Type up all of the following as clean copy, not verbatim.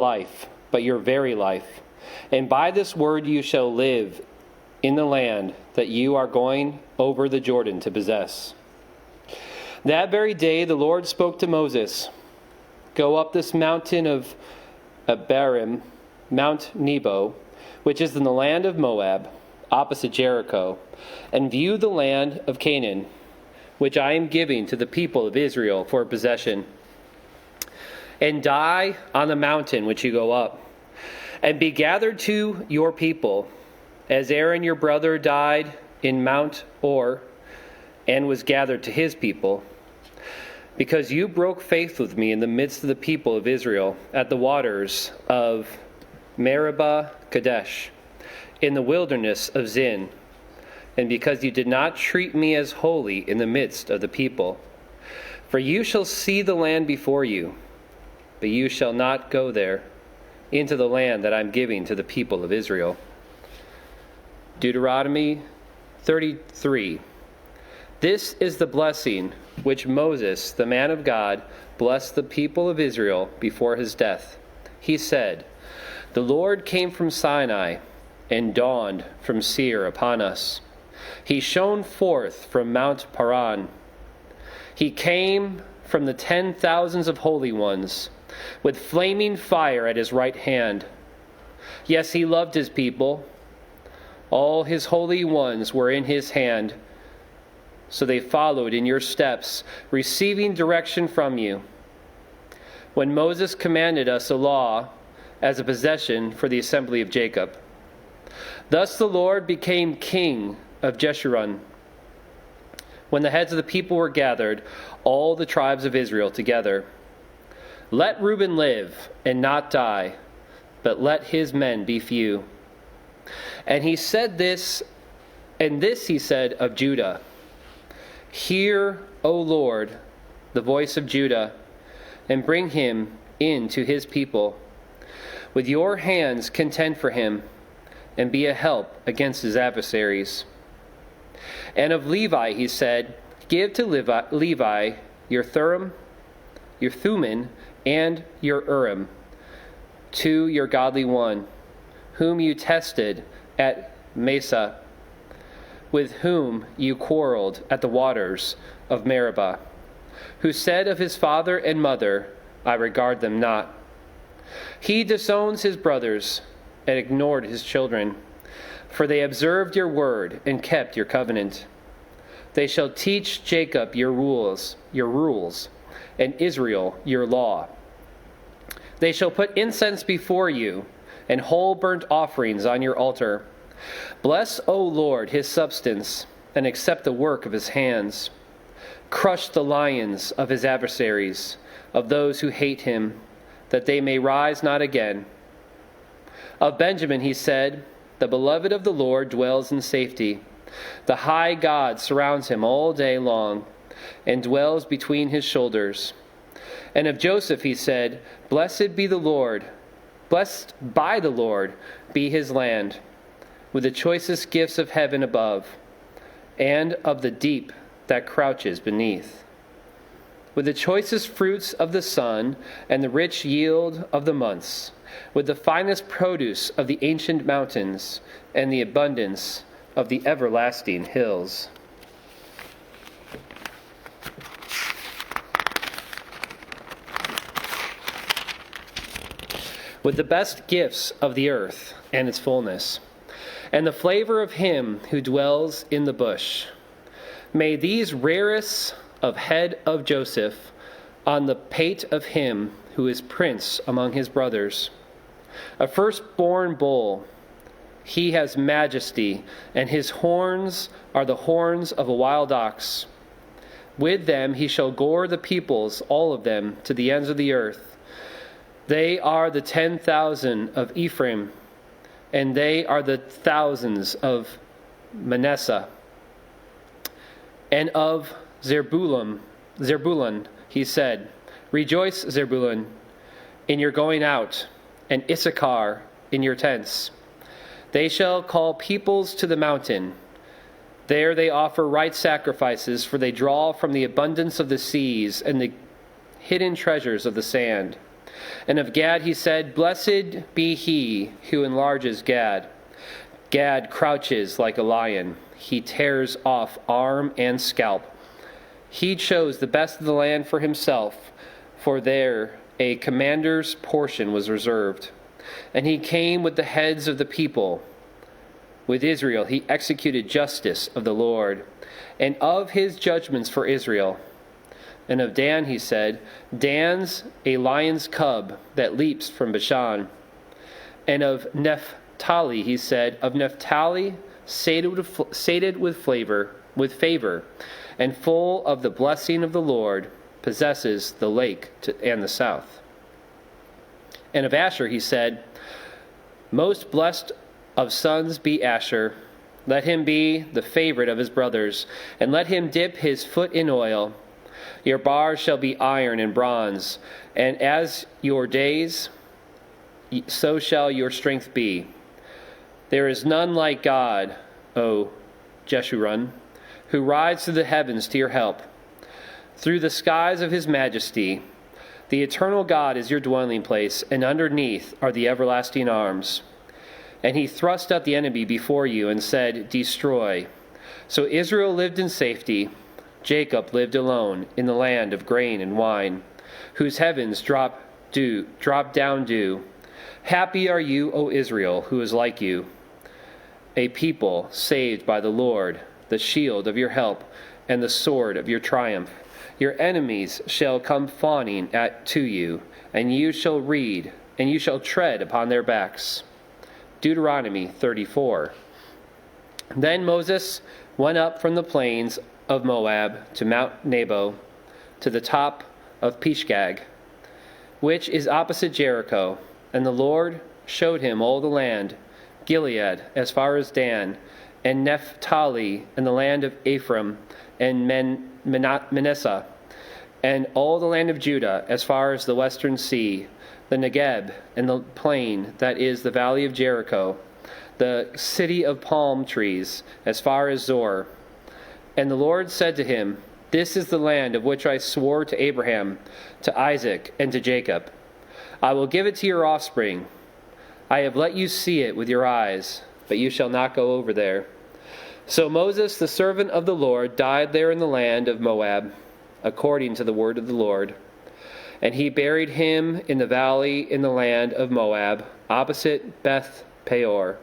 life, but your very life. And by this word you shall live in the land that you are going over the Jordan to possess. That very day the Lord spoke to Moses, "Go up this mountain of Abarim, Mount Nebo, which is in the land of Moab, opposite Jericho, and view the land of Canaan, which I am giving to the people of Israel for possession. And die on the mountain which you go up, and be gathered to your people, as Aaron your brother died in Mount Or, and was gathered to his people, because you broke faith with me in the midst of the people of Israel at the waters of Meribah Kadesh, in the wilderness of Zin, and because you did not treat me as holy in the midst of the people. For you shall see the land before you, but you shall not go there, into the land that I am giving to the people of Israel." Deuteronomy 33. This is the blessing which Moses, the man of God, blessed the people of Israel before his death. He said, "The Lord came from Sinai and dawned from Seir upon us. He shone forth from Mount Paran. He came from the 10,000s of holy ones, with flaming fire at his right hand. Yes, he loved his people. All his holy ones were in his hand, so they followed in your steps, receiving direction from you. When Moses commanded us a law as a possession for the assembly of Jacob. Thus the Lord became king of Jeshurun. When the heads of the people were gathered, all the tribes of Israel together. Let Reuben live and not die, but let his men be few." And he said this, and this he said of Judah, "Hear, O Lord, the voice of Judah, and bring him in to his people. With your hands contend for him, and be a help against his adversaries." And of Levi he said, "Give to Levi your Thummim, and your Urim, to your godly one, whom you tested at Mesa, with whom you quarreled at the waters of Meribah, who said of his father and mother, 'I regard them not.' He disowns his brothers and ignored his children, for they observed your word and kept your covenant. They shall teach Jacob your rules, and Israel your law. They shall put incense before you, and whole burnt offerings on your altar. Bless, O Lord, his substance, and accept the work of his hands. Crush the lions of his adversaries, of those who hate him, that they may rise not again." Of Benjamin he said, "The beloved of the Lord dwells in safety. The high God surrounds him all day long, and dwells between his shoulders." And of Joseph he said, "Blessed by the Lord be his land, with the choicest gifts of heaven above, and of the deep that crouches beneath. With the choicest fruits of the sun, and the rich yield of the months, with the finest produce of the ancient mountains, and the abundance of the everlasting hills." With the best gifts of the earth and its fullness, and the flavor of him who dwells in the bush. May these rarest of head of Joseph on the pate of him who is prince among his brothers. A firstborn bull, he has majesty, and his horns are the horns of a wild ox. With them he shall gore the peoples, all of them, to the ends of the earth. They are the 10,000 of Ephraim, and they are the thousands of Manasseh. And of Zebulun he said, "Rejoice, Zebulun, in your going out, and Issachar in your tents. They shall call peoples to the mountain. There they offer right sacrifices, for they draw from the abundance of the seas and the hidden treasures of the sand. And of Gad he said, Blessed be he who enlarges Gad. Gad crouches like a lion. He tears off arm and scalp. He chose the best of the land for himself, for there a commander's portion was reserved. And he came with the heads of the people. With Israel he executed justice of the Lord, and of his judgments for Israel. And of Dan he said, Dan's a lion's cub that leaps from Bashan. And of Naphtali he said, Of Naphtali, sated with favor, and full of the blessing of the Lord, possesses the lake and the south. And of Asher he said, Most blessed of sons be Asher. Let him be the favorite of his brothers, and let him dip his foot in oil. Your bars shall be iron and bronze, and as your days, so shall your strength be. There is none like God, O Jeshurun, who rides through the heavens to your help. Through the skies of his majesty, the eternal God is your dwelling place, and underneath are the everlasting arms. And he thrust out the enemy before you and said, Destroy. So Israel lived in safety. Jacob lived alone in the land of grain and wine, whose heavens drop down dew. Happy are you, O Israel, who is like you, a people saved by the Lord, the shield of your help, and the sword of your triumph. Your enemies shall come fawning to you, and you shall tread upon their backs. Deuteronomy 34. Then Moses went up from the plains of Moab to Mount Nebo, to the top of Pisgah, which is opposite Jericho. And the Lord showed him all the land, Gilead as far as Dan, and Naphtali, and the land of Ephraim, and Manasseh, and all the land of Judah as far as the western sea, the Negeb, and the plain that is the valley of Jericho, the city of palm trees, as far as Zor. And the Lord said to him, This is the land of which I swore to Abraham, to Isaac, and to Jacob. I will give it to your offspring. I have let you see it with your eyes, but you shall not go over there. So Moses, the servant of the Lord, died there in the land of Moab, according to the word of the Lord. And he buried him in the valley in the land of Moab, opposite Beth Peor.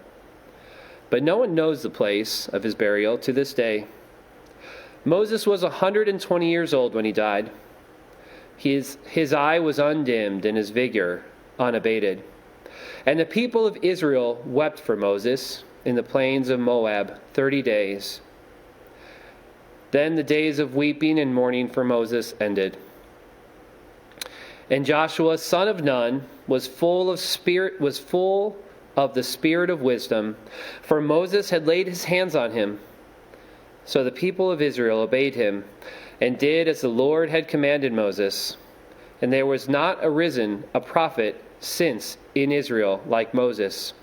But no one knows the place of his burial to this day. Moses was 120 years old when he died. His eye was undimmed and his vigor unabated. And the people of Israel wept for Moses in the plains of Moab 30 days. Then the days of weeping and mourning for Moses ended. And Joshua, son of Nun, was full of the spirit of wisdom, for Moses had laid his hands on him. So the people of Israel obeyed him, and did as the Lord had commanded Moses. And there was not arisen a prophet since in Israel like Moses,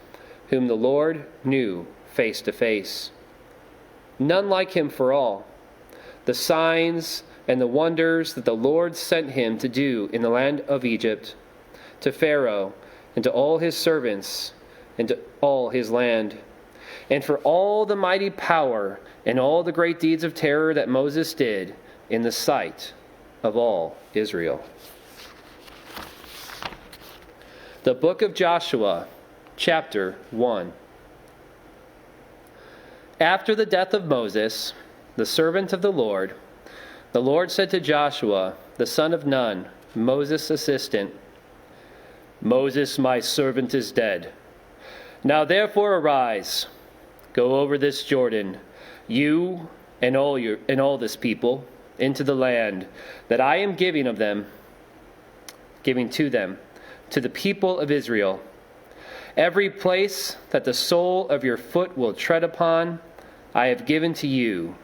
whom the Lord knew face to face. None like him for all the signs and the wonders that the Lord sent him to do in the land of Egypt, to Pharaoh, and to all his servants, and to all his land, and for all the mighty power and all the great deeds of terror that Moses did in the sight of all Israel. The book of Joshua, chapter 1. After the death of Moses, the servant of the Lord said to Joshua, the son of Nun, Moses' assistant, Moses, my servant, is dead. Now therefore arise, go over this Jordan, you and all this people, into the land that I am giving to them, to the people of Israel. Every place that the sole of your foot will tread upon, I have given to you,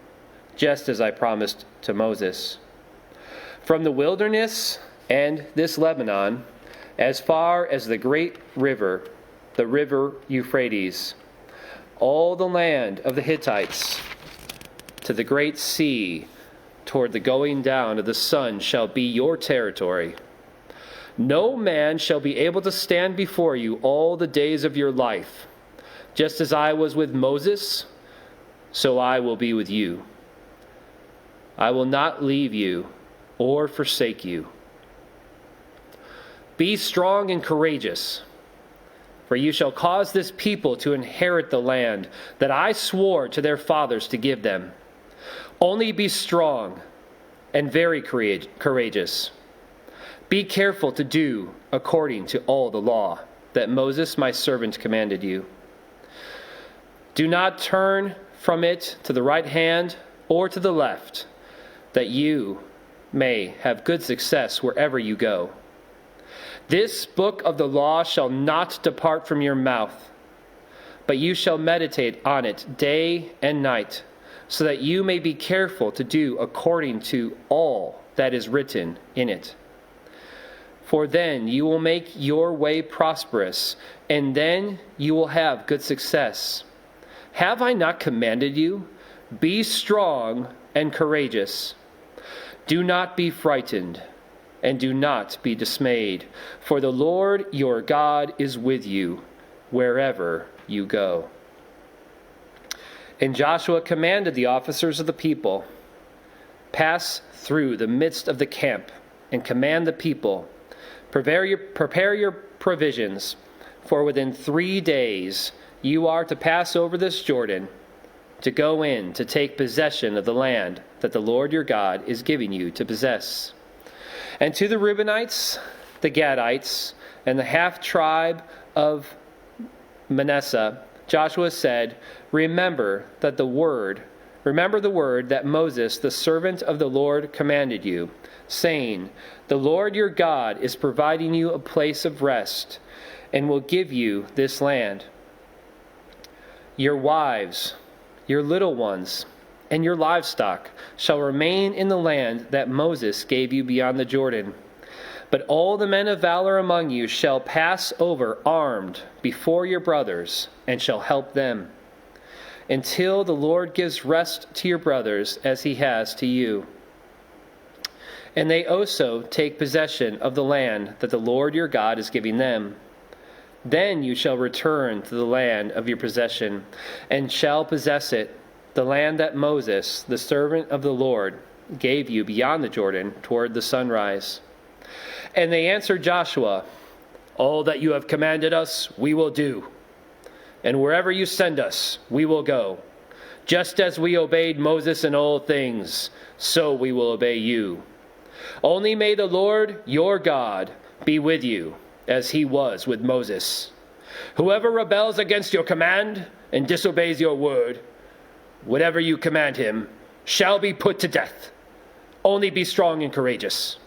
just as I promised to Moses. From the wilderness and this Lebanon, as far as the great river, the river Euphrates, all the land of the Hittites, to the great sea, toward the going down of the sun shall be your territory. No man shall be able to stand before you all the days of your life. Just as I was with Moses, so I will be with you. I will not leave you or forsake you. Be strong and courageous, for you shall cause this people to inherit the land that I swore to their fathers to give them. Only be strong and very courageous. Be careful to do according to all the law that Moses my servant commanded you. Do not turn from it to the right hand or to the left, that you may have good success wherever you go. This book of the law shall not depart from your mouth, but you shall meditate on it day and night, so that you may be careful to do according to all that is written in it. For then you will make your way prosperous, and then you will have good success. Have I not commanded you? Be strong and courageous. Do not be frightened, and do not be dismayed, for the Lord your God is with you wherever you go. And Joshua commanded the officers of the people, pass through the midst of the camp and command the people, prepare your provisions, for within 3 days you are to pass over this Jordan, to go in to take possession of the land that the Lord your God is giving you to possess. And to the Reubenites, the Gadites, and the half-tribe of Manasseh, Joshua said, Remember the word that Moses, the servant of the Lord, commanded you, saying, The Lord your God is providing you a place of rest, and will give you this land. Your wives, your little ones, and your livestock shall remain in the land that Moses gave you beyond the Jordan. But all the men of valor among you shall pass over armed before your brothers, and shall help them, until the Lord gives rest to your brothers as he has to you. And they also take possession of the land that the Lord your God is giving them. Then you shall return to the land of your possession, and shall possess it, the land that Moses, the servant of the Lord, gave you beyond the Jordan toward the sunrise. And they answered Joshua, All that you have commanded us, we will do. And wherever you send us, we will go. Just as we obeyed Moses in all things, so we will obey you. Only may the Lord your God be with you, as he was with Moses. Whoever rebels against your command and disobeys your word, whatever you command him, shall be put to death. Only be strong and courageous.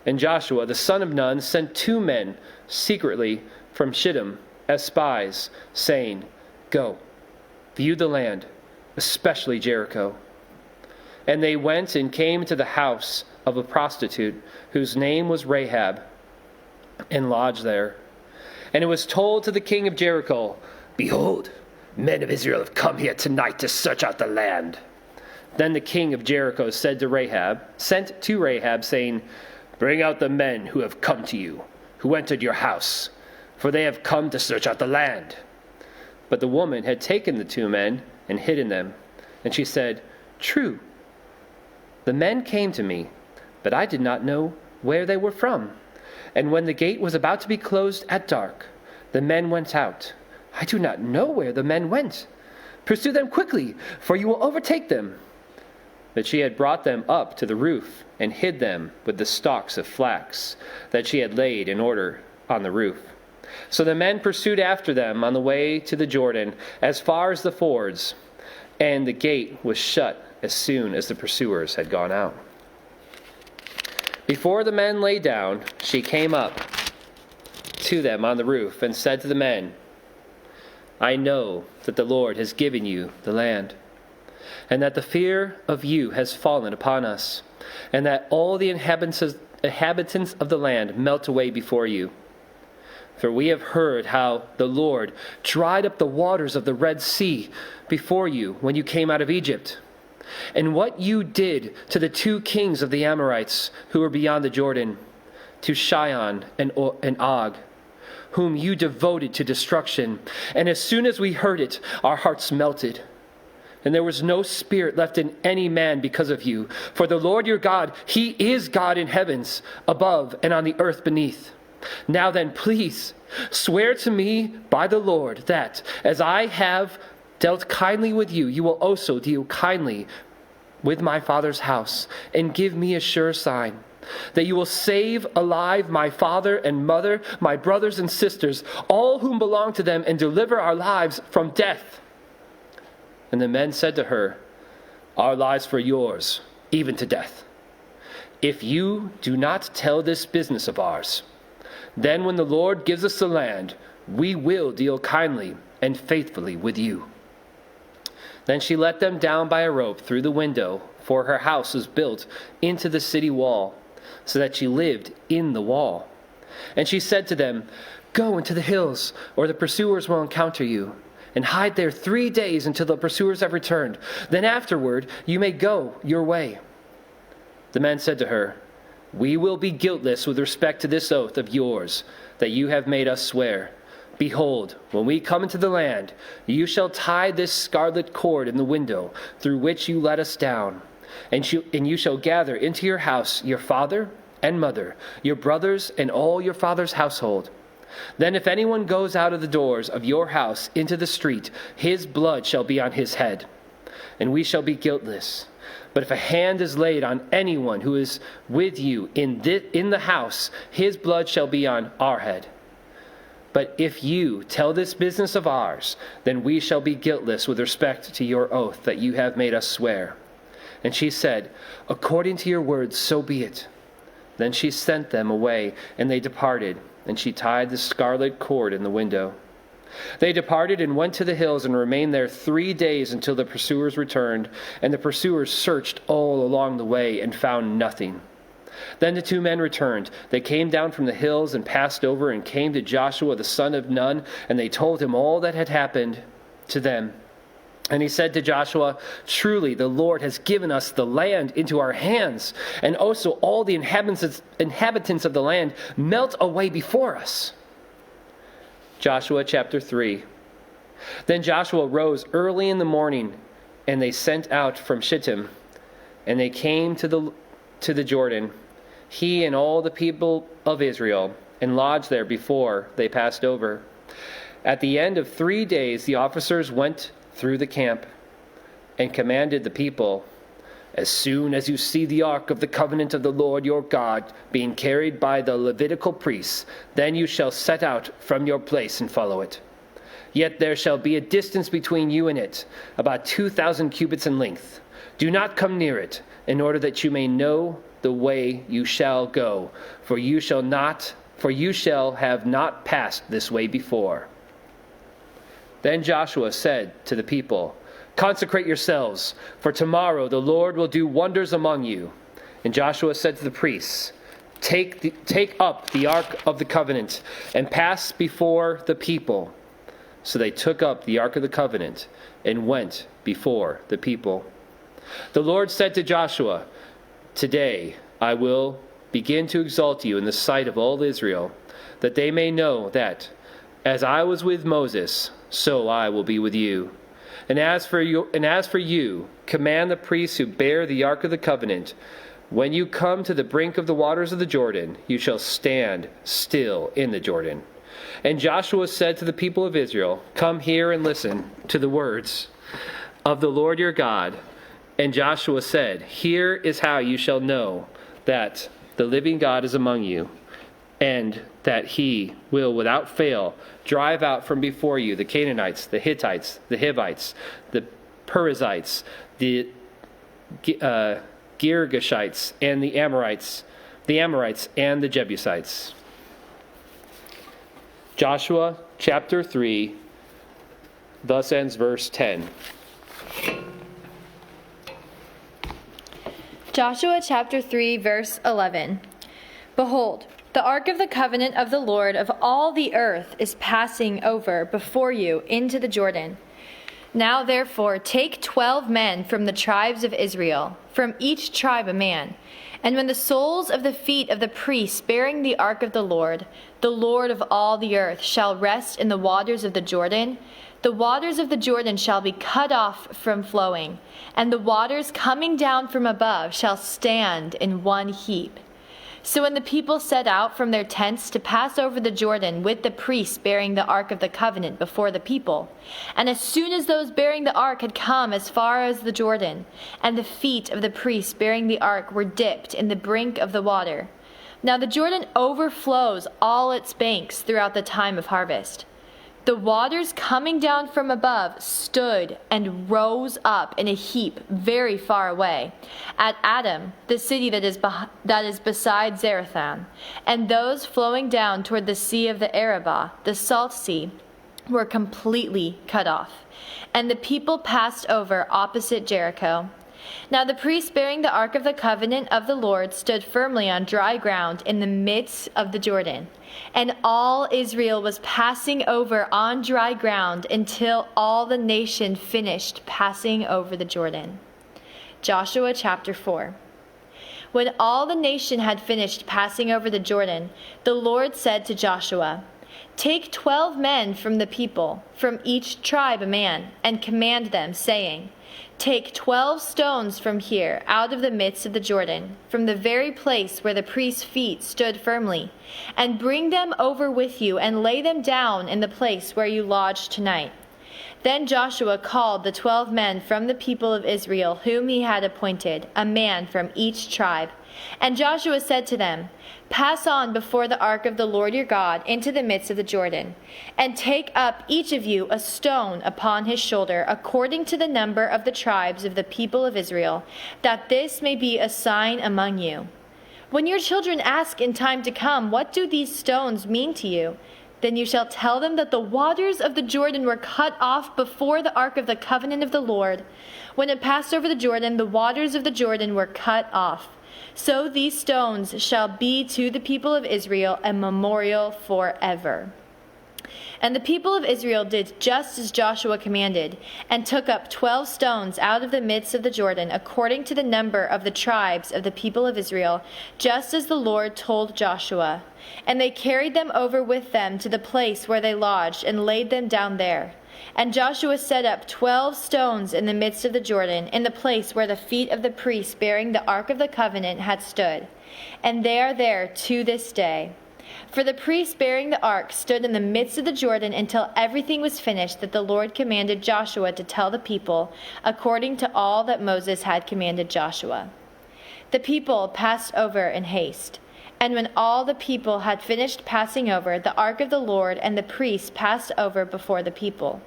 And Joshua, the son of Nun, sent 2 men secretly from Shittim as spies, saying, Go, view the land, especially Jericho. And they went and came to the house of a prostitute, whose name was Rahab, and lodged there. And it was told to the king of Jericho, Behold, men of Israel have come here tonight to search out the land. Then the king of Jericho sent to Rahab, saying, Bring out the men who have come to you, who entered your house, for they have come to search out the land. But the woman had taken the 2 men and hidden them. And she said, True, the men came to me, but I did not know where they were from. And when the gate was about to be closed at dark, the men went out. I do not know where the men went. Pursue them quickly, for you will overtake them. But she had brought them up to the roof and hid them with the stalks of flax that she had laid in order on the roof. So the men pursued after them on the way to the Jordan as far as the fords, and the gate was shut as soon as the pursuers had gone out. Before the men lay down, she came up to them on the roof and said to the men, I know that the Lord has given you the land, and that the fear of you has fallen upon us, and that all the inhabitants of the land melt away before you. For we have heard how the Lord dried up the waters of the Red Sea before you when you came out of Egypt, and what you did to the 2 kings of the Amorites who were beyond the Jordan, to Shion and Og, whom you devoted to destruction. And as soon as we heard it, our hearts melted. And there was no spirit left in any man because of you. For the Lord your God, he is God in heavens above and on the earth beneath. Now then, please swear to me by the Lord that, as I have dealt kindly with you, you will also deal kindly with my father's house, and give me a sure sign that you will save alive my father and mother, my brothers and sisters, all whom belong to them, and deliver our lives from death. And the men said to her, our lives for yours, even to death. If you do not tell this business of ours, then when the Lord gives us the land, we will deal kindly and faithfully with you. Then she let them down by a rope through the window, for her house was built into the city wall, so that she lived in the wall. And she said to them, go into the hills, or the pursuers will encounter you, and hide there 3 days until the pursuers have returned. Then afterward you may go your way. The men said to her, we will be guiltless with respect to this oath of yours that you have made us swear. Behold, when we come into the land, you shall tie this scarlet cord in the window through which you let us down. And you shall gather into your house your father and mother, your brothers, and all your father's household. Then if anyone goes out of the doors of your house into the street, his blood shall be on his head, and we shall be guiltless. But if a hand is laid on anyone who is with you in the house, his blood shall be on our head. But if you tell this business of ours, then we shall be guiltless with respect to your oath that you have made us swear. And she said, according to your words, so be it. Then she sent them away, and they departed, and she tied the scarlet cord in the window. They departed and went to the hills and remained there 3 days until the pursuers returned, and the pursuers searched all along the way and found nothing. Then the 2 men returned. They came down from the hills and passed over and came to Joshua the son of Nun, and they told him all that had happened to them. And he said to Joshua, truly the Lord has given us the land into our hands, and also all the inhabitants of the land melt away before us. Joshua chapter 3. Then Joshua rose early in the morning, and they sent out from Shittim, and they came to the Jordan, he and all the people of Israel, and lodged there before they passed over. At the end of 3 days the officers went through the camp and commanded the people, as soon as you see the ark of the covenant of the Lord your God being carried by the Levitical priests, then you shall set out from your place and follow it. Yet there shall be a distance between you and it, about 2,000 cubits in length. Do not come near it, in order that you may know the way you shall go, for you shall have not passed this way before. Then Joshua said to the people, consecrate yourselves, for tomorrow the Lord will do wonders among you. And Joshua said to the priests, take up the ark of the covenant and pass before the people. So they took up the ark of the covenant and went before the people. The Lord said to Joshua, today I will begin to exalt you in the sight of all Israel, that they may know that, as I was with Moses, so I will be with you. And as for you, command the priests who bear the ark of the covenant, when you come to the brink of the waters of the Jordan, you shall stand still in the Jordan. And Joshua said to the people of Israel, come here and listen to the words of the Lord your God. And Joshua said, here is how you shall know that the living God is among you, and that he will without fail drive out from before you the Canaanites, the Hittites, the Hivites, the Perizzites, the Girgashites, and the Amorites, and the Jebusites. Joshua chapter 3, thus ends verse 10. Joshua chapter 3, verse 11. Behold, the ark of the covenant of the Lord of all the earth is passing over before you into the Jordan. Now therefore take 12 men from the tribes of Israel, from each tribe a man. And when the soles of the feet of the priests bearing the ark of the Lord of all the earth, shall rest in the waters of the waters of the Jordan shall be cut off from flowing, and the waters coming down from above shall stand in one heap. So when the people set out from their tents to pass over the Jordan with the priests bearing the ark of the covenant before the people, and as soon as those bearing the ark had come as far as the Jordan, and the feet of the priests bearing the ark were dipped in the brink of the water. Now the Jordan overflows all its banks throughout the time of harvest. The waters coming down from above stood and rose up in a heap very far away, at Adam, the city that is beside Zarethan, and those flowing down toward the sea of the Arabah, the salt sea, were completely cut off, and the people passed over opposite Jericho. Now the priests bearing the ark of the covenant of the Lord stood firmly on dry ground in the midst of the Jordan, and all Israel was passing over on dry ground until all the nation finished passing over the Jordan. Joshua chapter 4. When all the nation had finished passing over the Jordan, the Lord said to Joshua, "Take 12 men from the people, from each tribe a man, and command them, saying, Take 12 stones from here, out of the midst of the Jordan, from the very place where the priest's feet stood firmly, and bring them over with you, and lay them down in the place where you lodge tonight." Then Joshua called the 12 men from the people of Israel, whom he had appointed, a man from each tribe. And Joshua said to them, "Pass on before the ark of the Lord your God into the midst of the Jordan, and take up each of you a stone upon his shoulder, according to the number of the tribes of the people of Israel, that this may be a sign among you. When your children ask in time to come, 'What do these stones mean to you?' then you shall tell them that the waters of the Jordan were cut off before the ark of the covenant of the Lord. When it passed over the Jordan, the waters of the Jordan were cut off. So these stones shall be to the people of Israel a memorial forever." And the people of Israel did just as Joshua commanded, and took up 12 stones out of the midst of the Jordan, according to the number of the tribes of the people of Israel, just as the Lord told Joshua. And they carried them over with them to the place where they lodged, and laid them down there. And Joshua set up 12 stones in the midst of the Jordan, in the place where the feet of the priests bearing the ark of the covenant had stood. And they are there to this day. For the priests bearing the ark stood in the midst of the Jordan until everything was finished that the Lord commanded Joshua to tell the people, according to all that Moses had commanded Joshua. The people passed over in haste. And when all the people had finished passing over, the ark of the Lord and the priests passed over before the people.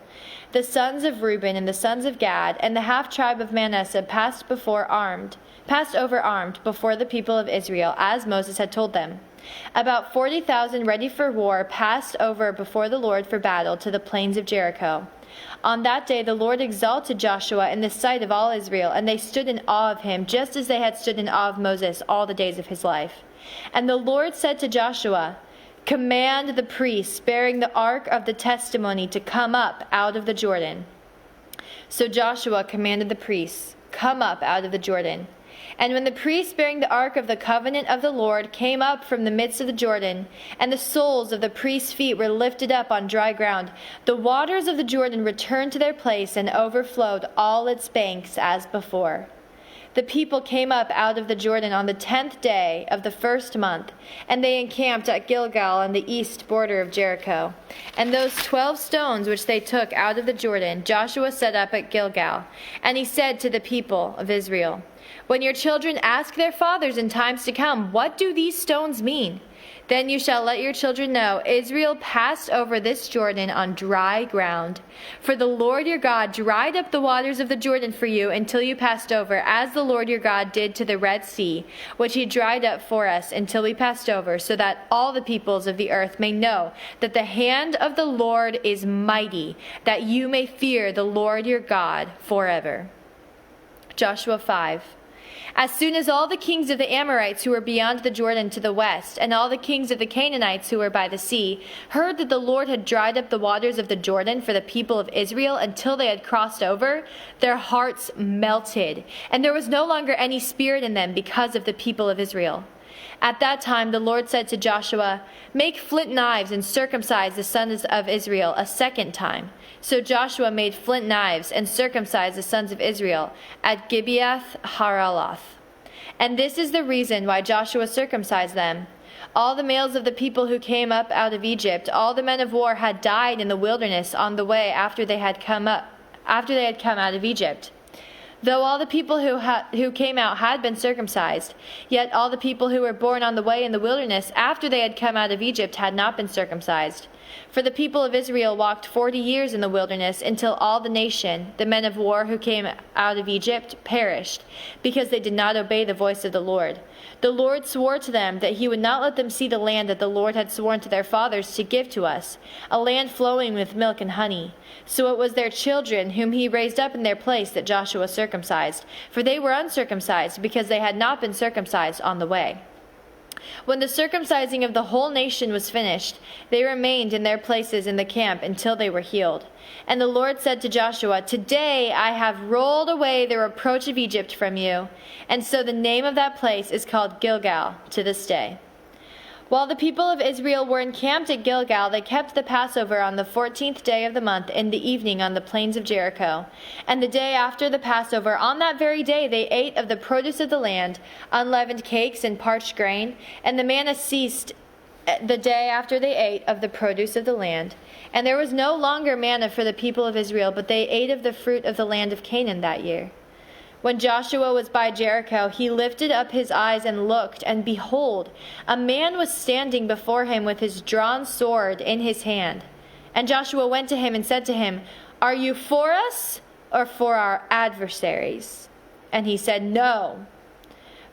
The sons of Reuben and the sons of Gad and the half-tribe of Manasseh passed over armed before the people of Israel, as Moses had told them. About 40,000 ready for war passed over before the Lord for battle to the plains of Jericho. On that day the Lord exalted Joshua in the sight of all Israel, and they stood in awe of him, just as they had stood in awe of Moses all the days of his life. And the Lord said to Joshua, "Command the priests bearing the ark of the testimony to come up out of the Jordan." So Joshua commanded the priests, "Come up out of the Jordan." And when the priests bearing the ark of the covenant of the Lord came up from the midst of the Jordan, and the soles of the priests' feet were lifted up on dry ground, the waters of the Jordan returned to their place and overflowed all its banks as before. The people came up out of the Jordan on the 10th day of the first month, and they encamped at Gilgal on the east border of Jericho. And those 12 stones which they took out of the Jordan, Joshua set up at Gilgal. And he said to the people of Israel, "When your children ask their fathers in times to come, 'What do these stones mean?' then you shall let your children know, Israel passed over this Jordan on dry ground. For the Lord your God dried up the waters of the Jordan for you until you passed over, as the Lord your God did to the Red Sea, which he dried up for us until we passed over, so that all the peoples of the earth may know that the hand of the Lord is mighty, that you may fear the Lord your God forever." Joshua 5. As soon as all the kings of the Amorites who were beyond the Jordan to the west, and all the kings of the Canaanites who were by the sea, heard that the Lord had dried up the waters of the Jordan for the people of Israel until they had crossed over, their hearts melted, and there was no longer any spirit in them because of the people of Israel. At that time the Lord said to Joshua, "Make flint knives and circumcise the sons of Israel a second time." So Joshua made flint knives and circumcised the sons of Israel at Gibeath Haraloth. And this is the reason why Joshua circumcised them. All the males of the people who came up out of Egypt, all the men of war, had died in the wilderness on the way after they had come out of Egypt. Though all the people who came out had been circumcised, yet all the people who were born on the way in the wilderness after they had come out of Egypt had not been circumcised. For the people of Israel walked 40 years in the wilderness until all the nation, the men of war who came out of Egypt, perished, because they did not obey the voice of the Lord. The Lord swore to them that he would not let them see the land that the Lord had sworn to their fathers to give to us, a land flowing with milk and honey. So it was their children whom he raised up in their place that Joshua circumcised, for they were uncircumcised because they had not been circumcised on the way. When the circumcising of the whole nation was finished, they remained in their places in the camp until they were healed. And the Lord said to Joshua, "Today I have rolled away the reproach of Egypt from you." And so the name of that place is called Gilgal to this day. While the people of Israel were encamped at Gilgal, they kept the Passover on the 14th day of the month in the evening on the plains of Jericho. And the day after the Passover, on that very day, they ate of the produce of the land, unleavened cakes and parched grain, and the manna ceased the day after they ate of the produce of the land. And there was no longer manna for the people of Israel, but they ate of the fruit of the land of Canaan that year. When Joshua was by Jericho, he lifted up his eyes and looked, and behold, a man was standing before him with his drawn sword in his hand. And Joshua went to him and said to him, "Are you for us or for our adversaries?" And he said, "No,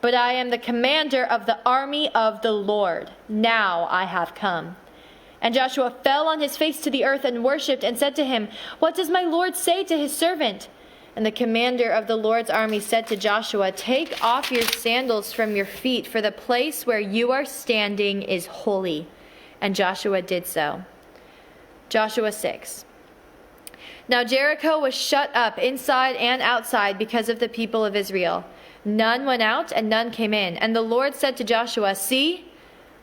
but I am the commander of the army of the Lord. Now I have come." And Joshua fell on his face to the earth and worshipped and said to him, "What does my Lord say to his servant?" And the commander of the Lord's army said to Joshua, "Take off your sandals from your feet, for the place where you are standing is holy." And Joshua did so. Joshua 6. Now Jericho was shut up inside and outside because of the people of Israel. None went out and none came in. And the Lord said to Joshua, "See,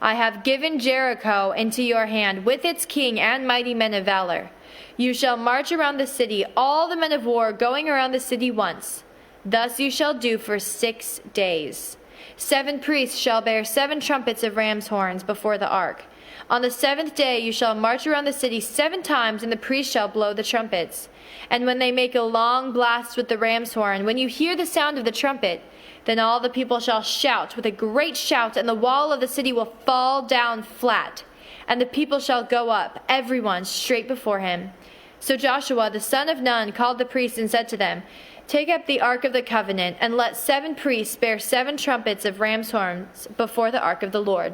I have given Jericho into your hand with its king and mighty men of valor. You shall march around the city, all the men of war going around the city once. Thus you shall do for 6 days. 7 priests shall bear 7 trumpets of ram's horns before the ark. On the 7th day you shall march around the city 7 times, and the priests shall blow the trumpets. And when they make a long blast with the ram's horn, when you hear the sound of the trumpet, then all the people shall shout with a great shout, and the wall of the city will fall down flat, and the people shall go up, everyone straight before him." So Joshua the son of Nun called the priests and said to them, "Take up the ark of the covenant, and let 7 priests bear 7 trumpets of ram's horns before the ark of the Lord."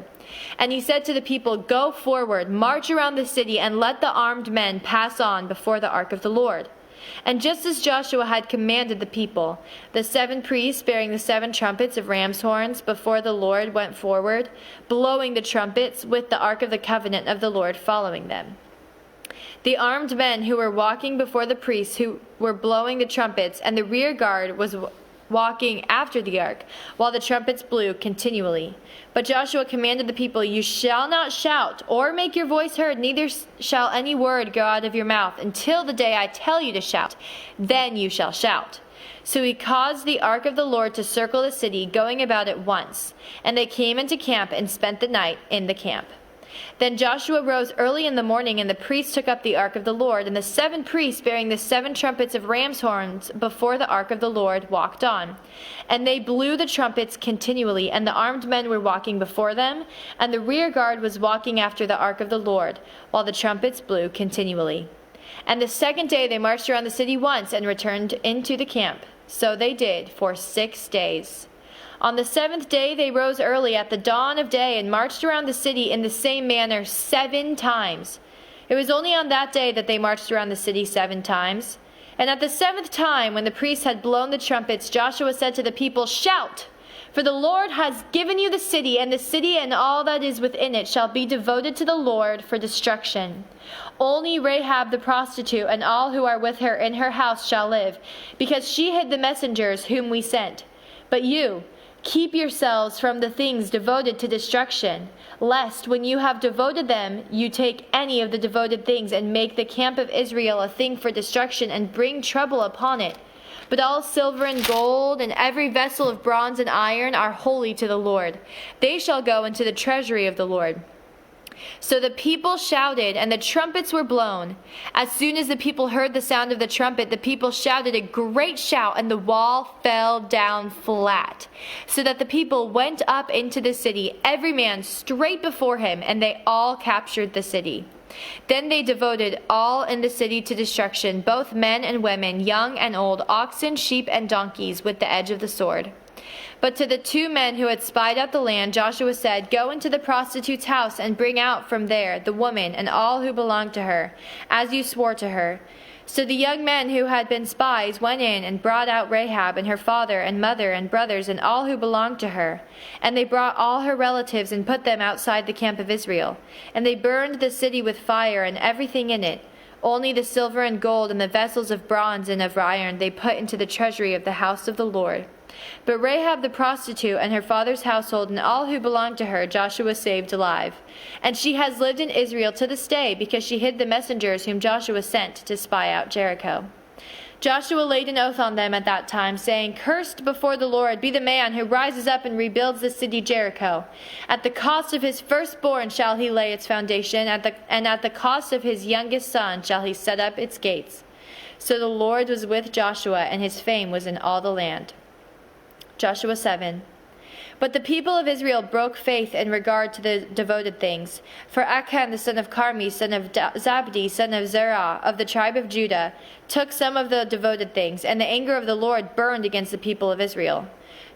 And he said to the people, "Go forward, march around the city, and let the armed men pass on before the ark of the Lord." And just as Joshua had commanded the people, the 7 priests bearing the 7 trumpets of ram's horns before the Lord went forward, blowing the trumpets, with the ark of the covenant of the Lord following them. The armed men who were walking before the priests who were blowing the trumpets, and the rear guard was walking after the ark, while the trumpets blew continually. But Joshua commanded the people, "You shall not shout or make your voice heard, neither shall any word go out of your mouth until the day I tell you to shout. Then you shall shout." So he caused the ark of the Lord to circle the city, going about it once. And they came into camp and spent the night in the camp. Then Joshua rose early in the morning, and the priests took up the ark of the Lord, and the 7 priests bearing the 7 trumpets of ram's horns before the ark of the Lord walked on. And they blew the trumpets continually, and the armed men were walking before them, and the rear guard was walking after the ark of the Lord, while the trumpets blew continually. And the 2nd day they marched around the city once and returned into the camp. So they did for 6 days. On the 7th day they rose early at the dawn of day and marched around the city in the same manner 7 times. It was only on that day that they marched around the city 7 times. And at the 7th time, when the priests had blown the trumpets, Joshua said to the people, "Shout! For the Lord has given you the city and all that is within it shall be devoted to the Lord for destruction. Only Rahab the prostitute and all who are with her in her house shall live, because she hid the messengers whom we sent. But you, keep yourselves from the things devoted to destruction, lest when you have devoted them, you take any of the devoted things and make the camp of Israel a thing for destruction and bring trouble upon it. But all silver and gold and every vessel of bronze and iron are holy to the Lord. They shall go into the treasury of the Lord." So the people shouted, and the trumpets were blown. As soon as the people heard the sound of the trumpet, the people shouted a great shout, and the wall fell down flat, so that the people went up into the city, every man straight before him, and they all captured the city. Then they devoted all in the city to destruction, both men and women, young and old, oxen, sheep, and donkeys, with the edge of the sword. But to the 2 men who had spied out the land, Joshua said, "Go into the prostitute's house and bring out from there the woman and all who belong to her, as you swore to her." So the young men who had been spies went in and brought out Rahab and her father and mother and brothers and all who belonged to her. And they brought all her relatives and put them outside the camp of Israel. And they burned the city with fire and everything in it. Only the silver and gold and the vessels of bronze and of iron they put into the treasury of the house of the Lord. But Rahab the prostitute and her father's household and all who belonged to her Joshua saved alive. And she has lived in Israel to this day, because she hid the messengers whom Joshua sent to spy out Jericho. Joshua laid an oath on them at that time, saying, "Cursed before the Lord be the man who rises up and rebuilds the city Jericho. At the cost of his firstborn shall he lay its foundation, and at the cost of his youngest son shall he set up its gates." So the Lord was with Joshua, and his fame was in all the land. Joshua 7. But the people of Israel broke faith in regard to the devoted things. For Achan the son of Carmi, son of Zabdi, son of Zerah, of the tribe of Judah, took some of the devoted things, and the anger of the Lord burned against the people of Israel.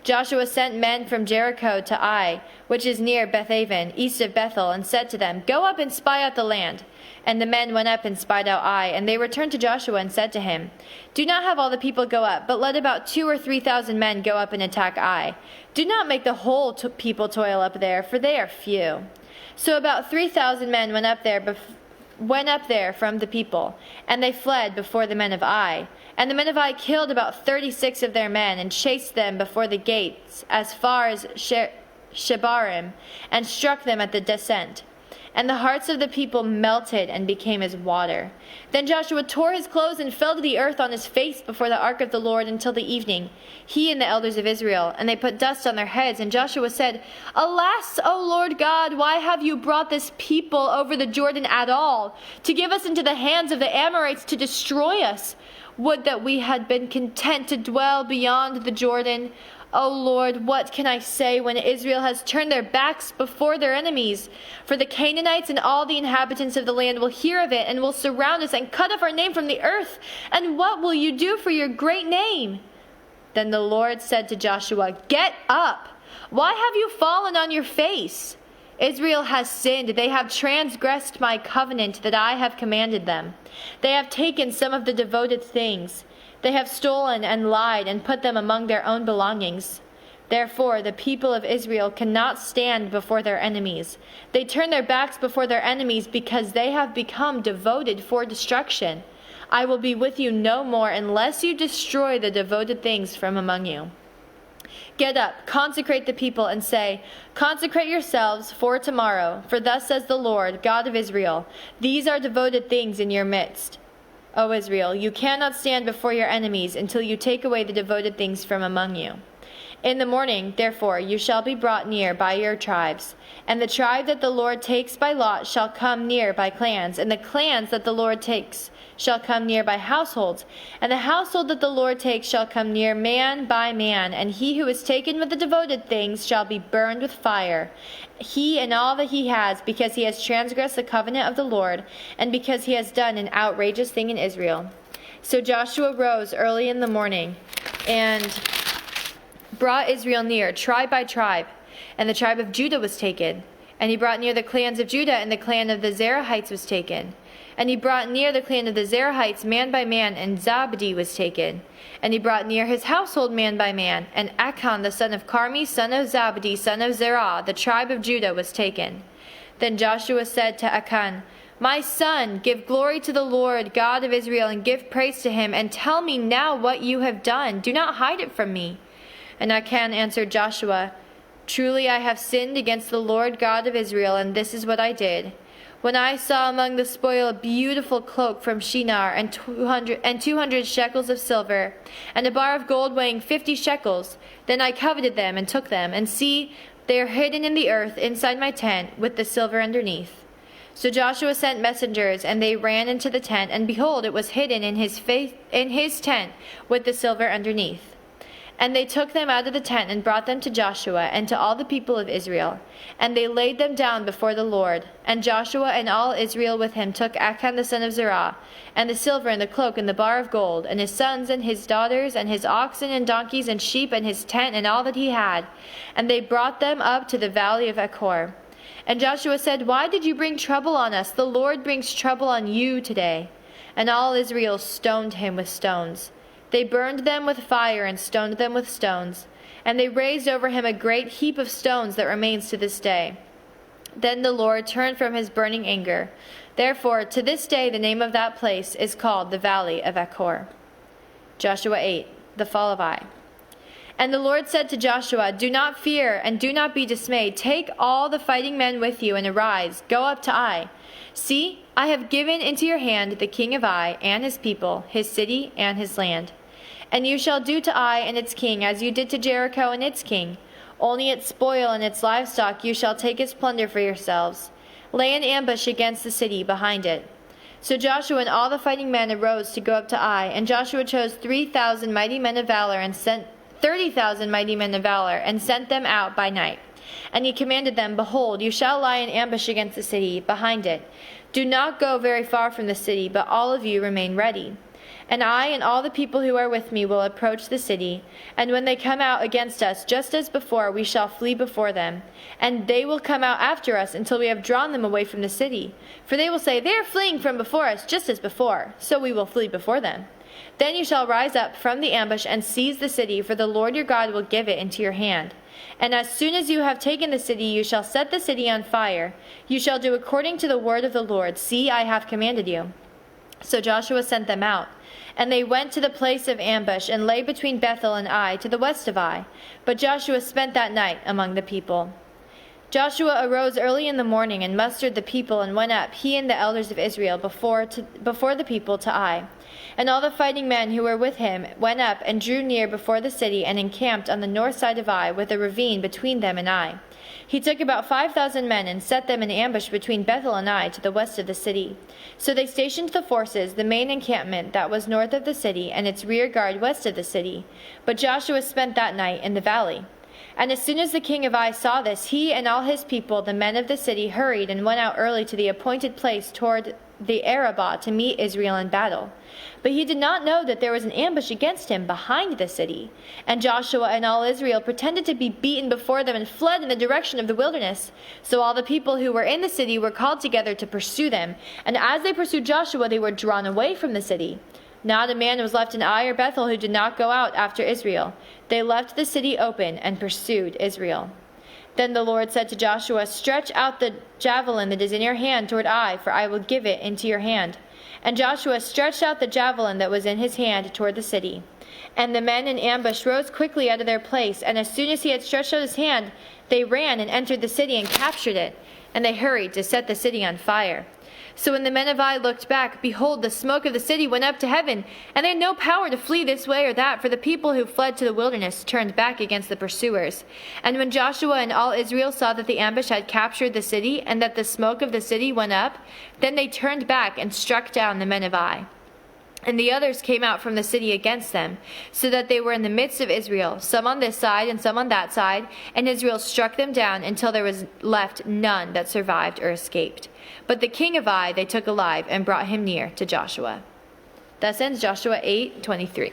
Joshua sent men from Jericho to Ai, which is near Bethaven, east of Bethel, and said to them, "Go up and spy out the land." And the men went up and spied out Ai, and they returned to Joshua and said to him, "Do not have all the people go up, but let about 2,000 or 3,000 men go up and attack Ai. Do not make the whole people toil up there, for they are few." So about 3,000 men went up there from the people, and they fled before the men of Ai. And the men of Ai killed about 36 of their men, and chased them before the gates as far as Shebarim, and struck them at the descent. And the hearts of the people melted and became as water. Then Joshua tore his clothes and fell to the earth on his face before the ark of the Lord until the evening, he and the elders of Israel, and they put dust on their heads. And Joshua said, "Alas, O Lord God, why have you brought this people over the Jordan at all, to give us into the hands of the Amorites to destroy us? Would that we had been content to dwell beyond the Jordan. O Lord, what can I say when Israel has turned their backs before their enemies? For the Canaanites and all the inhabitants of the land will hear of it and will surround us and cut off our name from the earth. And what will you do for your great name?" Then the Lord said to Joshua, "Get up! Why have you fallen on your face? Israel has sinned. They have transgressed my covenant that I have commanded them. They have taken some of the devoted things. They have stolen and lied and put them among their own belongings. Therefore, the people of Israel cannot stand before their enemies. They turn their backs before their enemies because they have become devoted for destruction. I will be with you no more unless you destroy the devoted things from among you. Get up, consecrate the people, and say, 'Consecrate yourselves for tomorrow, for thus says the Lord, God of Israel, these are devoted things in your midst. O Israel, you cannot stand before your enemies until you take away the devoted things from among you. In the morning, therefore, you shall be brought near by your tribes, and the tribe that the Lord takes by lot shall come near by clans, and the clans that the Lord takes shall come near by households, and the household that the Lord takes shall come near man by man, and he who is taken with the devoted things shall be burned with fire, he and all that he has, because he has transgressed the covenant of the Lord, and because he has done an outrageous thing in Israel." So Joshua rose early in the morning and brought Israel near, tribe by tribe, and the tribe of Judah was taken. And he brought near the clans of Judah, and the clan of the Zerahites was taken. And he brought near the clan of the Zerahites man by man, and Zabdi was taken. And he brought near his household man by man, and Achan the son of Carmi, son of Zabdi, son of Zerah, the tribe of Judah, was taken. Then Joshua said to Achan, My son, give glory to the Lord, God of Israel, and give praise to him, and tell me now what you have done. Do not hide it from me. And Achan answered Joshua, Truly I have sinned against the Lord God of Israel, and this is what I did. When I saw among the spoil a beautiful cloak from Shinar, and 200 shekels of silver, and a bar of gold weighing 50 shekels, then I coveted them and took them, and see, they are hidden in the earth inside my tent, with the silver underneath. So Joshua sent messengers, and they ran into the tent, and behold, it was hidden in his tent, with the silver underneath. And they took them out of the tent and brought them to Joshua and to all the people of Israel. And they laid them down before the Lord. And Joshua and all Israel with him took Achan the son of Zerah, and the silver and the cloak and the bar of gold, and his sons and his daughters, and his oxen and donkeys and sheep, and his tent and all that he had. And they brought them up to the valley of Achor. And Joshua said, Why did you bring trouble on us? The Lord brings trouble on you today. And all Israel stoned him with stones. They burned them with fire and stoned them with stones. And they raised over him a great heap of stones that remains to this day. Then the Lord turned from his burning anger. Therefore, to this day the name of that place is called the Valley of Achor. Joshua 8, the fall of Ai. And the Lord said to Joshua, Do not fear and do not be dismayed. Take all the fighting men with you and arise. Go up to Ai. See, I have given into your hand the king of Ai and his people, his city and his land. And you shall do to Ai and its king as you did to Jericho and its king. Only its spoil and its livestock you shall take as plunder for yourselves. Lay an ambush against the city behind it. So Joshua and all the fighting men arose to go up to Ai, and Joshua chose 3,000 mighty men of valor and sent 30,000 mighty men of valor and sent them out by night. And he commanded them, Behold, you shall lie in ambush against the city behind it. Do not go very far from the city, but all of you remain ready. And I and all the people who are with me will approach the city, and when they come out against us, just as before, we shall flee before them. And they will come out after us until we have drawn them away from the city. For they will say, They are fleeing from before us, just as before, so we will flee before them. Then you shall rise up from the ambush and seize the city, for the Lord your God will give it into your hand. And as soon as you have taken the city, you shall set the city on fire. You shall do according to the word of the Lord. See, I have commanded you. So Joshua sent them out. And they went to the place of ambush, and lay between Bethel and Ai, to the west of Ai. But Joshua spent that night among the people. Joshua arose early in the morning, and mustered the people, and went up, he and the elders of Israel, before the people to Ai. And all the fighting men who were with him went up, and drew near before the city, and encamped on the north side of Ai, with a ravine between them and Ai. He took about 5,000 men, and set them in ambush between Bethel and Ai, to the west of the city. So they stationed the forces, the main encampment that was north of the city, and its rear guard west of the city. But Joshua spent that night in the valley. And as soon as the king of Ai saw this, he and all his people, the men of the city, hurried and went out early to the appointed place toward the Arabah to meet Israel in battle. But he did not know that there was an ambush against him behind the city. And Joshua and all Israel pretended to be beaten before them and fled in the direction of the wilderness. So all the people who were in the city were called together to pursue them. And as they pursued Joshua, they were drawn away from the city. Not a man was left in Ai or Bethel who did not go out after Israel. They left the city open and pursued Israel. Then the Lord said to Joshua, Stretch out the javelin that is in your hand toward Ai, for I will give it into your hand. And Joshua stretched out the javelin that was in his hand toward the city. And the men in ambush rose quickly out of their place, and as soon as he had stretched out his hand, they ran and entered the city and captured it. And they hurried to set the city on fire. So when the men of Ai looked back, behold, the smoke of the city went up to heaven, and they had no power to flee this way or that, for the people who fled to the wilderness turned back against the pursuers. And when Joshua and all Israel saw that the ambush had captured the city, and that the smoke of the city went up, then they turned back and struck down the men of Ai. And the others came out from the city against them, so that they were in the midst of Israel, some on this side and some on that side, and Israel struck them down until there was left none that survived or escaped. But the king of Ai they took alive and brought him near to Joshua. Thus ends Joshua 8:23.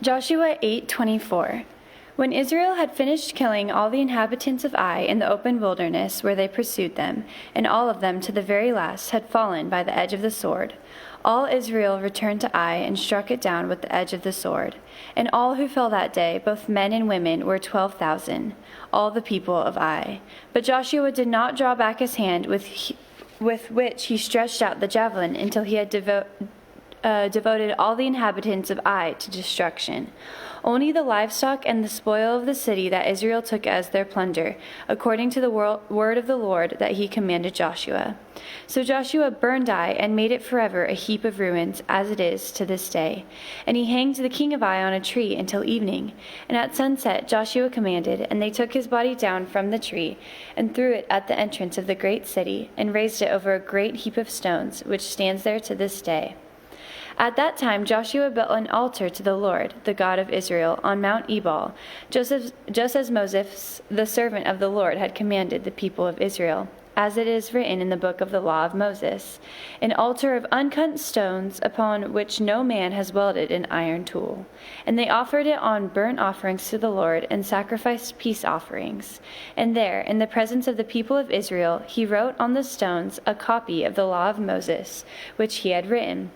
Joshua 8:24. When Israel had finished killing all the inhabitants of Ai in the open wilderness where they pursued them, and all of them to the very last had fallen by the edge of the sword, all Israel returned to Ai and struck it down with the edge of the sword. And all who fell that day, both men and women, were 12,000, all the people of Ai. But Joshua did not draw back his hand with which he stretched out the javelin until he had devoted all the inhabitants of Ai to destruction. Only the livestock and the spoil of the city that Israel took as their plunder, according to the word of the Lord that he commanded Joshua. So Joshua burned Ai and made it forever a heap of ruins, as it is to this day. And he hanged the king of Ai on a tree until evening. And at sunset Joshua commanded, and they took his body down from the tree, and threw it at the entrance of the great city, and raised it over a great heap of stones, which stands there to this day. At that time Joshua built an altar to the Lord, the God of Israel, on Mount Ebal, just as Moses, the servant of the Lord, had commanded the people of Israel, as it is written in the book of the law of Moses, an altar of uncut stones upon which no man has welded an iron tool. And they offered it on burnt offerings to the Lord, and sacrificed peace offerings. And there, in the presence of the people of Israel, he wrote on the stones a copy of the law of Moses, which he had written.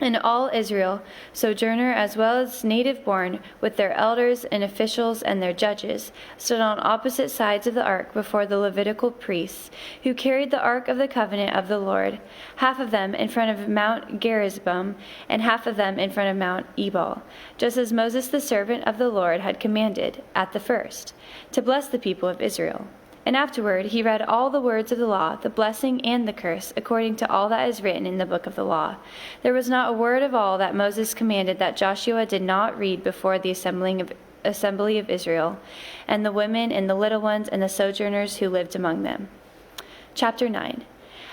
And all Israel, sojourner as well as native born, with their elders and officials and their judges, stood on opposite sides of the ark before the Levitical priests, who carried the ark of the covenant of the Lord, half of them in front of Mount Gerizim, and half of them in front of Mount Ebal, just as Moses the servant of the Lord had commanded at the first, to bless the people of Israel. And afterward he read all the words of the law, the blessing and the curse, according to all that is written in the book of the law. There was not a word of all that Moses commanded that Joshua did not read before the assembly of Israel, and the women and the little ones and the sojourners who lived among them. Chapter 9.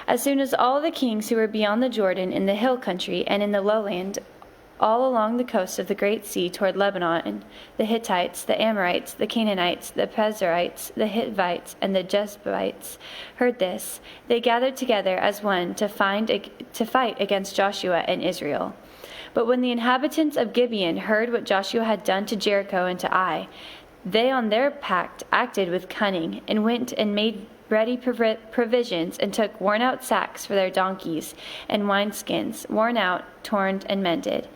As soon as all the kings who were beyond the Jordan in the hill country and in the lowland, all along the coast of the great sea toward Lebanon, the Hittites, the Amorites, the Canaanites, the Perizzites, the Hivites, and the Jebusites heard this, they gathered together as one to fight against Joshua and Israel. But when the inhabitants of Gibeon heard what Joshua had done to Jericho and to Ai, they on their part acted with cunning, and went and made ready provisions, and took worn-out sacks for their donkeys, and wineskins, worn out, torn, and mended,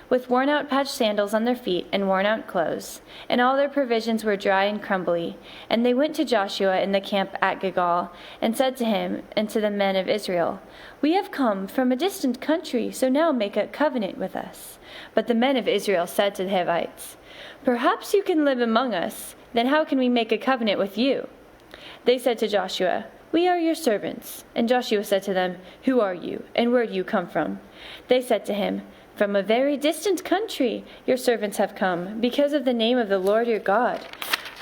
with worn-out patched sandals on their feet, and worn-out clothes. And all their provisions were dry and crumbly. And they went to Joshua in the camp at Gilgal, and said to him and to the men of Israel, We have come from a distant country, so now make a covenant with us. But the men of Israel said to the Hivites, Perhaps you can live among us, then how can we make a covenant with you? They said to Joshua, We are your servants. And Joshua said to them, Who are you, and where do you come from? They said to him, From a very distant country your servants have come, because of the name of the Lord your God.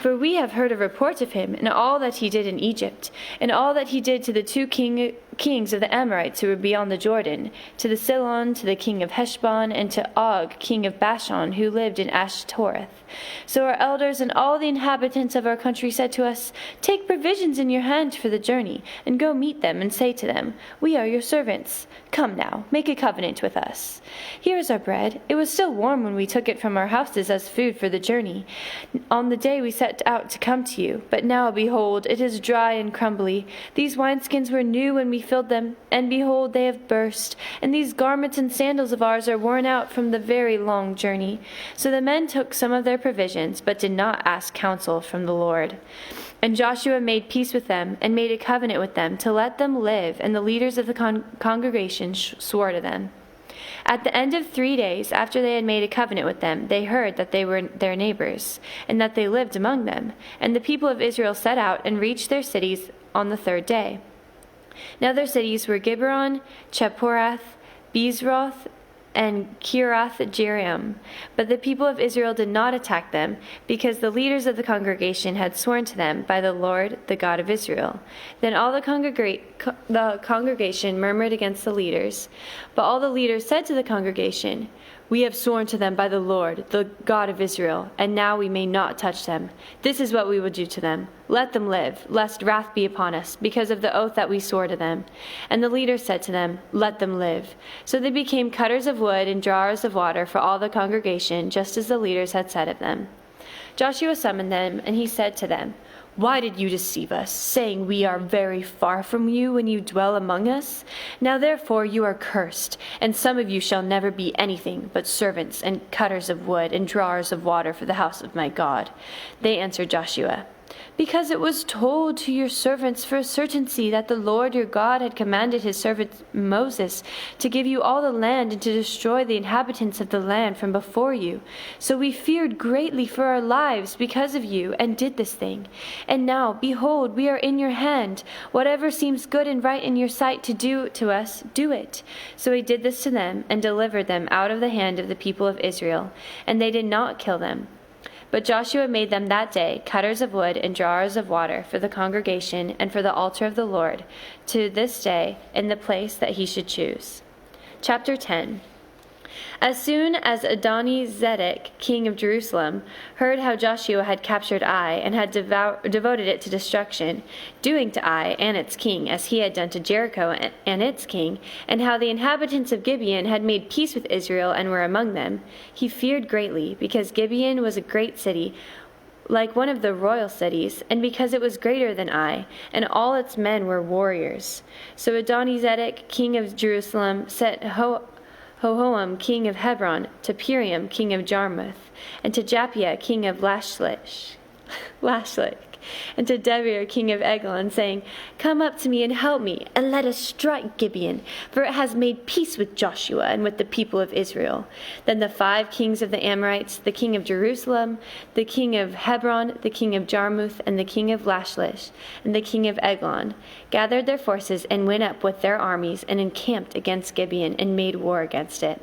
For we have heard a report of him, and all that he did in Egypt, and all that he did to the two kings of the Amorites who were beyond the Jordan, to the Sihon, to the king of Heshbon, and to Og, king of Bashan, who lived in Ashtoreth. So our elders and all the inhabitants of our country said to us, Take provisions in your hand for the journey, and go meet them, and say to them, We are your servants. Come now, make a covenant with us. Here is our bread. It was still warm when we took it from our houses as food for the journey, on the day we set out to come to you. But now, behold, it is dry and crumbly. These wineskins were new when we filled them, and behold, they have burst. And these garments and sandals of ours are worn out from the very long journey. So the men took some of their provisions, but did not ask counsel from the Lord. And Joshua made peace with them, and made a covenant with them to let them live, and the leaders of the congregation swore to them. At the end of 3 days, after they had made a covenant with them, they heard that they were their neighbors, and that they lived among them. And the people of Israel set out and reached their cities on the 3rd day. Now their cities were Gibeon, Cheporath, Bezroth, and Kiriath-Jearim. But the people of Israel did not attack them, because the leaders of the congregation had sworn to them by the Lord, the God of Israel. Then all the congregation murmured against the leaders. But all the leaders said to the congregation, We have sworn to them by the Lord, the God of Israel, and now we may not touch them. This is what we will do to them. Let them live, lest wrath be upon us, because of the oath that we swore to them. And the leaders said to them, Let them live. So they became cutters of wood and drawers of water for all the congregation, just as the leaders had said of them. Joshua summoned them, and he said to them, Why did you deceive us, saying we are very far from you when you dwell among us? Now therefore you are cursed, and some of you shall never be anything but servants and cutters of wood and drawers of water for the house of my God. They answered Joshua, Because it was told to your servants for a certainty that the Lord your God had commanded his servant Moses to give you all the land and to destroy the inhabitants of the land from before you. So we feared greatly for our lives because of you and did this thing. And now, behold, we are in your hand. Whatever seems good and right in your sight to do to us, do it. So he did this to them and delivered them out of the hand of the people of Israel, and they did not kill them. But Joshua made them that day cutters of wood and drawers of water for the congregation and for the altar of the Lord, to this day in the place that he should choose. Chapter 10. As soon as Adoni-Zedek, king of Jerusalem, heard how Joshua had captured Ai and had devoted it to destruction, doing to Ai and its king as he had done to Jericho and its king, and how the inhabitants of Gibeon had made peace with Israel and were among them, he feared greatly, because Gibeon was a great city, like one of the royal cities, and because it was greater than Ai, and all its men were warriors. So Adoni-Zedek, king of Jerusalem, set Hohoam, king of Hebron, to Piriam, king of Jarmuth, and to Japhia, king of Lashlish, and to Debir, king of Eglon, saying, Come up to me and help me, and let us strike Gibeon, for it has made peace with Joshua and with the people of Israel. Then the 5 kings of the Amorites, the king of Jerusalem, the king of Hebron, the king of Jarmuth, and the king of Lashlish, and the king of Eglon, gathered their forces and went up with their armies and encamped against Gibeon and made war against it.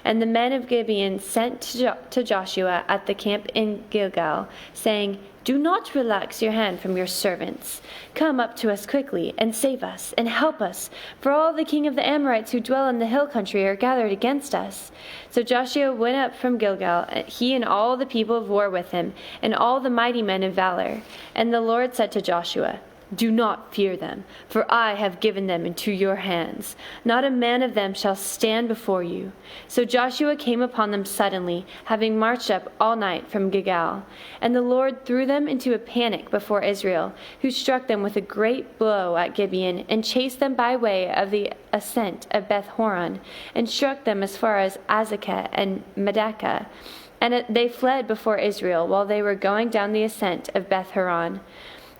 And the men of Gibeon sent to Joshua at the camp in Gilgal, saying, Do not relax your hand from your servants. Come up to us quickly, and save us, and help us, for all the king of the Amorites who dwell in the hill country are gathered against us. So Joshua went up from Gilgal, he and all the people of war with him, and all the mighty men of valor. And the Lord said to Joshua, Do not fear them, for I have given them into your hands. Not a man of them shall stand before you. So Joshua came upon them suddenly, having marched up all night from Gilgal. And the Lord threw them into a panic before Israel, who struck them with a great blow at Gibeon, and chased them by way of the ascent of Beth-horon, and struck them as far as Azekah and Medekah. And they fled before Israel while they were going down the ascent of Beth-horon.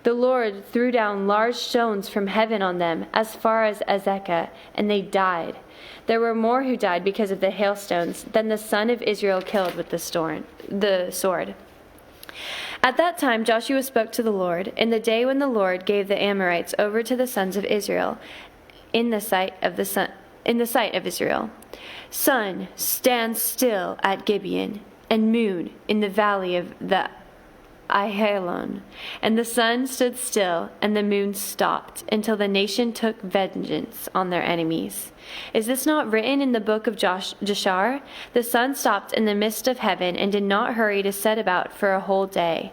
The Lord threw down large stones from heaven on them as far as Azekah, and they died. There were more who died because of the hailstones than the son of Israel killed with the sword. At that time Joshua spoke to the Lord, in the day when the Lord gave the Amorites over to the sons of Israel, in the sight of Israel. Sun, stand still at Gibeon, and moon in the valley of the Ajalon. And the sun stood still, and the moon stopped, until the nation took vengeance on their enemies. Is this not written in the book of Jashar? The sun stopped in the midst of heaven, and did not hurry to set about for a whole day.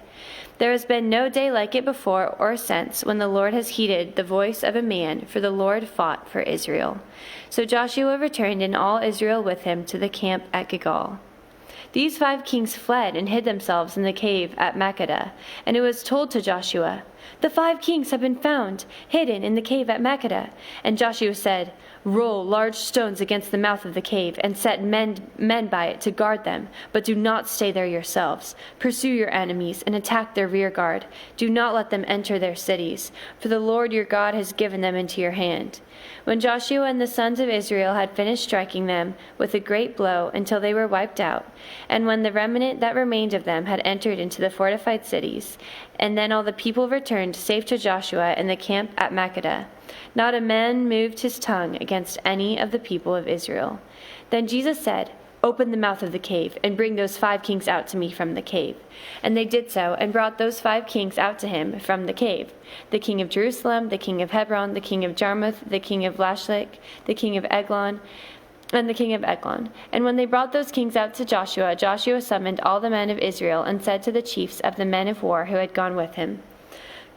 There has been no day like it before or since, when the Lord has heeded the voice of a man, for the Lord fought for Israel. So Joshua returned, and all Israel with him, to the camp at Gilgal. These 5 kings fled and hid themselves in the cave at Makkedah. And it was told to Joshua, The 5 kings have been found, hidden in the cave at Makkedah. And Joshua said, Roll large stones against the mouth of the cave, and set men by it to guard them. But do not stay there yourselves. Pursue your enemies, and attack their rear guard. Do not let them enter their cities, for the Lord your God has given them into your hand. When Joshua and the sons of Israel had finished striking them with a great blow until they were wiped out, and when the remnant that remained of them had entered into the fortified cities, and then all the people returned safe to Joshua in the camp at Makkedah, not a man moved his tongue against any of the people of Israel. Then Jesus said, Open the mouth of the cave, and bring those 5 kings out to me from the cave. And they did so, and brought those 5 kings out to him from the cave: the king of Jerusalem, the king of Hebron, the king of Jarmuth, the king of Lashlish, the king of Eglon, and the king of Eglon. And when they brought those kings out to Joshua, Joshua summoned all the men of Israel and said to the chiefs of the men of war who had gone with him,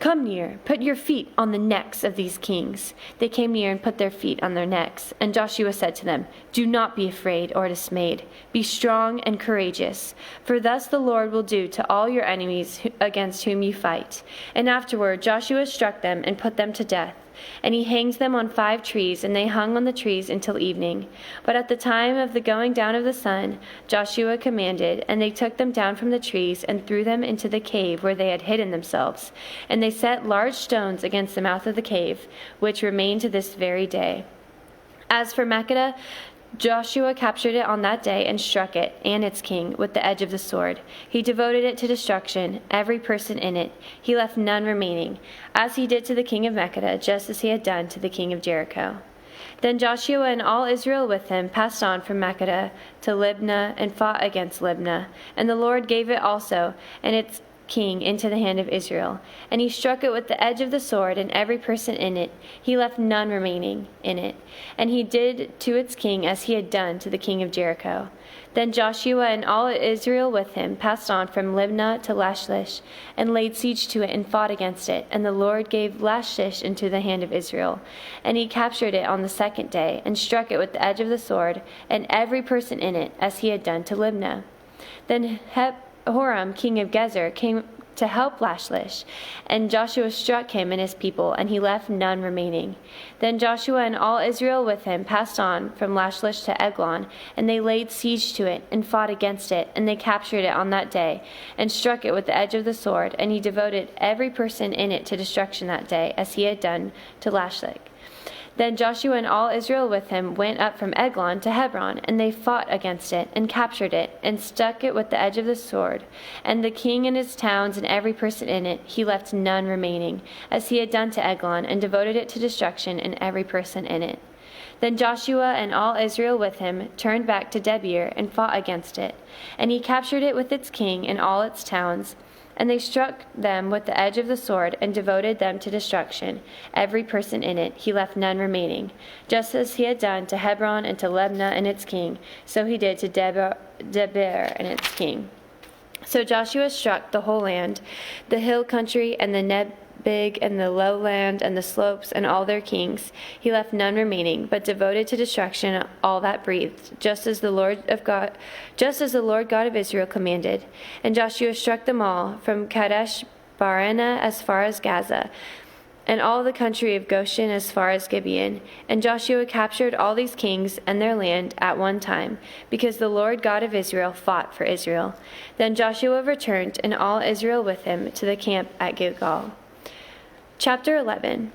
"Come near, put your feet on the necks of these kings." They came near and put their feet on their necks. And Joshua said to them, "Do not be afraid or dismayed. Be strong and courageous, for thus the Lord will do to all your enemies against whom you fight." And afterward Joshua struck them and put them to death. And he hanged them on 5 trees, and they hung on the trees until evening. But at the time of the going down of the sun, Joshua commanded, and they took them down from the trees and threw them into the cave where they had hidden themselves. And they set large stones against the mouth of the cave, which remain to this very day. As for Makkedah, Joshua captured it on that day and struck it and its king with the edge of the sword. He devoted it to destruction, every person in it. He left none remaining, as he did to the king of Makkedah, just as he had done to the king of Jericho. Then Joshua and all Israel with him passed on from Makkedah to Libnah and fought against Libnah. And the Lord gave it also and its king into the hand of Israel. And he struck it with the edge of the sword, and every person in it. He left none remaining in it. And he did to its king as he had done to the king of Jericho. Then Joshua and all Israel with him passed on from Libnah to Lachish, and laid siege to it and fought against it. And the Lord gave Lachish into the hand of Israel. And he captured it on the 2nd day, and struck it with the edge of the sword, and every person in it, as he had done to Libnah. Then Horam, king of Gezer, came to help Lachish, and Joshua struck him and his people, and he left none remaining. Then Joshua and all Israel with him passed on from Lachish to Eglon, and they laid siege to it and fought against it, and they captured it on that day, and struck it with the edge of the sword, and he devoted every person in it to destruction that day, as he had done to Lachish. Then Joshua and all Israel with him went up from Eglon to Hebron, and they fought against it, and captured it, and stuck it with the edge of the sword. And the king and his towns and every person in it, he left none remaining, as he had done to Eglon, and devoted it to destruction, and every person in it. Then Joshua and all Israel with him turned back to Debir, and fought against it. And he captured it with its king and all its towns. And they struck them with the edge of the sword, and devoted them to destruction, every person in it. He left none remaining. Just as he had done to Hebron and to Libnah and its king, so he did to Debir and its king. So Joshua struck the whole land, the hill country, and the Nebig, and the lowland, and the slopes, and all their kings. He left none remaining, but devoted to destruction all that breathed, just as the Lord God of Israel commanded. And Joshua struck them all, from Kadesh Barnea as far as Gaza, and all the country of Goshen as far as Gibeon. And Joshua captured all these kings and their land at one time, because the Lord God of Israel fought for Israel. Then Joshua returned, and all Israel with him, to the camp at Gilgal. Chapter 11.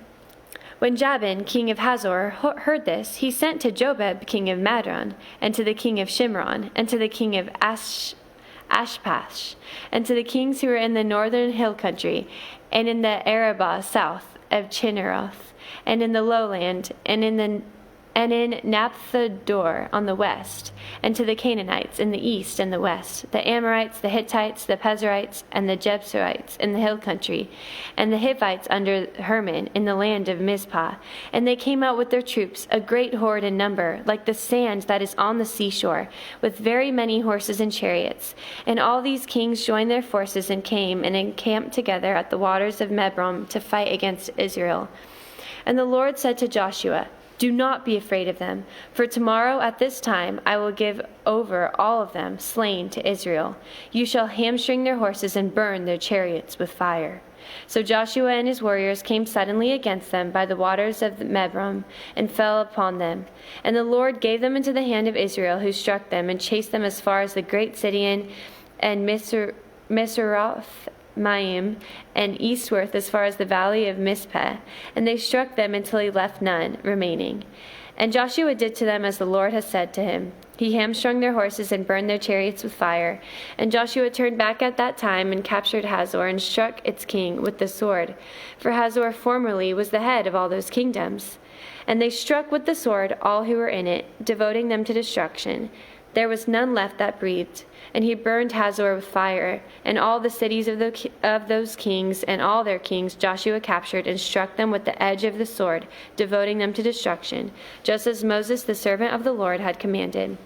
When Jabin, king of Hazor, heard this, he sent to Jobab, king of Madron, and to the king of Shimron, and to the king of Ashpash, and to the kings who were in the northern hill country, and in the Arabah south of Chinneroth, and in the lowland, and in Naphtador on the west, and to the Canaanites in the east and the west, the Amorites, the Hittites, the Pezerites, and the Jebusites in the hill country, and the Hivites under Hermon in the land of Mizpah. And they came out with their troops, a great horde in number, like the sand that is on the seashore, with very many horses and chariots. And all these kings joined their forces and came and encamped together at the waters of Mebrom to fight against Israel. And the Lord said to Joshua, "Do not be afraid of them, for tomorrow at this time I will give over all of them slain to Israel. You shall hamstring their horses and burn their chariots with fire." So Joshua and his warriors came suddenly against them by the waters of Mebrom, and fell upon them. And the Lord gave them into the hand of Israel, who struck them, and chased them as far as the great Sidon and Misrath Maim, and eastward as far as the valley of Mizpeh, and they struck them until he left none remaining. And Joshua did to them as the Lord had said to him. He hamstrung their horses and burned their chariots with fire. And Joshua turned back at that time and captured Hazor, and struck its king with the sword. For Hazor formerly was the head of all those kingdoms. And they struck with the sword all who were in it, devoting them to destruction. there was none left that breathed. And he burned Hazor with fire, and all the cities of those kings and all their kings Joshua captured and struck them with the edge of the sword, devoting them to destruction, just as Moses the servant of the Lord had commanded.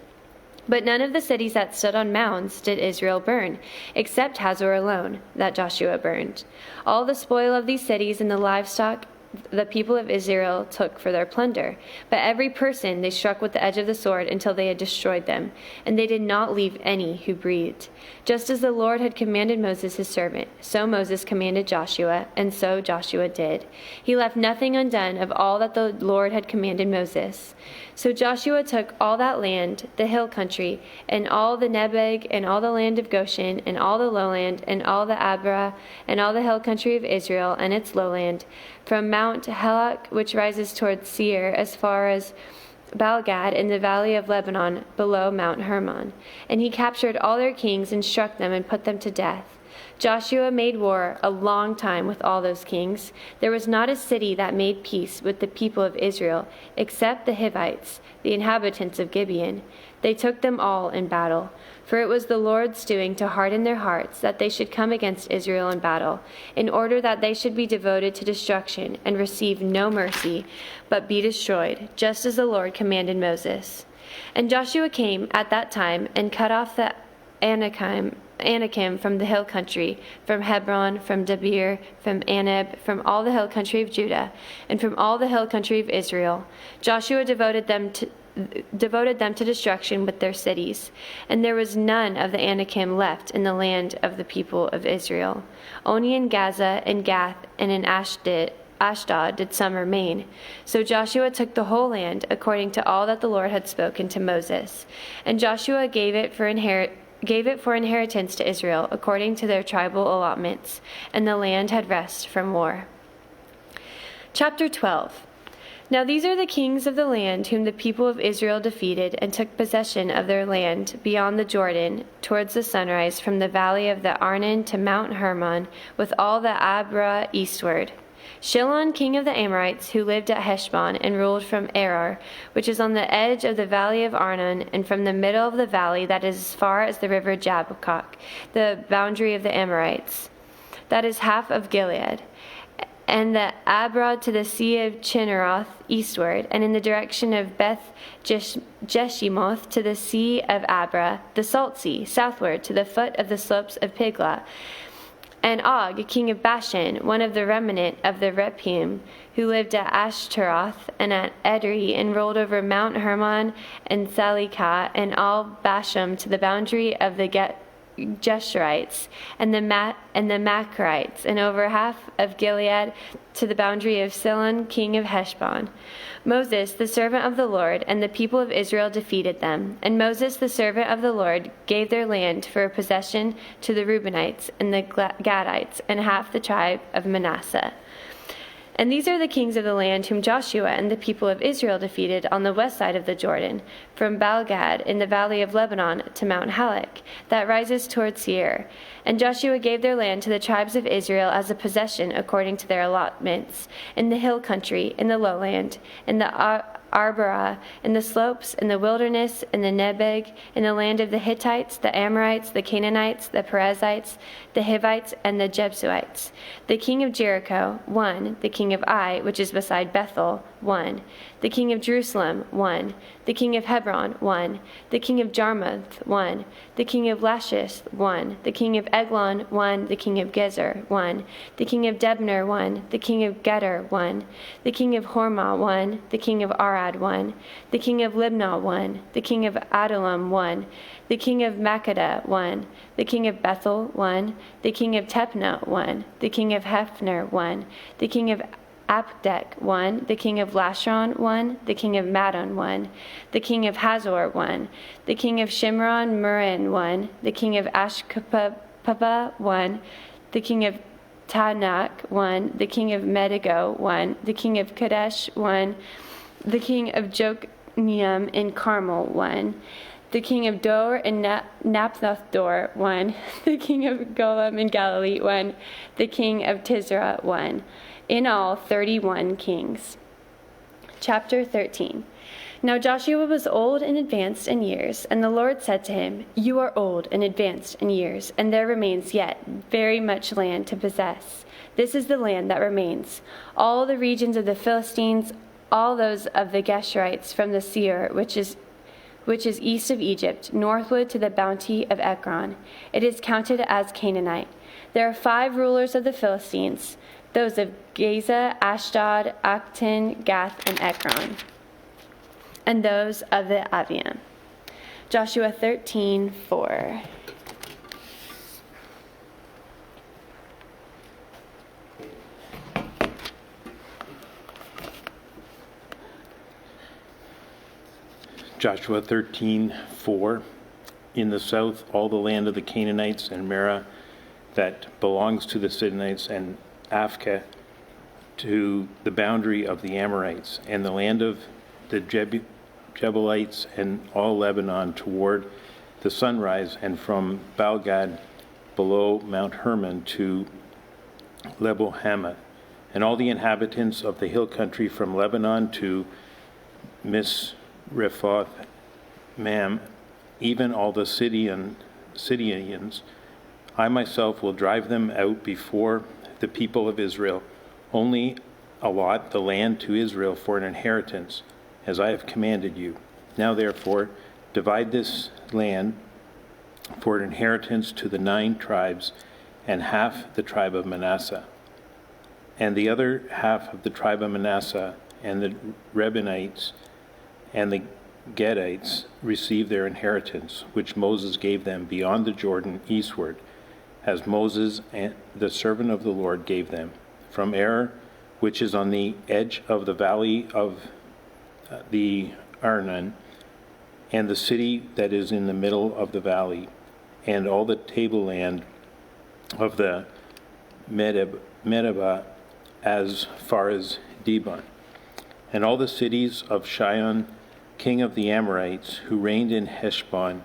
But none of the cities that stood on mounds did Israel burn, except Hazor alone, that Joshua burned. All the spoil of these cities and the livestock the people of Israel took for their plunder, but every person they struck with the edge of the sword until they had destroyed them, and they did not leave any who breathed. Just as the Lord had commanded Moses his servant, so Moses commanded Joshua, and so Joshua did. He left nothing undone of all that the Lord had commanded Moses. So Joshua took all that land, the hill country, and all the Nebeg, and all the land of Goshen, and all the lowland, and all the Abra, and all the hill country of Israel, and its lowland, from Mount Helak, which rises toward Seir, as far as Baalgad in the valley of Lebanon, below Mount Hermon. And he captured all their kings and struck them and put them to death. Joshua made war a long time with all those kings. There was not a city that made peace with the people of Israel, except the Hivites, the inhabitants of Gibeon. They took them all in battle. For it was the Lord's doing to harden their hearts, that they should come against Israel in battle, in order that they should be devoted to destruction, and receive no mercy, but be destroyed, just as the Lord commanded Moses. And Joshua came at that time, and cut off the Anakim from the hill country, from Hebron, from Debir, from Anab, from all the hill country of Judah, and from all the hill country of Israel. Joshua devoted them to destruction with their cities, and there was none of the Anakim left in the land of the people of Israel. Only in Gaza and Gath and in Ashdod did some remain. So Joshua took the whole land according to all that the Lord had spoken to Moses. And Joshua gave it for inheritance to Israel according to their tribal allotments, and the land had rest from war. Chapter 12. Now these are the kings of the land whom the people of Israel defeated and took possession of their land beyond the Jordan, towards the sunrise, from the valley of the Arnon to Mount Hermon, with all the Abra eastward. Shilon, king of the Amorites, who lived at Heshbon and ruled from Arar, which is on the edge of the valley of Arnon, and from the middle of the valley that is as far as the river Jabbokok, the boundary of the Amorites. That is half of Gilead. And the Abra to the sea of Chinneroth eastward, and in the direction of Beth Jeshimoth to the sea of Abra, the salt sea, southward to the foot of the slopes of Piglah. And Og, king of Bashan, one of the remnant of the Rephaim, who lived at Ashtaroth and at Edrei, and rolled over Mount Hermon and Salikah, and all Bashan to the boundary of the Geshurites and the Macharites, and over half of Gilead to the boundary of Sihon, king of Heshbon. Moses, the servant of the Lord, and the people of Israel defeated them. And Moses, the servant of the Lord, gave their land for a possession to the Reubenites and the Gadites, and half the tribe of Manasseh. And these are the kings of the land whom Joshua and the people of Israel defeated on the west side of the Jordan, from Baalgad in the valley of Lebanon to Mount Halak, that rises toward Seir. And Joshua gave their land to the tribes of Israel as a possession according to their allotments, in the hill country, in the lowland, in the Arbarah, in the slopes, in the wilderness, in the Nebeg, in the land of the Hittites, the Amorites, the Canaanites, the Perizzites, the Hivites, and the Jebusites. The king of Jericho, 1. The king of Ai, which is beside Bethel, 1. The king of Jerusalem, 1. The king of Hebron, 1. The king of Jarmuth, 1. The king of Lachish, 1. The king of Eglon, 1. The king of Gezer, 1. The king of Debner, 1. The king of Geder, 1. The king of Hormah, 1. The king of Arad, 1. The king of Libnah, 1. The king of Adullam, 1. The king of Makkedah, 1. The king of Bethel, 1. The king of Tepnah, 1. The king of Hephner, 1. The king of Apdek, 1. The king of Lashon, 1. The king of Madon, 1. The king of Hazor, 1. The king of Shimron Murin, 1. The king of Ashkapabah, 1. The king of Tanakh, 1. The king of Medigo, 1. The king of Kadesh, 1. The king of Jokneam in Carmel, 1. The king of Dor and Naphthoth-dor, 1. The king of Golam in Galilee, 1. The king of Tisra, 1. In all, 31 kings. Chapter 13. Now Joshua was old and advanced in years, and the Lord said to him, "You are old and advanced in years, and there remains yet very much land to possess. This is the land that remains, all the regions of the Philistines, all those of the Geshurites from the Seir, which is east of Egypt, northward to the bounty of Ekron. It is counted as Canaanite. There are 5 rulers of the Philistines, those of Gaza, Ashdod, Acton, Gath, and Ekron, and those of the Aviam." Joshua 13:4. Joshua 13:4. In the south, all the land of the Canaanites and Merah that belongs to the Sidonites, and Aphekah to the boundary of the Amorites, and the land of the Jebuelites and all Lebanon toward the sunrise, and from Baalgad below Mount Hermon to Lebo Hamath, and all the inhabitants of the hill country from Lebanon to Misrephoth Mam, even all the Sidonians. I myself will drive them out before the people of Israel. Only allot the land to Israel for an inheritance, as I have commanded you. Now therefore, divide this land for an inheritance to the 9 tribes, and half the tribe of Manasseh. And the other half of the tribe of Manasseh, and the Reubenites and the Gadites receive their inheritance, which Moses gave them beyond the Jordan eastward, as Moses, and the servant of the Lord, gave them, from Ar, which is on the edge of the valley of the Arnon, and the city that is in the middle of the valley, and all the tableland of the Medeba as far as Dibon, and all the cities of Sihon, king of the Amorites, who reigned in Heshbon,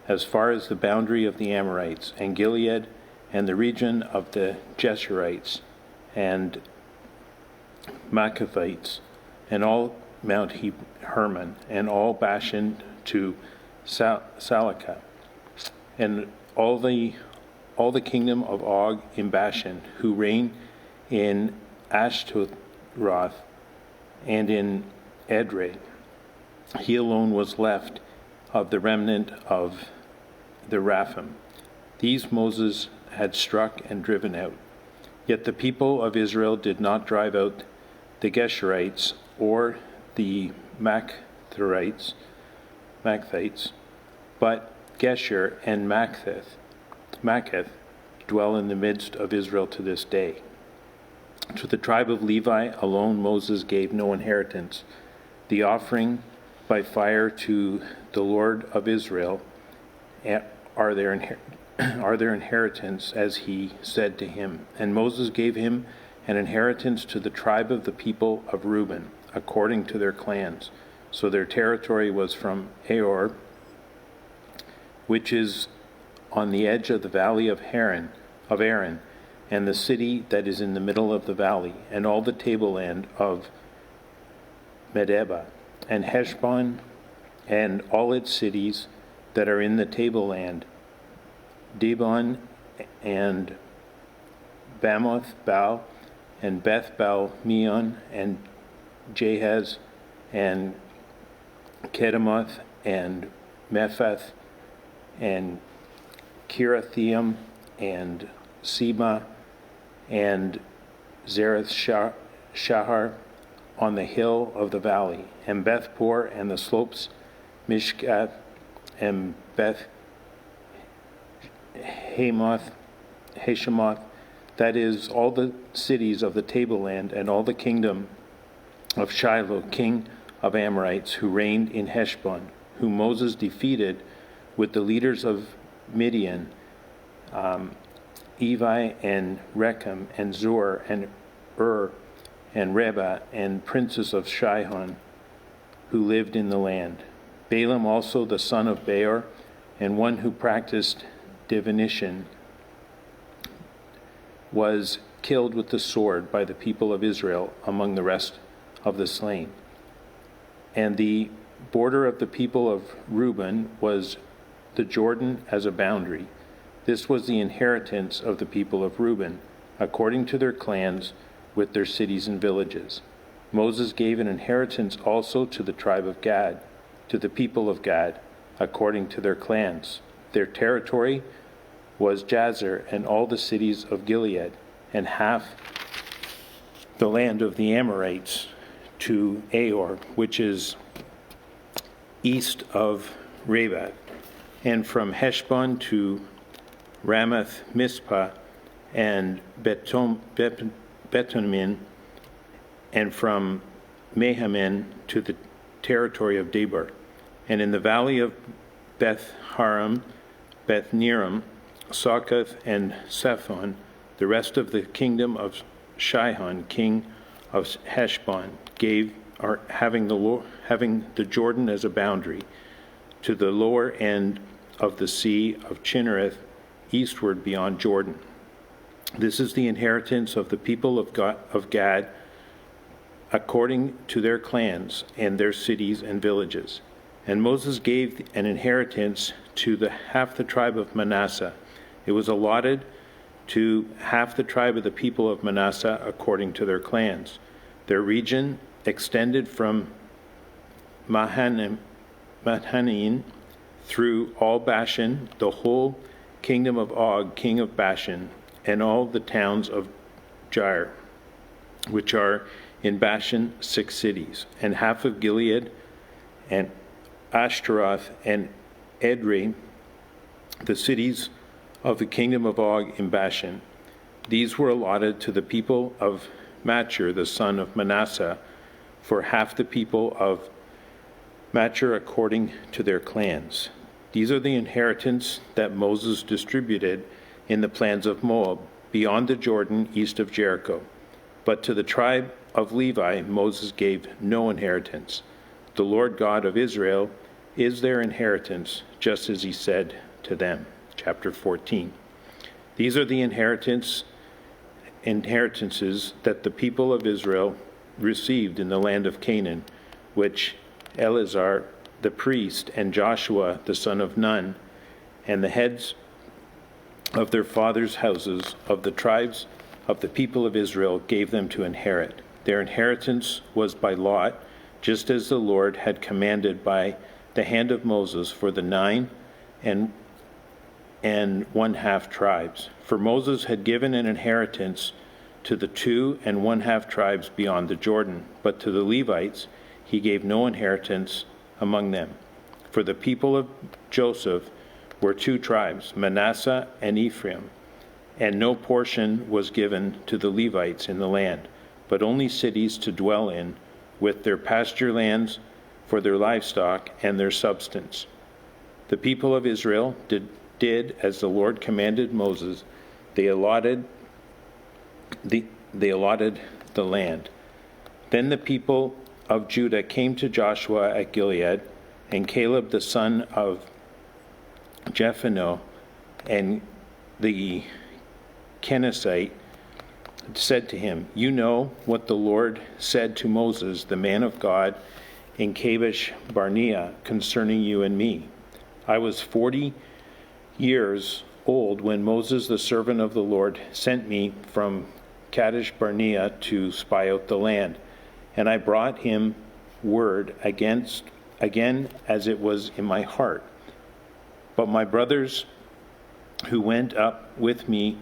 as far as the boundary of the Amorites, and Gilead, and the region of the Jeshurites, and Maccathites, and all Mount Hermon, and all Bashan to Salakah, and all the kingdom of Og in Bashan, who reigned in Ashtaroth and in Edrei. He alone was left of the remnant of the Raphim. These Moses had struck and driven out. Yet the people of Israel did not drive out the Geshurites or the Maccathites, but Geshur and Maccath dwell in the midst of Israel to this day. To the tribe of Levi alone Moses gave no inheritance. The offering by fire to the Lord of Israel are their inheritance, as he said to him. And Moses gave him an inheritance to the tribe of the people of Reuben, according to their clans. So their territory was from Aor, which is on the edge of the valley of Aaron, and the city that is in the middle of the valley, and all the tableland of Medeba, and Heshbon, and all its cities that are in the tableland, Dibon, and Bamoth Baal, and Beth Baal Meon, and Jahaz, and Kedemoth, and Mephath, and Kirathaim, and Seba, and Zareth Shahar on the hill of the valley, and Bethpor, and the slopes, Mishkath, and Beth Hashemoth, that is, all the cities of the tableland, and all the kingdom of Shiloh, king of Amorites, who reigned in Heshbon, whom Moses defeated with the leaders of Midian, Evi and Rechem and Zur and and Reba and princes of Shihon, who lived in the land. Balaam also, the son of Beor, and one who practiced divination, was killed with the sword by the people of Israel among the rest of the slain. And the border of the people of Reuben was the Jordan as a boundary. This was the inheritance of the people of Reuben, according to their clans, with their cities and villages. Moses gave an inheritance also to the tribe of Gad, to the people of Gad, according to their clans. Their territory was Jazer and all the cities of Gilead, and half the land of the Amorites to Aor, which is east of Rabbah, and from Heshbon to Ramath Mizpah and Betonim, and from Mahaman to the territory of Debir, and in the valley of Beth Haram, Beth Niram, Sokkath, and Sephon, the rest of the kingdom of Shihon, king of Heshbon, having the Jordan as a boundary, to the lower end of the sea of Chinnereth, eastward beyond Jordan. This is the inheritance of the people of Gad, according to their clans and their cities and villages. And Moses gave an inheritance to half the tribe of Manasseh. It was allotted to half the tribe of the people of Manasseh according to their clans. Their region extended from Mahanaim through all Bashan, the whole kingdom of Og, king of Bashan, and all the towns of Jair, which are in Bashan 6 cities, and half of Gilead, and Ashtaroth, and Edrei, the cities of the kingdom of Og in Bashan. These were allotted to the people of Machir, the son of Manasseh, for half the people of Machir according to their clans. These are the inheritance that Moses distributed in the plains of Moab, beyond the Jordan, east of Jericho. But to the tribe of Levi, Moses gave no inheritance. The Lord God of Israel is their inheritance, just as he said to them. Chapter 14. These are the inheritances that the people of Israel received in the land of Canaan, which Eleazar the priest and Joshua the son of Nun and the heads of their fathers' houses of the tribes of the people of Israel gave them to inherit. Their inheritance was by lot, just as the Lord had commanded by the hand of Moses for the 9 and 1/2 tribes. For Moses had given an inheritance to the 2 and 1/2 tribes beyond the Jordan, but to the Levites he gave no inheritance among them. For the people of Joseph were 2 tribes, Manasseh and Ephraim, and no portion was given to the Levites in the land, but only cities to dwell in, with their pasture lands for their livestock and their substance. The people of Israel did as the Lord commanded Moses. They allotted the land. Then the people of Judah came to Joshua at Gilead, and Caleb the son of Jephunneh and the Kenizzite said to him, "You know what the Lord said to Moses, the man of God, in Kadesh Barnea concerning you and me. I was 40 years old when Moses, the servant of the Lord, sent me from Kadesh Barnea to spy out the land. And I brought him word again as it was in my heart. But my brothers who went up with me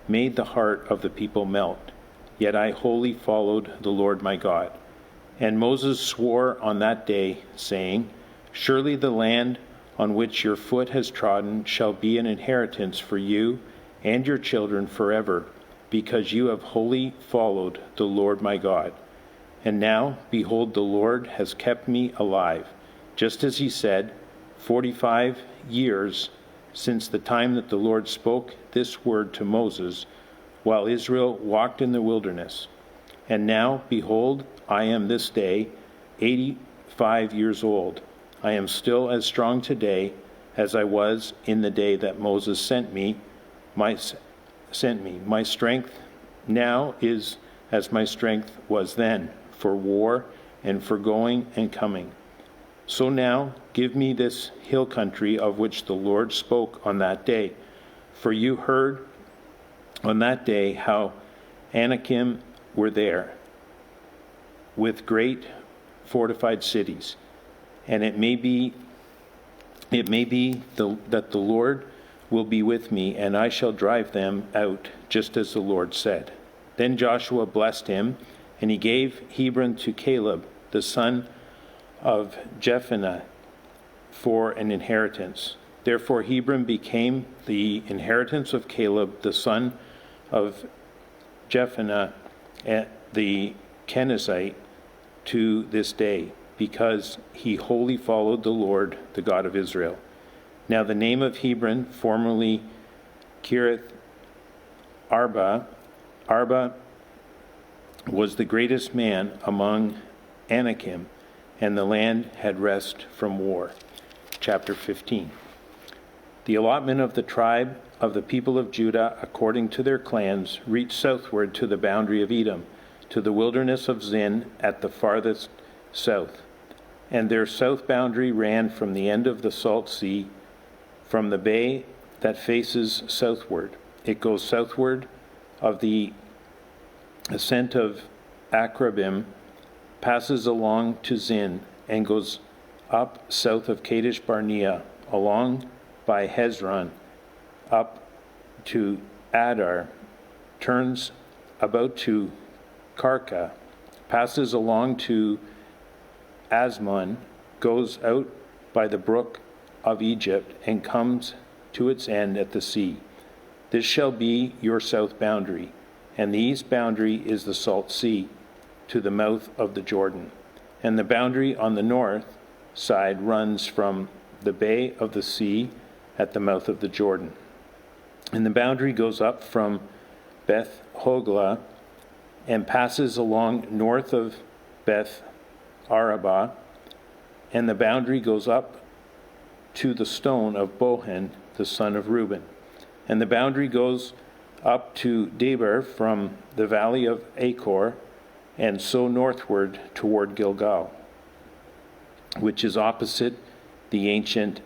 made the heart of the people melt. Yet I wholly followed the Lord my God. And Moses swore on that day, saying, Surely the land on which your foot has trodden shall be an inheritance for you and your children forever, because you have wholly followed the Lord my God. And now, behold, the Lord has kept me alive, just as he said, 45 years since the time that the Lord spoke this word to Moses, while Israel walked in the wilderness. And now, behold, I am this day 85 years old. I am still as strong today as I was in the day that Moses sent me. My strength now is as my strength was then, for war and for going and coming. So now give me this hill country of which the Lord spoke on that day. For you heard on that day how Anakim were there, with great fortified cities. And it may be that the Lord will be with me, and I shall drive them out, just as the Lord said. Then Joshua blessed him, and he gave Hebron to Caleb, the son of Jephunneh, for an inheritance. Therefore Hebron became the inheritance of Caleb, the son of Jephunneh, the Kenizzite, to this day, because he wholly followed the Lord, the God of Israel. Now the name of Hebron, formerly Kiriath Arba, was the greatest man among Anakim, and the land had rest from war. Chapter 15. The allotment of the tribe of the people of Judah, according to their clans, reached southward to the boundary of Edom, to the wilderness of Zin at the farthest south. And their south boundary ran from the end of the Salt Sea, from the bay that faces southward. It goes southward of the ascent of Akrabim, passes along to Zin, and goes up south of Kadesh Barnea, along by Hezron, up to Adar, turns about to Karka, passes along to Asmon, goes out by the brook of Egypt, and comes to its end at the sea. This shall be your south boundary, and the east boundary is the Salt Sea, to the mouth of the Jordan. And the boundary on the north side runs from the bay of the sea at the mouth of the Jordan. And the boundary goes up from Beth Hoglah and passes along north of Beth Arabah, and the boundary goes up to the stone of Bohan, the son of Reuben. And the boundary goes up to Deber from the valley of Achor, and so northward toward Gilgal, which is opposite the ancient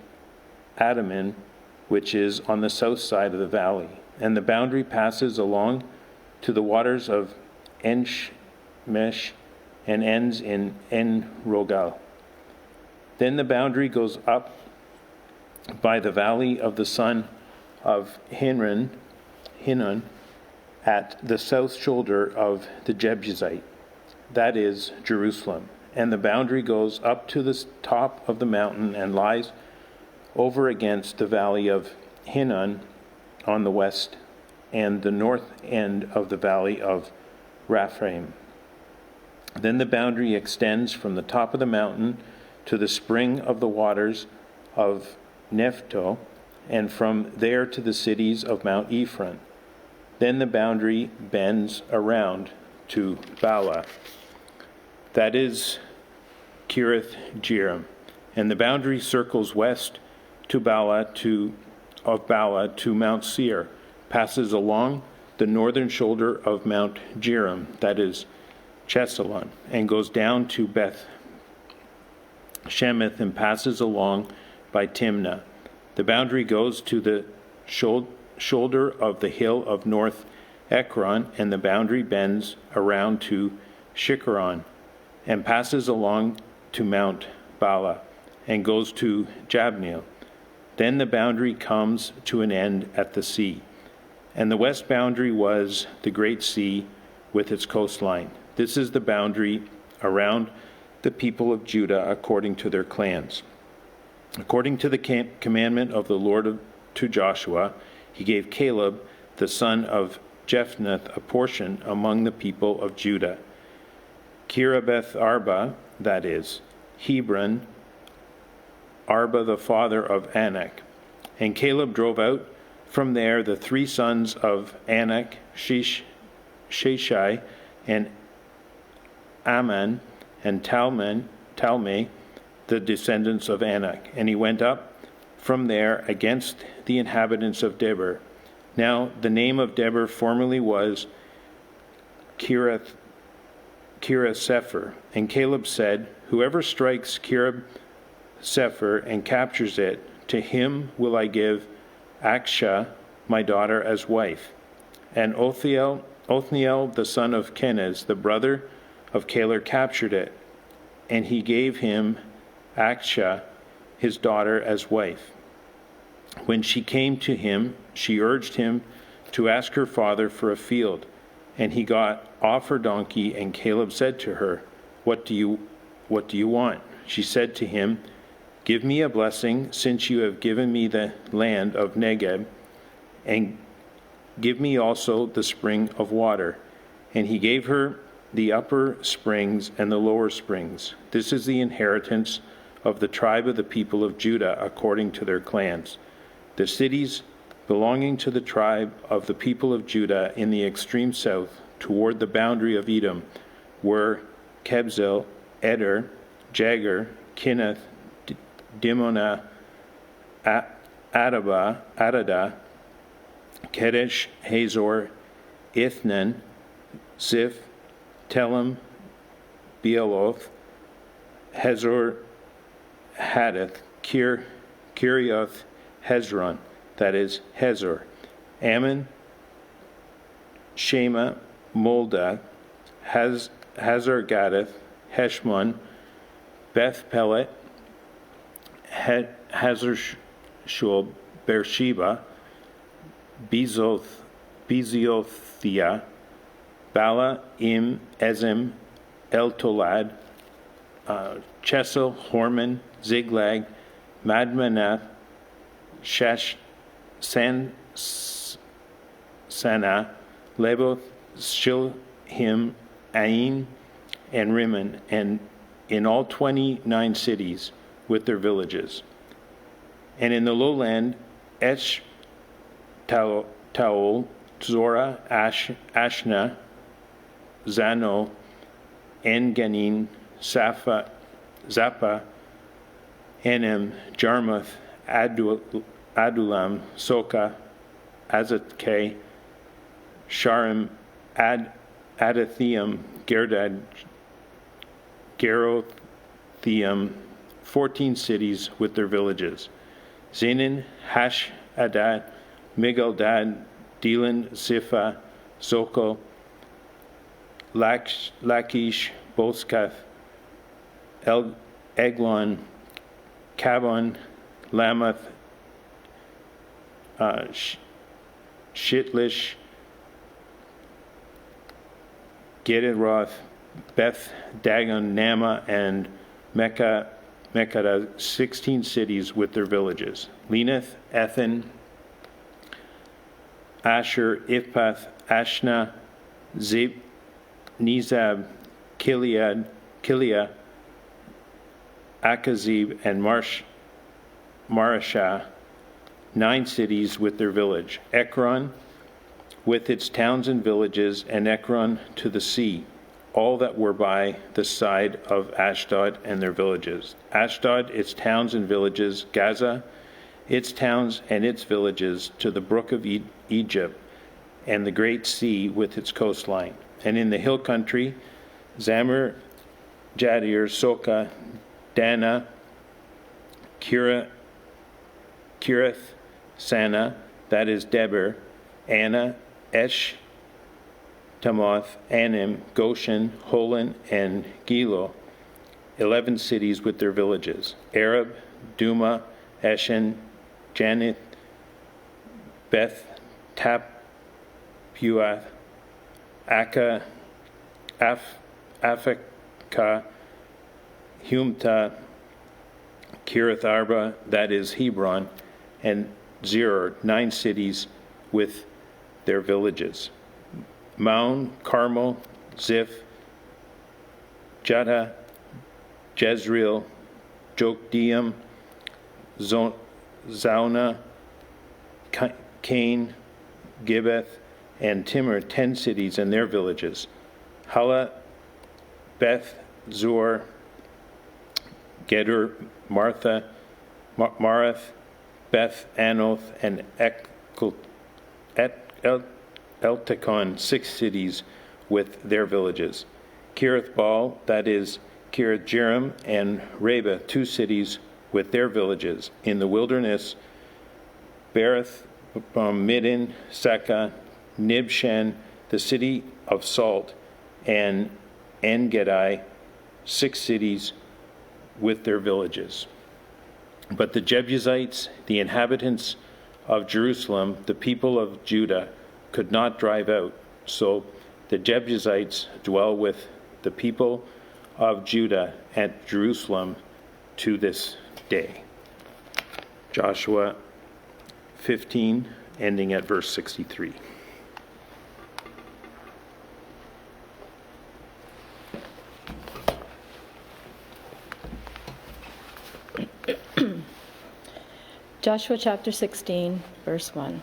Adamin, which is on the south side of the valley. And the boundary passes along to the waters of En-Shemesh and ends in En-Rogal. Then the boundary goes up by the valley of the son of Hinnon at the south shoulder of the Jebusite, that is Jerusalem. And the boundary goes up to the top of the mountain and lies over against the valley of Hinnon on the west and the north end of the valley of Rephaim. Then the boundary extends from the top of the mountain to the spring of the waters of Nephto, and from there to the cities of Mount Ephraim. Then the boundary bends around to Bala, that is Kiriath Jearim, and the boundary circles west to Bala to Mount Seir, passes along the northern shoulder of Mount Jearim, that is Chesalon, and goes down to Beth Shemesh and passes along by Timnah. The boundary goes to the shoulder of the hill of North Ekron, and the boundary bends around to Shikkeron, and passes along to Mount Bala, and goes to Jabneel. Then the boundary comes to an end at the sea. And the west boundary was the great sea with its coastline. This is the boundary around the people of Judah according to their clans. According to the commandment of the Lord to Joshua, he gave Caleb, the son of Jephunneh, a portion among the people of Judah. Kiriath Arba, that is, Hebron, Arba the father of Anak. And Caleb drove out from there the three sons of Anak, Sheshai, and Ammon, and Talmai, the descendants of Anak. And he went up from there against the inhabitants of Deber. Now the name of Deber formerly was Kiriath Sefer. And Caleb said, whoever strikes Sephir and captures it, to him will I give Aksha, my daughter, as wife. And Othniel, the son of Kenaz, the brother of Caleb, captured it, and he gave him Aksha, his daughter, as wife. When she came to him, she urged him to ask her father for a field, and he got off her donkey, and Caleb said to her, What do you want? She said to him, Give me a blessing, since you have given me the land of Negeb, and give me also the spring of water. And he gave her the upper springs and the lower springs. This is the inheritance of the tribe of the people of Judah according to their clans. The cities belonging to the tribe of the people of Judah in the extreme south, toward the boundary of Edom, were Kebzel, Eder, Jagur, Kinneth, Dimonah, Adada, Kedesh, Hazor, Ithnan, Ziph, Telem, Bealoth, Hazor, Hadath, Kirioth, Hezron, that is, Hazor, Ammon, Shema, Molda, Hazar Gaddath, Heshmon, Beth Pelet, Hazar Shul, Beersheba, Beziothia, Bala, Im, Ezim, El-Tolad, Chesel, Horman, Ziglag, Madmanath, Sana, Leboth, Shilhim, Ain, and Rimmon, and in all 29 cities with their villages. And in the lowland, Taol, Zora, Ashna, Zano, En-Ganin, Zappa, Enem, Jarmuth, Adulam, Soka, Azatkeh, Sharim, Adathium, Gerdad, Gerothium, 14 cities with their villages. Zenin, Hash-Adad, Migaldad, Delan, Zipha, Soko, Lachish, Boskath, Eglon, Cabon, Lamath, Shitlish, Gederoth, Beth Dagon, Nama, and Mecca, 16 cities with their villages. Leneth, Ethan, Asher, Ippath, Ashna, Zib, Nizab, Kilead, Akazib, and Marashah, 9 cities with their village. Ekron, with its towns and villages, and Ekron to the sea, all that were by the side of Ashdod and their villages. Ashdod, its towns and villages. Gaza, its towns and its villages, to the brook of Egypt, and the great sea with its coastline. And in the hill country, Zamir, Jadir, Soka, Dana, Kirith, Sana, that is Deber, Anna, Esh, Tamoth, Anim, Goshen, Holon, and Gilo, 11 cities with their villages. Arab, Duma, Eshen, Janith, Beth Tapuath, Akka, Afaka, Humta, Kiriath Arba, that is Hebron, and Zeror, 9 cities with their villages. Maon, Carmel, Ziph, Jada, Jezreel, Jokdeam, Zauna, Cain, Gibbeth, and Timur, 10 cities and their villages. Hala, Beth, Zur, Geder, Marath, Beth Anoth, and Eltekon, 6 cities with their villages. Kiriath Baal, that is Kiriath Jearim, and Reba, 2 cities with their villages. In the wilderness, Berith, Middin, Sekah, Nibshan, the city of Salt, and En-Gedi, 6 cities with their villages. But the Jebusites, the inhabitants of Jerusalem, the people of Judah, could not drive out. So the Jebusites dwell with the people of Judah at Jerusalem to this day. Joshua 15, ending at verse 63. Joshua chapter 16, verse 1.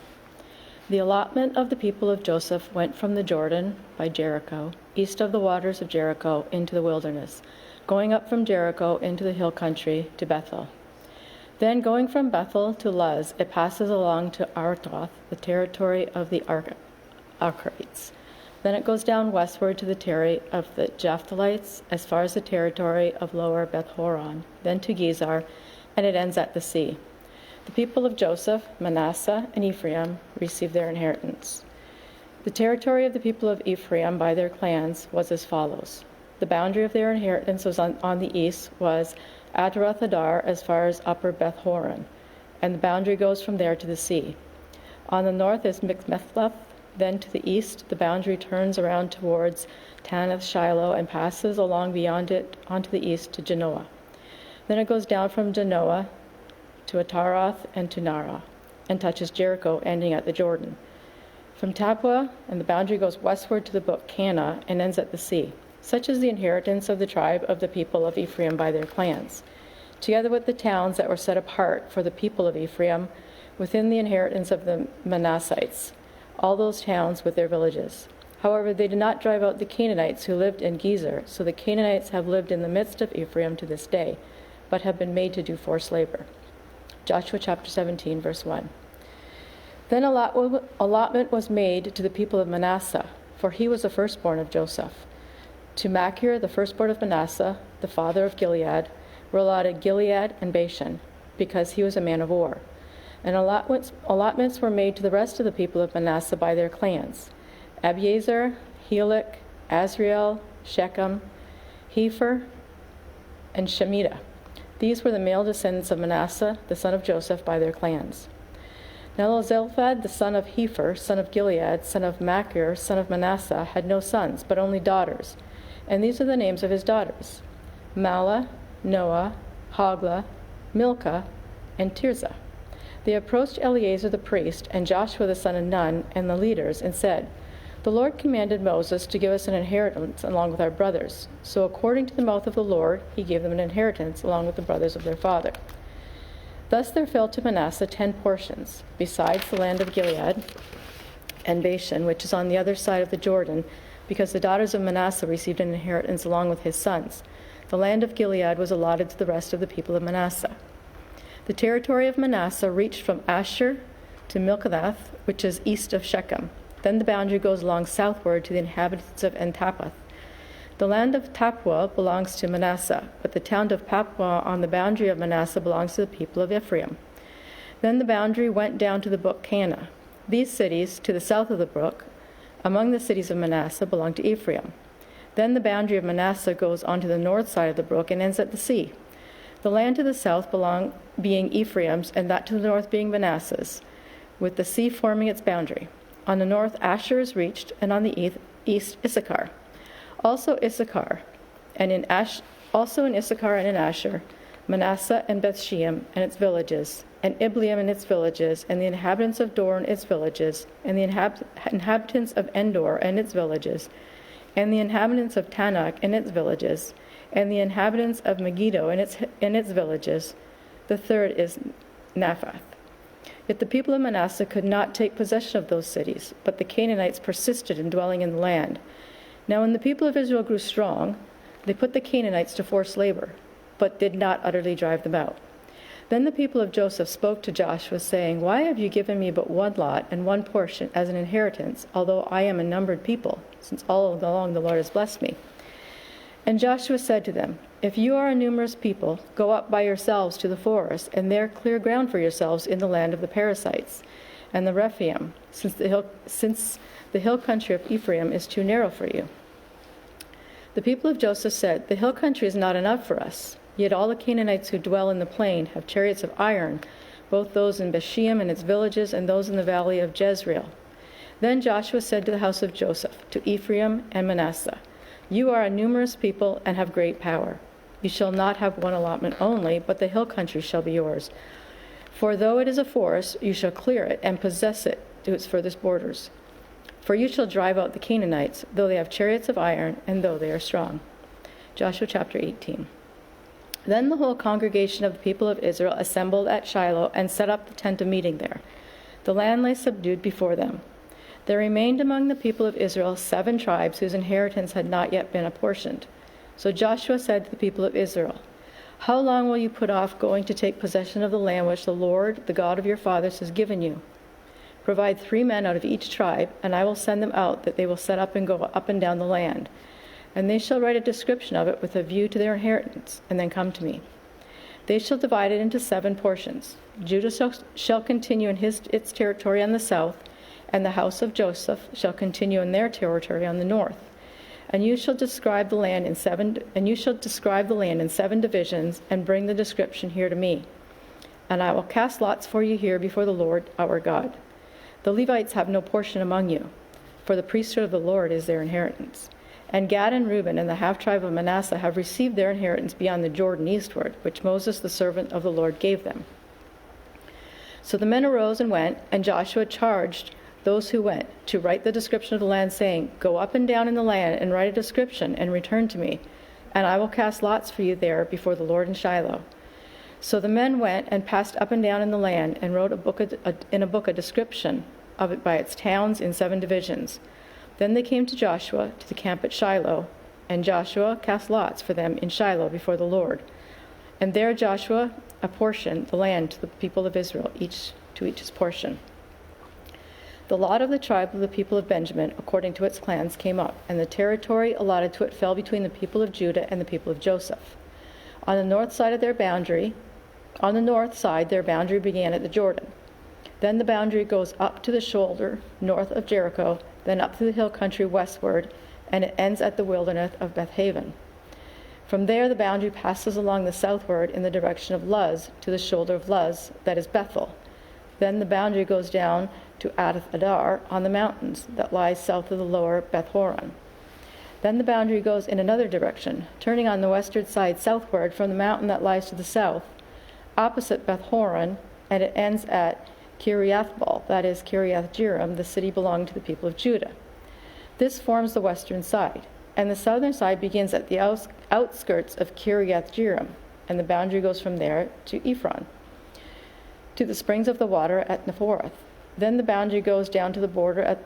The allotment of the people of Joseph went from the Jordan by Jericho, east of the waters of Jericho, into the wilderness, going up from Jericho into the hill country to Bethel. Then going from Bethel to Luz, it passes along to Artoth, the territory of the Archites. Then it goes down westward to the territory of the Japhtalites, as far as the territory of Lower Beth-horon, then to Gezer, and it ends at the sea. The people of Joseph, Manasseh, and Ephraim received their inheritance. The territory of the people of Ephraim by their clans was as follows. The boundary of their inheritance was on the east was Adaroth Adar as far as Upper Beth-horon, and the boundary goes from there to the sea. On the north is Mikmethleth, then to the east the boundary turns around towards Tanath Shiloh and passes along beyond it onto the east to Genoa. Then it goes down from Genoa to Ataroth and to Nara, and touches Jericho, ending at the Jordan. From Tapua, and the boundary goes westward to the brook Cana, and ends at the sea. Such is the inheritance of the tribe of the people of Ephraim by their clans, together with the towns that were set apart for the people of Ephraim within the inheritance of the Manassites, all those towns with their villages. However, they did not drive out the Canaanites who lived in Gezer, so the Canaanites have lived in the midst of Ephraim to this day, but have been made to do forced labor. Joshua chapter 17, verse 1. Then allotment was made to the people of Manasseh, for he was the firstborn of Joseph. To Machir, the firstborn of Manasseh, the father of Gilead, were allotted Gilead and Bashan, because he was a man of war. And allotments were made to the rest of the people of Manasseh by their clans: Abiezer, Helek, Azriel, Shechem, Hepher, and Shemitah. These were the male descendants of Manasseh, the son of Joseph, by their clans. Now Zelophehad, the son of Hepher, son of Gilead, son of Machir, son of Manasseh, had no sons, but only daughters. And these are the names of his daughters: Mahlah, Noah, Hoglah, Milcah, and Tirzah. They approached Eleazar the priest and Joshua the son of Nun and the leaders and said, "The Lord commanded Moses to give us an inheritance along with our brothers. So according to the mouth of the Lord, he gave them an inheritance along with the brothers of their father." Thus there fell to Manasseh 10 portions, besides the land of Gilead and Bashan, which is on the other side of the Jordan, because the daughters of Manasseh received an inheritance along with his sons. The land of Gilead was allotted to the rest of the people of Manasseh. The territory of Manasseh reached from Asher to Milcadath, which is east of Shechem. Then the boundary goes along southward to the inhabitants of En-Tappuah. The land of Tappuah belongs to Manasseh, but the town of Tappuah on the boundary of Manasseh belongs to the people of Ephraim. Then the boundary went down to the brook Cana. These cities, to the south of the brook, among the cities of Manasseh, belong to Ephraim. Then the boundary of Manasseh goes on to the north side of the brook and ends at the sea. The land to the south being Ephraim's, and that to the north being Manasseh's, with the sea forming its boundary. On the north, Asher is reached, and on the east, Issachar. Also in Issachar and in Asher, Manasseh and Bethshean and its villages, and Ibleam and its villages, and the inhabitants of Dor and its villages, and the inhabitants of Endor and its villages, and the inhabitants of Tanakh and its villages, and the inhabitants of Megiddo and its villages. The third is Naphath. Yet the people of Manasseh could not take possession of those cities, but the Canaanites persisted in dwelling in the land. Now when the people of Israel grew strong, they put the Canaanites to forced labor, but did not utterly drive them out. Then the people of Joseph spoke to Joshua, saying, "Why have you given me but one lot and one portion as an inheritance, although I am a numbered people, since all along the Lord has blessed me?" And Joshua said to them, "If you are a numerous people, go up by yourselves to the forest, and there clear ground for yourselves in the land of the Perizzites and the Rephaim, since the hill country of Ephraim is too narrow for you." The people of Joseph said, "The hill country is not enough for us. Yet all the Canaanites who dwell in the plain have chariots of iron, both those in Bethshean and its villages and those in the valley of Jezreel." Then Joshua said to the house of Joseph, to Ephraim and Manasseh, "You are a numerous people and have great power. You shall not have one allotment only, but the hill country shall be yours. For though it is a forest, you shall clear it and possess it to its furthest borders. For you shall drive out the Canaanites, though they have chariots of iron, and though they are strong." Joshua chapter 18. Then the whole congregation of the people of Israel assembled at Shiloh and set up the tent of meeting there. The land lay subdued before them. There remained among the people of Israel 7 tribes whose inheritance had not yet been apportioned. So Joshua said to the people of Israel, "How long will you put off going to take possession of the land which the Lord, the God of your fathers, has given you? Provide 3 men out of each tribe, and I will send them out, that they will set up and go up and down the land. And they shall write a description of it with a view to their inheritance, and then come to me. They shall divide it into 7 portions. Judah shall continue in its territory on the south, and the house of Joseph shall continue in their territory on the north. And you shall describe the land in 7 divisions, and bring the description here to me. And I will cast lots for you here before the Lord our God. The Levites have no portion among you, for the priesthood of the Lord is their inheritance. And Gad and Reuben and the half-tribe of Manasseh have received their inheritance beyond the Jordan eastward, which Moses the servant of the Lord gave them." So the men arose and went, and Joshua charged those who went to write the description of the land, saying, "Go up and down in the land and write a description, and return to me, and I will cast lots for you there before the Lord in Shiloh." So the men went and passed up and down in the land, and wrote in a book a description of it by its towns in 7 divisions. Then they came to Joshua to the camp at Shiloh, and Joshua cast lots for them in Shiloh before the Lord. And there Joshua apportioned the land to the people of Israel, each his portion. The lot of the tribe of the people of Benjamin, according to its clans, came up, and the territory allotted to it fell between the people of Judah and the people of Joseph. On the north side their boundary began at the Jordan. Then the boundary goes up to the shoulder north of Jericho, then up through the hill country westward, and it ends at the wilderness of Bethaven. From there the boundary passes along the southward in the direction of Luz to the shoulder of Luz, that is Bethel. Then the boundary goes down to Adath Adar on the mountains that lies south of the lower Beth Horon. Then the boundary goes in another direction, turning on the western side southward from the mountain that lies to the south, opposite Beth Horon, and it ends at Kiriathbaal, that is Kiriath Jearim, the city belonging to the people of Judah. This forms the western side, and the southern side begins at the outskirts of Kiriath Jearim, and the boundary goes from there to Ephron, to the springs of the water at Nephorath. Then the boundary goes down to the border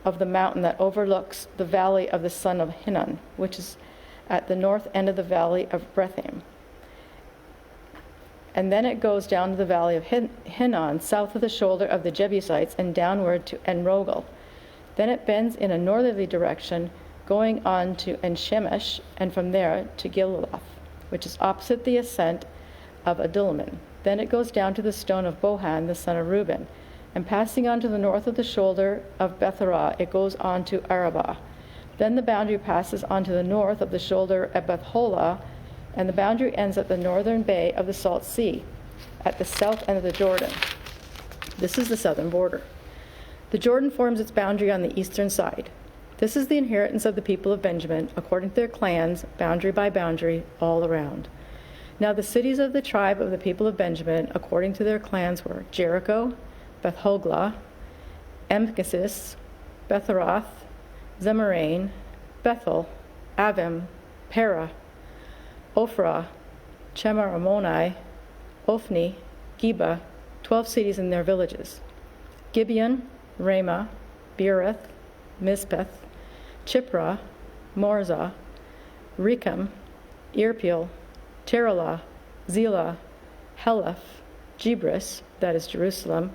of the mountain that overlooks the valley of the son of Hinnom, which is at the north end of the valley of Rephaim. And then it goes down to the valley of Hinnom, south of the shoulder of the Jebusites, and downward to En-Rogel. Then it bends in a northerly direction, going on to En-Shemesh, and from there to Gilaloth, which is opposite the ascent of Adullam. Then it goes down to the stone of Bohan, the son of Reuben, and passing on to the north of the shoulder of Betharah, it goes on to Arabah. Then the boundary passes on to the north of the shoulder at Beth-holah, and the boundary ends at the northern bay of the Salt Sea, at the south end of the Jordan. This is the southern border. The Jordan forms its boundary on the eastern side. This is the inheritance of the people of Benjamin, according to their clans, boundary by boundary, all around. Now the cities of the tribe of the people of Benjamin, according to their clans, were Jericho, Beth-hoglah, Emkesis, Betharath, Zemarain, Bethel, Avim, Perah, Ophrah, Chemarammoni, Ophni, Geba, 12 cities and their villages, Gibeon, Ramah, Beerith, Mizpeth, Chipra, Morzah, Rechem, Irpeel, Teralah, Zelah, Heleph, Jebris, that is Jerusalem,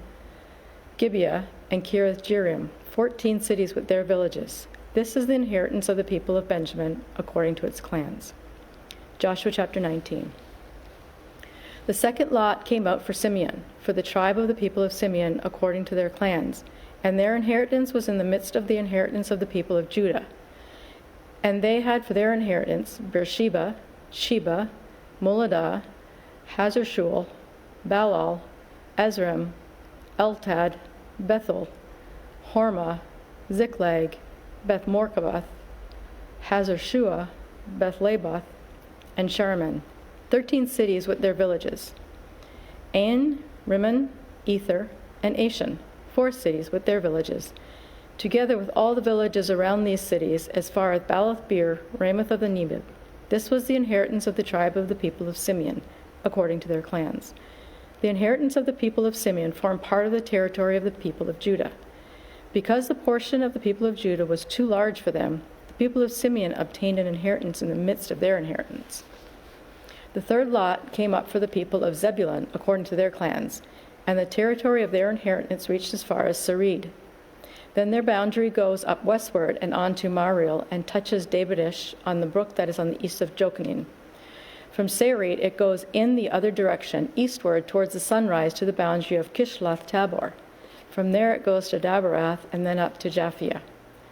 Gibeah, and Kiriath Jearim, 14 cities with their villages. This is the inheritance of the people of Benjamin according to its clans. Joshua chapter 19. The second lot came out for Simeon, for the tribe of the people of Simeon according to their clans, and their inheritance was in the midst of the inheritance of the people of Judah. And they had for their inheritance Beersheba, Sheba, Moladah, Hazar-Shual, Balal, Ezram, Eltad, Bethel, Hormah, Ziklag, Beth-Morkaboth, Hazar-Shua, Beth-Labath, and Sharman, 13 cities with their villages. Ain, Rimmon, Ether, and Ashan, 4 cities with their villages, together with all the villages around these cities, as far as Baalath-beer, Ramoth of the Nebib. This was the inheritance of the tribe of the people of Simeon, according to their clans. The inheritance of the people of Simeon formed part of the territory of the people of Judah. Because the portion of the people of Judah was too large for them, the people of Simeon obtained an inheritance in the midst of their inheritance. The third lot came up for the people of Zebulun, according to their clans, and the territory of their inheritance reached as far as Sarid. Then their boundary goes up westward and on to Mariel, and touches Davidish on the brook that is on the east of Jochanim. From Sarid it goes in the other direction, eastward towards the sunrise, to the boundary of Kishloth Tabor. From there it goes to Dabarath, and then up to Japhia.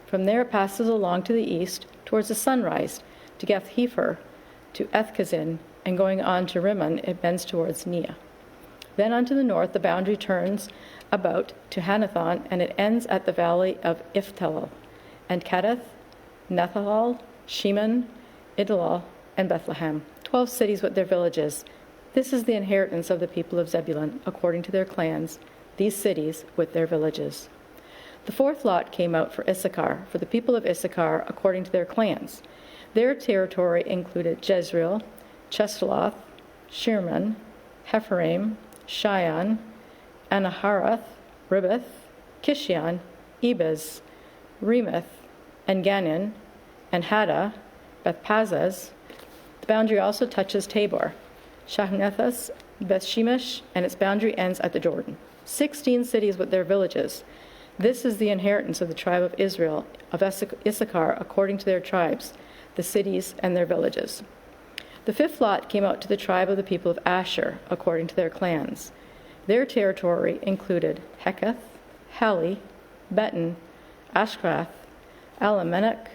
From there it passes along to the east towards the sunrise, to Gath-Hepher, to Ethkazin, and going on to Rimmon, it bends towards Neah. Then unto the north the boundary turns about to Hanathon, and it ends at the valley of Iftalel, and Kedath, Nethalal, Sheman, Idalal, and Bethlehem, 12 cities with their villages. This is the inheritance of the people of Zebulun, according to their clans, these cities with their villages. The fourth lot came out for Issachar, for the people of Issachar, according to their clans. Their territory included Jezreel, Chesteloth, Shirman, Hephaim, Shion, Anaharath, Ribbath, Kishion, Ebez, Remoth, and Ganin, and Haddah, Bethpazaz. The boundary also touches Tabor, Shahnethas, Bethshemesh, and its boundary ends at the Jordan. 16 cities with their villages. This is the inheritance of the tribe of Israel, of Issachar, according to their tribes, the cities and their villages. The fifth lot came out to the tribe of the people of Asher, according to their clans. Their territory included Hekath, Hali, Beton, Ashkrath, Alamenech,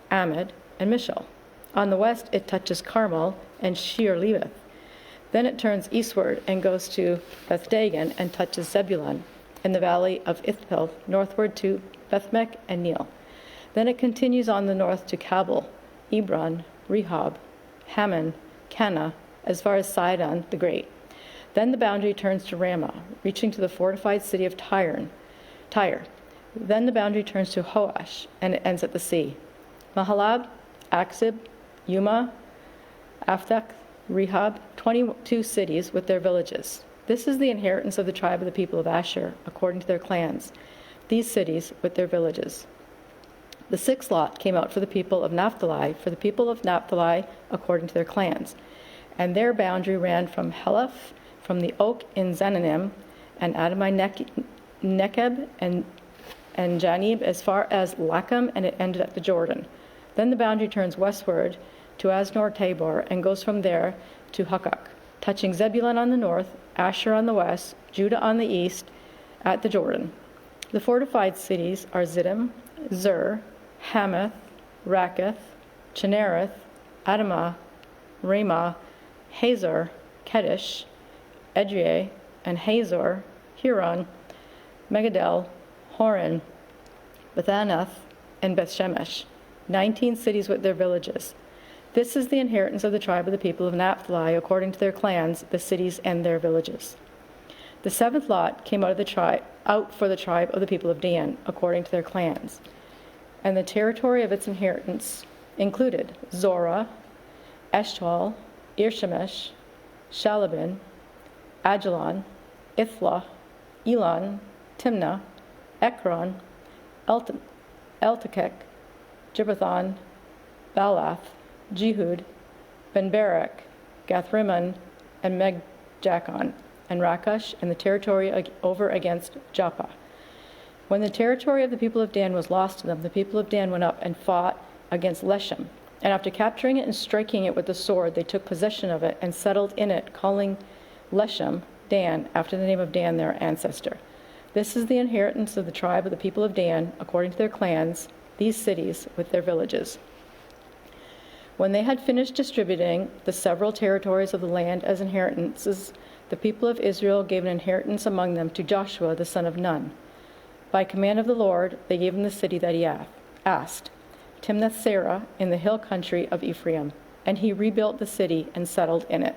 Amid, and Mishal. On the west it touches Carmel and Shir-Lebeth. Then it turns eastward and goes to Beth-Dagon and touches Zebulun in the valley of Ithpel, northward to Bethmek and Neel. Then it continues on the north to Kabul, Ebron, Rehob, Hammon, Cana, as far as Sidon the Great. Then the boundary turns to Ramah, reaching to the fortified city of Tyre. Then the boundary turns to Hoash, and it ends at the sea. Mahalab, Aksib, Yuma, Aphthak, Rehob, 22 cities with their villages. This is the inheritance of the tribe of the people of Asher, according to their clans, these cities with their villages. The sixth lot came out for the people of Naphtali, according to their clans. And their boundary ran from Heleph, from the oak in Zananim, and Adamai Nekeb, and Janib, as far as Lacham, and it ended at the Jordan. Then the boundary turns westward to Asnor Tabor, and goes from there to Hukkok, touching Zebulun on the north, Asher on the west, Judah on the east, at the Jordan. The fortified cities are Ziddim, Zur, Hamath, Rakkath, Chinnereth, Adamah, Ramah, Hazor, Kedesh, Edrei, and Hazor, Huron, Megadel, Horon, Bethanath, and Bethshemesh, 19 cities with their villages. This is the inheritance of the tribe of the people of Naphtali, according to their clans, the cities and their villages. The seventh lot came out for the tribe of the people of Dan, according to their clans. And the territory of its inheritance included Zorah, Eshtaol, Irshemesh, Shalabin, Ajalon, Ithlah, Elon, Timnah, Ekron, Eltekek, Gibbethon, Baalath, Jehud, Ben-Berak, Gathrimmon, and Megjackon, and Rakush, and the territory over against Joppa. When the territory of the people of Dan was lost to them, the people of Dan went up and fought against Leshem. And after capturing it and striking it with the sword, they took possession of it and settled in it, calling Leshem Dan, after the name of Dan, their ancestor. This is the inheritance of the tribe of the people of Dan, according to their clans, these cities with their villages. When they had finished distributing the several territories of the land as inheritances, the people of Israel gave an inheritance among them to Joshua the son of Nun. By command of the Lord, they gave him the city that he asked, Timnath-Serah, in the hill country of Ephraim, and he rebuilt the city and settled in it.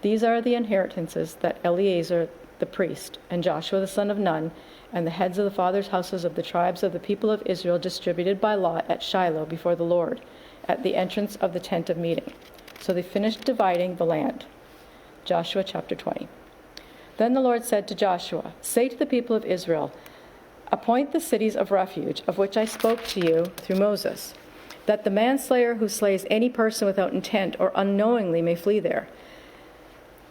These are the inheritances that Eleazar the priest and Joshua the son of Nun and the heads of the fathers' houses of the tribes of the people of Israel distributed by lot at Shiloh before the Lord, at the entrance of the tent of meeting. So they finished dividing the land. Joshua chapter 20. Then the Lord said to Joshua, Say to the people of Israel, Appoint the cities of refuge, of which I spoke to you through Moses, that the manslayer who slays any person without intent or unknowingly may flee there.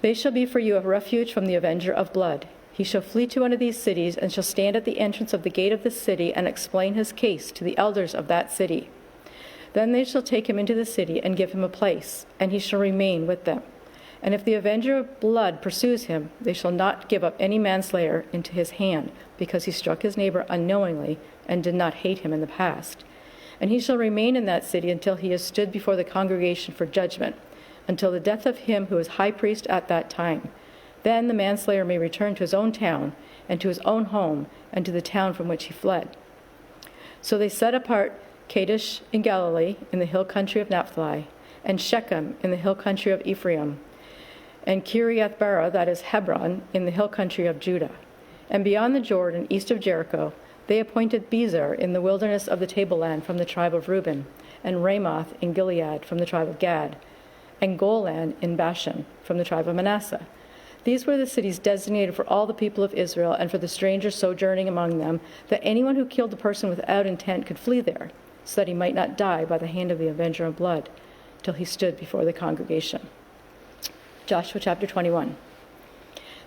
They shall be for you a refuge from the avenger of blood. He shall flee to one of these cities and shall stand at the entrance of the gate of the city and explain his case to the elders of that city. Then they shall take him into the city and give him a place, and he shall remain with them. And if the avenger of blood pursues him, they shall not give up any manslayer into his hand, because he struck his neighbor unknowingly and did not hate him in the past. And he shall remain in that city until he has stood before the congregation for judgment, until the death of him who is high priest at that time. Then the manslayer may return to his own town, and to his own home, and to the town from which he fled. So they set apart Kadesh in Galilee, in the hill country of Naphtali, and Shechem in the hill country of Ephraim, and Kiriath-Barah, that is Hebron, in the hill country of Judah. And beyond the Jordan, east of Jericho, they appointed Bezer in the wilderness of the tableland from the tribe of Reuben, and Ramoth in Gilead from the tribe of Gad, and Golan in Bashan from the tribe of Manasseh. These were the cities designated for all the people of Israel and for the strangers sojourning among them, that anyone who killed a person without intent could flee there, so that he might not die by the hand of the avenger of blood, till he stood before the congregation. Joshua chapter 21.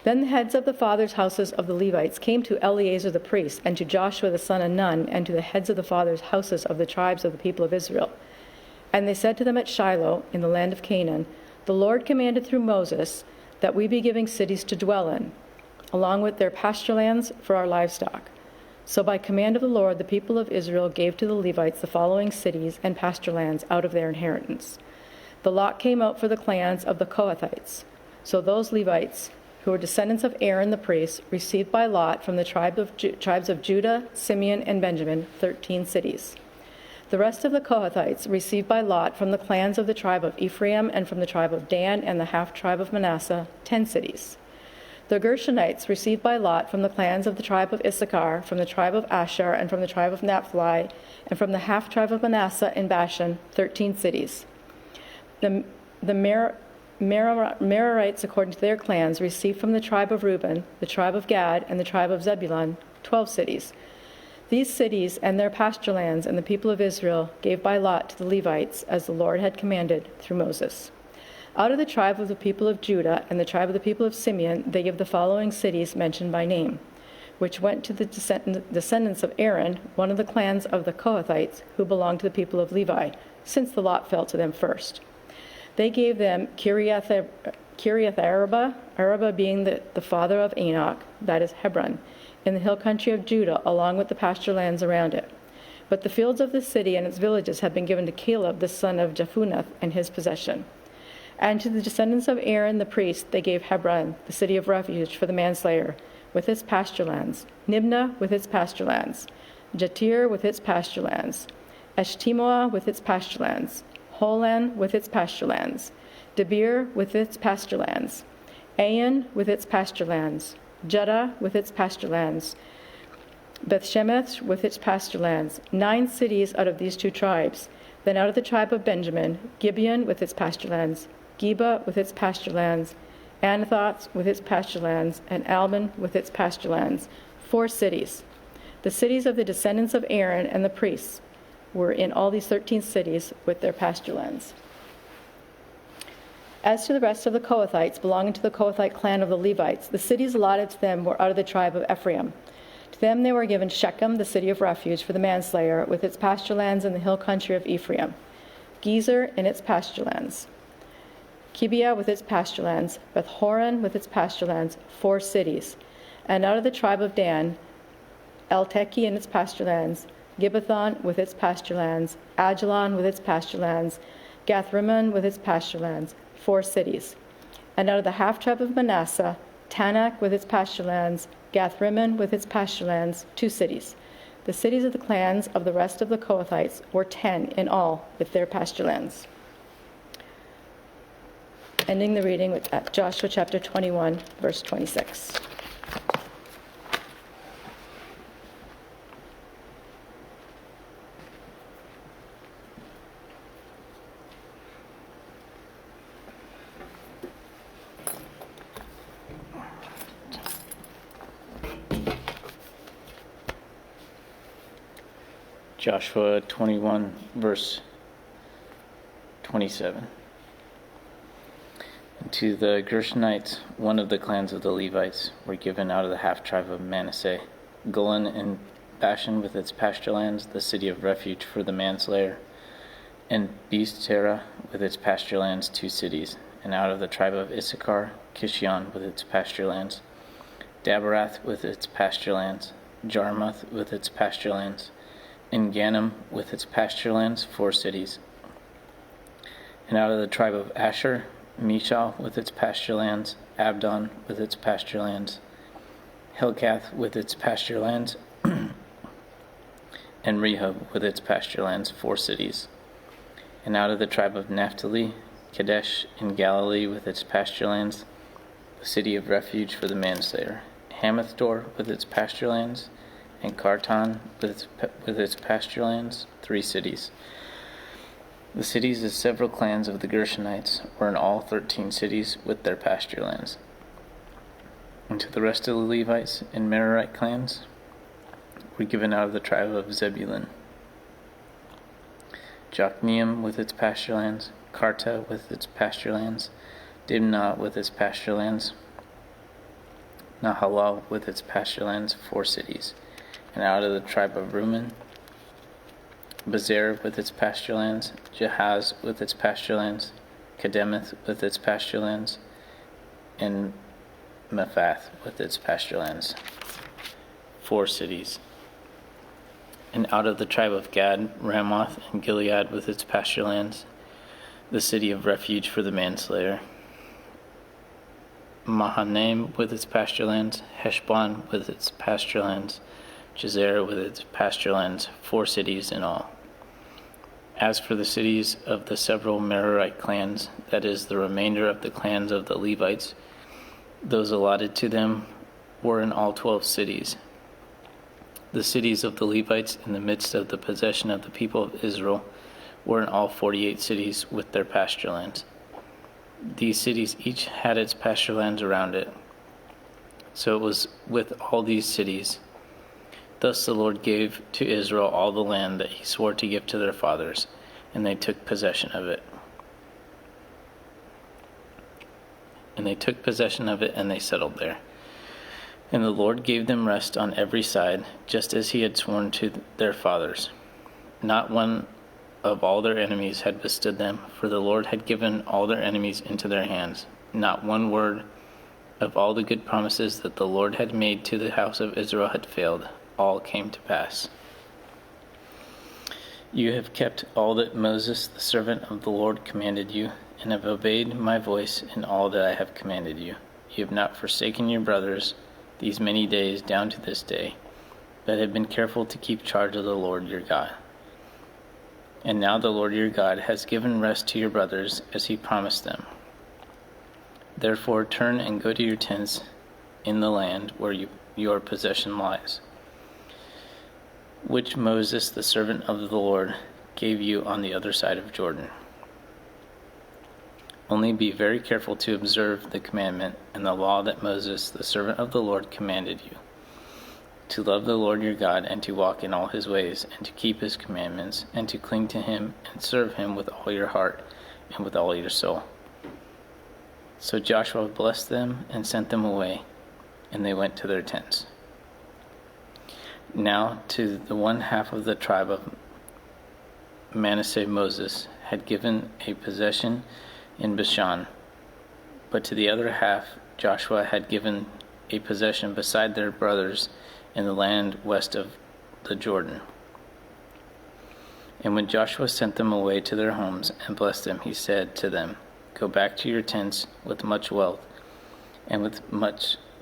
Then the heads of the fathers' houses of the Levites came to Eleazar the priest, and to Joshua the son of Nun, and to the heads of the fathers' houses of the tribes of the people of Israel. And they said to them at Shiloh, in the land of Canaan, The Lord commanded through Moses that we be giving cities to dwell in, along with their pasture lands for our livestock. So by command of the Lord, the people of Israel gave to the Levites the following cities and pasture lands out of their inheritance. The lot came out for the clans of the Kohathites. So those Levites, who were descendants of Aaron the priest, received by lot from the tribes of Judah, Simeon, and Benjamin 13 cities. The rest of the Kohathites received by lot from the clans of the tribe of Ephraim and from the tribe of Dan and the half-tribe of Manasseh 10 cities. The Gershonites received by lot from the clans of the tribe of Issachar, from the tribe of Asher, and from the tribe of Naphtali, and from the half-tribe of Manasseh in Bashan 13 cities. The Merarites, according to their clans, received from the tribe of Reuben, the tribe of Gad, and the tribe of Zebulun 12 cities. These cities and their pasture lands and the people of Israel gave by lot to the Levites, as the Lord had commanded through Moses. Out of the tribe of the people of Judah and the tribe of the people of Simeon, they give the following cities mentioned by name, which went to the descendants of Aaron, one of the clans of the Kohathites, who belonged to the people of Levi, since the lot fell to them first. They gave them Kiriath-Arba, Arba being the father of Enoch, that is Hebron, in the hill country of Judah, along with the pasture lands around it. But the fields of the city and its villages had been given to Caleb, the son of Jephunneh, and his possession. And to the descendants of Aaron the priest they gave Hebron, the city of refuge for the manslayer, with its pasture lands, Nibnah with its pasture lands, Jatir with its pasture lands, Eshtemoa with its pasture lands, Holan with its pasture lands, Debir with its pasture lands, Ain with its pasture lands, Judah with its pasture lands, Bethshemesh with its pasture lands, 9 cities out of these 2 tribes. Then out of the tribe of Benjamin, Gibeon with its pasture lands, Geba with its pasture lands, Anathoth with its pasture lands, and Alban with its pasture lands, 4 cities. The cities of the descendants of Aaron and the priests were in all these 13 cities with their pasture lands. As to the rest of the Kohathites belonging to the Kohathite clan of the Levites, the cities allotted to them were out of the tribe of Ephraim. To them they were given Shechem, the city of refuge for the manslayer, with its pasture lands in the hill country of Ephraim, Gezer and its pasture lands, Gibeah with its pasture lands, Beth-horon with its pasture lands, 4 cities. And out of the tribe of Dan, El-Teki and its pasture lands, Gibbethon with its pasture lands, Ajalon with its pasture lands, Gath-rimmon with its pasture lands, 4 cities. And out of the half-tribe of Manasseh, Tanakh with its pasture lands, Gath-rimmon with its pasture lands, 2 cities. The cities of the clans of the rest of the Kohathites were 10 in all with their pasture lands. Ending the reading with Joshua chapter 21, verse 26. Joshua 21, verse 27. And to the Gershonites, one of the clans of the Levites, were given out of the half-tribe of Manasseh, Golan and Bashan with its pasture lands, the city of refuge for the manslayer, and Beestera with its pasture lands, 2 cities. And out of the tribe of Issachar, Kishion with its pasture lands, Daberath with its pasture lands, Jarmuth with its pasture lands, and Ganim with its pasture lands, 4 cities. And out of the tribe of Asher, Mishal with its pasture lands, Abdon with its pasture lands, Helkath with its pasture lands, and Rehob with its pasture lands, 4 cities. And out of the tribe of Naphtali, Kadesh in Galilee with its pasture lands, the city of refuge for the manslayer, Hamathdor with its pasture lands, and Kartan with its pasture lands, 3 cities. The cities of several clans of the Gershonites were in all 13 cities with their pasture lands. And to the rest of the Levites and Merarite clans were given out of the tribe of Zebulun, Jokneam with its pasture lands, Karta with its pasture lands, Dimnah with its pasture lands, Nahalal with its pasture lands, 4 cities. And out of the tribe of Reuben, Bezer with its pasture lands, Jahaz with its pasture lands, Kedemeth with its pasture lands, and Mephath with its pasture lands, 4 cities. And out of the tribe of Gad, Ramoth and Gilead with its pasture lands, the city of refuge for the manslayer, Mahanaim with its pasture lands, Heshbon with its pasture lands, Jazer with its pasture lands, 4 cities in all. As for the cities of the several Merarite clans, that is, the remainder of the clans of the Levites, those allotted to them were in all 12 cities. The cities of the Levites in the midst of the possession of the people of Israel were in all 48 cities with their pasture lands. These cities each had its pasture lands around it. So it was with all these cities. Thus the Lord gave to Israel all the land that he swore to give to their fathers, and they took possession of it. And they settled there. And the Lord gave them rest on every side, just as he had sworn to their fathers. Not one of all their enemies had withstood them, for the Lord had given all their enemies into their hands. Not one word of all the good promises that the Lord had made to the house of Israel had failed. All came to pass. You have kept all that Moses, the servant of the Lord, commanded you, and have obeyed my voice in all that I have commanded you. You have not forsaken your brothers these many days down to this day, but have been careful to keep charge of the Lord your God. And now the Lord your God has given rest to your brothers as he promised them. Therefore turn and go to your tents in the land where your possession lies, which Moses, the servant of the Lord, gave you on the other side of Jordan. Only be very careful to observe the commandment and the law that Moses, the servant of the Lord, commanded you, to love the Lord your God and to walk in all his ways and to keep his commandments and to cling to him and serve him with all your heart and with all your soul. So Joshua blessed them and sent them away, and they went to their tents. Now to the one half of the tribe of Manasseh Moses had given a possession in Bashan, but to the other half Joshua had given a possession beside their brothers in the land west of the Jordan. And when Joshua sent them away to their homes and blessed them, he said to them, "Go back to your tents with much wealth, and with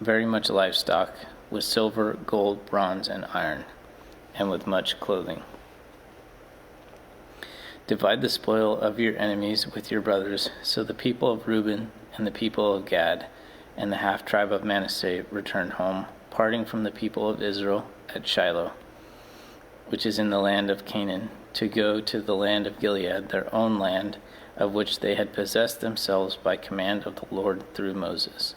very much livestock, with silver, gold, bronze, and iron, and with much clothing. Divide the spoil of your enemies with your brothers." So the people of Reuben and the people of Gad and the half-tribe of Manasseh returned home, parting from the people of Israel at Shiloh, which is in the land of Canaan, to go to the land of Gilead, their own land, of which they had possessed themselves by command of the Lord through Moses.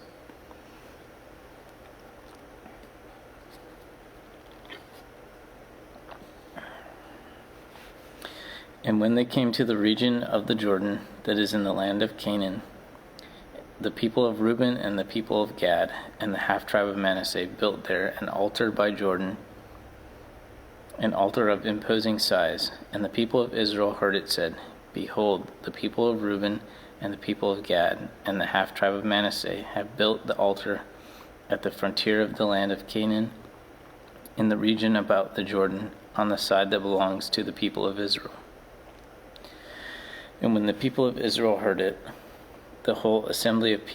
And when they came to the region of the Jordan that is in the land of Canaan, the people of Reuben and the people of Gad and the half-tribe of Manasseh built there an altar by Jordan, an altar of imposing size. And the people of Israel heard it said, "Behold, the people of Reuben and the people of Gad and the half-tribe of Manasseh have built the altar at the frontier of the land of Canaan, in the region about the Jordan, on the side that belongs to the people of Israel." And when the people of Israel heard it, the whole assembly of the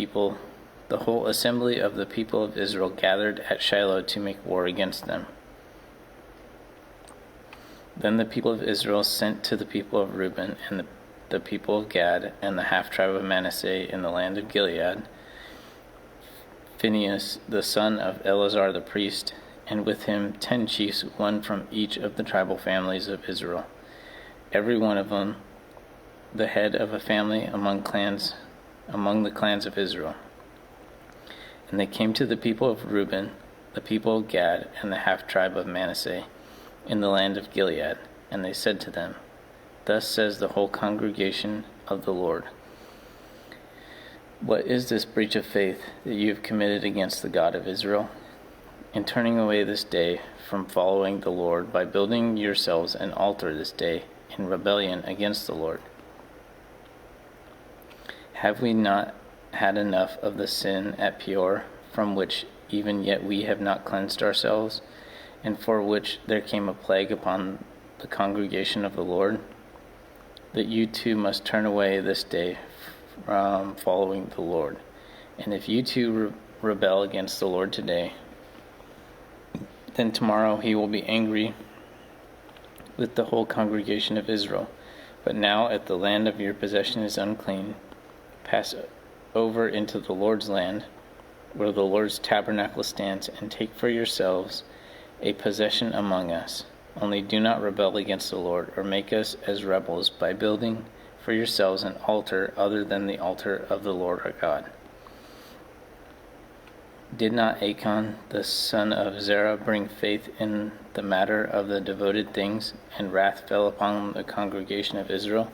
people of Israel gathered at Shiloh to make war against them. Then the people of Israel sent to the people of Reuben and the people of Gad and the half-tribe of Manasseh in the land of Gilead, Phinehas, the son of Eleazar the priest, and with him 10 chiefs, one from each of the tribal families of Israel, every one of them the head of a family among the clans of Israel. And they came to the people of Reuben, the people of Gad, and the half-tribe of Manasseh in the land of Gilead, and they said to them, "Thus says the whole congregation of the Lord, what is this breach of faith that you have committed against the God of Israel, in turning away this day from following the Lord by building yourselves an altar this day in rebellion against the Lord? Have we not had enough of the sin at Peor, from which even yet we have not cleansed ourselves, and for which there came a plague upon the congregation of the Lord, that you too must turn away this day from following the Lord? And if you too rebel against the Lord today, then tomorrow he will be angry with the whole congregation of Israel. But now, if the land of your possession is unclean, pass over into the Lord's land, where the Lord's tabernacle stands, and take for yourselves a possession among us. Only do not rebel against the Lord, or make us as rebels by building for yourselves an altar other than the altar of the Lord our God." Did not Achan, the son of Zerah, bring faith in the matter of the devoted things, and wrath fell upon the congregation of Israel?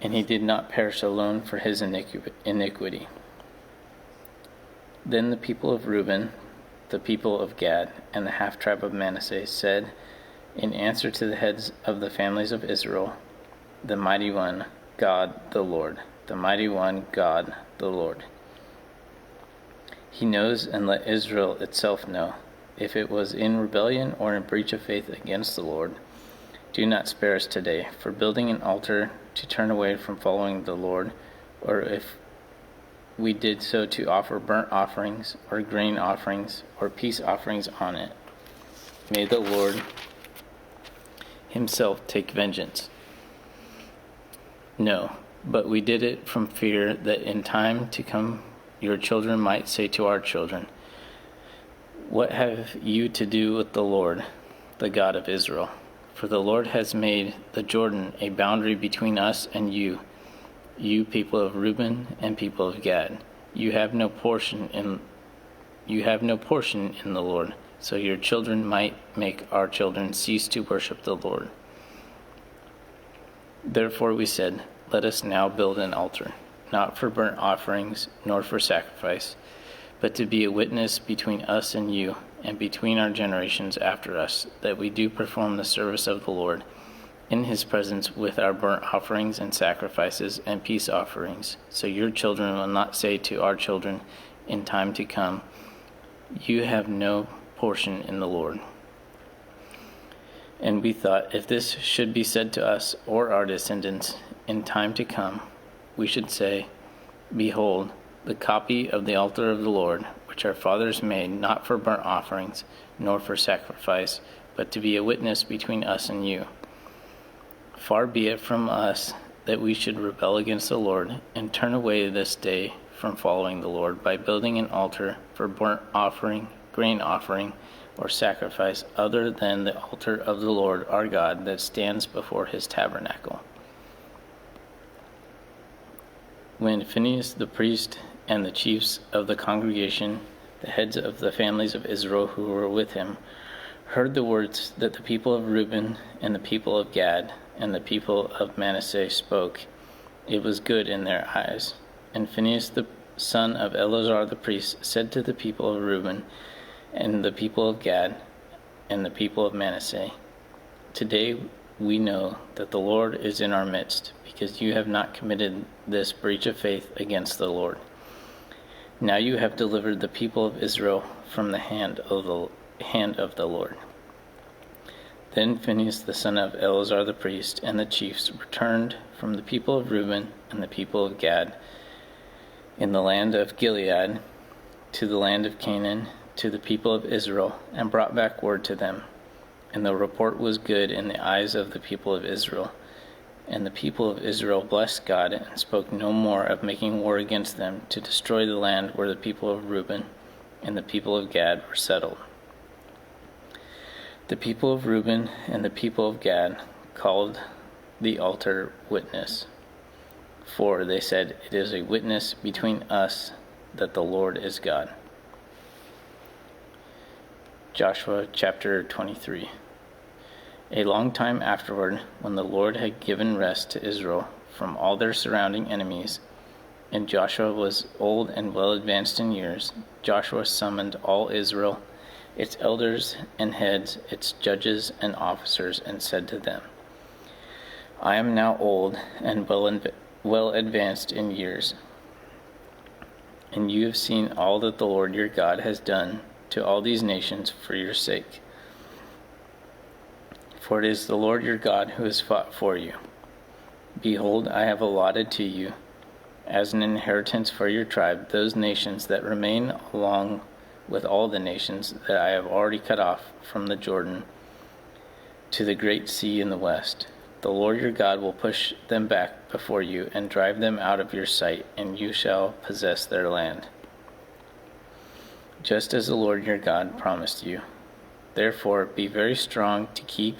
And he did not perish alone for his iniquity. Then the people of Reuben, the people of Gad, and the half-tribe of Manasseh said, in answer to the heads of the families of Israel, "The mighty one, God the Lord, the mighty one, God the Lord. He knows, and let Israel itself know, if it was in rebellion or in breach of faith against the Lord. Do not spare us today for building an altar to turn away from following the Lord, or if we did so to offer burnt offerings or grain offerings or peace offerings on it. May the Lord himself take vengeance. No, but we did it from fear that in time to come your children might say to our children, 'What have you to do with the Lord, the God of Israel?' For the Lord has made the Jordan a boundary between us and you people of Reuben and people of Gad. You have no portion in the Lord, so your children might make our children cease to worship the Lord. Therefore we said, let us now build an altar, not for burnt offerings nor for sacrifice, but to be a witness between us and you, and between our generations after us, that we do perform the service of the Lord in his presence with our burnt offerings and sacrifices and peace offerings. So your children will not say to our children in time to come, you have no portion in the Lord. And we thought, if this should be said to us or our descendants in time to come, we should say, behold, the copy of the altar of the Lord, which our fathers made, not for burnt offerings, nor for sacrifice, but to be a witness between us and you. Far be it from us that we should rebel against the Lord, and turn away this day from following the Lord by building an altar for burnt offering, grain offering, or sacrifice other than the altar of the Lord our God that stands before his tabernacle. When Phinehas the priest and the chiefs of the congregation, the heads of the families of Israel who were with him, heard the words that the people of Reuben and the people of Gad and the people of Manasseh spoke, it was good in their eyes. And Phinehas the son of Eleazar the priest said to the people of Reuben and the people of Gad and the people of Manasseh, today we know that the Lord is in our midst, because you have not committed this breach of faith against the Lord. Now you have delivered the people of Israel from the hand of the Lord. Then Phinehas the son of Eleazar the priest and the chiefs returned from the people of Reuben and the people of Gad in the land of Gilead to the land of Canaan to the people of Israel, and brought back word to them. And the report was good in the eyes of the people of Israel. And the people of Israel blessed God and spoke no more of making war against them to destroy the land where the people of Reuben and the people of Gad were settled. The people of Reuben and the people of Gad called the altar Witness, for they said, it is a witness between us that the Lord is God. Joshua chapter 23. A long time afterward, when the Lord had given rest to Israel from all their surrounding enemies, and Joshua was old and well advanced in years, Joshua summoned all Israel, its elders and heads, its judges and officers, and said to them, I am now old and well advanced in years, and you have seen all that the Lord your God has done to all these nations for your sake. For it is the Lord your God who has fought for you. Behold, I have allotted to you, as an inheritance for your tribe, those nations that remain, along with all the nations that I have already cut off from the Jordan to the great sea in the west. The Lord your God will push them back before you and drive them out of your sight, and you shall possess their land, just as the Lord your God promised you. Therefore, be very strong to keep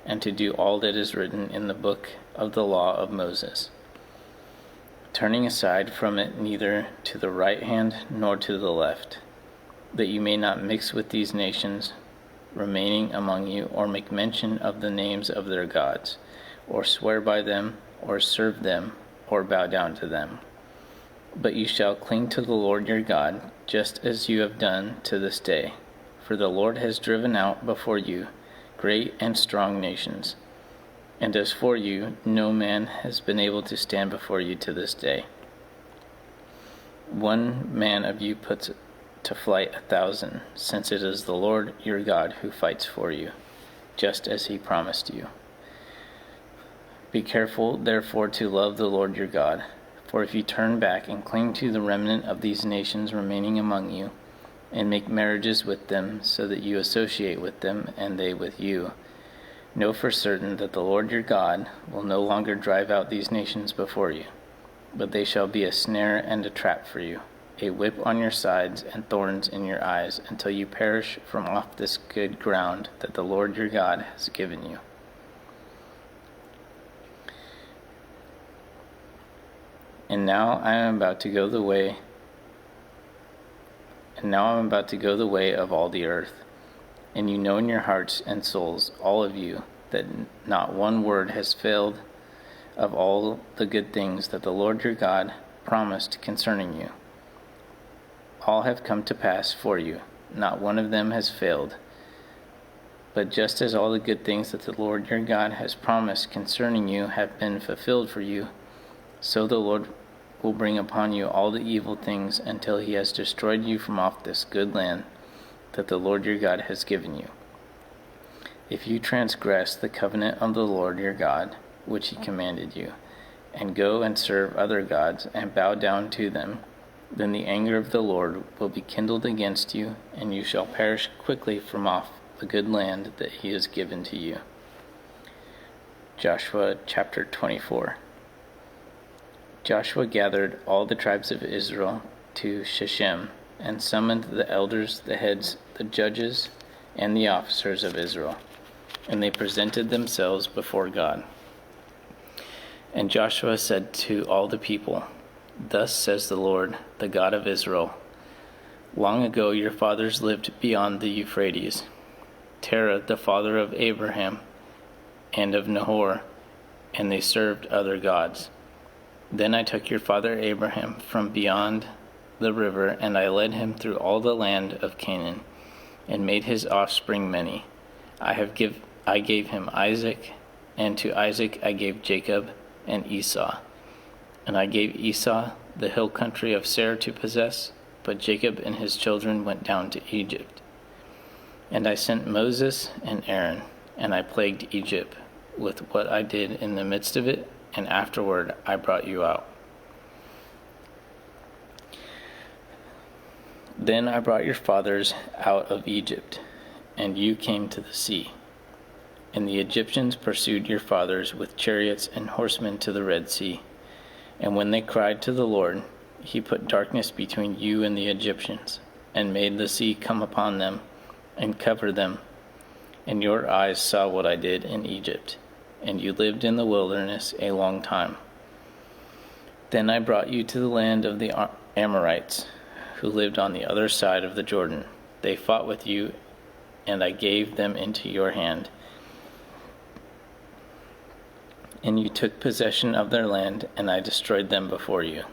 and to do all that is written in the book of the law of Moses, turning aside from it neither to the right hand nor to the left, that you may not mix with these nations remaining among you, or make mention of the names of their gods, or swear by them, or serve them, or bow down to them. But you shall cling to the Lord your God, just as you have done to this day. For the Lord has driven out before you great and strong nations, and as for you, no man has been able to stand before you to this day. One man of you puts to flight 1,000, since it is the Lord your God who fights for you, just as he promised you. Be careful, therefore, to love the Lord your God. For if you turn back and cling to the remnant of these nations remaining among you, and make marriages with them, so that you associate with them, and they with you, know for certain that the Lord your God will no longer drive out these nations before you, but they shall be a snare and a trap for you, a whip on your sides and thorns in your eyes, until you perish from off this good ground that the Lord your God has given you. And now I am about to go the way of all the earth. And you know in your hearts and souls, all of you, that not one word has failed of all the good things that the Lord your God promised concerning you. All have come to pass for you. not one of them has failed. But just as all the good things that the Lord your God has promised concerning you have been fulfilled for you, so the Lord will bring upon you all the evil things until he has destroyed you from off this good land that the Lord your God has given you. If you transgress the covenant of the Lord your God, which he commanded you, and go and serve other gods and bow down to them, then the anger of the Lord will be kindled against you, and you shall perish quickly from off the good land that he has given to you. Joshua chapter 24. Joshua gathered all the tribes of Israel to Shechem, and summoned the elders, the heads, the judges, and the officers of Israel, and they presented themselves before God. And Joshua said to all the people, "Thus says the Lord, the God of Israel, long ago your fathers lived beyond the Euphrates, Terah the father of Abraham and of Nahor, and they served other gods. Then I took your father Abraham from beyond the river, and I led him through all the land of Canaan, and made his offspring many. I gave him Isaac, and to Isaac I gave Jacob and Esau. And I gave Esau the hill country of Seir to possess, but Jacob and his children went down to Egypt. And I sent Moses and Aaron, and I plagued Egypt with what I did in the midst of it, and afterward I brought you out. Then I brought your fathers out of Egypt, and you came to the sea. And the Egyptians pursued your fathers with chariots and horsemen to the Red Sea. And when they cried to the Lord, he put darkness between you and the Egyptians, and made the sea come upon them, and cover them. And your eyes saw what I did in Egypt, and you lived in the wilderness a long time. Then I brought you to the land of the Amorites, who lived on the other side of the Jordan. They fought with you, and I gave them into your hand. And you took possession of their land, and I destroyed them before you.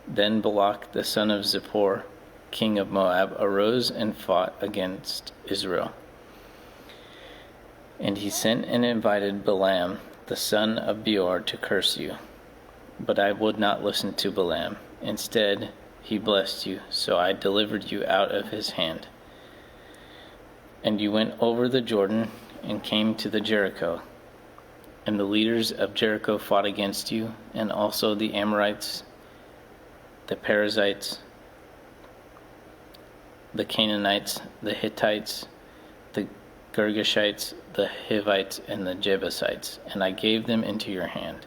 Then Balak the son of Zippor, king of Moab, arose and fought against Israel. And he sent and invited Balaam the son of Beor to curse you. But I would not listen to Balaam. Instead, he blessed you, so I delivered you out of his hand. And you went over the Jordan and came to the Jericho. And the leaders of Jericho fought against you, and also the Amorites, the Perizzites, the Canaanites, the Hittites, the Girgashites, the Hivites, and the Jebusites, and I gave them into your hand.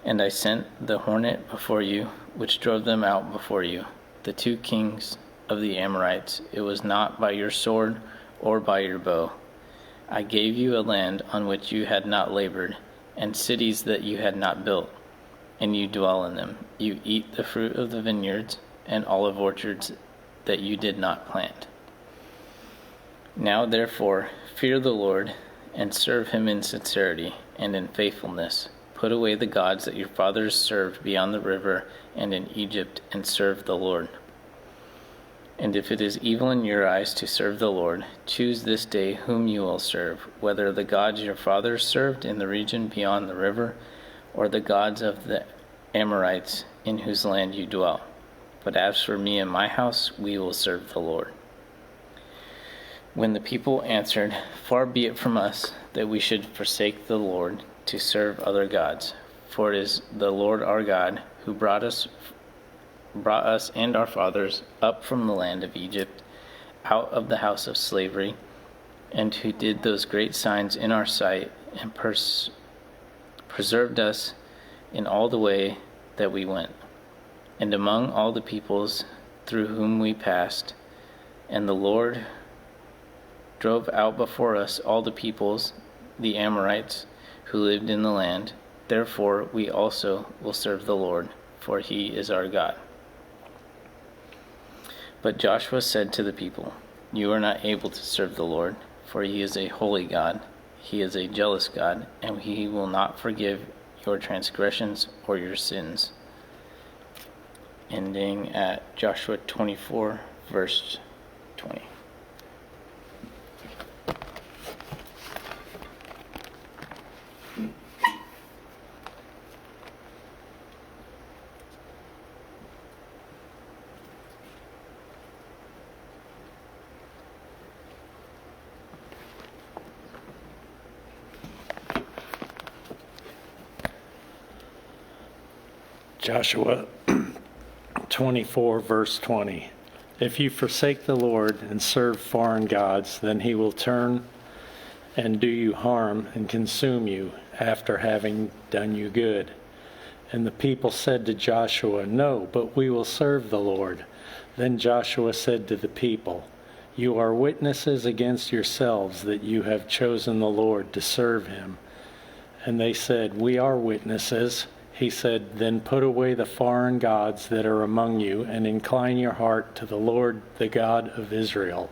And I sent the hornet before you, which drove them out before you, the 2 kings of the Amorites. It was not by your sword or by your bow. I gave you a land on which you had not labored, and cities that you had not built, and you dwell in them. You eat the fruit of the vineyards and olive orchards that you did not plant. Now therefore, fear the Lord, and serve him in sincerity and in faithfulness. Put away the gods that your fathers served beyond the river and in Egypt, and serve the Lord. And if it is evil in your eyes to serve the Lord, choose this day whom you will serve, whether the gods your fathers served in the region beyond the river, or the gods of the Amorites in whose land you dwell. But as for me and my house, we will serve the Lord." When the people answered, "Far be it from us that we should forsake the Lord to serve other gods, for it is the Lord our God who brought us and our fathers up from the land of Egypt, out of the house of slavery, and who did those great signs in our sight, and preserved us in all the way that we went, and among all the peoples through whom we passed. And the Lord drove out before us all the peoples, the Amorites, who lived in the land. Therefore we also will serve the Lord, for he is our God." But Joshua said to the people, "You are not able to serve the Lord, for he is a holy God. He is a jealous God, and he will not forgive your transgressions or your sins." Ending at Joshua 24, verse 20. Joshua 24, verse 20. If you forsake the Lord and serve foreign gods, then he will turn and do you harm and consume you after having done you good. And the people said to Joshua, No, but we will serve the Lord. Then Joshua said to the people, You are witnesses against yourselves that you have chosen the Lord to serve him. And they said, We are witnesses. He said, Then put away the foreign gods that are among you, and incline your heart to the Lord, the God of Israel.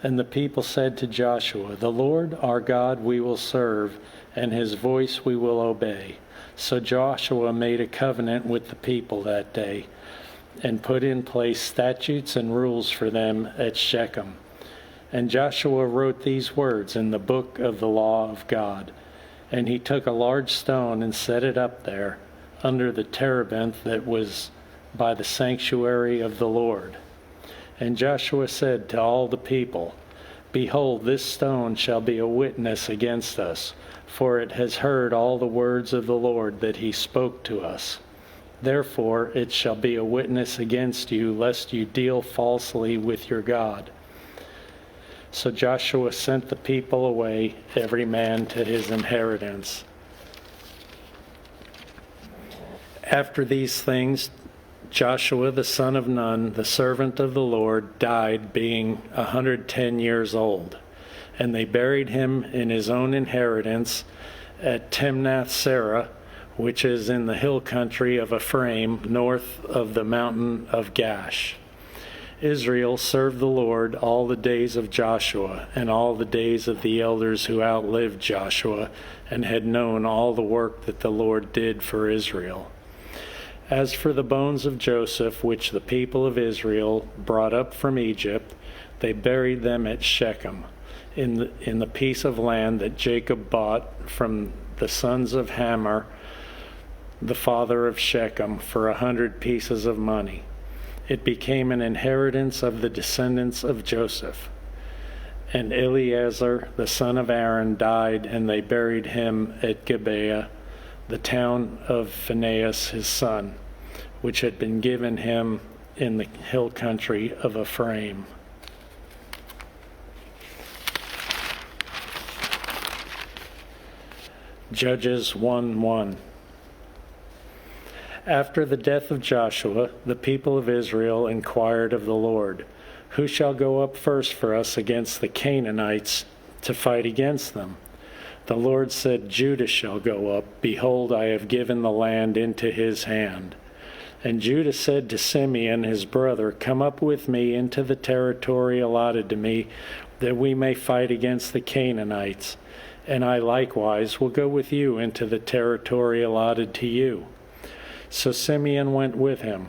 And the people said to Joshua, The Lord our God we will serve, and his voice we will obey. So Joshua made a covenant with the people that day, and put in place statutes and rules for them at Shechem. And Joshua wrote these words in the book of the law of God. And he took a large stone and set it up there under the terebinth that was by the sanctuary of the Lord. And Joshua said to all the people, Behold, this stone shall be a witness against us, for it has heard all the words of the Lord that he spoke to us. Therefore it shall be a witness against you, lest you deal falsely with your God. So Joshua sent the people away, every man to his inheritance. After these things, Joshua the son of Nun, the servant of the Lord, died, being 110 years old. And they buried him in his own inheritance at Timnath-Serah, which is in the hill country of Ephraim, north of the mountain of Gash. Israel served the Lord all the days of Joshua and all the days of the elders who outlived Joshua and had known all the work that the Lord did for Israel. As for the bones of Joseph, which the people of Israel brought up from Egypt, they buried them at Shechem, in the piece of land that Jacob bought from the sons of Hamor, the father of Shechem, for 100 pieces of money. It became an inheritance of the descendants of Joseph. And Eleazar, the son of Aaron, died, and they buried him at Gibeah, the town of Phinehas his son, which had been given him in the hill country of Ephraim. Judges 1:1. After the death of Joshua, the people of Israel inquired of the Lord, Who shall go up first for us against the Canaanites to fight against them? The Lord said, Judah shall go up. Behold, I have given the land into his hand. And Judah said to Simeon his brother, Come up with me into the territory allotted to me, that we may fight against the Canaanites. And I likewise will go with you into the territory allotted to you. So Simeon went with him.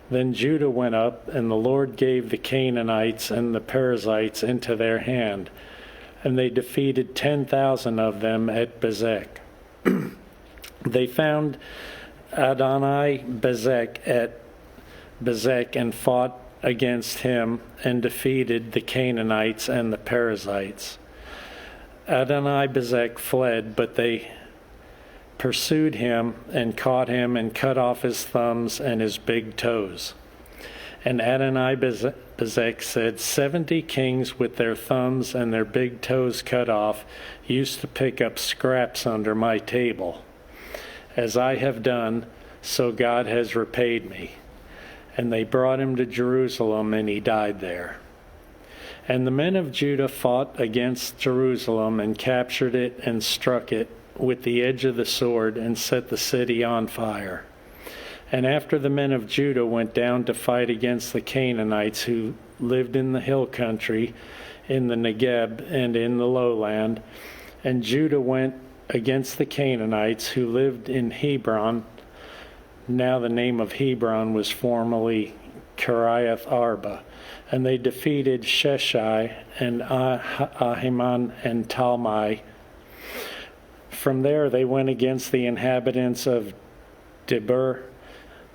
Then Judah went up, and the Lord gave the Canaanites and the Perizzites into their hand, and they defeated 10,000 of them at Bezek. They found Adoni-Bezek at Bezek and fought against him and defeated the Canaanites and the Perizzites. Adoni-Bezek fled, but they pursued him and caught him and cut off his thumbs and his big toes. And Adoni-Bezek said, 70 kings with their thumbs and their big toes cut off used to pick up scraps under my table. As I have done, so God has repaid me. And they brought him to Jerusalem, and he died there. And the men of Judah fought against Jerusalem and captured it and struck it with the edge of the sword and set the city on fire. And after the men of Judah went down to fight against the Canaanites who lived in the hill country, in the Negeb and in the lowland, and Judah went against the Canaanites who lived in Hebron. Now the name of Hebron was formerly Kiriath Arba, and they defeated Sheshai and Ahiman and Talmai. From there they went against the inhabitants of Debir.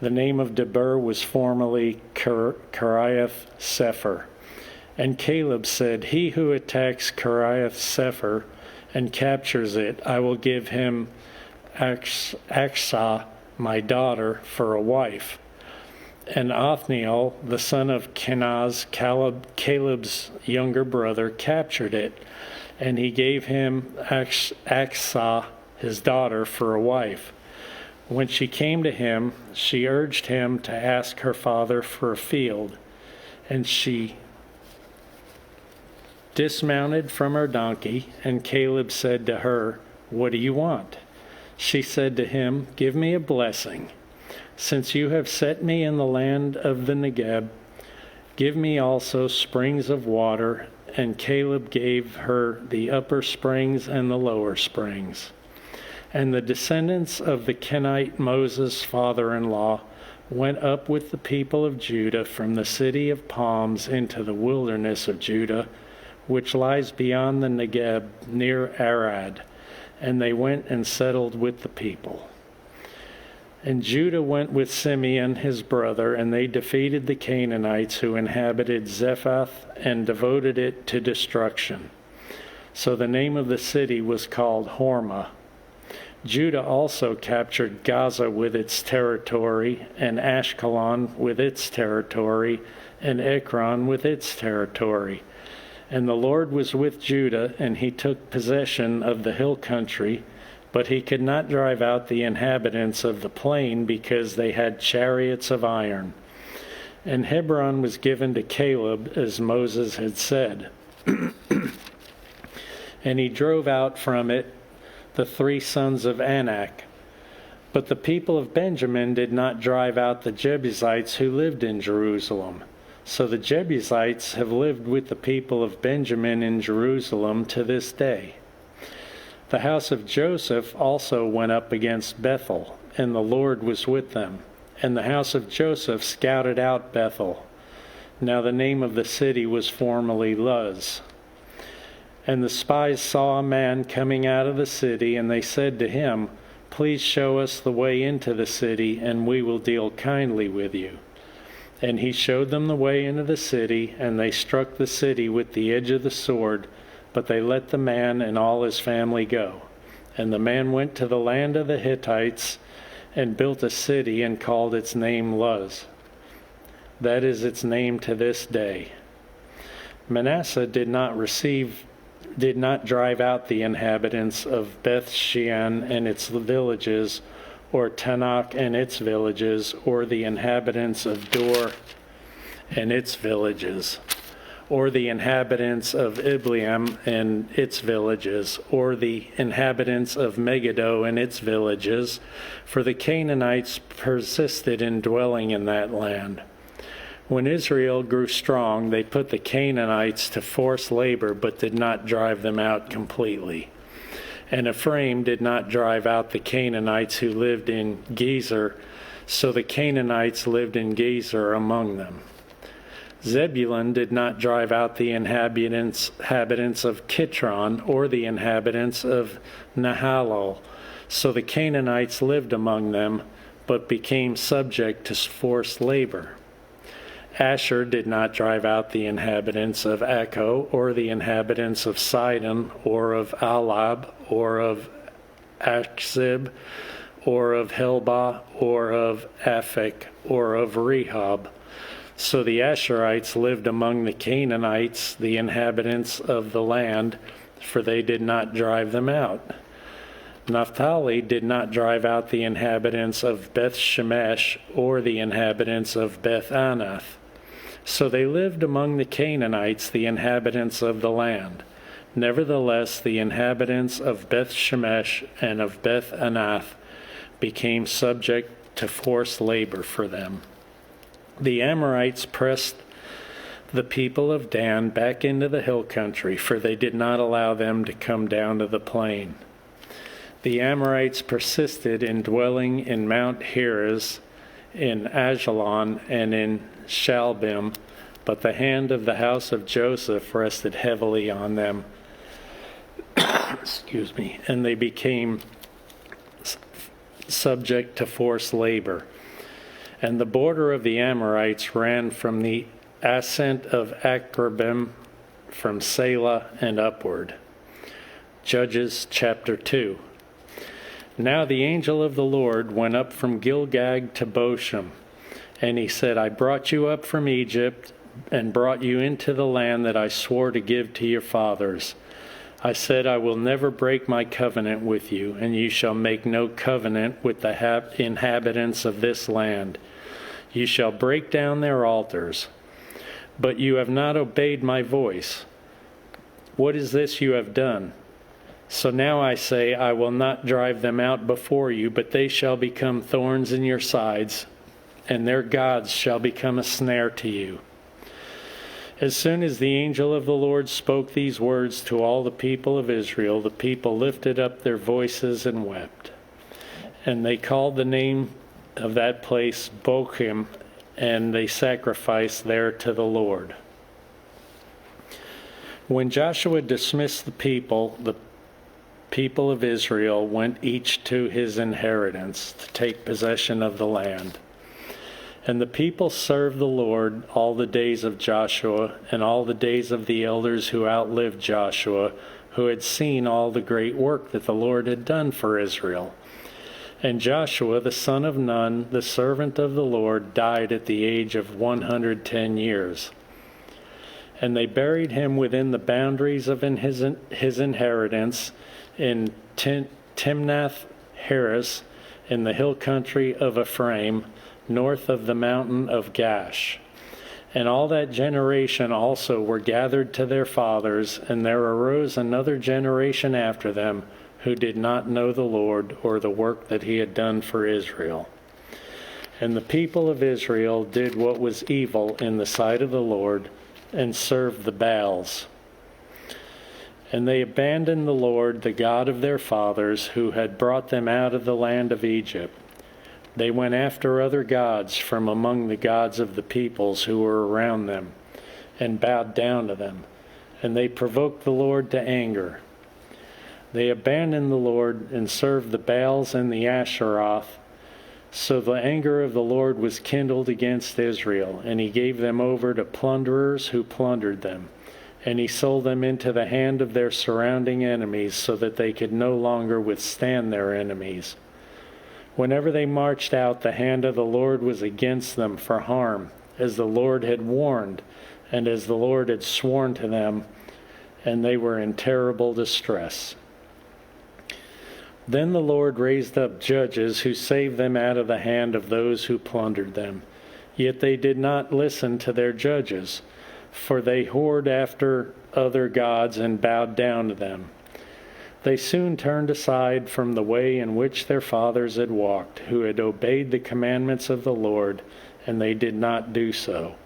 The name of Debir was formerly Kiriath Sepher. And Caleb said, "He who attacks Kiriath Sepher and captures it, I will give him Achsah, my daughter, for a wife." And Othniel, the son of Kenaz, Caleb's younger brother, captured it, and he gave him Achsah, his daughter, for a wife. When she came to him, she urged him to ask her father for a field, and she dismounted from her donkey, and Caleb said to her, "What do you want?" She said to him, "Give me a blessing. Since you have set me in the land of the Negeb, give me also springs of water." And Caleb gave her the upper springs and the lower springs. And the descendants of the Kenite Moses' father-in-law went up with the people of Judah from the city of palms into the wilderness of Judah, which lies beyond the Negeb near Arad, and they went and settled with the people. And Judah went with Simeon his brother, and they defeated the Canaanites who inhabited Zephath and devoted it to destruction. So the name of the city was called Hormah. Judah also captured Gaza with its territory, and Ashkelon with its territory, and Ekron with its territory. And the Lord was with Judah, and he took possession of the hill country, but he could not drive out the inhabitants of the plain because they had chariots of iron. And Hebron was given to Caleb, as Moses had said. And he drove out from it the 3 sons of Anak. But the people of Benjamin did not drive out the Jebusites who lived in Jerusalem. So the Jebusites have lived with the people of Benjamin in Jerusalem to this day. The house of Joseph also went up against Bethel, and the Lord was with them. And the house of Joseph scouted out Bethel. Now the name of the city was formerly Luz. And the spies saw a man coming out of the city, and they said to him, "Please show us the way into the city, and we will deal kindly with you." And he showed them the way into the city, and they struck the city with the edge of the sword, but they let the man and all his family go. And the man went to the land of the Hittites and built a city and called its name Luz. That is its name to this day. Manasseh did not drive out the inhabitants of Beth Shean and its villages, or Tanakh and its villages, or the inhabitants of Dor and its villages, or the inhabitants of Ibleam and its villages, or the inhabitants of Megiddo and its villages, for the Canaanites persisted in dwelling in that land. When Israel grew strong, they put the Canaanites to forced labor, but did not drive them out completely. And Ephraim did not drive out the Canaanites who lived in Gezer, so the Canaanites lived in Gezer among them. Zebulun did not drive out the inhabitants of Kitron, or the inhabitants of Nahalol, so the Canaanites lived among them, but became subject to forced labor. Asher did not drive out the inhabitants of Akko, or the inhabitants of Sidon, or of Alab, or of Achzib, or of Helbah, or of Aphek, or of Rehob. So the Asherites lived among the Canaanites, the inhabitants of the land, for they did not drive them out. Naphtali did not drive out the inhabitants of Beth Shemesh, or the inhabitants of Beth Anath. So they lived among the Canaanites, the inhabitants of the land. Nevertheless, the inhabitants of Beth Shemesh and of Beth Anath became subject to forced labor for them. The Amorites pressed the people of Dan back into the hill country, for they did not allow them to come down to the plain. The Amorites persisted in dwelling in Mount Heres, in Ajalon and in Shalbim, but the hand of the house of Joseph rested heavily on them. Excuse me. And they became subject to forced labor. And the border of the Amorites ran from the ascent of Akrabim, from Selah and upward. Judges chapter 2. Now the angel of the Lord went up from Gilgad to Bochim, and he said, I brought you up from Egypt and brought you into the land that I swore to give to your fathers. I said, I will never break my covenant with you, and you shall make no covenant with the inhabitants of this land. You shall break down their altars. But you have not obeyed my voice. What is this you have done? So now I say, I will not drive them out before you, but they shall become thorns in your sides, and their gods shall become a snare to you. As soon as the angel of the Lord spoke these words to all the people of Israel, the people lifted up their voices and wept. And they called the name of that place Bochim, and they sacrificed there to the Lord. When Joshua dismissed the people of Israel went each to his inheritance to take possession of the land. And the people served the Lord all the days of Joshua and all the days of the elders who outlived Joshua, who had seen all the great work that the Lord had done for Israel. And Joshua, the son of Nun, the servant of the Lord, died at the age of 110 years. And they buried him within the boundaries of his inheritance in Timnath-Heres, in the hill country of Ephraim, north of the mountain of Gash. And all that generation also were gathered to their fathers, and there arose another generation after them, who did not know the Lord or the work that he had done for Israel. And the people of Israel did what was evil in the sight of the Lord, and served the Baals. And they abandoned the Lord, the God of their fathers, who had brought them out of the land of Egypt. They went after other gods from among the gods of the peoples who were around them, and bowed down to them. And they provoked the Lord to anger. They abandoned the Lord and served the Baals and the Asheroth. So the anger of the Lord was kindled against Israel, and he gave them over to plunderers who plundered them. And he sold them into the hand of their surrounding enemies, so that they could no longer withstand their enemies. Whenever they marched out, the hand of the Lord was against them for harm, as the Lord had warned, and as the Lord had sworn to them, and they were in terrible distress. Then the Lord raised up judges who saved them out of the hand of those who plundered them. Yet they did not listen to their judges, for they whored after other gods and bowed down to them. They soon turned aside from the way in which their fathers had walked, who had obeyed the commandments of the Lord, and they did not do so.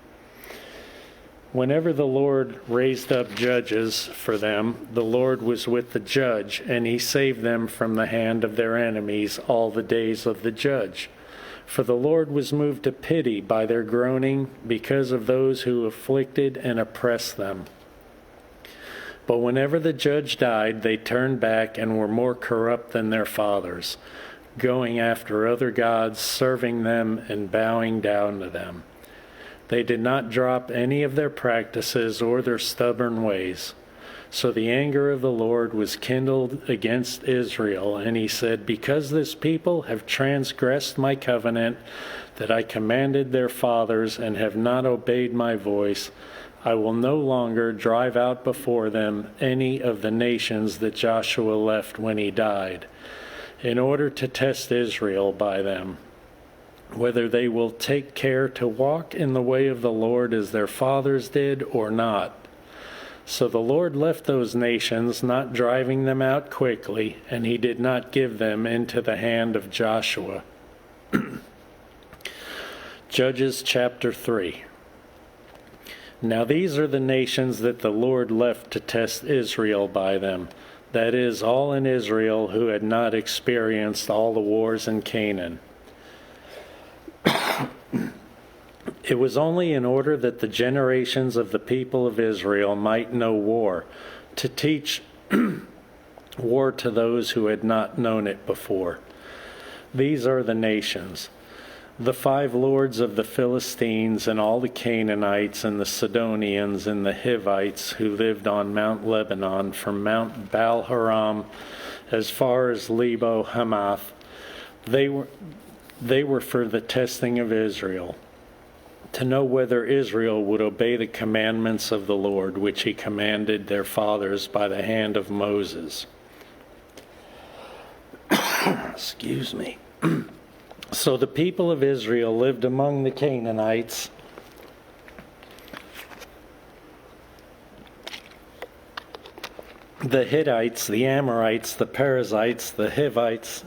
Whenever the Lord raised up judges for them, the Lord was with the judge, and he saved them from the hand of their enemies all the days of the judge. For the Lord was moved to pity by their groaning because of those who afflicted and oppressed them. But whenever the judge died, they turned back and were more corrupt than their fathers, going after other gods, serving them and bowing down to them. They did not drop any of their practices or their stubborn ways. So the anger of the Lord was kindled against Israel, and he said, because this people have transgressed my covenant that I commanded their fathers and have not obeyed my voice, I will no longer drive out before them any of the nations that Joshua left when he died, in order to test Israel by them, whether they will take care to walk in the way of the Lord as their fathers did or not. So the Lord left those nations, not driving them out quickly, and he did not give them into the hand of Joshua. Judges chapter 3. Now these are the nations that the Lord left to test Israel by them, that is, all in Israel who had not experienced all the wars in Canaan. It was only in order that the generations of the people of Israel might know war, to teach war to those who had not known it before. These are the nations: the 5 lords of the Philistines, and all the Canaanites, and the Sidonians, and the Hivites, who lived on Mount Lebanon, from Mount Baal-Haram as far as Lebo Hamath. They were for the testing of Israel, to know whether Israel would obey the commandments of the Lord, which he commanded their fathers by the hand of Moses. Excuse me. So the people of Israel lived among the Canaanites, the Hittites, the Amorites, the Perizzites, the Hivites,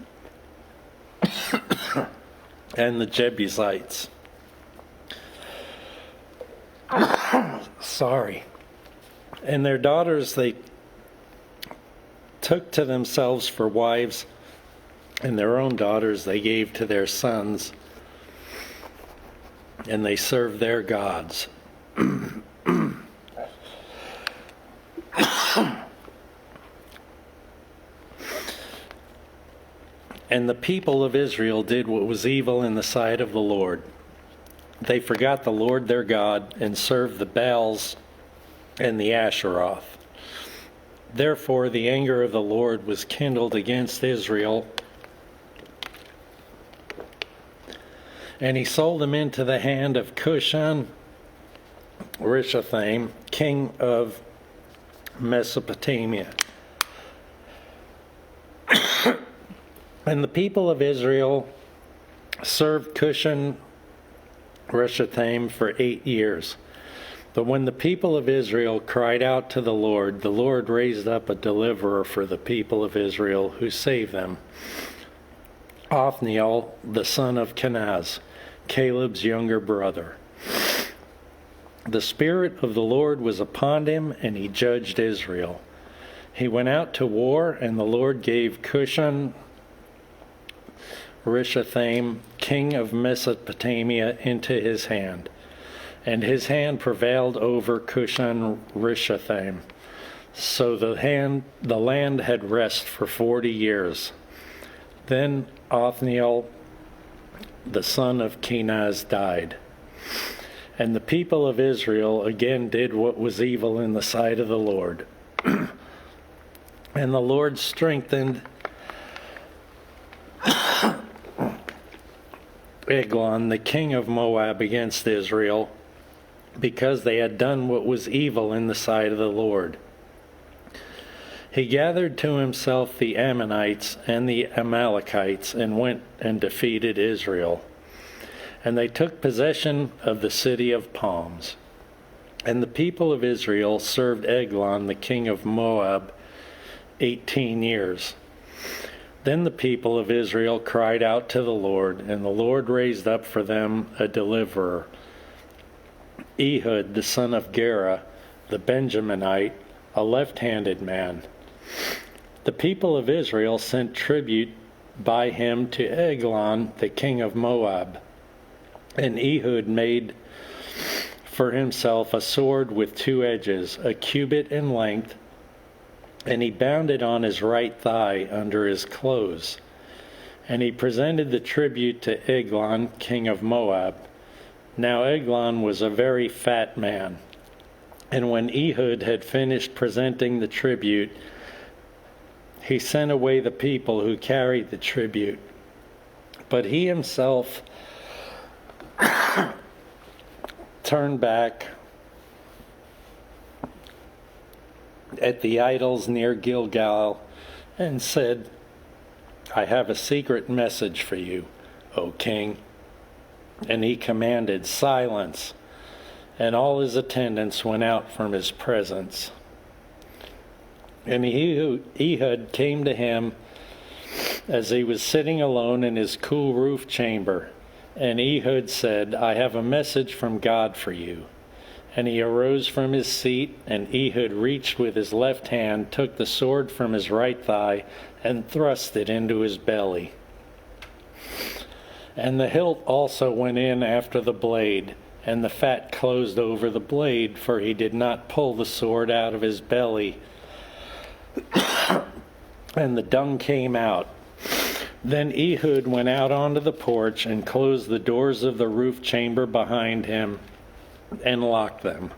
and the Jebusites. Sorry. And their daughters they took to themselves for wives, and their own daughters they gave to their sons, and they served their gods. And the people of Israel did what was evil in the sight of the Lord. They forgot the Lord their God and served the Baals and the Asheroth. Therefore the anger of the Lord was kindled against Israel, and he sold them into the hand of Cushan Rishathaim, king of Mesopotamia. And the people of Israel served Cushan Rishathaim for 8 years. But when the people of Israel cried out to the Lord raised up a deliverer for the people of Israel who saved them. Othniel, the son of Kenaz, Caleb's younger brother. The Spirit of the Lord was upon him, and he judged Israel. He went out to war, and the Lord gave Cushan Rishathaim, king of Mesopotamia, into his hand. And his hand prevailed over Cushan Rishathaim. So the land had rest for 40 years. Then Othniel, the son of Kenaz, died. And the people of Israel again did what was evil in the sight of the Lord. And the Lord strengthened Eglon, the king of Moab, against Israel, because they had done what was evil in the sight of the Lord. He gathered to himself the Ammonites and the Amalekites and went and defeated Israel. And they took possession of the city of palms. And the people of Israel served Eglon, the king of Moab, 18 years. Then the people of Israel cried out to the Lord, and the Lord raised up for them a deliverer, Ehud, the son of Gera, the Benjaminite, a left-handed man. The people of Israel sent tribute by him to Eglon, the king of Moab. And Ehud made for himself a sword with 2 edges, a cubit in length, and he bound it on his right thigh under his clothes. And he presented the tribute to Eglon, king of Moab. Now Eglon was a very fat man. And when Ehud had finished presenting the tribute, he sent away the people who carried the tribute. But he himself turned back at the idols near Gilgal and said, I have a secret message for you, O king. And he commanded silence, and all his attendants went out from his presence. And Ehud came to him as he was sitting alone in his cool roof chamber. And Ehud said, I have a message from God for you. And he arose from his seat, and Ehud reached with his left hand, took the sword from his right thigh, and thrust it into his belly. And the hilt also went in after the blade, and the fat closed over the blade, for he did not pull the sword out of his belly. And the dung came out. Then Ehud went out onto the porch and closed the doors of the roof chamber behind him and locked them.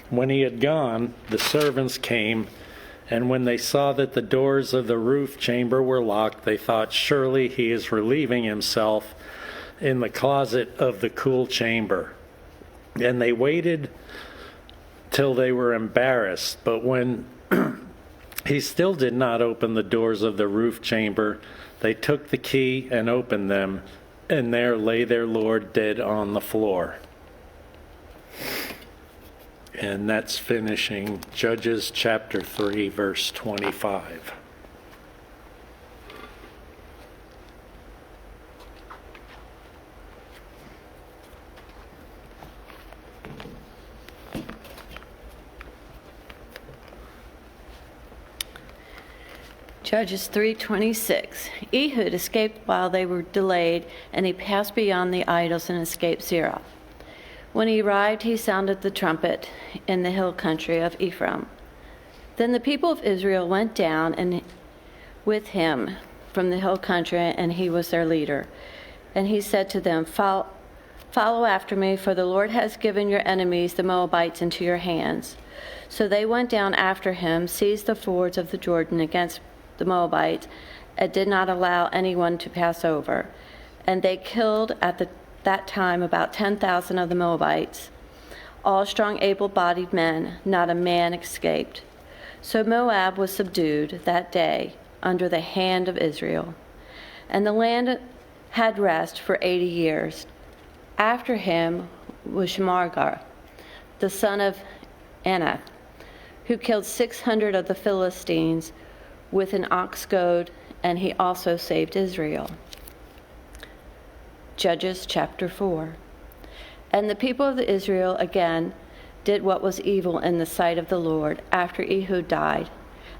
When he had gone, the servants came, and when they saw that the doors of the roof chamber were locked, they thought, surely he is relieving himself in the closet of the cool chamber. And they waited till they were embarrassed. But when he still did not open the doors of the roof chamber, they took the key and opened them, and there lay their Lord dead on the floor. And that's finishing Judges chapter 3, verse 25. Judges 3:26. Ehud escaped while they were delayed, and he passed beyond the idols and escaped Zerah. When he arrived, he sounded the trumpet in the hill country of Ephraim. Then the people of Israel went down and with him from the hill country, and he was their leader. And he said to them, Follow after me, for the Lord has given your enemies, the Moabites, into your hands. So they went down after him, seized the fords of the Jordan against the Moabites, and did not allow anyone to pass over. And they killed at that time about 10,000 of the Moabites, all strong, able-bodied men. Not a man escaped. So Moab was subdued that day under the hand of Israel. And the land had rest for 80 years. After him was Shamgar, the son of Anath, who killed 600 of the Philistines with an ox goad, and he also saved Israel. Judges chapter 4. And the people of Israel again did what was evil in the sight of the Lord after Ehud died.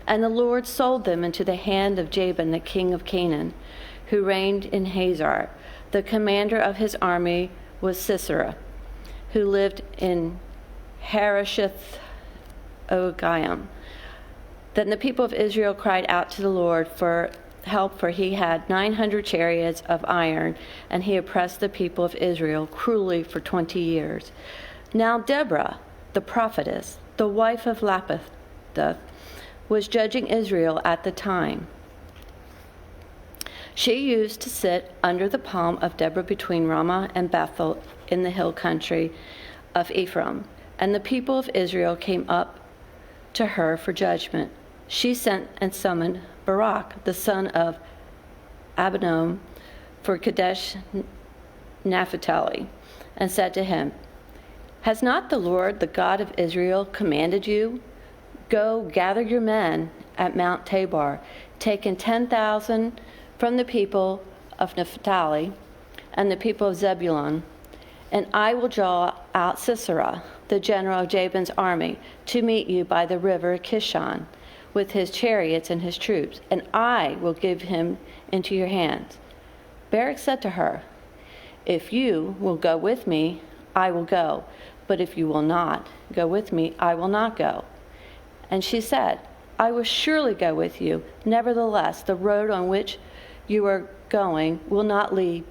And the Lord sold them into the hand of Jabin, the king of Canaan, who reigned in Hazar. The commander of his army was Sisera, who lived in Harosheth Ogiam. Then the people of Israel cried out to the Lord for help, for he had 900 chariots of iron, and he oppressed the people of Israel cruelly for 20 years. Now Deborah, the prophetess, the wife of Lapith, was judging Israel at the time. She used to sit under the palm of Deborah between Ramah and Bethel in the hill country of Ephraim, and the people of Israel came up to her for judgment. She sent and summoned Barak, the son of Abinoam, for Kadesh Naphtali, and said to him, Has not the Lord, the God of Israel, commanded you? Go, gather your men at Mount Tabor, taking 10,000 from the people of Naphtali and the people of Zebulun, and I will draw out Sisera, the general of Jabin's army, to meet you by the river Kishon, with his chariots and his troops, and I will give him into your hands. Barak said to her, If you will go with me, I will go, but if you will not go with me, I will not go. And she said, I will surely go with you. Nevertheless, the road on which you are going will not lead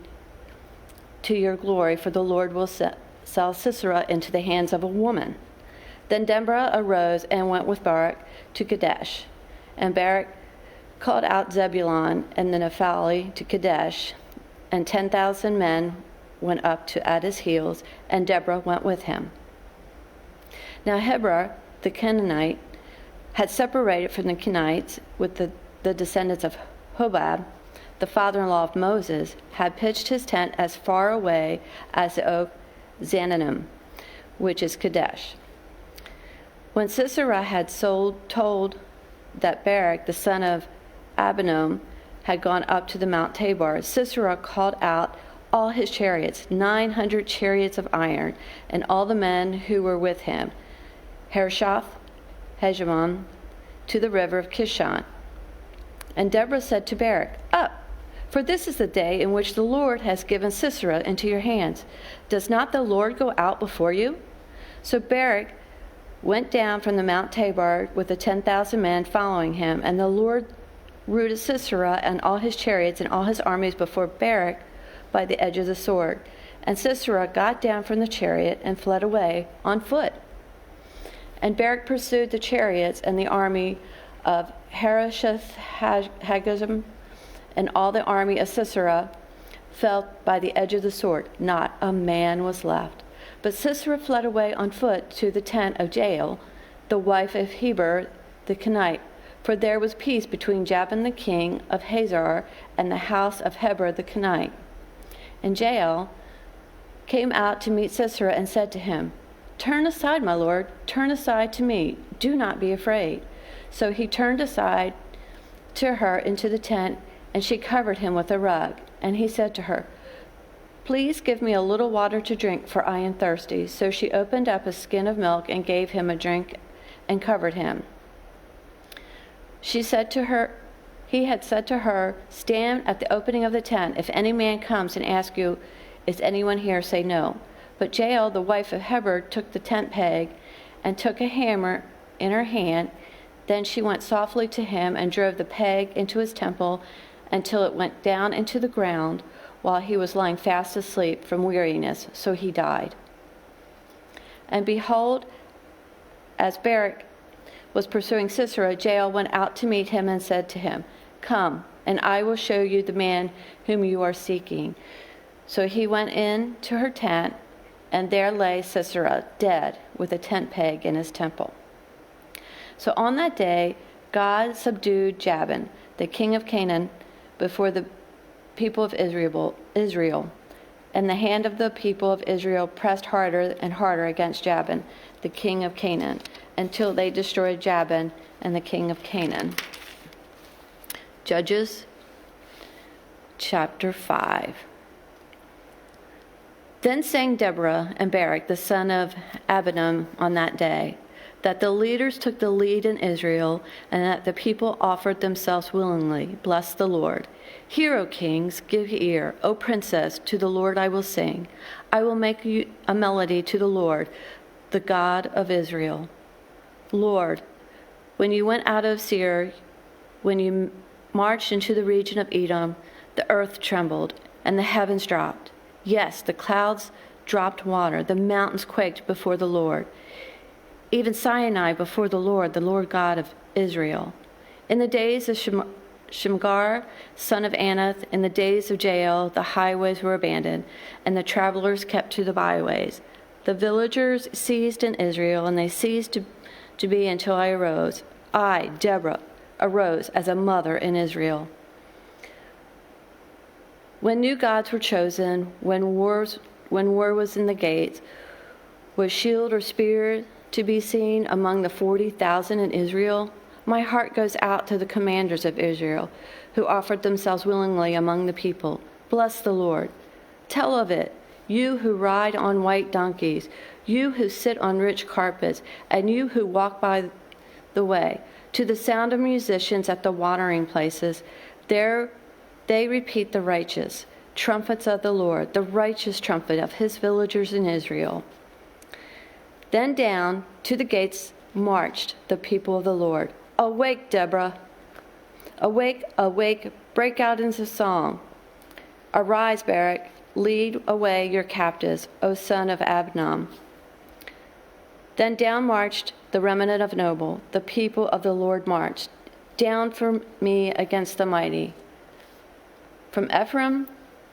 to your glory, for the Lord will sell Sisera into the hands of a woman. Then Deborah arose and went with Barak to Kadesh. And Barak called out Zebulun and the Naphtali to Kadesh, and 10,000 men went up at his heels, and Deborah went with him. Now Heber, the Canaanite, had separated from the Kenites with the descendants of Hobab, the father-in-law of Moses, had pitched his tent as far away as the oak Zananim, which is Kadesh. When Sisera had told that Barak, the son of Abinoam, had gone up to the Mount Tabor, Sisera called out all his chariots, 900 chariots of iron, and all the men who were with him, Harosheth Heshbon, to the river of Kishon. And Deborah said to Barak, Up, For this is the day in which the Lord has given Sisera into your hands. Does not the Lord go out before you?" So Barak went down from the Mount Tabor with the 10,000 men following him, and the Lord routed Sisera and all his chariots and all his armies before Barak by the edge of the sword. And Sisera got down from the chariot and fled away on foot. And Barak pursued the chariots and the army of Harosheth-Hagoyim, and all the army of Sisera fell by the edge of the sword. Not a man was left. But Sisera fled away on foot to the tent of Jael, the wife of Heber the Kenite, for there was peace between Jabin the king of Hazor and the house of Heber the Kenite. And Jael came out to meet Sisera and said to him, "Turn aside, my lord, turn aside to me. Do not be afraid." So he turned aside to her into the tent, and she covered him with a rug. And he said to her, "Please give me a little water to drink, for I am thirsty." So she opened up a skin of milk and gave him a drink and covered him. He had said to her, "Stand at the opening of the tent. If any man comes and asks you, 'Is anyone here?' say no." But Jael, the wife of Heber, took the tent peg and took a hammer in her hand. Then she went softly to him and drove the peg into his temple until it went down into the ground while he was lying fast asleep from weariness. So he died. And behold, as Barak was pursuing Sisera, Jael went out to meet him and said to him, "Come, and I will show you the man whom you are seeking." So he went in to her tent, and there lay Sisera, dead, with a tent peg in his temple. So on that day, God subdued Jabin, the king of Canaan, before the people of Israel. And the hand of the people of Israel pressed harder and harder against Jabin, the king of Canaan, until they destroyed Jabin and the king of Canaan. Judges chapter 5. Then sang Deborah and Barak, the son of Abinoam, on that day, that the leaders took the lead in Israel, and that the people offered themselves willingly. Bless the Lord. Hear, O kings, give ear. O princess, to the Lord I will sing. I will make you a melody to the Lord, the God of Israel. Lord, when you went out of Seir, when you marched into the region of Edom, the earth trembled and the heavens dropped. Yes, the clouds dropped water. The mountains quaked before the Lord. Even Sinai before the Lord God of Israel. In the days of Shamgar, son of Anath, in the days of Jael, the highways were abandoned, and the travelers kept to the byways. The villagers ceased in Israel, and they ceased to be until I arose. I, Deborah, arose as a mother in Israel. When new gods were chosen, when war was in the gates, was shield or spear to be seen among the 40,000 in Israel? My heart goes out to the commanders of Israel, who offered themselves willingly among the people. Bless the Lord. Tell of it, you who ride on white donkeys, you who sit on rich carpets, and you who walk by the way. To the sound of musicians at the watering places, there they repeat the righteous trumpets of the Lord, the righteous trumpet of his villagers in Israel. Then down to the gates marched the people of the Lord. Awake, Deborah! Awake, awake, break out into song. Arise, Barak, lead away your captives, O son of Abinoam. Then down marched the remnant of Noble, the people of the Lord marched, down from me against the mighty. From Ephraim,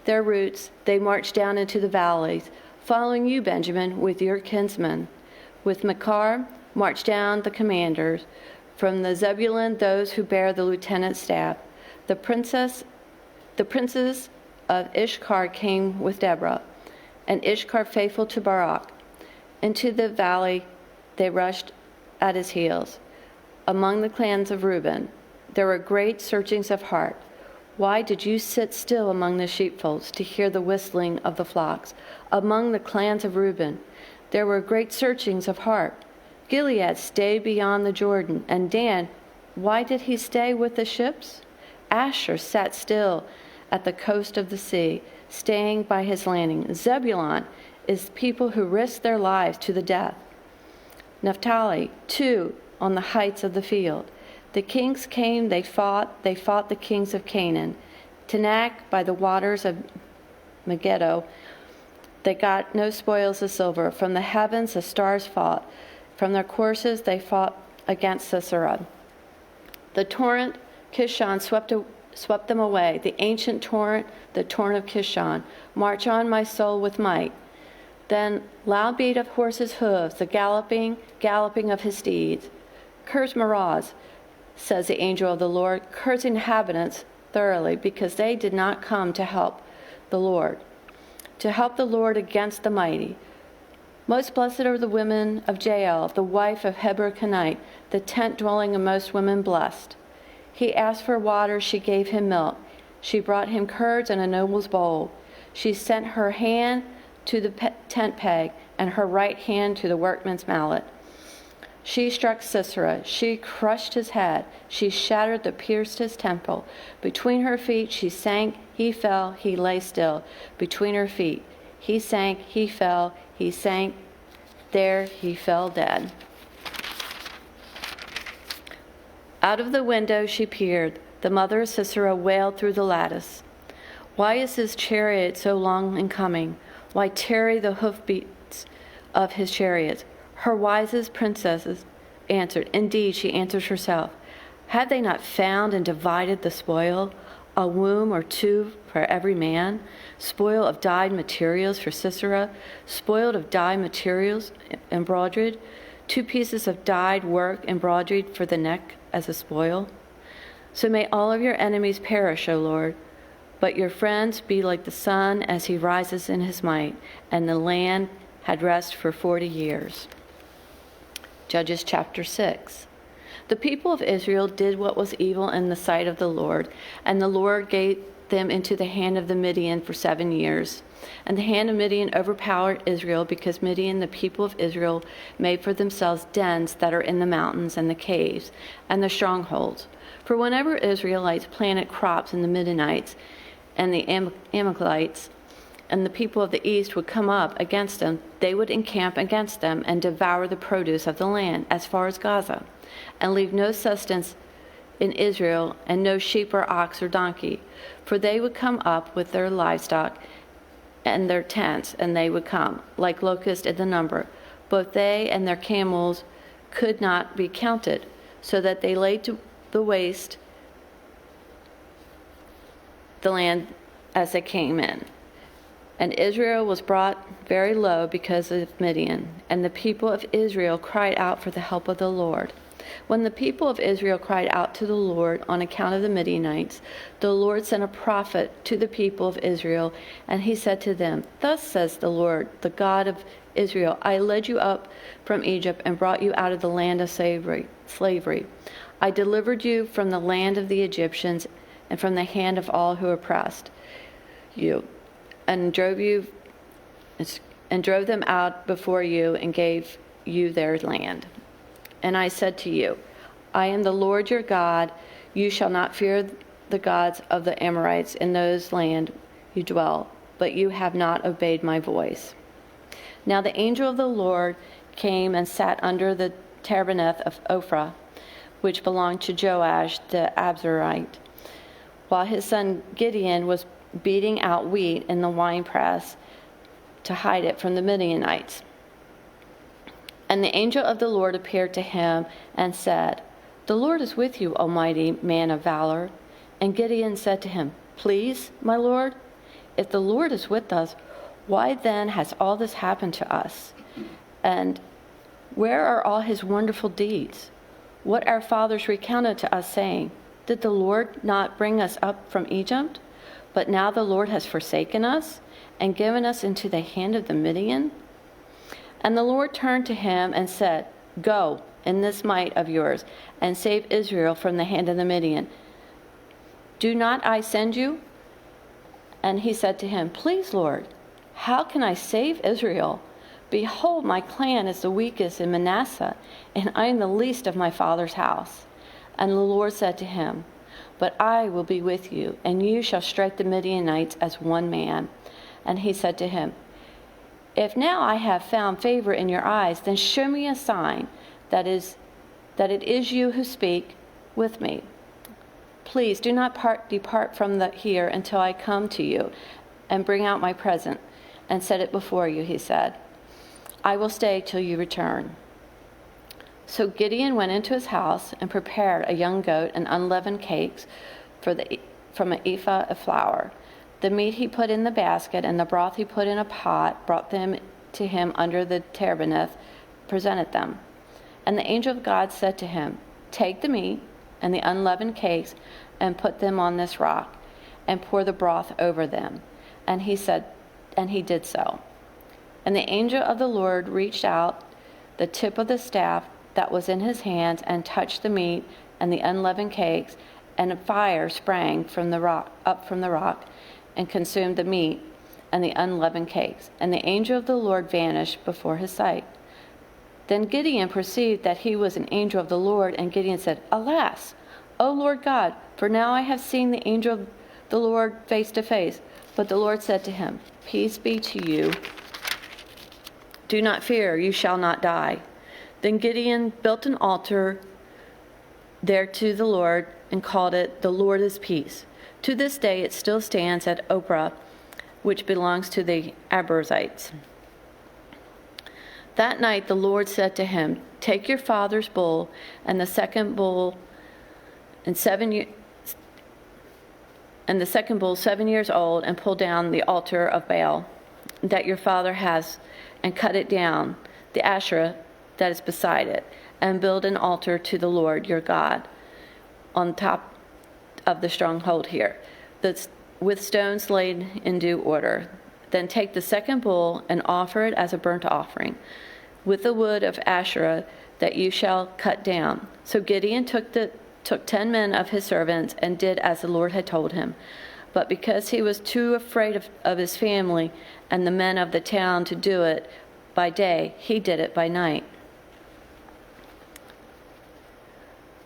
their roots, they marched down into the valleys, following you, Benjamin, with your kinsmen. With Machar marched down the commanders. From the Zebulun, those who bear the lieutenant's staff. The princes of Ishkar came with Deborah, and Ishkar faithful to Barak. Into the valley they rushed at his heels. Among the clans of Reuben, there were great searchings of heart. Why did you sit still among the sheepfolds to hear the whistling of the flocks? Among the clans of Reuben, there were great searchings of heart. Gilead stayed beyond the Jordan, and Dan, why did he stay with the ships? Asher sat still at the coast of the sea, staying by his landing. Zebulun is people who risk their lives to the death. Naphtali, too, on the heights of the field. The kings came, they fought the kings of Canaan. Tanakh by the waters of Megiddo, they got no spoils of silver. From the heavens the stars fought. From their courses they fought against Sisera. The torrent Kishon swept them away. The ancient torrent, the torrent of Kishon. March on, my soul, with might. Then loud beat of horses' hooves, the galloping of his steeds. Curse Meroz, says the angel of the Lord, curse inhabitants thoroughly, because they did not come to help the Lord against the mighty. Most blessed are the women of Jael, the wife of Heber Kenite, the tent dwelling of most women blessed. He asked for water, she gave him milk. She brought him curds and a noble's bowl. She sent her hand to the tent peg and her right hand to the workman's mallet. She struck Sisera. She crushed his head. She shattered pierced his temple. Between her feet she sank. He fell. He lay still. Between her feet he sank. He fell. He sank. There he fell dead. Out of the window she peered. The mother of Sisera wailed through the lattice. Why is his chariot so long in coming? Why tarry the hoofbeats of his chariots? Her wisest princesses answered. Indeed, she answered herself. Had they not found and divided the spoil, a womb or two for every man, spoil of dyed materials for Sisera, spoiled of dyed materials embroidered, 2 pieces of dyed work embroidered for the neck as a spoil? So may all of your enemies perish, O Lord, but your friends be like the sun as he rises in his might, and the land had rest for 40 years. Judges chapter 6. The people of Israel did what was evil in the sight of the Lord, and the Lord gave them into the hand of the Midian for 7 years. And the hand of Midian overpowered Israel, because Midian, the people of Israel, made for themselves dens that are in the mountains and the caves and the strongholds. For whenever Israelites planted crops in the Midianites and the Amalekites, and the people of the east would come up against them, they would encamp against them and devour the produce of the land as far as Gaza, and leave no sustenance in Israel, and no sheep or ox or donkey. For they would come up with their livestock and their tents, and they would come, like locusts in the number. Both they and their camels could not be counted, so that they laid to the waste the land as they came in. And Israel was brought very low because of Midian, and the people of Israel cried out for the help of the Lord. When the people of Israel cried out to the Lord on account of the Midianites, the Lord sent a prophet to the people of Israel, and he said to them, Thus says the Lord, the God of Israel, I led you up from Egypt and brought you out of the land of slavery. I delivered you from the land of the Egyptians and from the hand of all who oppressed you, and drove them out before you and gave you their land. And I said to you, I am the Lord your God. You shall not fear the gods of the Amorites in those land you dwell, but you have not obeyed my voice. Now the angel of the Lord came and sat under the terebinth of Ophrah, which belonged to Joash the Abzerite, while his son Gideon was beating out wheat in the winepress to hide it from the Midianites. And the angel of the Lord appeared to him and said, The Lord is with you, O mighty man of valor. And Gideon said to him, Please, my Lord, if the Lord is with us, why then has all this happened to us? And where are all his wonderful deeds? What our fathers recounted to us, saying, Did the Lord not bring us up from Egypt? But now the Lord has forsaken us and given us into the hand of the Midian. And the Lord turned to him and said, Go in this might of yours and save Israel from the hand of the Midian. Do not I send you? And he said to him, Please, Lord, how can I save Israel? Behold, my clan is the weakest in Manasseh, and I am the least of my father's house. And the Lord said to him, but I will be with you, and you shall strike the Midianites as one man. And he said to him, If now I have found favor in your eyes, then show me a sign that it is you who speak with me. Please do not depart from here until I come to you and bring out my present and set it before you, he said. I will stay till you return. So Gideon went into his house and prepared a young goat and unleavened cakes from an ephah of flour. The meat he put in the basket and the broth he put in a pot, brought them to him under the terebinth, presented them. And the angel of God said to him, Take the meat and the unleavened cakes and put them on this rock and pour the broth over them. And he did so. And the angel of the Lord reached out the tip of the staff that was in his hands and touched the meat and the unleavened cakes, and a fire sprang up from the rock and consumed the meat and the unleavened cakes. And the angel of the Lord vanished before his sight. Then Gideon perceived that he was an angel of the Lord, and Gideon said, Alas, O Lord God, for now I have seen the angel of the Lord face to face. But the Lord said to him, Peace be to you. Do not fear, you shall not die. Then Gideon built an altar there to the Lord and called it, The Lord is Peace. To this day it still stands at Ophrah, which belongs to the Abiezrites. That night the Lord said to him, Take your father's bull and the second bull 7 years old, and pull down the altar of Baal that your father has, and cut it down, the Asherah that is beside it, and build an altar to the Lord your God on top of the stronghold here, with stones laid in due order. Then take the second bull and offer it as a burnt offering, with the wood of Asherah that you shall cut down. So Gideon took 10 men of his servants and did as the Lord had told him. But because he was too afraid of his family and the men of the town to do it by day, he did it by night.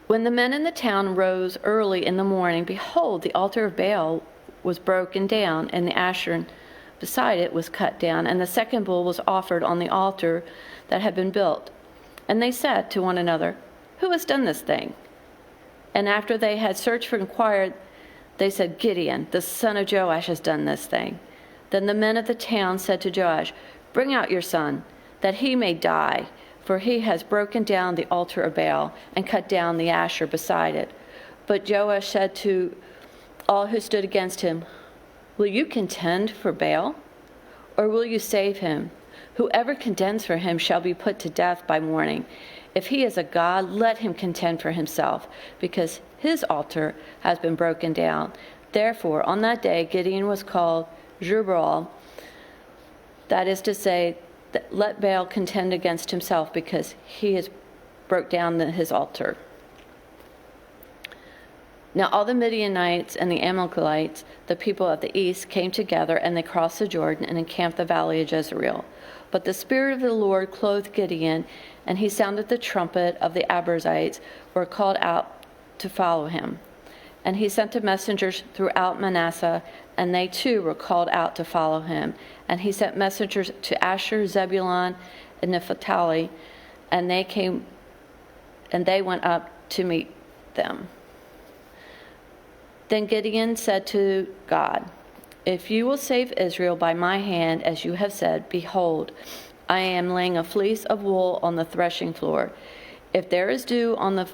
When the men in the town rose early in the morning, behold, the altar of Baal was broken down, and the Asherah beside it was cut down, and the second bull was offered on the altar that had been built. And they said to one another, Who has done this thing? And after they had searched for and inquired, they said, Gideon, the son of Joash, has done this thing. Then the men of the town said to Joash, Bring out your son, that he may die, for he has broken down the altar of Baal and cut down the Asherah beside it. But Joash said to all who stood against him, Will you contend for Baal, or will you save him? Whoever contends for him shall be put to death by morning. If he is a god, let him contend for himself, because his altar has been broken down. Therefore, on that day, Gideon was called Jerubbaal, that is to say, let Baal contend against himself, because he has broke down his altar. Now all the Midianites and the Amalekites, the people of the east, came together, and they crossed the Jordan and encamped the valley of Jezreel. But the Spirit of the Lord clothed Gideon, and he sounded the trumpet of the Abiezrites were called out to follow him. And he sent messengers throughout Manasseh, and they too were called out to follow him. And he sent messengers to Asher, Zebulun, and Naphtali, and they went up to meet them. Then Gideon said to God, If you will save Israel by my hand, as you have said, behold, I am laying a fleece of wool on the threshing floor. If there is dew on the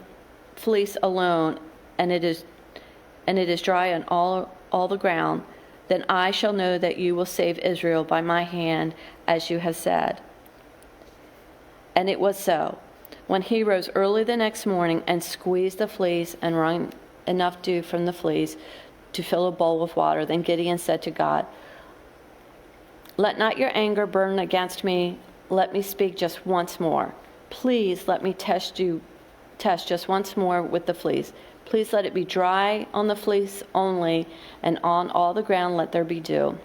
fleece alone, and it is dry on all the ground, then I shall know that you will save Israel by my hand, as you have said. And it was so. When he rose early the next morning and squeezed the fleece and wrung enough dew from the fleece to fill a bowl with water, then Gideon said to God, Let not your anger burn against me. Let me speak just once more. Please let me test just once more with the fleece. Please let it be dry on the fleece only, and on all the ground let there be dew.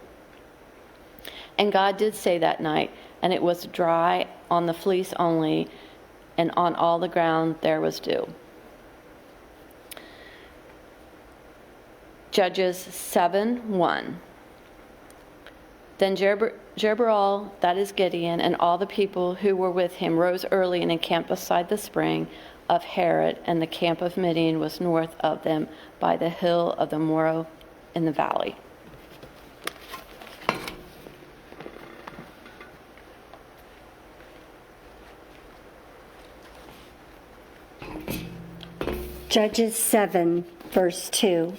And God did say that night, and it was dry on the fleece only, and on all the ground there was dew. Judges 7:1. Then Jerubbaal, that is Gideon, and all the people who were with him rose early and encamped beside the spring of Harod, and the camp of Midian was north of them by the hill of the Moreh in the valley. Judges 7, verse 2.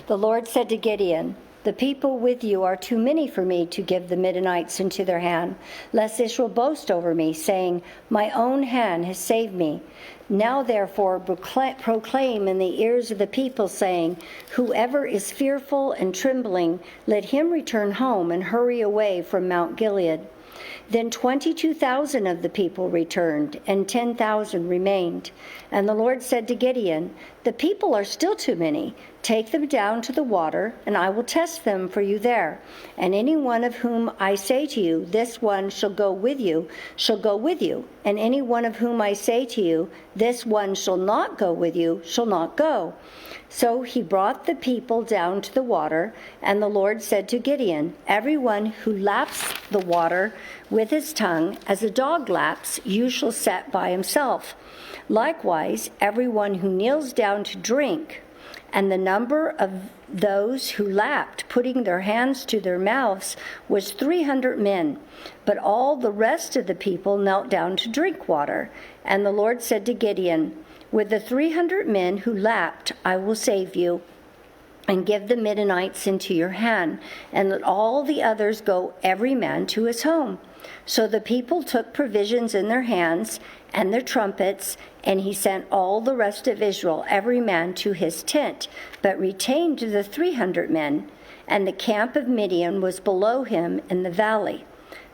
The Lord said to Gideon, "The people with you are too many for me to give the Midianites into their hand, lest Israel boast over me, saying, 'My own hand has saved me.' Now therefore proclaim in the ears of the people, saying, 'Whoever is fearful and trembling, let him return home and hurry away from Mount Gilead.' Then 22,000 of the people returned, and 10,000 remained. And the Lord said to Gideon, 'The people are still too many. Take them down to the water, and I will test them for you there. And any one of whom I say to you, this one shall go with you, shall go with you. And any one of whom I say to you, this one shall not go with you, shall not go.' So he brought the people down to the water, and the Lord said to Gideon, 'Everyone who laps the water with his tongue, as a dog laps, you shall set by himself. Likewise, everyone who kneels down to drink.' And the number of those who lapped, putting their hands to their mouths, was 300 men. But all the rest of the people knelt down to drink water. And the Lord said to Gideon, 'With the 300 men who lapped, I will save you, and give the Midianites into your hand, and let all the others go every man to his home.' So the people took provisions in their hands and their trumpets, and he sent all the rest of Israel, every man to his tent, but retained the 300 men, and the camp of Midian was below him in the valley.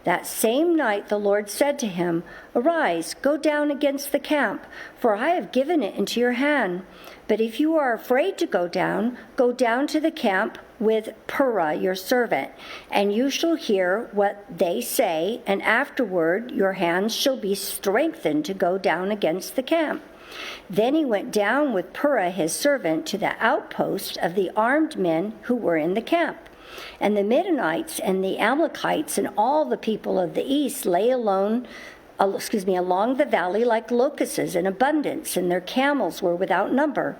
That same night the Lord said to him, 'Arise, go down against the camp, for I have given it into your hand. But if you are afraid to go down to the camp with Purah your servant, and you shall hear what they say, and afterward your hands shall be strengthened to go down against the camp.' Then he went down with Purah his servant to the outpost of the armed men who were in the camp. And the Midianites and the Amalekites and all the people of the east lay along the valley like locusts in abundance, and their camels were without number,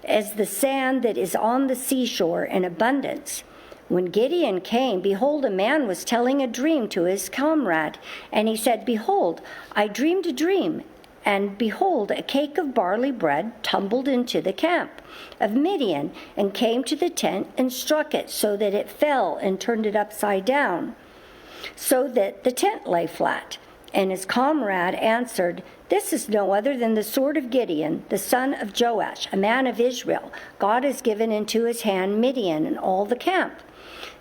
as the sand that is on the seashore in abundance. When Gideon came, behold, a man was telling a dream to his comrade, and he said, 'Behold, I dreamed a dream, and behold, a cake of barley bread tumbled into the camp of Midian, and came to the tent and struck it, so that it fell and turned it upside down, so that the tent lay flat.' And his comrade answered, 'This is no other than the sword of Gideon, the son of Joash, a man of Israel. God has given into his hand Midian and all the camp.'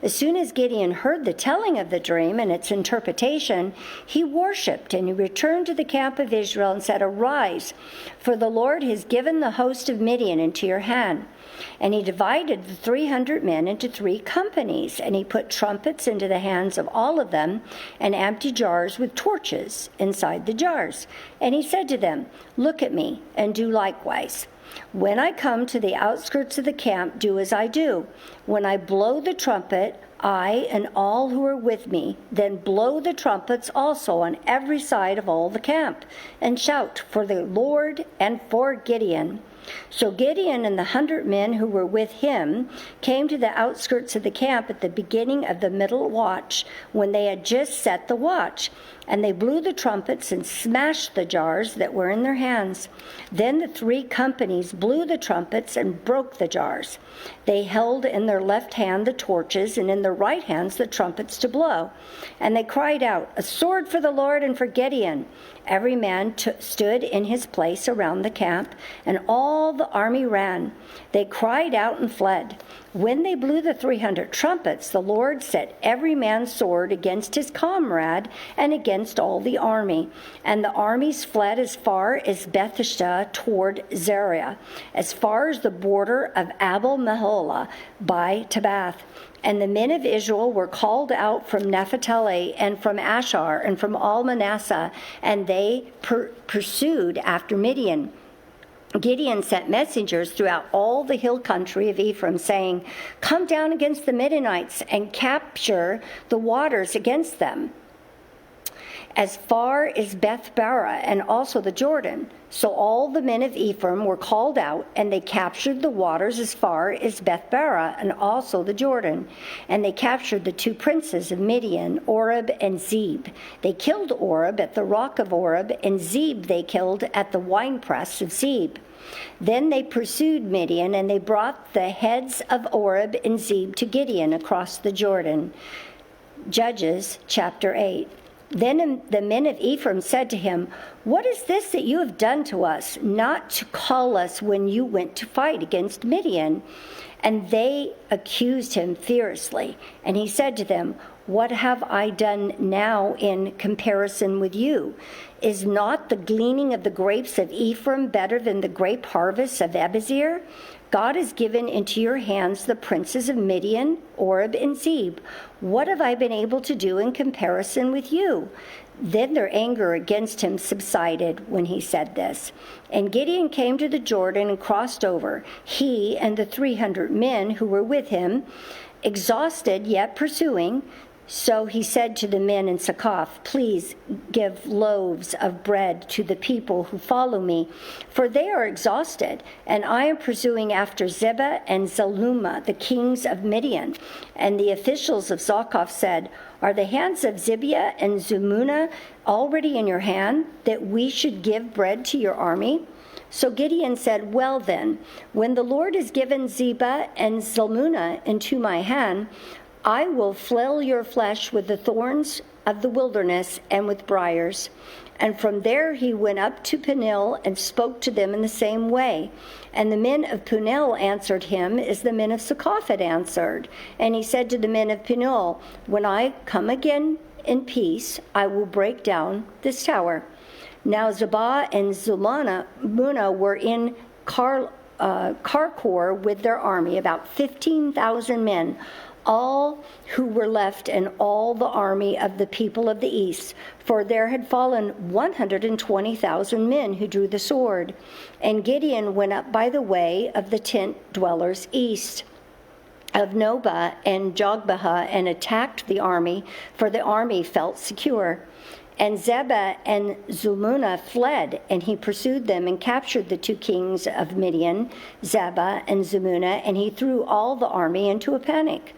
As soon as Gideon heard the telling of the dream and its interpretation, he worshipped, and he returned to the camp of Israel and said, 'Arise, for the Lord has given the host of Midian into your hand.' And he divided the 300 men into 3 companies, and he put trumpets into the hands of all of them, and empty jars with torches inside the jars. And he said to them, 'Look at me, and do likewise. When I come to the outskirts of the camp, do as I do. When I blow the trumpet, I and all who are with me, then blow the trumpets also on every side of all the camp, and shout for the Lord and for Gideon.' So Gideon and the 100 men who were with him came to the outskirts of the camp at the beginning of the middle watch, when they had just set the watch. And they blew the trumpets and smashed the jars that were in their hands. Then the 3 companies blew the trumpets and broke the jars. They held in their left hand the torches, and in their right hands the trumpets to blow. And they cried out, 'A sword for the Lord and for Gideon!' Every man stood in his place around the camp, and all the army ran. They cried out and fled. When they blew the 300 trumpets, the Lord set every man's sword against his comrade and against all the army. And the armies fled as far as Bethesda toward Zariah, as far as the border of Abel-Meholah by Tabbath. And the men of Israel were called out from Naphtali and from Asher and from all Manasseh, and they pursued after Midian. Gideon sent messengers throughout all the hill country of Ephraim, saying, "Come down against the Midianites and capture the waters against them, as far as Beth-barah and also the Jordan." So all the men of Ephraim were called out, and they captured the waters as far as Beth-barah and also the Jordan. And they captured the two princes of Midian, Oreb and Zeb. They killed Oreb at the rock of Oreb, and Zeb they killed at the winepress of Zeb. Then they pursued Midian, and they brought the heads of Oreb and Zeb to Gideon across the Jordan. Judges chapter 8. Then the men of Ephraim said to him, "What is this that you have done to us, not to call us when you went to fight against Midian?" And they accused him fiercely. And he said to them, "What have I done now in comparison with you? Is not the gleaning of the grapes of Ephraim better than the grape harvest of Abiezer? God has given into your hands the princes of Midian, Oreb, and Zeb. What have I been able to do in comparison with you?" Then their anger against him subsided when he said this. And Gideon came to the Jordan and crossed over, he and the 300 men who were with him, exhausted yet pursuing. So he said to the men in Succoth, "Please give loaves of bread to the people who follow me, for they are exhausted, and I am pursuing after Zebah and Zalmunna, the kings of Midian." And the officials of Succoth said, "Are the hands of Zebah and Zalmunna already in your hand, that we should give bread to your army?" So Gideon said, "Well then, when the Lord has given Zebah and Zalmunna into my hand, I will flail your flesh with the thorns of the wilderness and with briars." And from there he went up to Peniel and spoke to them in the same way. And the men of Peniel answered him as the men of Succoth had answered. And he said to the men of Peniel, "When I come again in peace, I will break down this tower." Now Zebah and Zalmunna were in Karkor with their army, about 15,000 men, all who were left in all the army of the people of the east, for there had fallen 120,000 men who drew the sword. And Gideon went up by the way of the tent dwellers east of Nobah and Jogbehah and attacked the army, for the army felt secure. And Zebah and Zalmunna fled, and he pursued them and captured the two kings of Midian, Zebah and Zalmunna, and he threw all the army into a panic.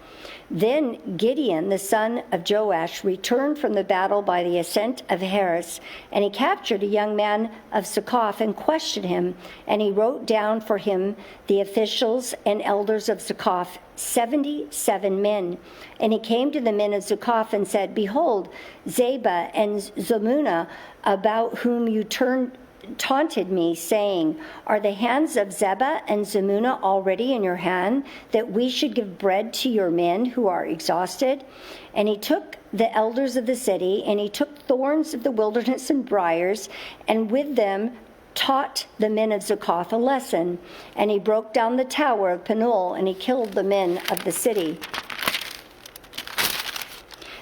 Then Gideon, the son of Joash, returned from the battle by the ascent of Heres, and he captured a young man of Succoth and questioned him, and he wrote down for him the officials and elders of Succoth, 77 men. And he came to the men of Succoth and said, "Behold, Zebah and Zalmunna, about whom you taunted me, saying, 'Are the hands of Zebah and Zalmunna already in your hand, that we should give bread to your men who are exhausted?' And he took the elders of the city, and he took thorns of the wilderness and briars, and with them taught the men of Succoth a lesson. And he broke down the tower of Peniel, and he killed the men of the city.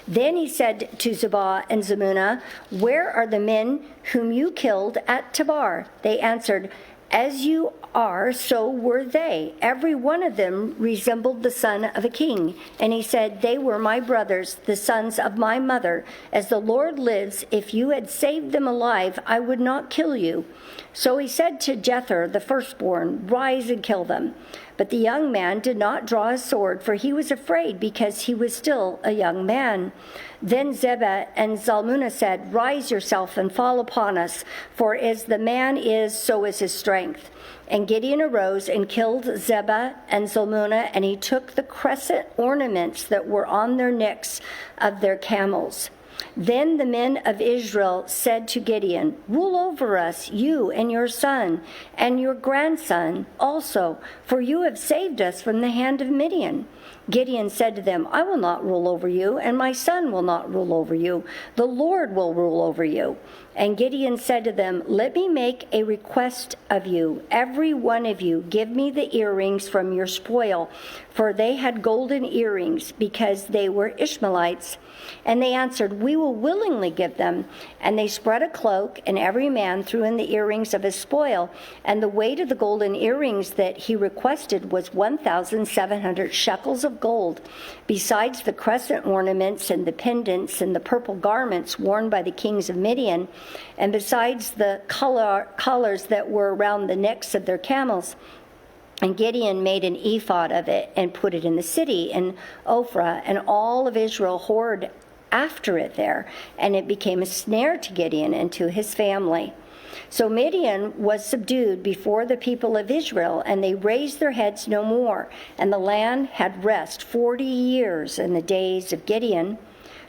Then he said to Zebah and Zalmunna, 'Where are the men whom you killed at Tabar?' They answered, 'As you are, so were they. Every one of them resembled the son of a king.' And he said, 'They were my brothers, the sons of my mother. As the Lord lives, if you had saved them alive, I would not kill you.' So he said to Jether, the firstborn, 'Rise and kill them.' But the young man did not draw his sword, for he was afraid, because he was still a young man. Then Zebah and Zalmunna said, 'Rise yourself and fall upon us, for as the man is, so is his strength.' And Gideon arose and killed Zebah and Zalmunna, and he took the crescent ornaments that were on their necks of their camels. Then the men of Israel said to Gideon, 'Rule over us, you and your son, and your grandson also, for you have saved us from the hand of Midian.' Gideon said to them, I will not rule over you, and my son will not rule over you. The Lord will rule over you. And Gideon said to them, let me make a request of you. Every one of you, give me the earrings from your spoil. For they had golden earrings, because they were Ishmaelites. And they answered, we will willingly give them. And they spread a cloak, and every man threw in the earrings of his spoil. And the weight of the golden earrings that he requested was 1,700 shekels of gold, besides the crescent ornaments and the pendants and the purple garments worn by the kings of Midian, and besides the collars that were around the necks of their camels. And Gideon made an ephod of it and put it in the city in Ophrah, and all of Israel whored after it there, and it became a snare to Gideon and to his family. So Midian was subdued before the people of Israel, and they raised their heads no more, and the land had rest 40 years in the days of Gideon.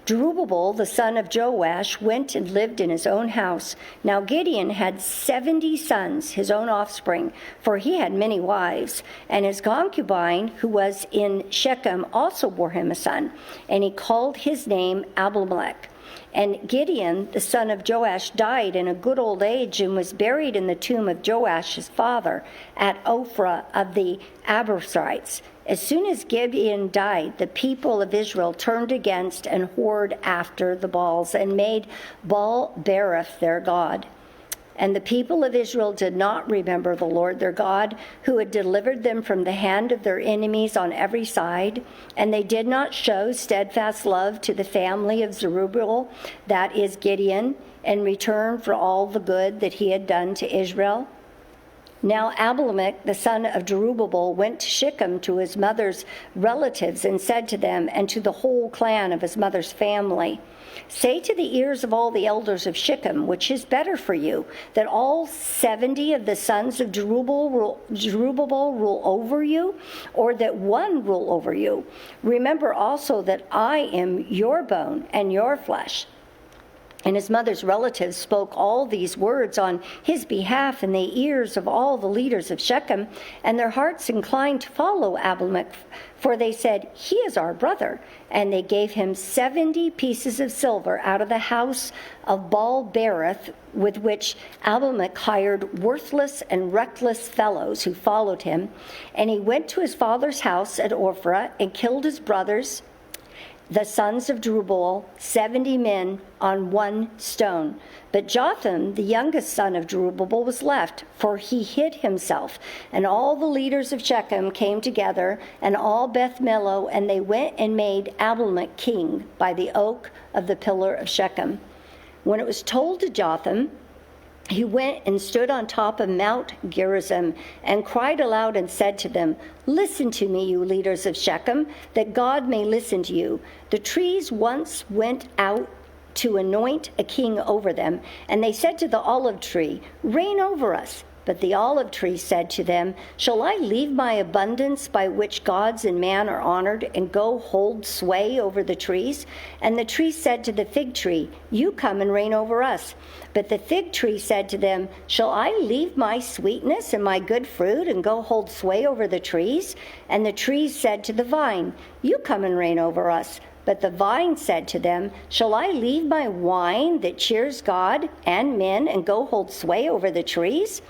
Jerubbaal, the son of Joash, went and lived in his own house. Now Gideon had 70 sons, his own offspring, for he had many wives. And his concubine, who was in Shechem, also bore him a son, and he called his name Abimelech. And Gideon, the son of Joash, died in a good old age and was buried in the tomb of Joash his father at Ophrah of the Abiezrites. As soon as Gideon died, the people of Israel turned against and whored after the Baals and made Baal-berith their god. And the people of Israel did not remember the Lord their God, who had delivered them from the hand of their enemies on every side. And they did not show steadfast love to the family of Zerubbabel, that is Gideon, in return for all the good that he had done to Israel. Now Abimelech, the son of Jerubbaal, went to Shechem to his mother's relatives and said to them and to the whole clan of his mother's family, say to the ears of all the elders of Shechem, which is better for you, that all 70 of the sons of Jerubbaal rule over you, or that one rule over you? Remember also that I am your bone and your flesh. And his mother's relatives spoke all these words on his behalf in the ears of all the leaders of Shechem, and their hearts inclined to follow Abimelech, for they said, he is our brother. And they gave him 70 pieces of silver out of the house of Baal-berith, with which Abimelech hired worthless and reckless fellows who followed him. And he went to his father's house at Ophrah and killed his brothers, the sons of Jerubbaal, 70 men on one stone. But Jotham, the youngest son of Jerubbaal, was left, for he hid himself. And all the leaders of Shechem came together, and all Beth Millo, and they went and made Abimelech king by the oak of the pillar of Shechem. When it was told to Jotham, he went and stood on top of Mount Gerizim and cried aloud and said to them, listen to me, you leaders of Shechem, that God may listen to you. The trees once went out to anoint a king over them, and they said to the olive tree, reign over us. But the olive tree said to them, shall I leave my abundance by which gods and man are honored and go hold sway over the trees? And the tree said to the fig tree, you come and reign over us. But the fig tree said to them, shall I leave my sweetness and my good fruit and go hold sway over the trees? And the trees said to the vine, you come and reign over us. But the vine said to them, shall I leave my wine that cheers God and men and go hold sway over the trees?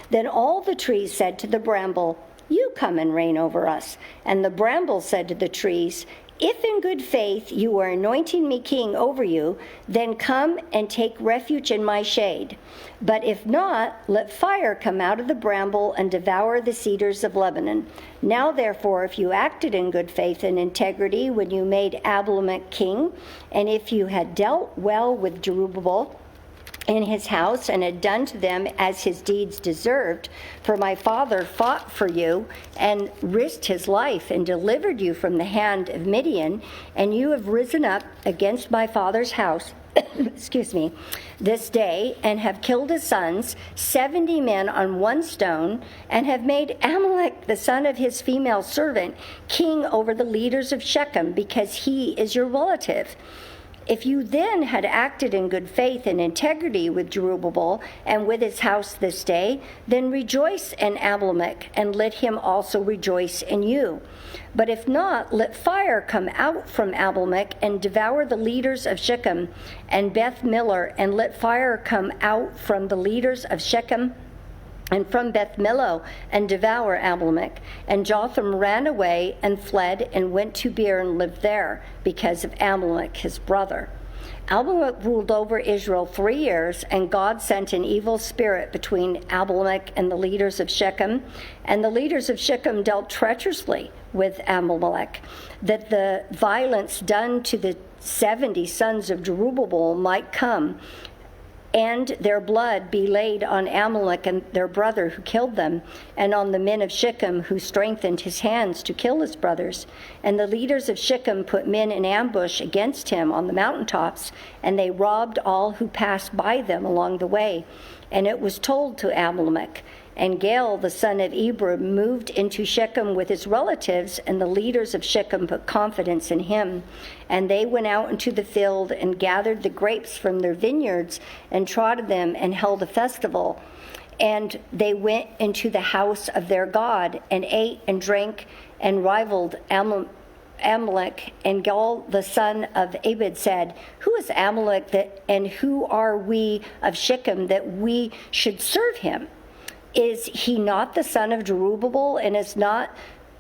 Then all the trees said to the bramble, you come and reign over us. And the bramble said to the trees, if in good faith you are anointing me king over you, then come and take refuge in my shade. But if not, let fire come out of the bramble and devour the cedars of Lebanon. Now therefore, if you acted in good faith and integrity when you made Abimelech king, and if you had dealt well with Jerubbaal in his house and had done to them as his deeds deserved, for my father fought for you and risked his life and delivered you from the hand of Midian, and you have risen up against my father's house this day, and have killed his sons, 70 men on one stone, and have made Amalek, the son of his female servant, king over the leaders of Shechem, because he is your relative. If you then had acted in good faith and integrity with Jerubbaal and with his house this day, then rejoice in Abimelech, and let him also rejoice in you. But if not, let fire come out from Abimelech and devour the leaders of Shechem and Beth Miller, and let fire come out from the leaders of Shechem and from Beth Millo, and devour Abimelech. And Jotham ran away and fled and went to Beer and lived there because of Abimelech his brother. Abimelech ruled over Israel 3 years, and God sent an evil spirit between Abimelech and the leaders of Shechem. And the leaders of Shechem dealt treacherously with Abimelech, that the violence done to the 70 sons of Jerubbaal might come, and their blood be laid on Amalek and their brother who killed them, and on the men of Shechem who strengthened his hands to kill his brothers. And the leaders of Shechem put men in ambush against him on the mountaintops, and they robbed all who passed by them along the way. And it was told to Amalek. And Gaal, the son of Eber, moved into Shechem with his relatives, and the leaders of Shechem put confidence in him. And they went out into the field and gathered the grapes from their vineyards and trotted them and held a festival. And they went into the house of their God and ate and drank and rivaled Amalek. And Gaal, the son of Ebed, said, "Who is Amalek, and who are we of Shechem that we should serve him? Is he not the son of Jerubbaal, and is not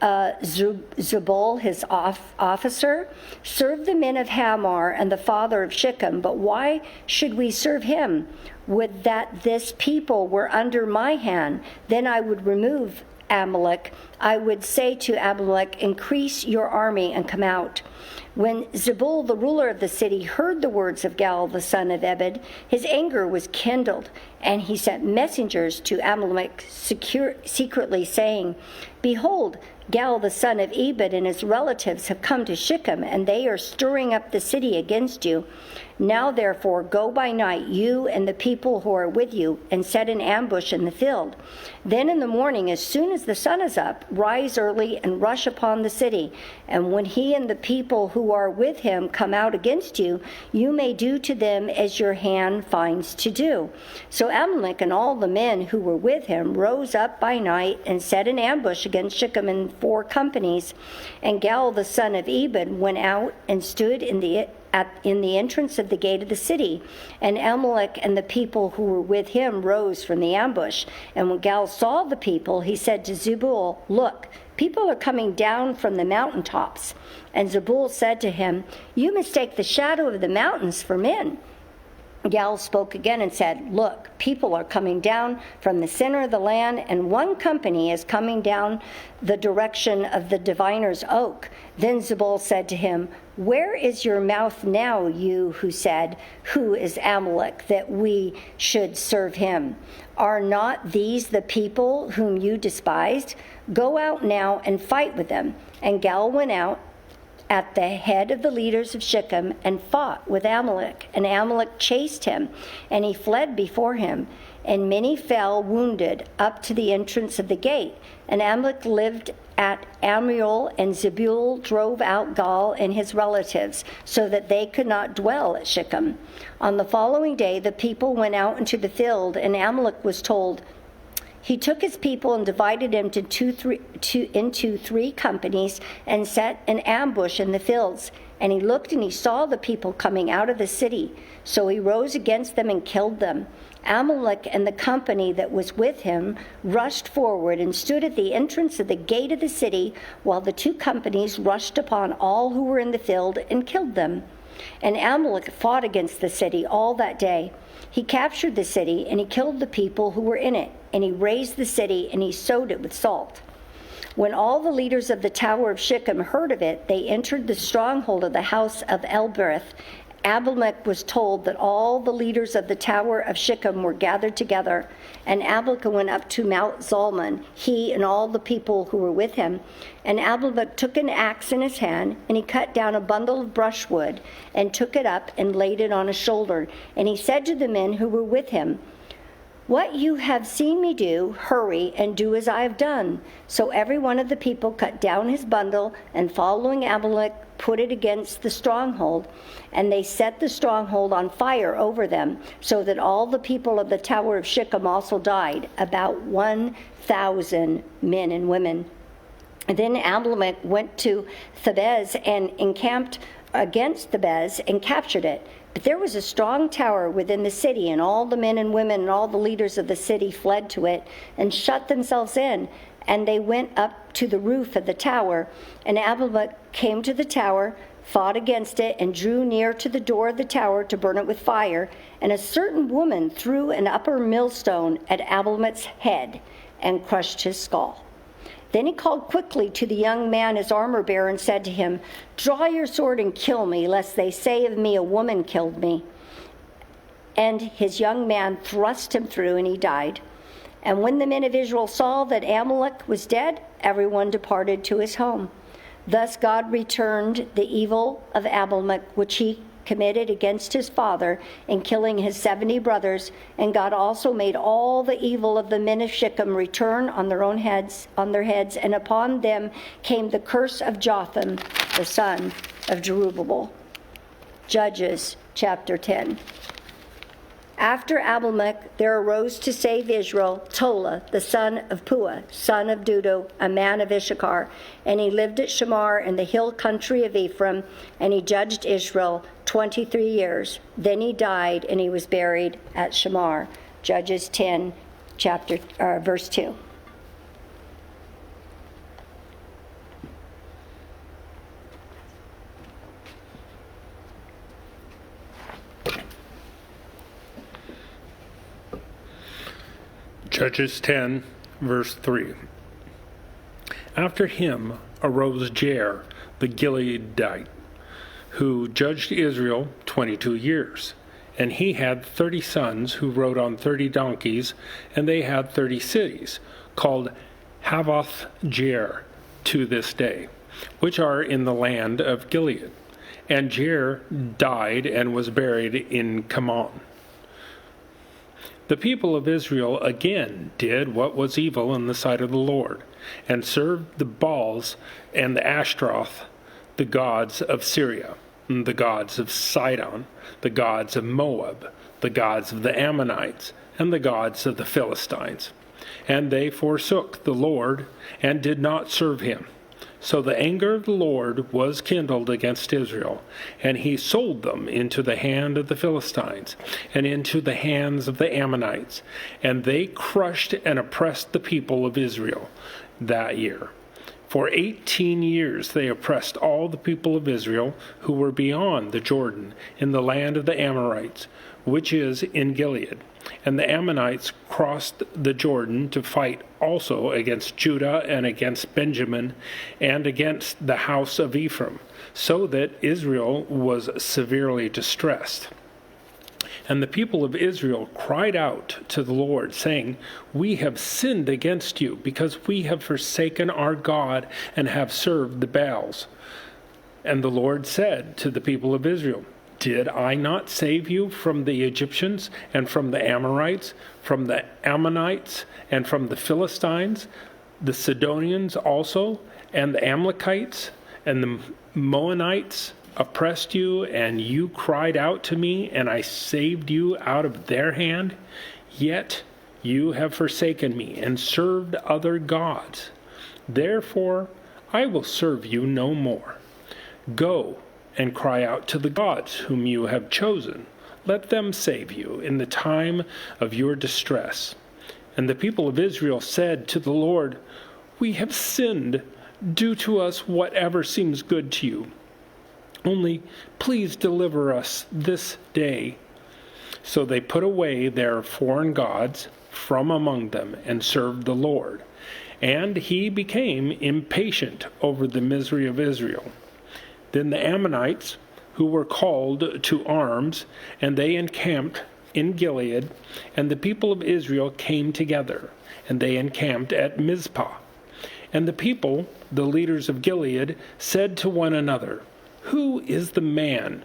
Zebul his officer? Serve the men of Hamor and the father of Shechem, but why should we serve him? Would that this people were under my hand, then I would remove Amalek. I would say to Amalek, increase your army and come out." When Zebul, the ruler of the city, heard the words of Gaal, the son of Ebed, his anger was kindled, and he sent messengers to Amalek secretly, saying, "Behold, Gaal, the son of Ebed, and his relatives have come to Shechem, and they are stirring up the city against you. Now, therefore, go by night, you and the people who are with you, and set an ambush in the field. Then in the morning, as soon as the sun is up, rise early and rush upon the city. And when he and the people who are with him come out against you, you may do to them as your hand finds to do." So Amalek and all the men who were with him rose up by night and set an ambush against Shechem in 4 companies. And Gaal, the son of Ebed, went out and stood in the entrance of the gate of the city. And Amalek and the people who were with him rose from the ambush. And when Gaal saw the people, he said to Zebul, "Look, people are coming down from the mountaintops." And Zebul said to him, "You mistake the shadow of the mountains for men." Gaal spoke again and said, "Look, people are coming down from the center of the land, and 1 company is coming down the direction of the diviner's oak." Then Zebul said to him, "Where is your mouth now, you who said, 'Who is Amalek, that we should serve him?' Are not these the people whom you despised? Go out now and fight with them." And Gaal went out at the head of the leaders of Shechem and fought with Amalek. And Amalek chased him, and he fled before him. And many fell wounded up to the entrance of the gate. And Amalek lived at Amiel, and Zebul drove out Gaal and his relatives, so that they could not dwell at Shechem. On the following day, the people went out into the field, and Amalek was told. He took his people and divided them into 3 companies and set an ambush in the fields. And he looked and he saw the people coming out of the city. So he rose against them and killed them. Amalek and the company that was with him rushed forward and stood at the entrance of the gate of the city, while the 2 companies rushed upon all who were in the field and killed them. And Amalek fought against the city all that day. He captured the city, and he killed the people who were in it, and he razed the city, and he sowed it with salt. When all the leaders of the tower of Shechem heard of it, they entered the stronghold of the house of Elbereth. Abimelech was told that all the leaders of the tower of Shechem were gathered together, and Abimelech went up to Mount Zalmon, he and all the people who were with him. And Abimelech took an axe in his hand, and he cut down a bundle of brushwood, and took it up and laid it on his shoulder. And he said to the men who were with him, "What you have seen me do, hurry and do as I have done." So every one of the people cut down his bundle, and following Abimelech put it against the stronghold, and they set the stronghold on fire over them, so that all the people of the tower of Shechem also died, about 1,000 men and women. And then Abimelech went to Thebez and encamped against Thebez and captured it. But there was a strong tower within the city, and all the men and women and all the leaders of the city fled to it and shut themselves in. And they went up to the roof of the tower. And Abimelech came to the tower, fought against it, and drew near to the door of the tower to burn it with fire. And a certain woman threw an upper millstone at Abimelech's head and crushed his skull. Then he called quickly to the young man, his armor-bearer, and said to him, "Draw your sword and kill me, lest they say of me, a woman killed me." And his young man thrust him through, and he died. And when the men of Israel saw that Abimelech was dead, everyone departed to his home. Thus God returned the evil of Abimelech, which he committed against his father in killing his 70 brothers, and God also made all the evil of the men of Shechem return on their heads, and upon them came the curse of Jotham, the son of Jerubbaal. Judges chapter 10. After Abimelech, there arose to save Israel Tola, the son of Puah, son of Dudo, a man of Issachar. And he lived at Shamar in the hill country of Ephraim, and he judged Israel 23 years. Then he died, and he was buried at Shamar. Judges 10, verse 2. Judges 10, verse 3. After him arose Jair, the Gileadite, who judged Israel 22 years. And he had 30 sons who rode on 30 donkeys, and they had 30 cities, called Havoth Jair to this day, which are in the land of Gilead. And Jair died and was buried in Kamon. The people of Israel again did what was evil in the sight of the Lord, and served the Baals and the Ashtaroth, the gods of Syria, the gods of Sidon, the gods of Moab, the gods of the Ammonites, and the gods of the Philistines. And they forsook the Lord, and did not serve him. So the anger of the Lord was kindled against Israel, and he sold them into the hand of the Philistines, and into the hands of the Ammonites. And they crushed and oppressed the people of Israel that year. For 18 years they oppressed all the people of Israel who were beyond the Jordan, in the land of the Amorites, which is in Gilead. And the Ammonites crossed the Jordan to fight also against Judah and against Benjamin and against the house of Ephraim, so that Israel was severely distressed. And the people of Israel cried out to the Lord, saying, "We have sinned against you, because we have forsaken our God and have served the Baals." And the Lord said to the people of Israel, "Did I not save you from the Egyptians and from the Amorites, from the Ammonites and from the Philistines, the Sidonians also, and the Amalekites and the Moabites oppressed you, and you cried out to me, and I saved you out of their hand? Yet you have forsaken me and served other gods. Therefore I will serve you no more. Go and cry out to the gods whom you have chosen. Let them save you in the time of your distress." And the people of Israel said to the Lord, "We have sinned. Do to us whatever seems good to you. Only please deliver us this day." So they put away their foreign gods from among them and served the Lord. And he became impatient over the misery of Israel. Then the Ammonites, who were called to arms, and they encamped in Gilead, and the people of Israel came together, and they encamped at Mizpah. And the people, the leaders of Gilead, said to one another, "Who is the man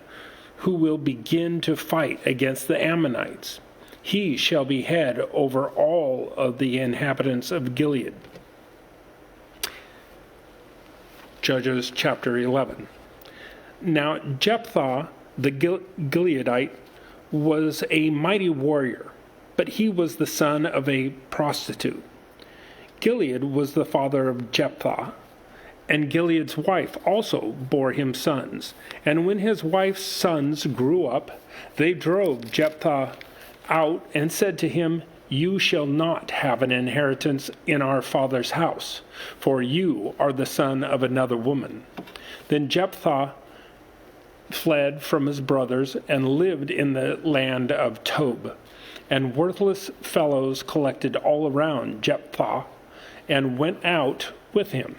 who will begin to fight against the Ammonites? He shall be head over all of the inhabitants of Gilead." Judges chapter 11. Now Jephthah the Gileadite was a mighty warrior, but he was the son of a prostitute. Gilead was the father of Jephthah, and Gilead's wife also bore him sons. And when his wife's sons grew up, they drove Jephthah out and said to him, "You shall not have an inheritance in our father's house, for you are the son of another woman." Then Jephthah fled from his brothers and lived in the land of Tob. And worthless fellows collected all around Jephthah and went out with him.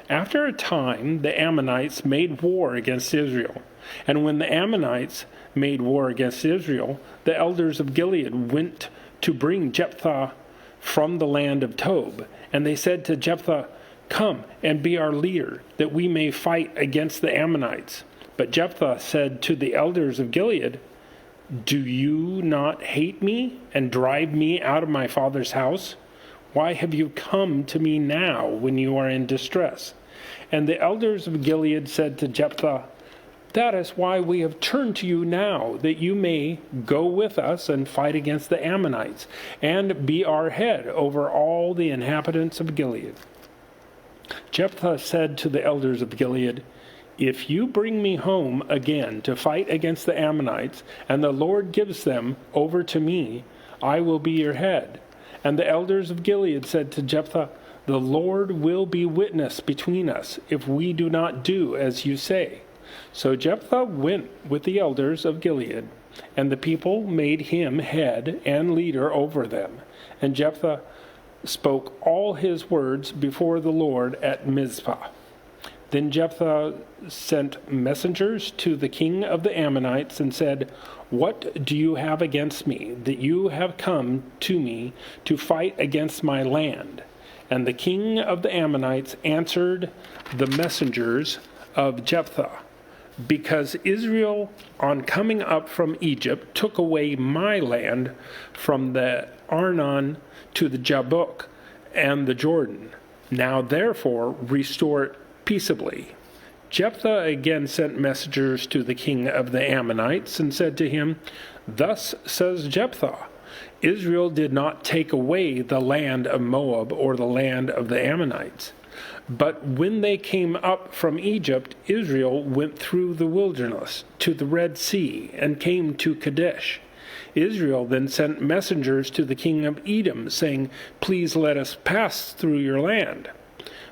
After a time, the Ammonites made war against Israel. And when the Ammonites made war against Israel, the elders of Gilead went to bring Jephthah from the land of Tob. And they said to Jephthah, "Come and be our leader, that we may fight against the Ammonites." But Jephthah said to the elders of Gilead, "Do you not hate me and drive me out of my father's house? Why have you come to me now when you are in distress?" And the elders of Gilead said to Jephthah, "That is why we have turned to you now, that you may go with us and fight against the Ammonites, and be our head over all the inhabitants of Gilead." Jephthah said to the elders of Gilead, "If you bring me home again to fight against the Ammonites, and the Lord gives them over to me, I will be your head." And the elders of Gilead said to Jephthah, "The Lord will be witness between us, if we do not do as you say." So Jephthah went with the elders of Gilead, and the people made him head and leader over them. And Jephthah spoke all his words before the Lord at Mizpah. Then Jephthah sent messengers to the king of the Ammonites and said, "What do you have against me, that you have come to me to fight against my land?" And the king of the Ammonites answered the messengers of Jephthah, "Because Israel, on coming up from Egypt, took away my land from the Arnon to the Jabbok and the Jordan. Now therefore restore it peaceably." Jephthah again sent messengers to the king of the Ammonites and said to him, "Thus says Jephthah, Israel did not take away the land of Moab or the land of the Ammonites. But when they came up from Egypt, Israel went through the wilderness to the Red Sea and came to Kadesh. Israel then sent messengers to the king of Edom, saying, 'Please let us pass through your land.'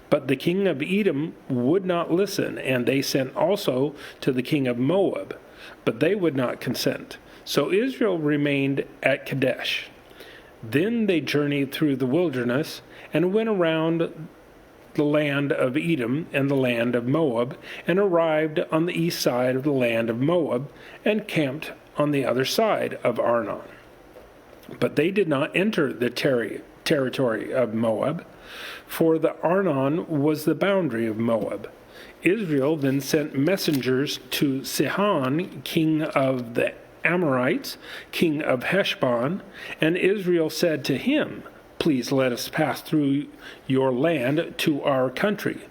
But the king of Edom would not listen, and they sent also to the king of Moab, but they would not consent. So Israel remained at Kadesh. Then they journeyed through the wilderness and went around the land of Edom and the land of Moab, and arrived on the east side of the land of Moab, and camped on the other side of Arnon. But they did not enter the territory of Moab, for the Arnon was the boundary of Moab. Israel then sent messengers to Sihon, king of the Amorites, king of Heshbon, and Israel said to him, 'Please let us pass through your land to our country.'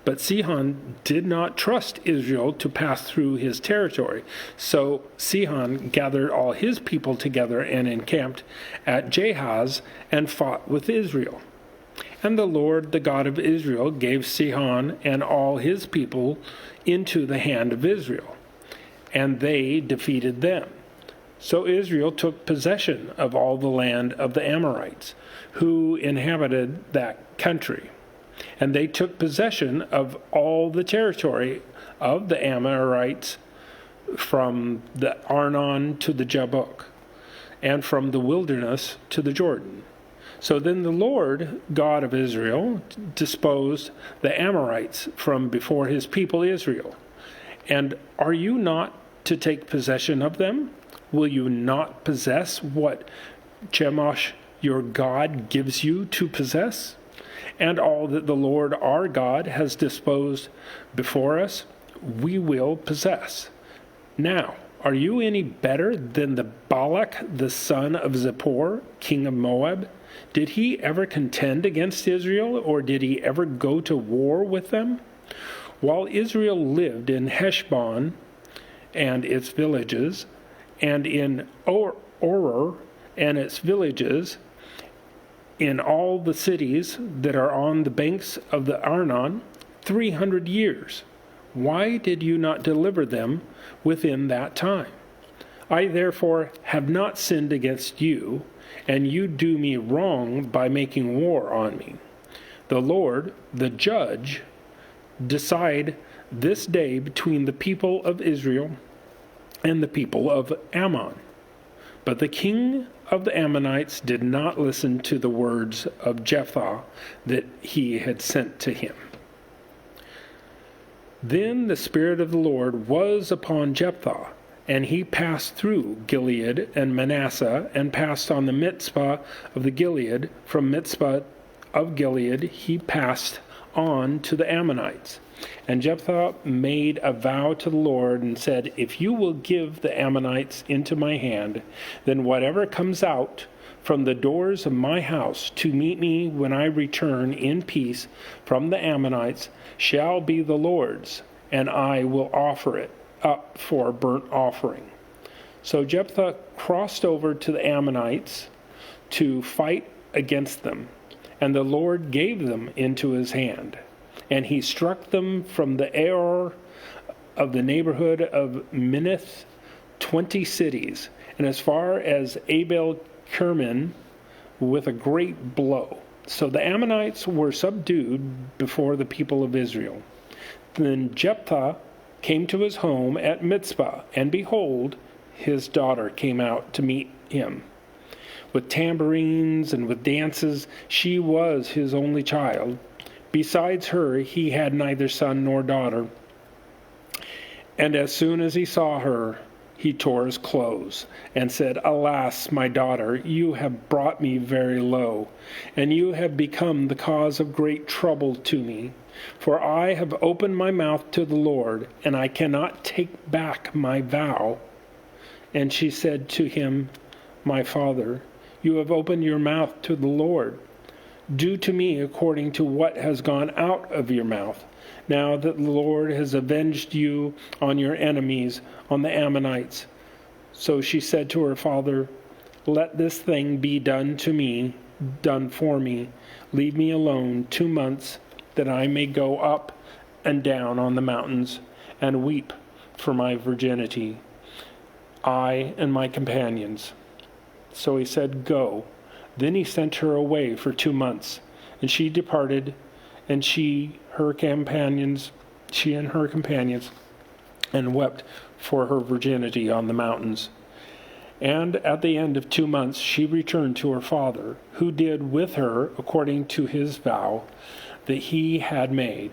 But Sihon did not trust Israel to pass through his territory. So Sihon gathered all his people together and encamped at Jahaz and fought with Israel. And the Lord, the God of Israel, gave Sihon and all his people into the hand of Israel, and they defeated them. So Israel took possession of all the land of the Amorites, who inhabited that country. And they took possession of all the territory of the Amorites from the Arnon to the Jabbok, and from the wilderness to the Jordan. So then the Lord, God of Israel, disposed the Amorites from before his people Israel. And are you not to take possession of them? Will you not possess what Chemosh your God gives you to possess? And all that the Lord our God has disposed before us, we will possess. Now, are you any better than the Balak, the son of Zippor, king of Moab? Did he ever contend against Israel, or did he ever go to war with them? While Israel lived in Heshbon and its villages, and in Oror and its villages, in all the cities that are on the banks of the Arnon, 300 years. Why did you not deliver them within that time? I therefore have not sinned against you, and you do me wrong by making war on me. The Lord, the judge, decide this day between the people of Israel and the people of Ammon. But the king of the Ammonites did not listen to the words of Jephthah that he had sent to him. Then the Spirit of the Lord was upon Jephthah, and he passed through Gilead and Manasseh, and passed on the Mizpah of the Gilead. From Mizpah of Gilead he passed on to the Ammonites. And Jephthah made a vow to the Lord and said, if you will give the Ammonites into my hand, then whatever comes out from the doors of my house to meet me when I return in peace from the Ammonites shall be the Lord's, and I will offer it up for a burnt offering. So Jephthah crossed over to the Ammonites to fight against them, and the Lord gave them into his hand. And he struck them from the Aor of the neighborhood of Minnith, 20 cities, and as far as Abel-Kerman with a great blow. So the Ammonites were subdued before the people of Israel. Then Jephthah came to his home at Mizpah, and behold, his daughter came out to meet him. With tambourines and with dances, she was his only child. Besides her, he had neither son nor daughter. And as soon as he saw her, he tore his clothes and said, Alas, my daughter, you have brought me very low, and you have become the cause of great trouble to me. For I have opened my mouth to the Lord, and I cannot take back my vow. And she said to him, My father, you have opened your mouth to the Lord. Do to me according to what has gone out of your mouth, now that the Lord has avenged you on your enemies, on the Ammonites. So she said to her father, Let this thing be done to me, done for me. Leave me alone 2 months, that I may go up and down on the mountains and weep for my virginity, I and my companions. So he said, Go. Then he sent her away for 2 months, and she departed, and she and her companions, and wept for her virginity on the mountains. And at the end of 2 months she returned to her father, who did with her according to his vow that he had made.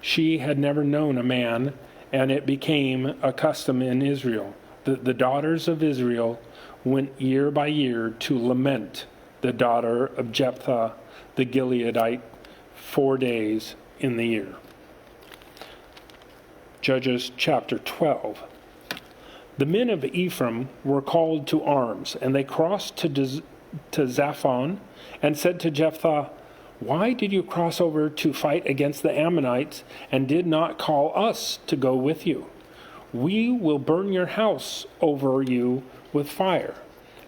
She had never known a man, and it became a custom in Israel that the daughters of Israel went year by year to lament the daughter of Jephthah the Gileadite 4 days in the year. Judges chapter 12. The men of Ephraim were called to arms, and they crossed to Zaphon and said to Jephthah, Why did you cross over to fight against the Ammonites and did not call us to go with you? We will burn your house over you with fire.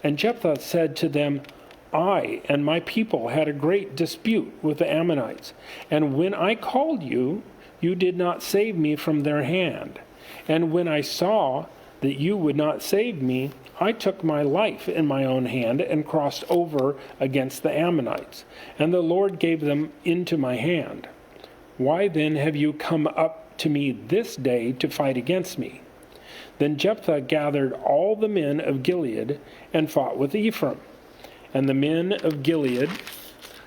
And Jephthah said to them, I and my people had a great dispute with the Ammonites, and when I called you, you did not save me from their hand. And when I saw that you would not save me, I took my life in my own hand and crossed over against the Ammonites, and the Lord gave them into my hand. Why then have you come up to me this day to fight against me? Then Jephthah gathered all the men of Gilead and fought with Ephraim. And the men of Gilead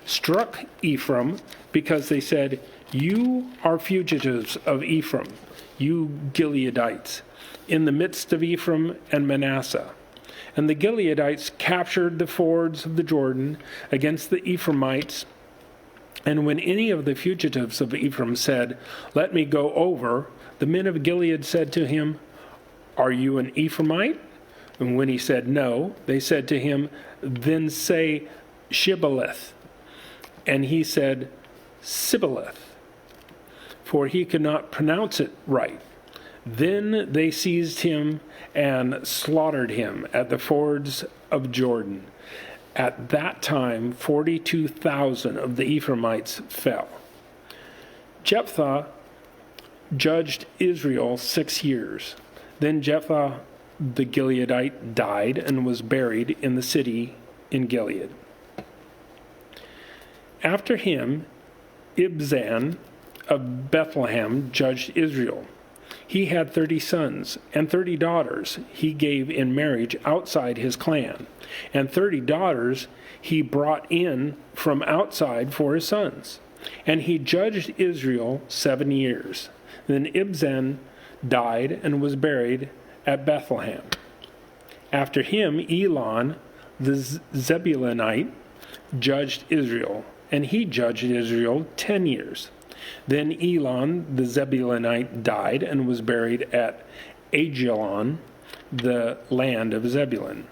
struck Ephraim because they said, You are fugitives of Ephraim, you Gileadites, in the midst of Ephraim and Manasseh. And the Gileadites captured the fords of the Jordan against the Ephraimites. And when any of the fugitives of Ephraim said, Let me go over, the men of Gilead said to him, Are you an Ephraimite? And when he said no, they said to him, Then say Shibboleth. And he said, Sibboleth. for he could not pronounce it right. Then they seized him and slaughtered him at the fords of Jordan. At that time, 42,000 of the Ephraimites fell. Jephthah judged Israel 6 years. Then Jephthah the Gileadite died and was buried in the city in Gilead. After him, Ibzan of Bethlehem judged Israel. He had 30 sons, and 30 daughters he gave in marriage outside his clan, and 30 daughters he brought in from outside for his sons. And he judged Israel 7 years. Then Ibzan died and was buried at Bethlehem. After him, Elon the Zebulunite judged Israel, and he judged Israel 10 years. Then Elon the Zebulunite died and was buried at Ajalon, the land of Zebulun.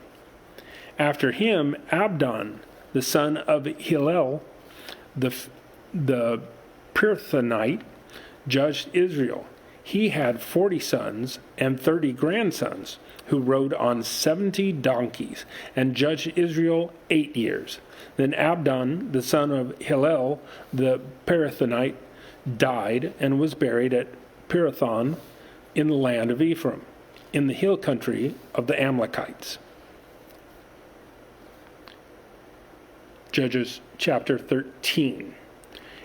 After him, Abdon, the son of Hillel, the Pirathonite, judged Israel. He had 40 sons and 30 grandsons who rode on 70 donkeys and judged Israel 8 years. Then Abdon, the son of Hillel, the Pirathonite, died and was buried at Pirathon in the land of Ephraim, in the hill country of the Amalekites. Judges chapter 13.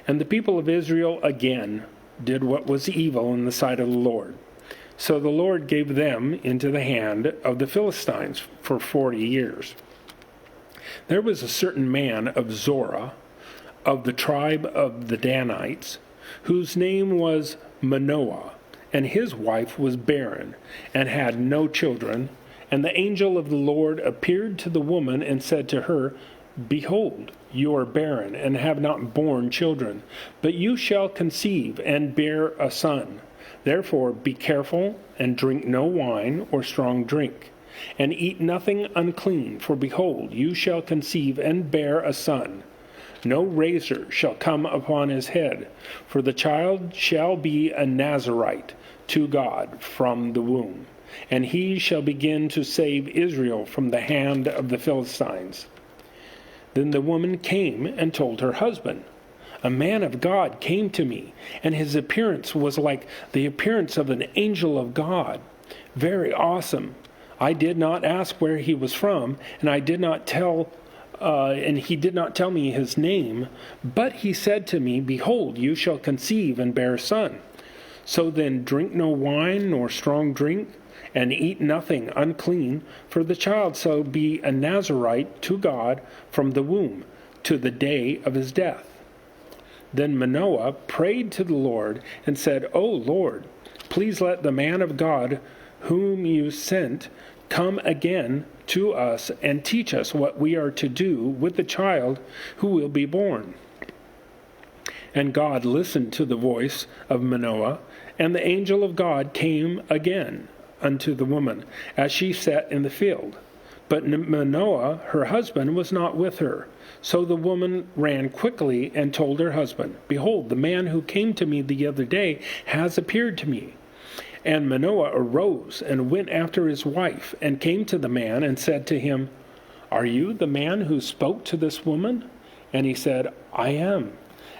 And the people of Israel again did what was evil in the sight of the Lord. So the Lord gave them into the hand of the Philistines for 40 years. There was a certain man of Zorah, of the tribe of the Danites, whose name was Manoah, and his wife was barren, and had no children. And the angel of the Lord appeared to the woman and said to her, Behold, you are barren, and have not borne children, but you shall conceive and bear a son. Therefore be careful, and drink no wine or strong drink, and eat nothing unclean, for behold, you shall conceive and bear a son. No razor shall come upon his head, for the child shall be a Nazirite to God from the womb, and he shall begin to save Israel from the hand of the Philistines. Then the woman came and told her husband, A man of God came to me, and his appearance was like the appearance of an angel of God, very awesome. I did not ask where he was from, and he did not tell me his name, but he said to me, Behold, you shall conceive and bear a son. So then drink no wine nor strong drink, and eat nothing unclean, for the child shall be a Nazirite to God from the womb to the day of his death. Then Manoah prayed to the Lord and said, O Lord, please let the man of God whom you sent come again to us and teach us what we are to do with the child who will be born. And God listened to the voice of Manoah, and the angel of God came again unto the woman, as she sat in the field. But Manoah, her husband, was not with her. So the woman ran quickly and told her husband, Behold, the man who came to me the other day has appeared to me. And Manoah arose and went after his wife, and came to the man and said to him, Are you the man who spoke to this woman? And he said, I am.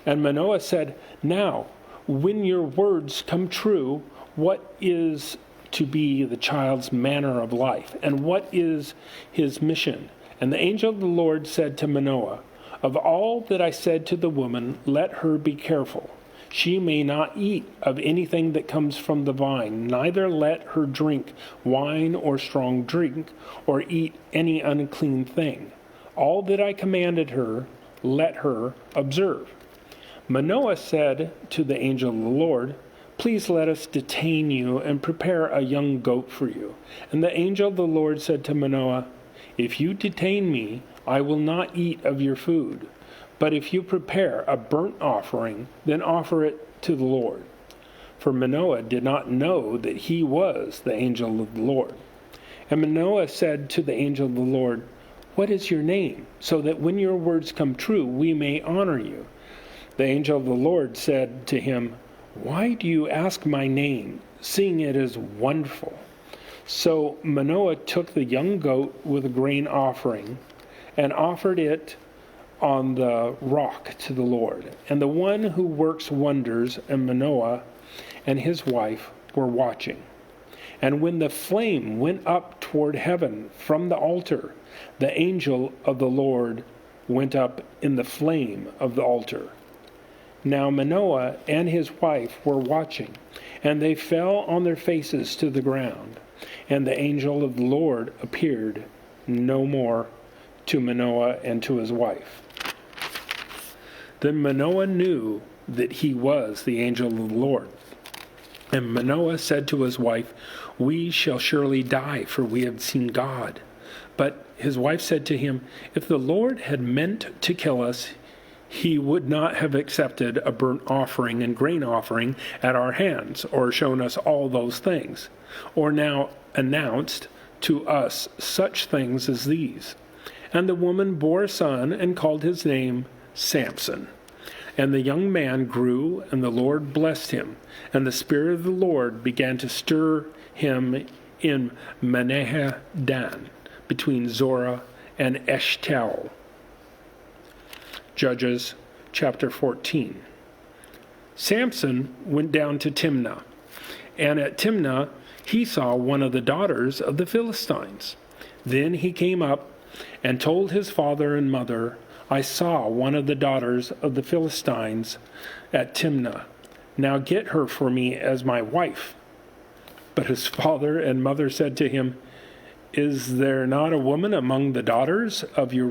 And Manoah said, Now, when your words come true, what is to be the child's manner of life, and what is his mission? And the angel of the Lord said to Manoah, Of all that I said to the woman, let her be careful. She may not eat of anything that comes from the vine, neither let her drink wine or strong drink, or eat any unclean thing. All that I commanded her, let her observe. Manoah said to the angel of the Lord, Please let us detain you and prepare a young goat for you. And the angel of the Lord said to Manoah, If you detain me, I will not eat of your food. But if you prepare a burnt offering, then offer it to the Lord. For Manoah did not know that he was the angel of the Lord. And Manoah said to the angel of the Lord, What is your name? So that when your words come true, we may honor you. The angel of the Lord said to him, Why do you ask my name, seeing it is wonderful? So Manoah took the young goat with a grain offering and offered it on the rock to the Lord. And the one who works wonders, and Manoah and his wife were watching. And when the flame went up toward heaven from the altar, the angel of the Lord went up in the flame of the altar. Now Manoah and his wife were watching, and they fell on their faces to the ground. And the angel of the Lord appeared no more to Manoah and to his wife. Then Manoah knew that he was the angel of the Lord. And Manoah said to his wife, "We shall surely die, for we have seen God." But his wife said to him, "If the Lord had meant to kill us, he would not have accepted a burnt offering and grain offering at our hands, or shown us all those things, or now announced to us such things as these." And the woman bore a son and called his name Samson. And the young man grew, and the Lord blessed him. And the Spirit of the Lord began to stir him in Manahadan, between Zorah and Eshtaol. Judges chapter 14. Samson went down to Timnah, and at Timnah he saw one of the daughters of the Philistines. Then he came up and told his father and mother, "I saw one of the daughters of the Philistines at Timnah. Now get her for me as my wife." But his father and mother said to him, "Is there not a woman among the daughters of your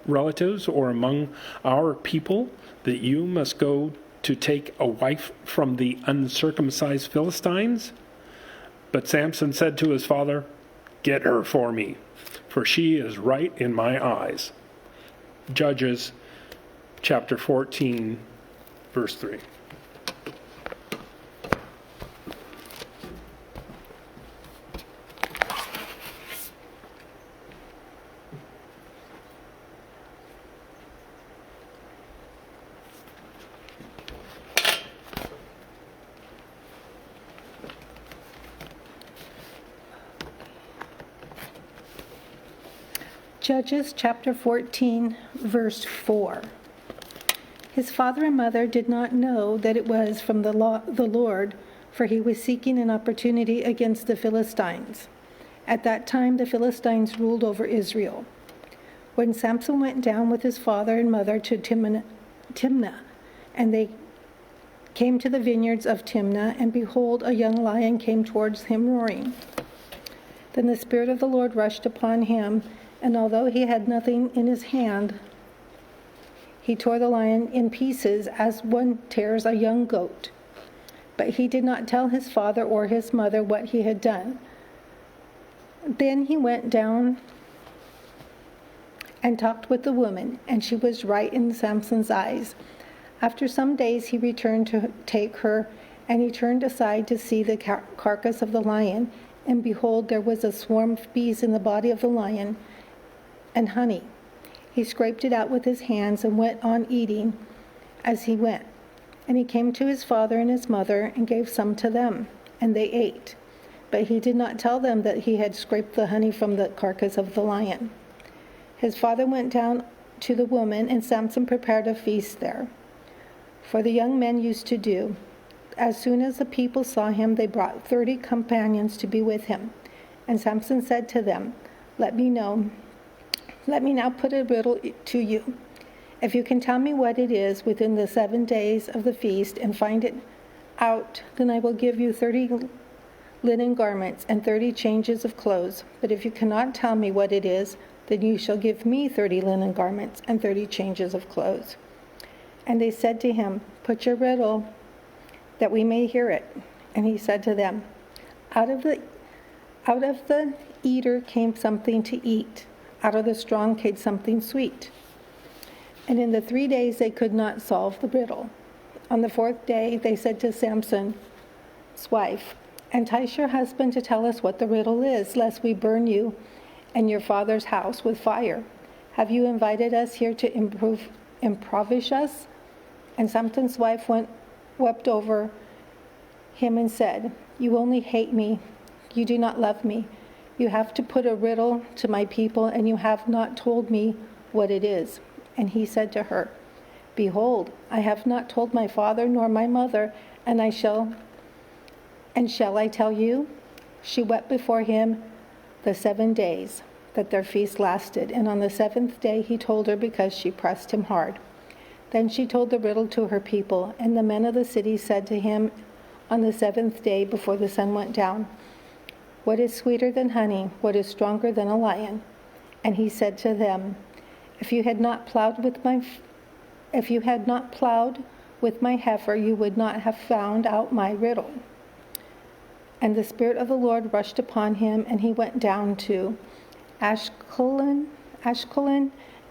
relatives or among our people that you must go to take a wife from the uncircumcised Philistines?" But Samson said to his father, "Get her for me, for she is right in my eyes." Judges chapter 14, verse 3. Judges chapter 14, verse 4. His father and mother did not know that it was from the Lord, for he was seeking an opportunity against the Philistines. At that time, the Philistines ruled over Israel. When Samson went down with his father and mother to Timnah, and they came to the vineyards of Timnah, and behold, a young lion came towards him roaring. Then the Spirit of the Lord rushed upon him, and although he had nothing in his hand, he tore the lion in pieces as one tears a young goat. But he did not tell his father or his mother what he had done. Then he went down and talked with the woman, and she was right in Samson's eyes. After some days he returned to take her, and he turned aside to see the carcass of the lion, and behold, there was a swarm of bees in the body of the lion, and honey. He scraped it out with his hands and went on eating as he went. And he came to his father and his mother and gave some to them, and they ate. But he did not tell them that he had scraped the honey from the carcass of the lion. His father went down to the woman, and Samson prepared a feast there. For the young men used to do. As soon as the people saw him, they brought 30 companions to be with him. And Samson said to them, Let me now put a riddle to you. If you can tell me what it is within the 7 days of the feast and find it out, then I will give you 30 linen garments and 30 changes of clothes. But if you cannot tell me what it is, then you shall give me 30 linen garments and 30 changes of clothes. And they said to him, Put your riddle, that we may hear it. And he said to them, Out of the eater came something to eat. Out of the strong came something sweet. And in the 3 days they could not solve the riddle. On the 4th day they said to Samson's wife, Entice your husband to tell us what the riddle is, lest we burn you and your father's house with fire. Have you invited us here to impoverish us? And Samson's wife wept over him and said, "You only hate me. You do not love me. You have to put a riddle to my people, and you have not told me what it is." And he said to her, "Behold, I have not told my father nor my mother, and shall I tell you?" She wept before him the 7 days that their feast lasted, and on the 7th day he told her because she pressed him hard. Then she told the riddle to her people, and the men of the city said to him on the 7th day before the sun went down, "What is sweeter than honey? What is stronger than a lion?" And he said to them, If you had not plowed with my heifer, you would not have found out my riddle." And the Spirit of the Lord rushed upon him, and he went down to Ashkelon,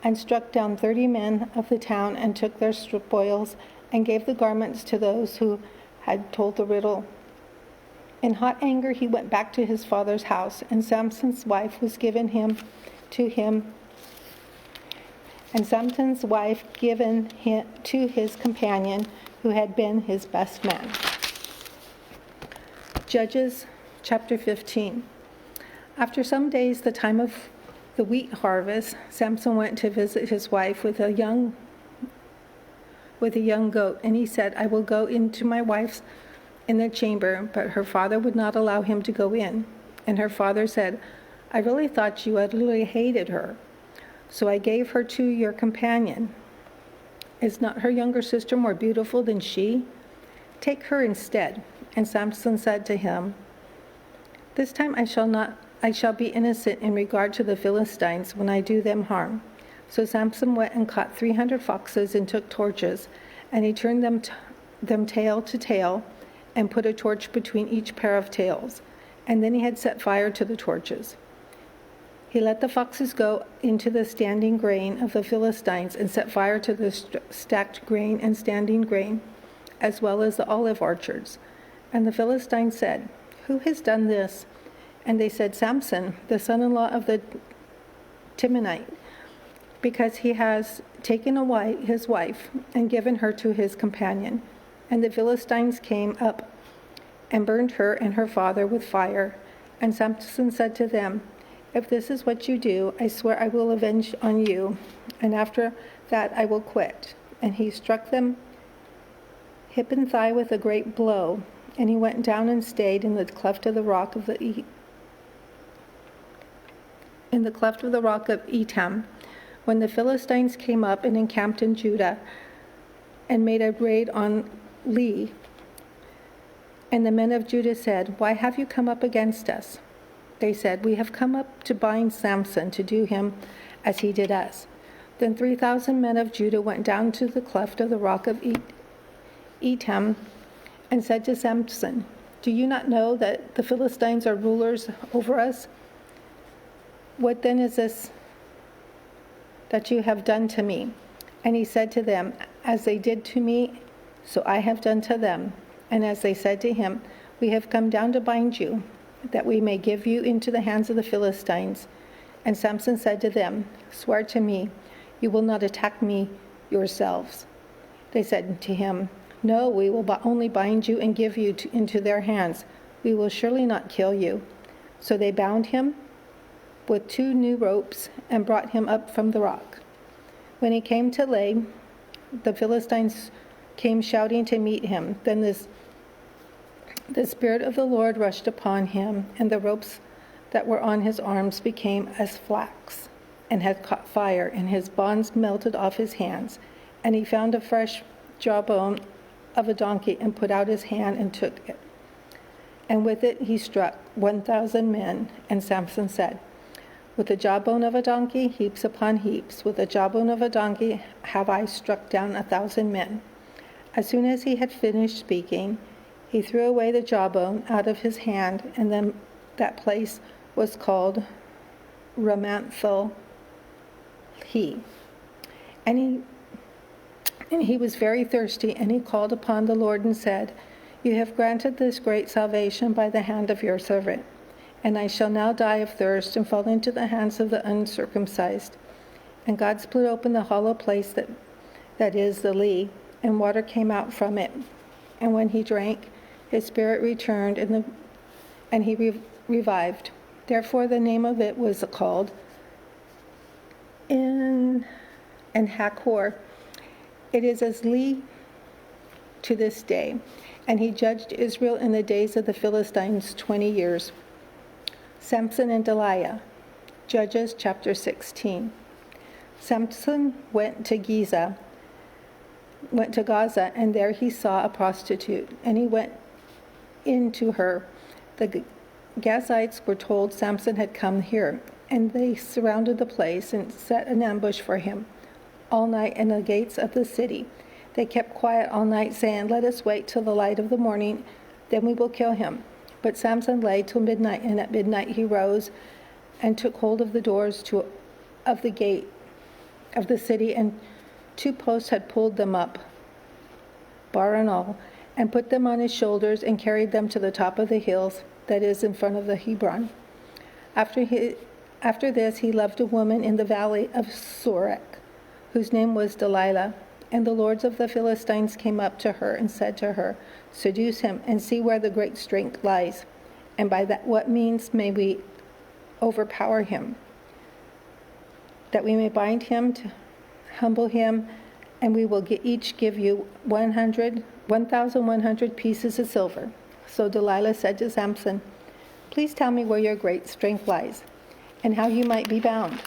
and struck down 30 men of the town, and took their spoils, and gave the garments to those who had told the riddle. In hot anger he went back to his father's house, and Samson's wife given to his companion, who had been his best man. Judges chapter 15. After some days, the time of the wheat harvest, Samson went to visit his wife with a young goat, and he said, "I will go into my wife's in the chamber," but her father would not allow him to go in. And her father said, "I really thought you utterly hated her, so I gave her to your companion. Is not her younger sister more beautiful than she? Take her instead." And Samson said to him, "This time I shall be innocent in regard to the Philistines when I do them harm." So Samson went and caught 300 foxes and took torches, and he turned them tail to tail, and put a torch between each pair of tails. And then he had set fire to the torches. He let the foxes go into the standing grain of the Philistines, and set fire to the stacked grain and standing grain, as well as the olive orchards. And the Philistines said, "Who has done this?" And they said, "Samson, the son-in-law of the Timnite, because he has taken his wife and given her to his companion." And the Philistines came up and burned her and her father with fire. And Samson said to them, "If this is what you do, I swear I will avenge on you, and after that I will quit." And he struck them hip and thigh with a great blow, and he went down and stayed in the cleft of the rock of Etam. When the Philistines came up and encamped in Judah, and made a raid on Lee, and the men of Judah said, "Why have you come up against us?" They said, "We have come up to bind Samson, to do him as he did us." Then 3,000 men of Judah went down to the cleft of the rock of Etam, and said to Samson, "Do you not know that the Philistines are rulers over us? What then is this that you have done to me?" And he said to them, "As they did to me, so I have done to them." And as they said to him, "We have come down to bind you, that we may give you into the hands of the Philistines." And Samson said to them, "Swear to me, you will not attack me yourselves." They said to him, "No, we will only bind you and give you into their hands. We will surely not kill you." So they bound him with 2 new ropes and brought him up from the rock. When he came to lay, the Philistines came shouting to meet him. Then the Spirit of the Lord rushed upon him, and the ropes that were on his arms became as flax and had caught fire, and his bonds melted off his hands. And he found a fresh jawbone of a donkey and put out his hand and took it. And with it he struck 1,000 men. And Samson said, "With the jawbone of a donkey, heaps upon heaps. With the jawbone of a donkey have I struck down 1,000 men." As soon as he had finished speaking, he threw away the jawbone out of his hand, and then that place was called Ramathel. And he was very thirsty, and he called upon the Lord and said, "You have granted this great salvation by the hand of your servant, and I shall now die of thirst and fall into the hands of the uncircumcised." And God split open the hollow place that is the Lee, and water came out from it. And when he drank, his spirit returned, and he revived. Therefore the name of it was called En Hakkore. It is as Lee to this day. And he judged Israel in the days of the Philistines 20 years. Samson and Delilah. Judges chapter 16. Samson went to Gaza, and there he saw a prostitute, and he went into her. The Gazites were told Samson had come here, and they surrounded the place and set an ambush for him all night in the gates of the city. They kept quiet all night, saying, "Let us wait till the light of the morning, then we will kill him." But Samson lay till midnight, and at midnight he rose and took hold of the doors of the gate of the city, and 2 posts had pulled them up, bar and all, and put them on his shoulders and carried them to the top of the hills that is in front of the Hebron. After this he loved a woman in the valley of Sorek, whose name was Delilah. And the lords of the Philistines came up to her and said to her, "Seduce him and see where the great strength lies, and by what means may we overpower him, that we may bind him to humble him, and we will each give you 1,100 pieces of silver." So Delilah said to Samson, "Please tell me where your great strength lies, and how you might be bound,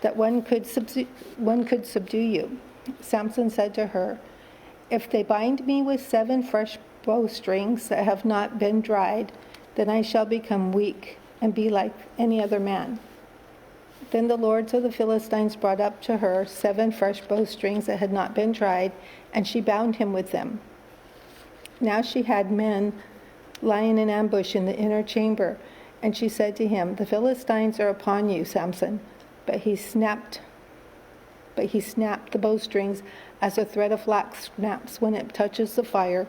that one could subdue you." Samson said to her, "If they bind me with 7 fresh bowstrings that have not been dried, then I shall become weak and be like any other man." Then the lords of the Philistines brought up to her 7 fresh bowstrings that had not been dried, and she bound him with them. Now she had men lying in ambush in the inner chamber, and she said to him, "The Philistines are upon you, Samson." But he snapped the bowstrings as a thread of flax snaps when it touches the fire.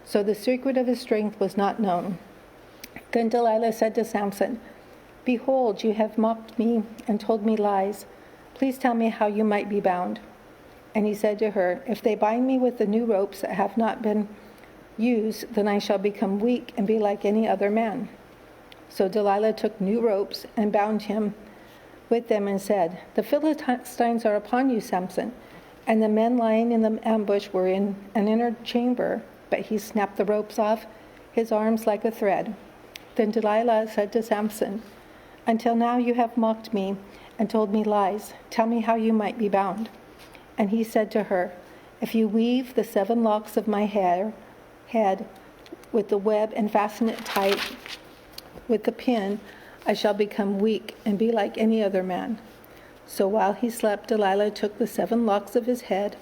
So the secret of his strength was not known. Then Delilah said to Samson, "Behold, you have mocked me and told me lies. Please tell me how you might be bound." And he said to her, "If they bind me with the new ropes that have not been used, then I shall become weak and be like any other man." So Delilah took new ropes and bound him with them and said, "The Philistines are upon you, Samson." And the men lying in the ambush were in an inner chamber, but he snapped the ropes off his arms like a thread. Then Delilah said to Samson, "Until now you have mocked me and told me lies. Tell me how you might be bound." And he said to her, "If you weave the 7 locks of my head with the web and fasten it tight with the pin, I shall become weak and be like any other man." So while he slept, Delilah took the 7 locks of his head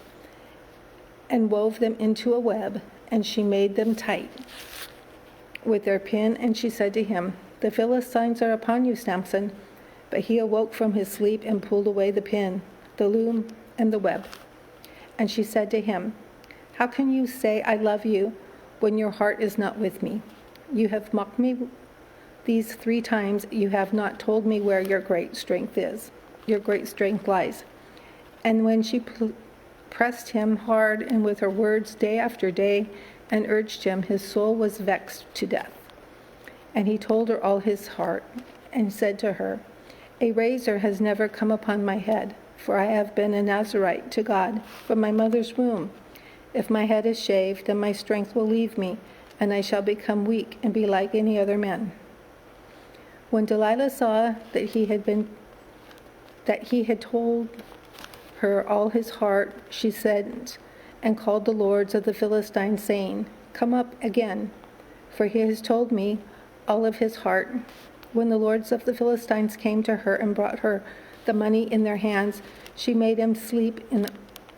and wove them into a web, and she made them tight with their pin, and she said to him, "The Philistines are upon you, Samson." But he awoke from his sleep and pulled away the pin, the loom, and the web. And she said to him, "How can you say I love you when your heart is not with me? You have mocked me these 3 times. You have not told me where your great strength lies." And when she pressed him hard and with her words day after day and urged him, his soul was vexed to death. And he told her all his heart and said to her, "A razor has never come upon my head, for I have been a Nazirite to God from my mother's womb. If my head is shaved, then my strength will leave me, and I shall become weak and be like any other man." When Delilah saw that he had told her all his heart, she sent and called the lords of the Philistines, saying, "Come up again, for he has told me all of his heart." When the lords of the Philistines came to her and brought her the money in their hands, she made him sleep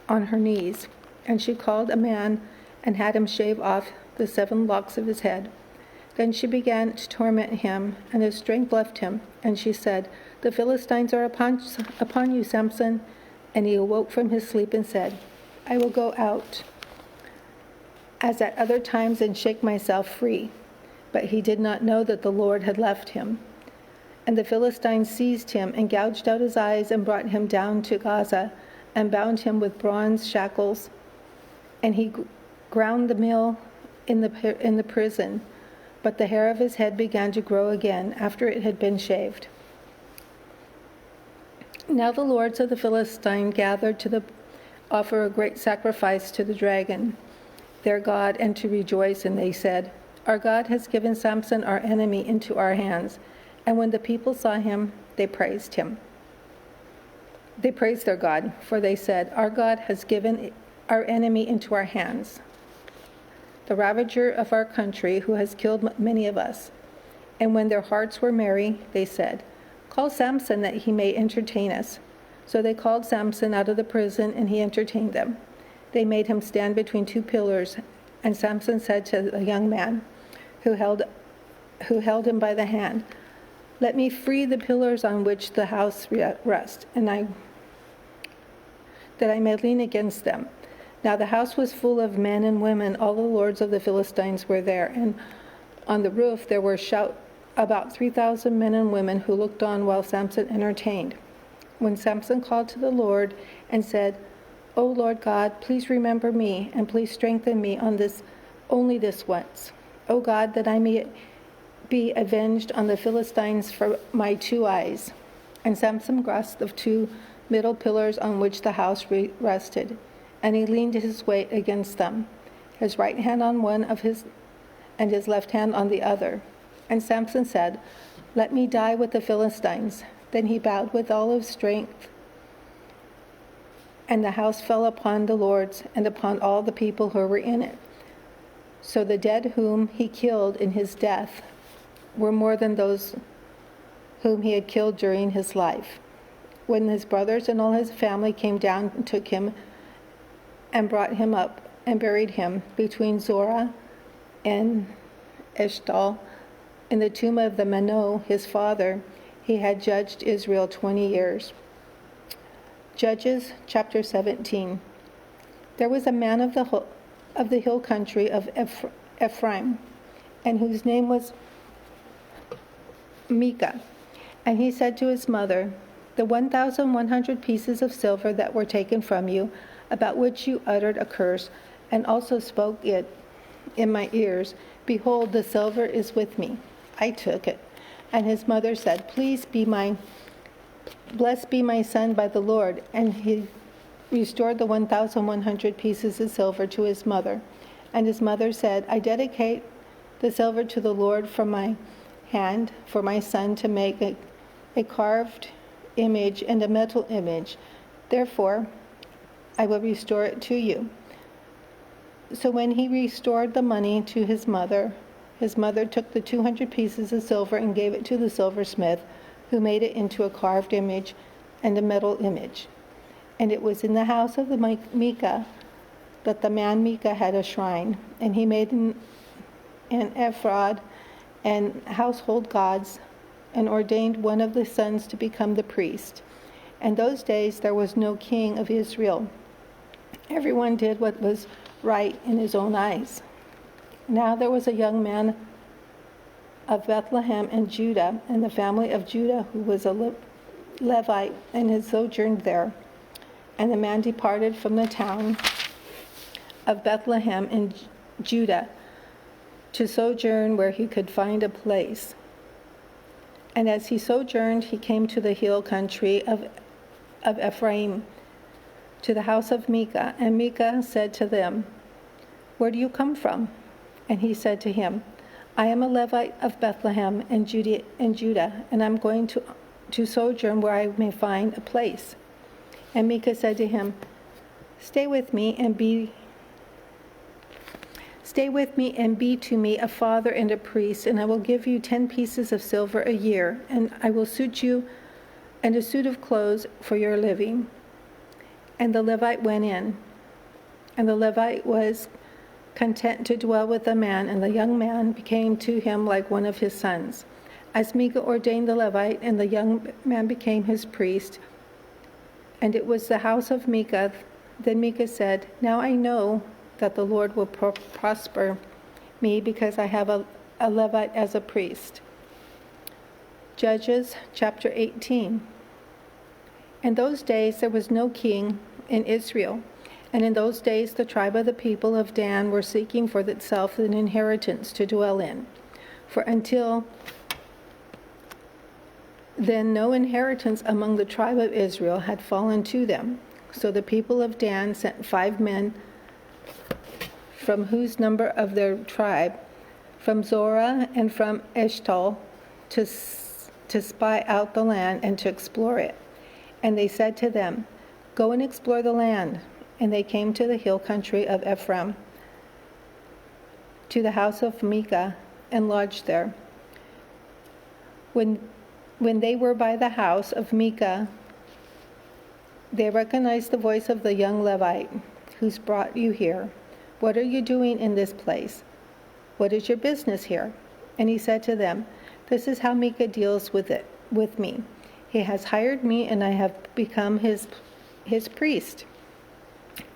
on her knees. And she called a man and had him shave off the 7 locks of his head. Then she began to torment him, and his strength left him. And she said, "The Philistines are upon you, Samson." And he awoke from his sleep and said, "I will go out as at other times and shake myself free." But he did not know that the Lord had left him. And the Philistines seized him and gouged out his eyes and brought him down to Gaza and bound him with bronze shackles. And he ground the mill in the prison, but the hair of his head began to grow again after it had been shaved. Now the lords of the Philistines gathered to offer a great sacrifice to the dragon, their god, and to rejoice, and they said, "Our God has given Samson, our enemy, into our hands." And when the people saw him, they praised him. They praised their God, for they said, "Our God has given our enemy into our hands, the ravager of our country, who has killed many of us." And when their hearts were merry, they said, "Call Samson that he may entertain us." So they called Samson out of the prison, and he entertained them. They made him stand between two pillars, and Samson said to the young man who held him by the hand, "Let me free the pillars on which the house rests, that I may lean against them." Now the house was full of men and women. All the lords of the Philistines were there, and on the roof there were about 3,000 men and women who looked on while Samson entertained. When Samson called to the Lord and said, "O Lord God, please remember me, and please strengthen me on this once. O God, that I may be avenged on the Philistines for my 2 eyes." And Samson grasped the 2 middle pillars on which the house rested, and he leaned his weight against them, his right hand on one of his, and his left hand on the other. And Samson said, "Let me die with the Philistines." Then he bowed with all his strength, and the house fell upon the lords and upon all the people who were in it. So the dead whom he killed in his death were more than those whom he had killed during his life. When his brothers and all his family came down and took him and brought him up and buried him between Zorah and Eshtal in the tomb of the Manoah, his father, he had judged Israel 20 years. Judges chapter 17. There was a man of the hill country of Ephraim, and whose name was Micah. And he said to his mother, "The 1,100 pieces of silver that were taken from you, about which you uttered a curse, and also spoke it in my ears, behold, the silver is with me. I took it." And his mother said, "Blessed be my son by the Lord." And he restored the 1,100 pieces of silver to his mother. And his mother said, "I dedicate the silver to the Lord from my hand for my son to make a carved image and a metal image. Therefore, I will restore it to you." So when he restored the money to his mother took the 200 pieces of silver and gave it to the silversmith, who made it into a carved image and a metal image. And it was in the house of the Micah that the man Micah had a shrine, and he made an ephod and household gods, and ordained one of the sons to become the priest. In those days there was no king of Israel. Everyone did what was right in his own eyes. Now there was a young man of Bethlehem in Judah, and the family of Judah, who was a Levite, and had sojourned there. And the man departed from the town of Bethlehem in Judah to sojourn where he could find a place. And as he sojourned, he came to the hill country of Ephraim, to the house of Micah. And Micah said to them, "Where do you come from?" And he said to him, "I am a Levite of Bethlehem in Judah, and I'm going to sojourn where I may find a place." And Micah said to him, Stay with me and be to me a father and a priest, and I will give you 10 pieces of silver a year, and I will suit you and a suit of clothes for your living." And the Levite went in, and the Levite was content to dwell with the man, and the young man became to him like one of his sons. As Micah ordained the Levite, and the young man became his priest, and it was the house of Micah. Then Micah said, "Now I know that the Lord will prosper me, because I have a Levite as a priest." Judges chapter 18. In those days there was no king in Israel, And in those days the tribe of the people of Dan were seeking for itself an inheritance to dwell in. For until then no inheritance among the tribe of Israel had fallen to them. So the people of Dan sent 5 men from whose number of their tribe, from Zorah and from Eshtaol, to spy out the land and to explore it. And they said to them, "Go and explore the land." And they came to the hill country of Ephraim, to the house of Micah, and lodged there. When they were by the house of Micah, they recognized the voice of the young Levite, who's brought you here. "What are you doing in this place? What is your business here?" And he said to them, "This is how Micah deals with me. He has hired me, and I have become his priest."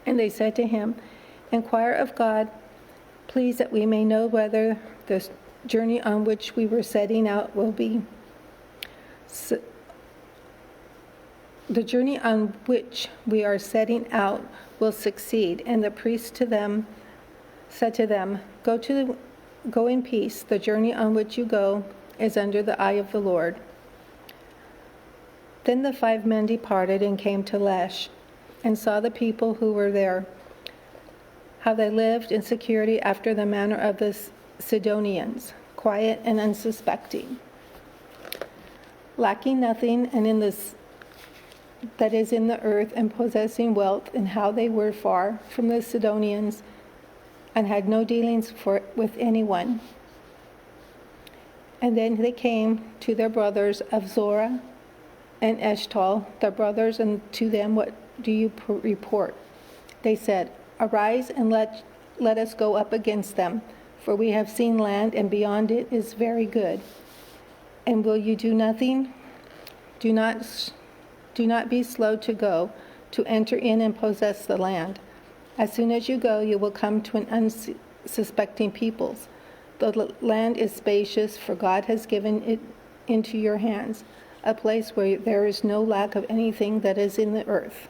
And they said to him, "Inquire of God, please, that we may know whether the journey on which we were setting out will be the journey on which we are setting out will succeed." And the priest said to them, Go in peace. The journey on which you go is under the eye of the Lord." Then the 5 men departed and came to Lesh, and saw the people who were there, how they lived in security after the manner of the Sidonians, quiet and unsuspecting, lacking nothing, and that is in the earth, and possessing wealth, and how they were far from the Sidonians, and had no dealings with anyone. And then they came to their brothers of Zorah and Eshtaol, their brothers, and to them, "What do you report?" They said, "Arise and let us go up against them, for we have seen land, and beyond it is very good. And will you do nothing? Do not be slow to go, to enter in and possess the land. As soon as you go, you will come to an unsuspecting peoples. The land is spacious, for God has given it into your hands, a place where there is no lack of anything that is in the earth."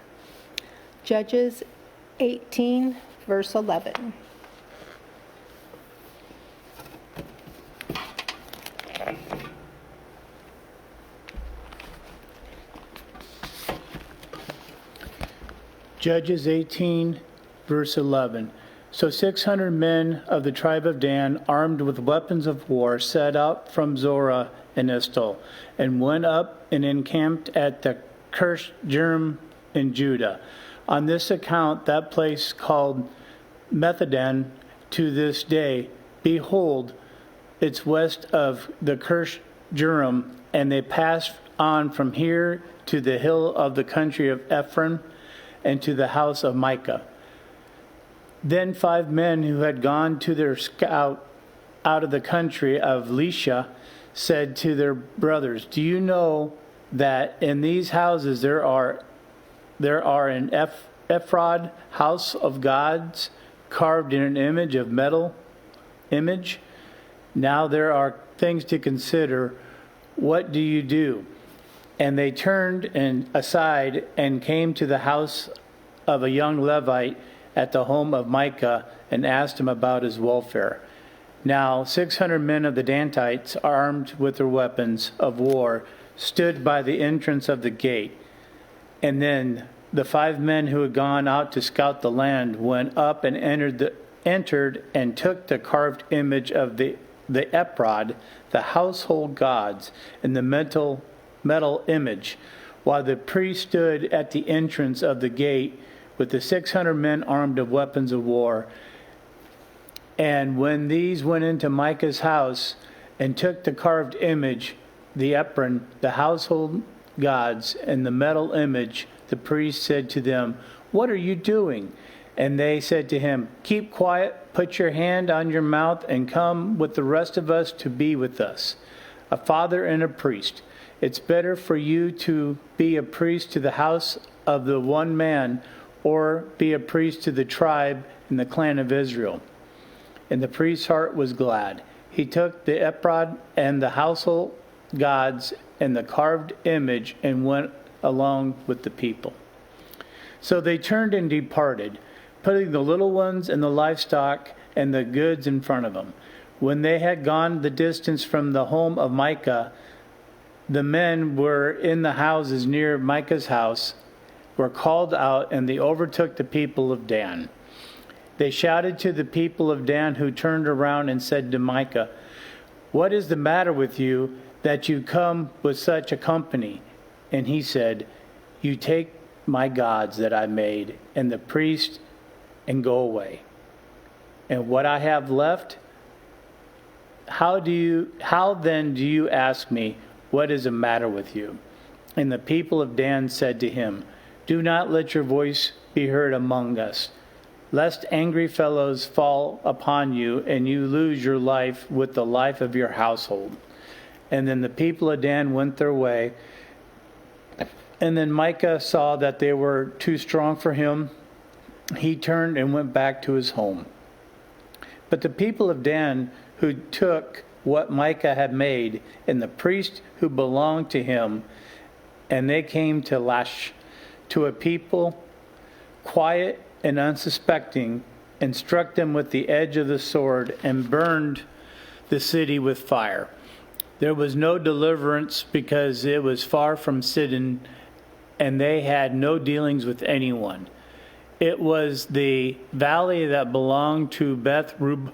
Judges 18, verse 11. Judges 18, verse 11. So 600 men of the tribe of Dan, armed with weapons of war, set out from Zorah and Eshtaol, and went up and encamped at the Kirjath in Judah. On this account, that place called Methadan to this day. Behold, it's west of the Kirjath, and they passed on from here to the hill of the country of Ephraim, and to the house of Micah. Then 5 men who had gone to their scout out of the country of Lisha said to their brothers, "Do you know that in these houses there are an ephod, house of gods, carved in an image of metal image? Now there are things to consider. What do you do?" And they turned aside and came to the house of a young Levite at the home of Micah, and asked him about his welfare. Now 600 men of the Danites, armed with their weapons of war, stood by the entrance of the gate. And then the 5 men who had gone out to scout the land went up and entered and took the carved image of the ephod, the household gods, and the metal image, while the priest stood at the entrance of the gate with the 600 men armed with weapons of war. And when these went into Micah's house and took the carved image, the ephod, the household gods, and the metal image, the priest said to them, "What are you doing?" And they said to him, "Keep quiet, put your hand on your mouth, and come with the rest of us to be with us, a father and a priest. It's better for you to be a priest to the house of the one man, or be a priest to the tribe and the clan of Israel." And the priest's heart was glad. He took the ephod and the household gods and the carved image and went along with the people. So they turned and departed. putting the little ones and the livestock and the goods in front of him. When they had gone the distance from the home of Micah, the men were in the houses near Micah's house, were called out, and they overtook the people of Dan. They shouted to the people of Dan, who turned around and said to Micah, "What is the matter with you that you come with such a company?" And he said, "You take my gods that I made and the priest and go away. And what I have left, how then do you ask me, what is the matter with you?" And the people of Dan said to him, "Do not let your voice be heard among us, lest angry fellows fall upon you and you lose your life with the life of your household." And then the people of Dan went their way. And then Micah saw that they were too strong for him. He turned and went back to his home. But the people of Dan, who took what Micah had made, and the priest who belonged to him, and they came to Lash, to a people quiet and unsuspecting, and struck them with the edge of the sword, and burned the city with fire. There was no deliverance, because it was far from Sidon, and they had no dealings with anyone. It was the valley that belonged to Beth Rub,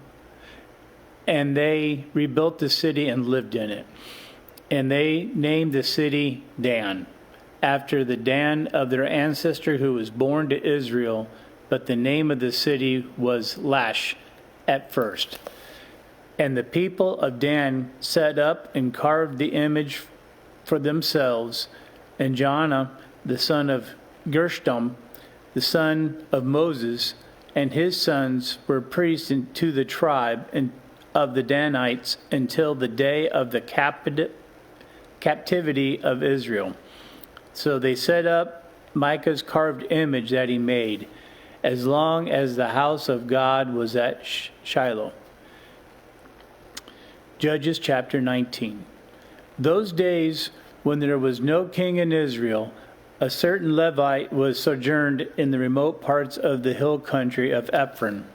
and they rebuilt the city and lived in it. And they named the city Dan, after the Dan of their ancestor who was born to Israel, but the name of the city was Lash at first. And the people of Dan set up and carved the image for themselves, and Jonah, the son of Gershom, the son of Moses, and his sons were priests to the tribe of the Danites until the day of the captivity of Israel. So they set up Micah's carved image that he made, as long as the house of God was at Shiloh. Judges chapter 19. Those days when there was no king in Israel, a certain Levite was sojourned in the remote parts of the hill country of Ephraim,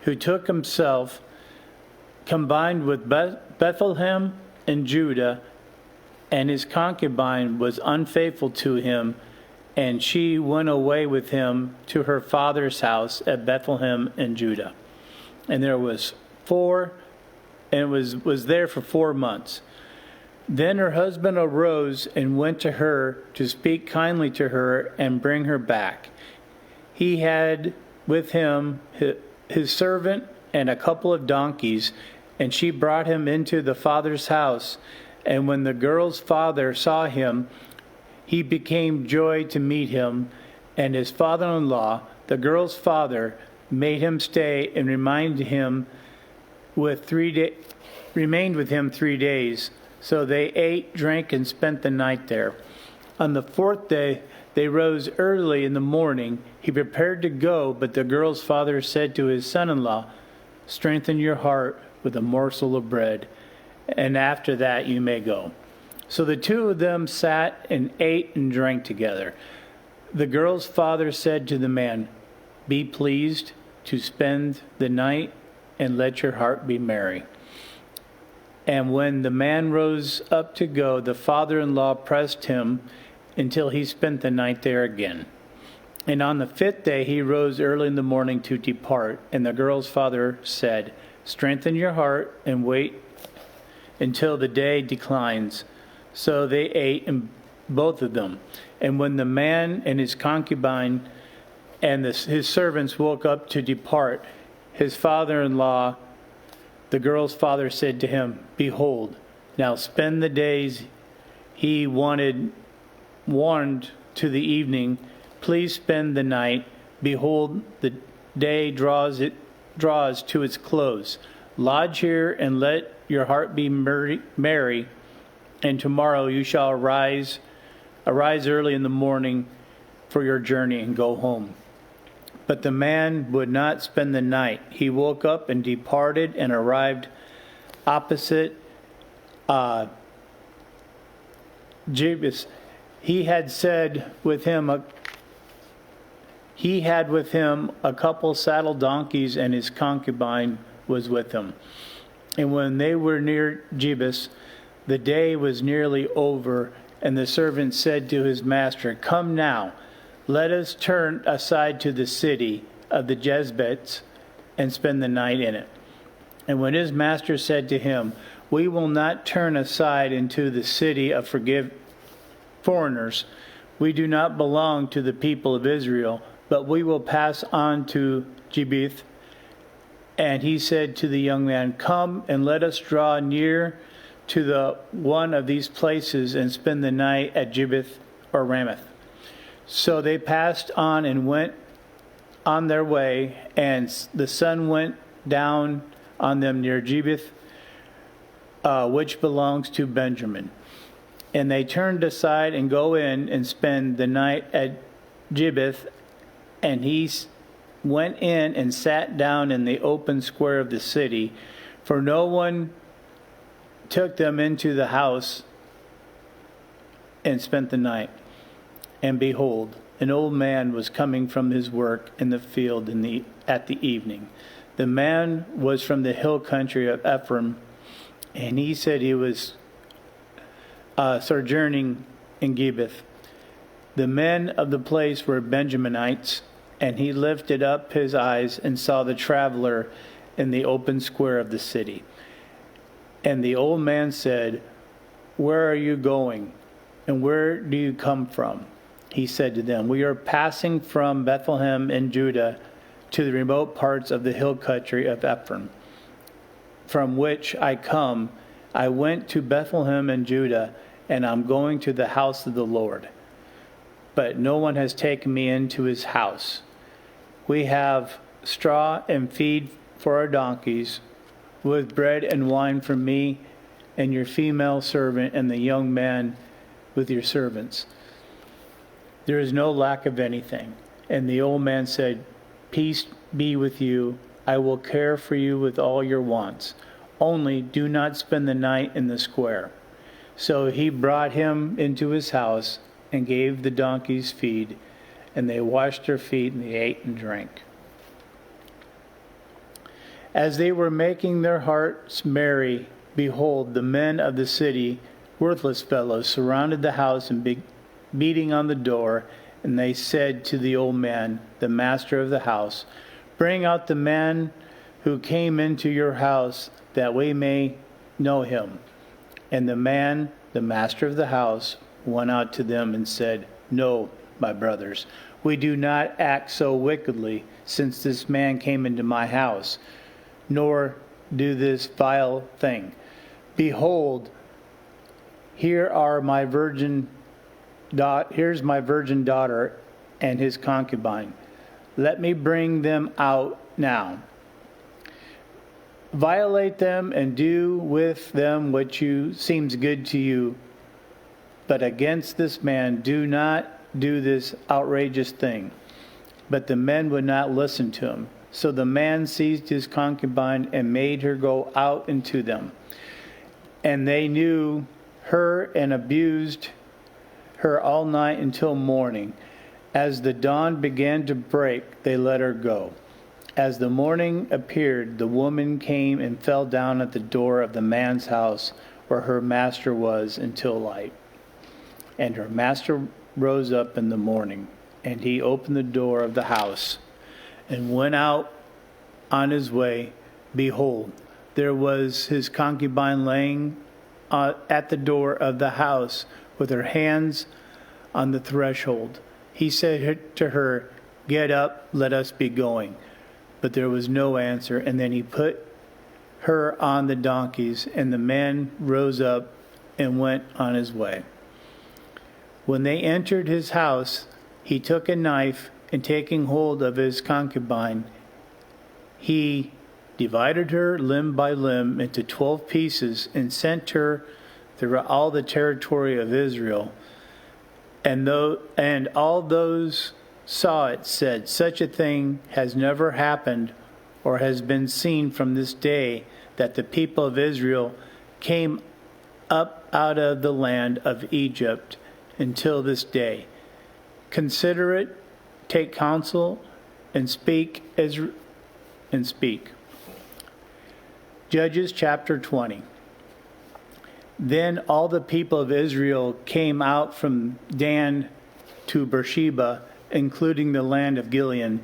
who took himself, combined with Bethlehem and Judah, and his concubine was unfaithful to him, and she went away with him to her father's house at Bethlehem and Judah. And there was was there for 4 months. Then her husband arose and went to her to speak kindly to her and bring her back. He had with him his servant and a couple of donkeys, and she brought him into the father's house. And when the girl's father saw him, he became joy to meet him, and his father-in-law, the girl's father, made him stay and remained with him 3 days. So they ate, drank, and spent the night there. On the 4th day, they rose early in the morning. He prepared to go, but the girl's father said to his son-in-law, "Strengthen your heart with a morsel of bread, and after that you may go." So the two of them sat and ate and drank together. The girl's father said to the man, "Be pleased to spend the night, and let your heart be merry." And when the man rose up to go, the father-in-law pressed him until he spent the night there again. And on the 5th day he rose early in the morning to depart. And the girl's father said, "Strengthen your heart and wait until the day declines." So they ate, and both of them. And when the man and his concubine and his servants woke up to depart, his father-in-law, the girl's father, said to him, "Behold, now spend the days he warned to the evening. Please spend the night. Behold, the day draws to its close. Lodge here and let your heart be merry. And tomorrow you shall arise early in the morning for your journey and go home." But the man would not spend the night. He woke up and departed and arrived opposite Jebus. He had said with him He had with him a couple saddled donkeys, and his concubine was with him. And when they were near Jebus, the day was nearly over, and the servant said to his master, "Come now, let us turn aside to the city of the Jezbeels and spend the night in it." And when his master said to him, "We will not turn aside into the city of foreigners. We do not belong to the people of Israel, but we will pass on to Jebus." And he said to the young man, "Come and let us draw near to the one of these places and spend the night at Jebus or Ramoth." So they passed on and went on their way, and the sun went down on them near Jebus, which belongs to Benjamin. And they turned aside and go in and spend the night at Jebus. And he went in and sat down in the open square of the city, for no one took them into the house, and spent the night. And behold, an old man was coming from his work in the field at the evening. The man was from the hill country of Ephraim, and he said he was sojourning in Gibeath. The men of the place were Benjaminites, and he lifted up his eyes and saw the traveler in the open square of the city. And the old man said, "Where are you going, and where do you come from?" He said to them, "We are passing from Bethlehem in Judah to the remote parts of the hill country of Ephraim, from which I come. I went to Bethlehem in Judah, and I'm going to the house of the Lord. But no one has taken me into his house. We have straw and feed for our donkeys, with bread and wine for me and your female servant and the young man with your servants. There is no lack of anything." And the old man said, "Peace be with you. I will care for you with all your wants. Only do not spend the night in the square." So he brought him into his house and gave the donkeys feed, and they washed their feet, and they ate and drank. As they were making their hearts merry, behold, the men of the city, worthless fellows, surrounded the house and beating on the door. And they said to the old man, the master of the house, "Bring out the man who came into your house, that we may know him." And the man, the master of the house, went out to them and said, "No, my brothers, we do not act so wickedly, since this man came into my house, nor do this vile thing. Behold, here's my virgin daughter and his concubine. Let me bring them out now. Violate them and do with them what seems good to you. But against this man do not do this outrageous thing." But the men would not listen to him. So the man seized his concubine and made her go out into them. And they knew her and abused her all night until morning. As the dawn began to break, they let her go. As the morning appeared, the woman came and fell down at the door of the man's house where her master was until light. And her master rose up in the morning, and he opened the door of the house and went out on his way. Behold, there was his concubine laying at the door of the house with her hands on the threshold. He said to her, "Get up, let us be going." But there was no answer. And then he put her on the donkeys, and the man rose up and went on his way. When they entered his house, he took a knife, and taking hold of his concubine, he divided her limb by limb into 12 pieces and sent her through all the territory of Israel. And all those saw it said, "Such a thing has never happened or has been seen from this day that the people of Israel came up out of the land of Egypt until this day. Consider it take counsel and speak. Judges chapter 20. Then all the people of Israel came out from Dan to Beersheba, including the land of Gilead,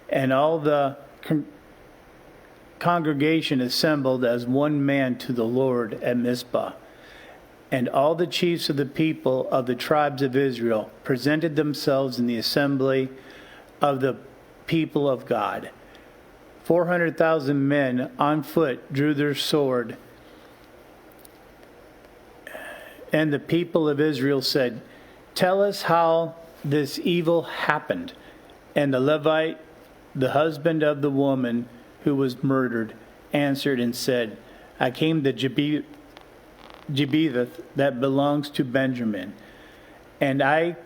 and all the congregation assembled as one man to the Lord at Mizpah. And all the chiefs of the people of the tribes of Israel presented themselves in the assembly of the people of God. 400,000 men on foot drew their sword. And the people of Israel said, "Tell us how this evil happened." And the Levite, the husband of the woman who was murdered, answered and said, "I came to Gibeath that belongs to Benjamin, and I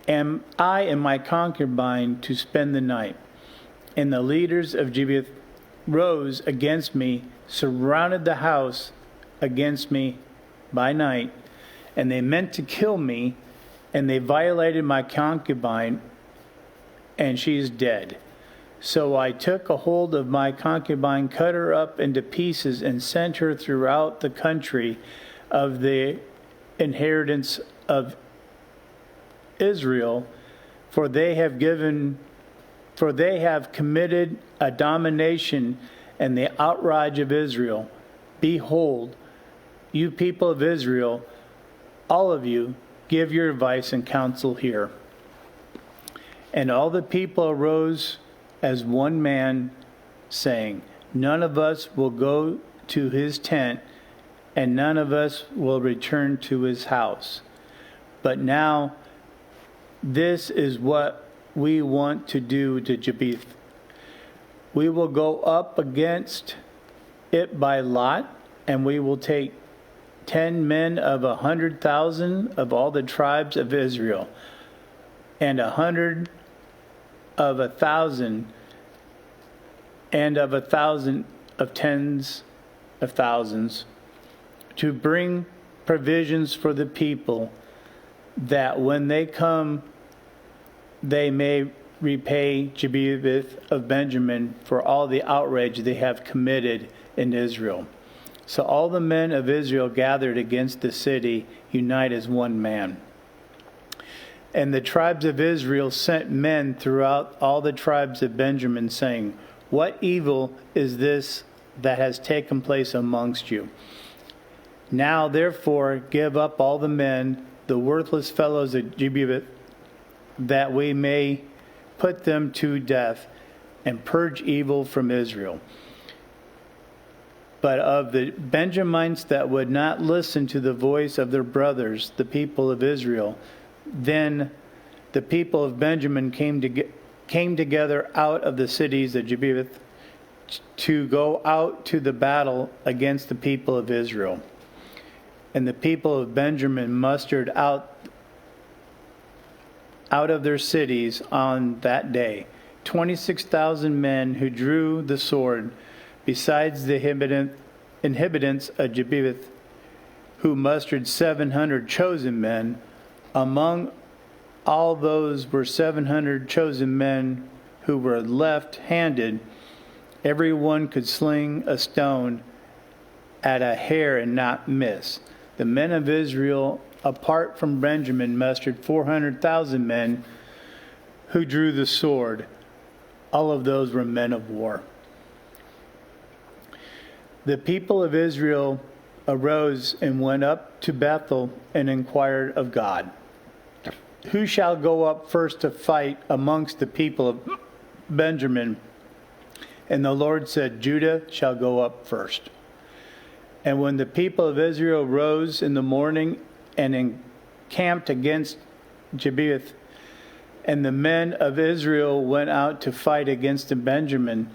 and my concubine to spend the night. And the leaders of Gibeath rose against me, surrounded the house against me by night, and they meant to kill me, and they violated my concubine, and she is dead. So I took a hold of my concubine, cut her up into pieces, and sent her throughout the country of the inheritance of Israel, for they have committed a domination and the outrage of Israel. Behold, you people of Israel, all of you, give your advice and counsel here." And all the people arose as one man, saying, "None of us will go to his tent, and none of us will return to his house. But now this is what we want to do to Gibeath. We will go up against it by lot, and we will take 10 men of 100,000 of all the tribes of Israel, and 100 of 1,000, and of 1,000 of tens of thousands, to bring provisions for the people, that when they come, they may repay Gibeath of Benjamin for all the outrage they have committed in Israel." So all the men of Israel gathered against the city, unite as one man. And the tribes of Israel sent men throughout all the tribes of Benjamin, saying, "What evil is this that has taken place amongst you? Now therefore give up all the men, the worthless fellows of Gibeath, that we may put them to death and purge evil from Israel." But of the Benjamites that would not listen to the voice of their brothers, the people of Israel, then the people of Benjamin came together out of the cities of Gibeath to go out to the battle against the people of Israel. And the people of Benjamin mustered out of their cities on that day 26,000 men who drew the sword, besides the inhabitants of Gibeath, who mustered 700 chosen men. Among all those were 700 chosen men who were left-handed. Every one could sling a stone at a hair and not miss. The men of Israel, apart from Benjamin, mustered 400,000 men who drew the sword. All of those were men of war. The people of Israel arose and went up to Bethel and inquired of God, "Who shall go up first to fight amongst the people of Benjamin?" And the Lord said, "Judah shall go up first." And when the people of Israel rose in the morning and encamped against Gibeath, and the men of Israel went out to fight against the Benjamin,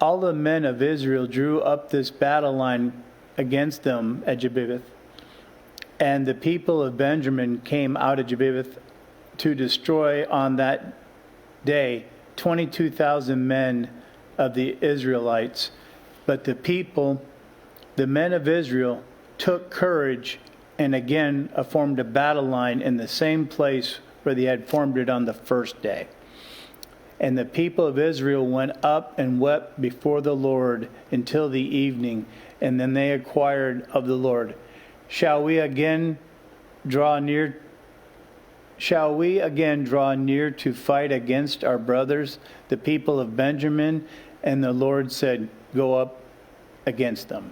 all the men of Israel drew up this battle line against them at Gibeath. And the people of Benjamin came out of Gibeath to destroy on that day 22,000 men of the Israelites. But the men of Israel, took courage and again formed a battle line in the same place where they had formed it on the first day. And the people of Israel went up and wept before the Lord until the evening, and then they inquired of the Lord, Shall we again draw near to fight against our brothers, the people of Benjamin? And the Lord said, Go up against them.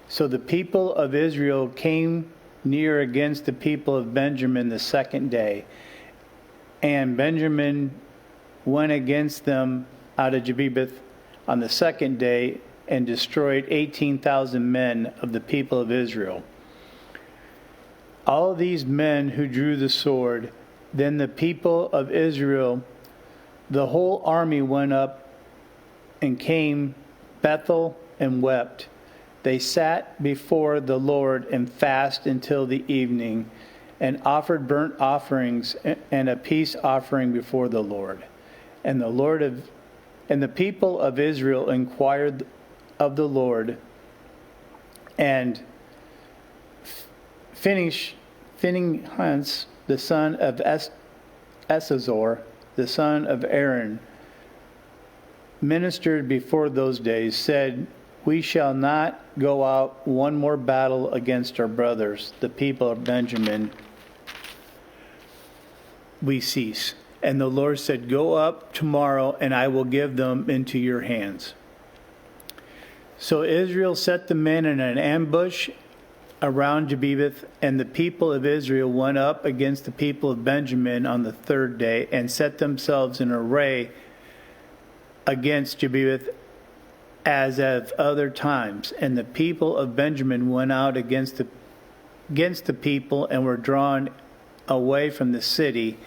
So the people of Israel came near against the people of Benjamin the second day, and Benjamin went against them out of Gibeath on the second day and destroyed 18,000 men of the people of Israel. All these men who drew the sword, then the people of Israel, the whole army went up and came Bethel and wept. They sat before the Lord and fasted until the evening, and offered burnt offerings and a peace offering before the Lord. And the people of Israel inquired of the Lord, and Phinehas, the son of Eleazar, the son of Aaron, ministered before those days, said, We shall not go out one more battle against our brothers, the people of Benjamin. We cease. And the Lord said, Go up tomorrow, and I will give them into your hands. So Israel set the men in an ambush around Gibeath, and the people of Israel went up against the people of Benjamin on the third day, and set themselves in array against Gibeath as at other times. And the people of Benjamin went out against the people, and were drawn away from the city.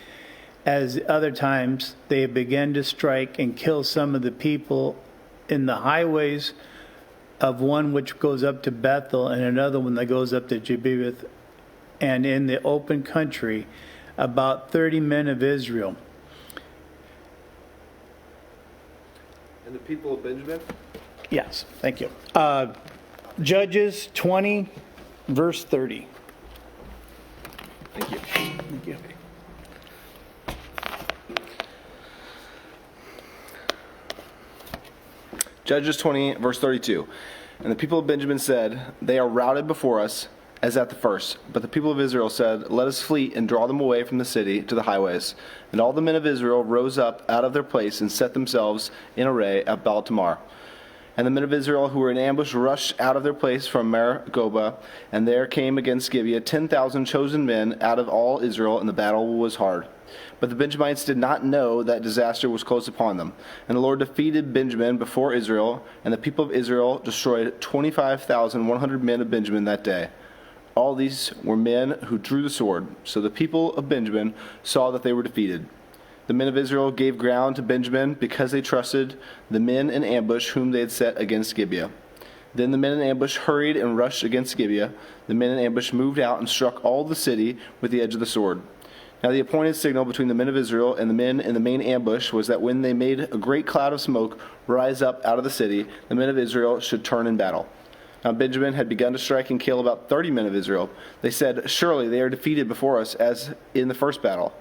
As other times, they began to strike and kill some of the people in the highways, of one which goes up to Bethel, and another one that goes up to Gibeath, and in the open country, about 30 men of Israel. And the people of Benjamin? Yes, thank you. Judges 20, verse 30. Thank you. Thank you. Judges 20, verse 32. And the people of Benjamin said, They are routed before us, as at the first. But the people of Israel said, Let us flee and draw them away from the city to the highways. And all the men of Israel rose up out of their place and set themselves in array at Baal-Tamar. And the men of Israel who were in ambush rushed out of their place from Margobah, and there came against Gibeah 10,000 chosen men out of all Israel, and the battle was hard. But the Benjamites did not know that disaster was close upon them. And the Lord defeated Benjamin before Israel, and the people of Israel destroyed 25,100 men of Benjamin that day. All these were men who drew the sword. So the people of Benjamin saw that they were defeated. The men of Israel gave ground to Benjamin because they trusted the men in ambush whom they had set against Gibeah. Then the men in ambush hurried and rushed against Gibeah. The men in ambush moved out and struck all the city with the edge of the sword. Now the appointed signal between the men of Israel and the men in the main ambush was that when they made a great cloud of smoke rise up out of the city, the men of Israel should turn in battle. Now Benjamin had begun to strike and kill about 30 men of Israel. They said, Surely they are defeated before us as in the first battle.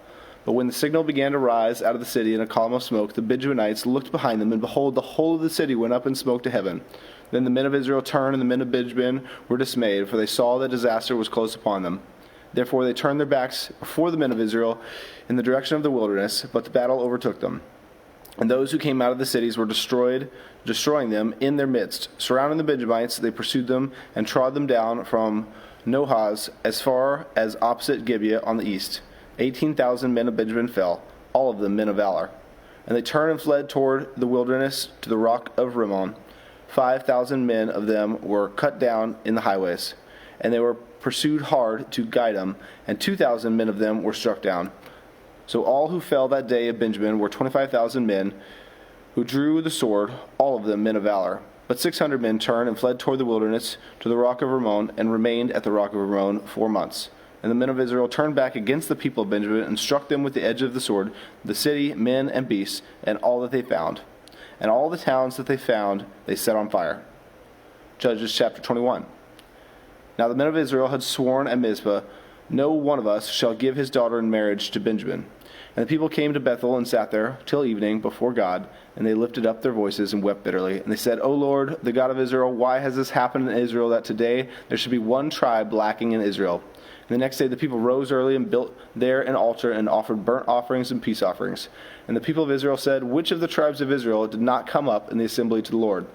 But when the signal began to rise out of the city in a column of smoke, the Benjaminites looked behind them, and behold, the whole of the city went up in smoke to heaven. Then the men of Israel turned, and the men of Benjamin were dismayed, for they saw that disaster was close upon them. Therefore they turned their backs before the men of Israel in the direction of the wilderness, but the battle overtook them. And those who came out of the cities were destroying them in their midst. Surrounding the Benjamites, they pursued them and trod them down from Nohaz as far as opposite Gibeah on the east. 18,000 men of Benjamin fell, all of them men of valor. And they turned and fled toward the wilderness to the rock of Rimmon. 5,000 men of them were cut down in the highways, and they were pursued hard to guide them, and 2,000 men of them were struck down. So all who fell that day of Benjamin were 25,000 men who drew the sword, all of them men of valor. But 600 men turned and fled toward the wilderness to the rock of Rimmon, and remained at the rock of Rimmon 4 months. And the men of Israel turned back against the people of Benjamin and struck them with the edge of the sword, the city, men, and beasts, and all that they found. And all the towns that they found they set on fire. Judges chapter 21. Now the men of Israel had sworn at Mizpah, no one of us shall give his daughter in marriage to Benjamin. And the people came to Bethel and sat there till evening before God, and they lifted up their voices and wept bitterly. And they said, O Lord, the God of Israel, why has this happened in Israel, that today there should be one tribe lacking in Israel? And the next day the people rose early and built there an altar and offered burnt offerings and peace offerings. And the people of Israel said, Which of the tribes of Israel did not come up in the assembly to the Lord?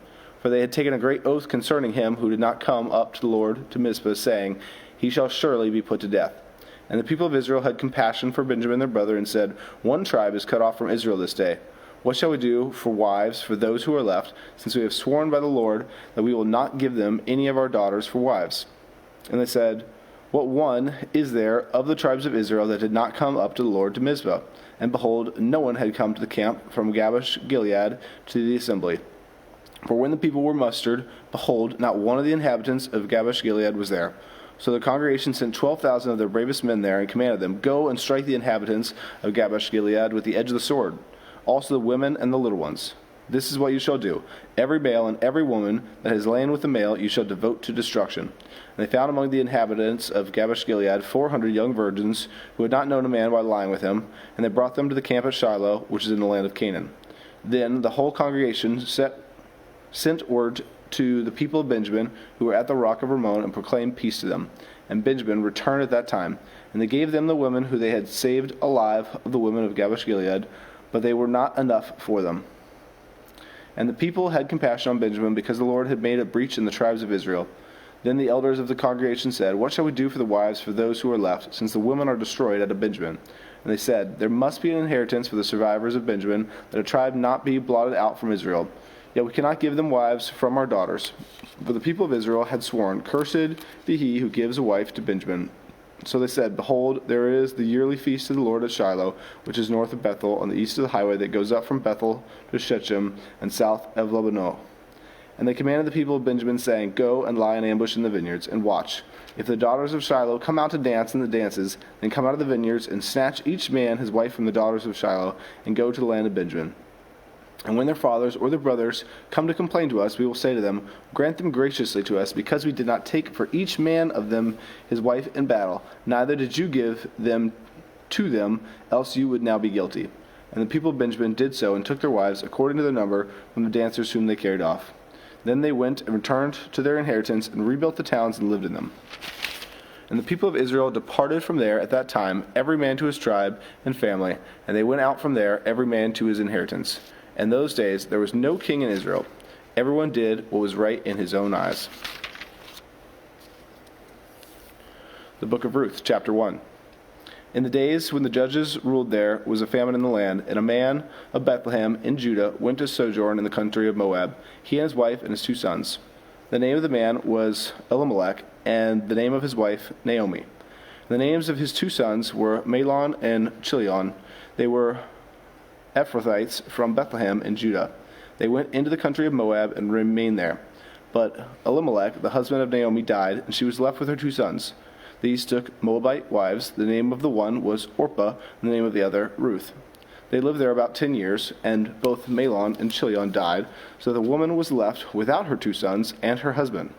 For they had taken a great oath concerning him who did not come up to the Lord to Mizpah, saying, He shall surely be put to death. And the people of Israel had compassion for Benjamin their brother, and said, One tribe is cut off from Israel this day. What shall we do for wives for those who are left, since we have sworn by the Lord that we will not give them any of our daughters for wives? And they said, What one is there of the tribes of Israel that did not come up to the Lord to Mizpah? And behold, no one had come to the camp from Jabesh Gilead to the assembly. For when the people were mustered, behold, not one of the inhabitants of Jabesh Gilead was there. So the congregation sent 12,000 of their bravest men there, and commanded them, Go and strike the inhabitants of Jabesh Gilead with the edge of the sword, also the women and the little ones. This is what you shall do. Every male and every woman that has lain with the male you shall devote to destruction. And they found among the inhabitants of Jabesh Gilead 400 young virgins who had not known a man while lying with him, and they brought them to the camp at Shiloh, which is in the land of Canaan. Then the whole congregation sent word to the people of Benjamin who were at the rock of Rimmon, and proclaimed peace to them. And Benjamin returned at that time. And they gave them the women who they had saved alive of the women of Jabesh Gilead, but they were not enough for them. And the people had compassion on Benjamin, because the Lord had made a breach in the tribes of Israel. Then the elders of the congregation said, What shall we do for the wives for those who are left, since the women are destroyed out of Benjamin? And they said, There must be an inheritance for the survivors of Benjamin, that a tribe not be blotted out from Israel. Yet we cannot give them wives from our daughters. For the people of Israel had sworn, Cursed be he who gives a wife to Benjamin. So they said, Behold, there is the yearly feast of the Lord at Shiloh, which is north of Bethel, on the east of the highway that goes up from Bethel to Shechem, and south of Lebanon. And they commanded the people of Benjamin, saying, Go and lie in ambush in the vineyards, and watch. If the daughters of Shiloh come out to dance in the dances, then come out of the vineyards, and snatch each man his wife from the daughters of Shiloh, and go to the land of Benjamin. And when their fathers or their brothers come to complain to us, we will say to them, Grant them graciously to us, because we did not take for each man of them his wife in battle, neither did you give them to them, else you would now be guilty. And the people of Benjamin did so, and took their wives according to their number from the dancers whom they carried off. Then they went and returned to their inheritance, and rebuilt the towns and lived in them. And the people of Israel departed from there at that time, every man to his tribe and family, and they went out from there, every man to his inheritance. In those days there was no king in Israel. Everyone did what was right in his own eyes. The book of Ruth, chapter 1. In the days when the judges ruled, there was a famine in the land, and a man of Bethlehem in Judah went to sojourn in the country of Moab, he and his wife and his 2 sons. The name of the man was Elimelech, and the name of his wife Naomi. The names of his 2 sons were Mahlon and Chilion. They were Ephrathites from Bethlehem in Judah. They went into the country of Moab and remained there. But Elimelech, the husband of Naomi, died, and she was left with her 2 sons. These took Moabite wives. The name of the one was Orpah, and the name of the other Ruth. They lived there about 10 years, and both Mahlon and Chilion died, so the woman was left without her 2 sons and her husband.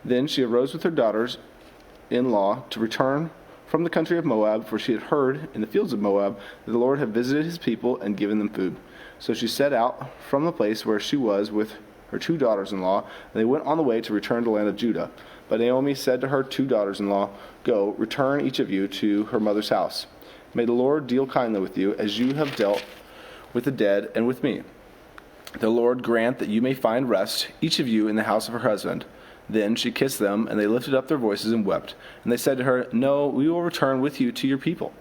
Then she arose with her daughters-in-law to return from the country of Moab, for she had heard in the fields of Moab that the Lord had visited his people and given them food. So she set out from the place where she was with her 2 daughters-in-law, and they went on the way to return to the land of Judah. But Naomi said to her 2 daughters-in-law, Go, return each of you to her mother's house. May the Lord deal kindly with you, as you have dealt with the dead and with me. The Lord grant that you may find rest, each of you in the house of her husband. Then she kissed them, and they lifted up their voices and wept. And they said to her, No, we will return with you to your people.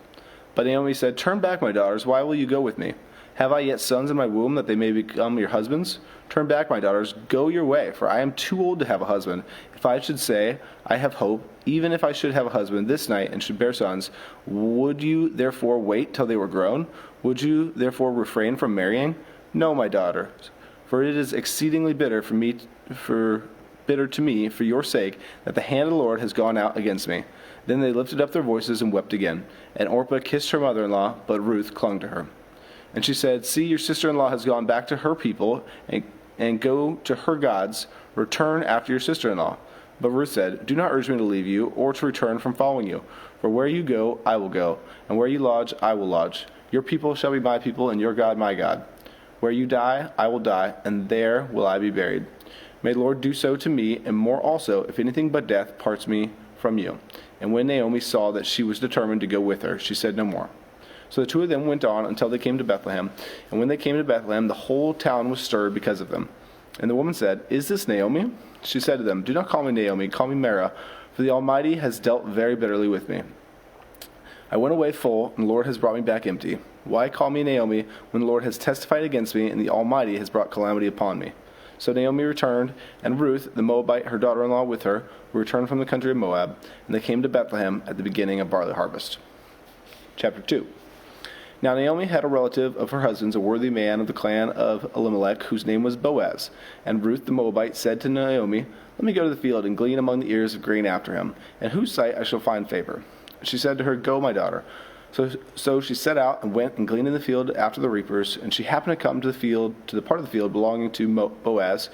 But Naomi said, Turn back, my daughters, why will you go with me? Have I yet sons in my womb, that they may become your husbands? Turn back, my daughters, go your way, for I am too old to have a husband. If I should say, I have hope, even if I should have a husband this night and should bear sons, would you therefore wait till they were grown? Would you therefore refrain from marrying? No, my daughters, for it is exceedingly bitter to me for your sake that the hand of the Lord has gone out against me. Then they lifted up their voices and wept again. And Orpah kissed her mother-in-law, but Ruth clung to her. And she said, See, your sister-in-law has gone back to her people, and go to her gods. Return after your sister-in-law. But Ruth said, Do not urge me to leave you, or to return from following you. For where you go, I will go, and where you lodge, I will lodge. Your people shall be my people, and your God my God. Where you die, I will die, and there will I be buried. May the Lord do so to me, and more also, if anything but death parts me from you. And when Naomi saw that she was determined to go with her, she said no more. So the two of them went on until they came to Bethlehem. And when they came to Bethlehem, the whole town was stirred because of them. And the woman said, "Is this Naomi?" She said to them, "Do not call me Naomi, call me Mara, for the Almighty has dealt very bitterly with me. I went away full, and the Lord has brought me back empty. Why call me Naomi, when the Lord has testified against me, and the Almighty has brought calamity upon me?" So Naomi returned, and Ruth, the Moabite, her daughter-in-law, with her, who returned from the country of Moab, and they came to Bethlehem at the beginning of barley harvest. Chapter 2. Now Naomi had a relative of her husband's, a worthy man of the clan of Elimelech, whose name was Boaz. And Ruth the Moabite said to Naomi, "Let me go to the field and glean among the ears of grain after him, in whose sight I shall find favor." She said to her, "Go, my daughter." So she set out and went and gleaned in the field after the reapers. And she happened to come to the part of the field belonging to Boaz,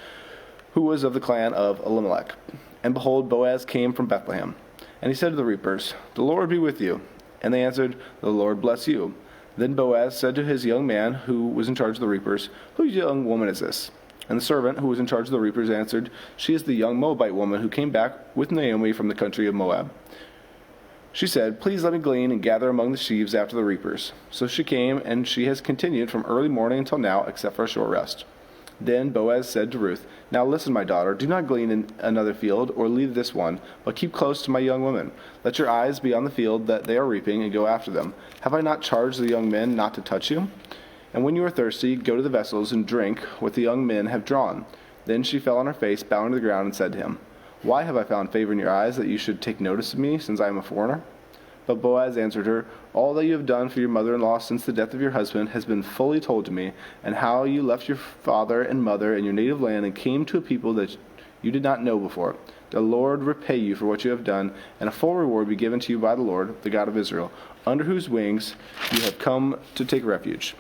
who was of the clan of Elimelech. And behold, Boaz came from Bethlehem. And he said to the reapers, "The Lord be with you." And they answered, "The Lord bless you." Then Boaz said to his young man, who was in charge of the reapers, "Whose young woman is this?" And the servant, who was in charge of the reapers, answered, "She is the young Moabite woman who came back with Naomi from the country of Moab." She said, "Please let me glean and gather among the sheaves after the reapers." So she came, and she has continued from early morning until now, except for a short rest. Then Boaz said to Ruth, "Now listen, my daughter, do not glean in another field, or leave this one, but keep close to my young women. Let your eyes be on the field that they are reaping, and go after them. Have I not charged the young men not to touch you? And when you are thirsty, go to the vessels and drink what the young men have drawn." Then she fell on her face, bowing to the ground, and said to him, "Why have I found favor in your eyes, that you should take notice of me, since I am a foreigner?" But Boaz answered her, "All that you have done for your mother-in-law since the death of your husband has been fully told to me, and how you left your father and mother and your native land and came to a people that you did not know before. The Lord repay you for what you have done, and a full reward be given to you by the Lord, the God of Israel, under whose wings you have come to take refuge."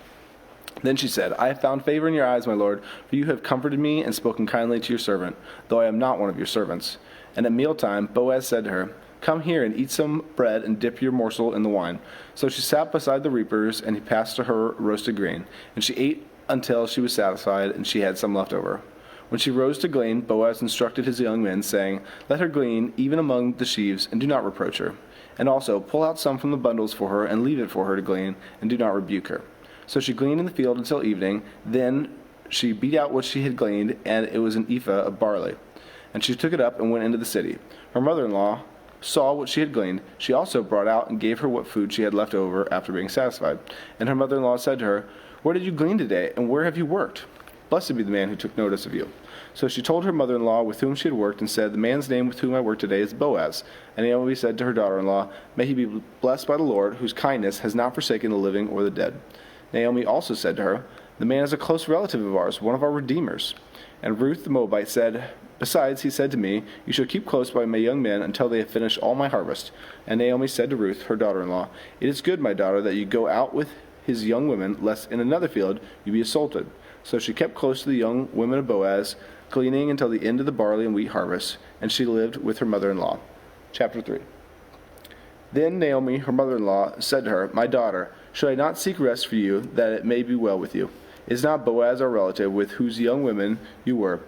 Then she said, "I have found favor in your eyes, my lord, for you have comforted me and spoken kindly to your servant, though I am not one of your servants." And at mealtime Boaz said to her, "Come here and eat some bread and dip your morsel in the wine." So she sat beside the reapers, and he passed to her roasted grain. And she ate until she was satisfied, and she had some left over. When she rose to glean, Boaz instructed his young men, saying, "Let her glean even among the sheaves, and do not reproach her. And also pull out some from the bundles for her, and leave it for her to glean, and do not rebuke her." So she gleaned in the field until evening. Then she beat out what she had gleaned, and it was an ephah of barley. And she took it up and went into the city. Her mother-in-law saw what she had gleaned. She also brought out and gave her what food she had left over after being satisfied. And her mother-in-law said to her, "Where did you glean today, and where have you worked? Blessed be the man who took notice of you." So she told her mother-in-law with whom she had worked, and said, "The man's name with whom I work today is Boaz." And Naomi said to her daughter-in-law, "May he be blessed by the Lord, whose kindness has not forsaken the living or the dead." Naomi also said to her, "The man is a close relative of ours, one of our redeemers." And Ruth the Moabite said, "Besides, he said to me, 'You shall keep close by my young men until they have finished all my harvest.'" And Naomi said to Ruth, her daughter-in-law, "It is good, my daughter, that you go out with his young women, lest in another field you be assaulted." So she kept close to the young women of Boaz, gleaning until the end of the barley and wheat harvest, and she lived with her mother-in-law. Chapter 3. Then Naomi, her mother-in-law, said to her, "My daughter, should I not seek rest for you, that it may be well with you? Is not Boaz our relative, with whose young women you were?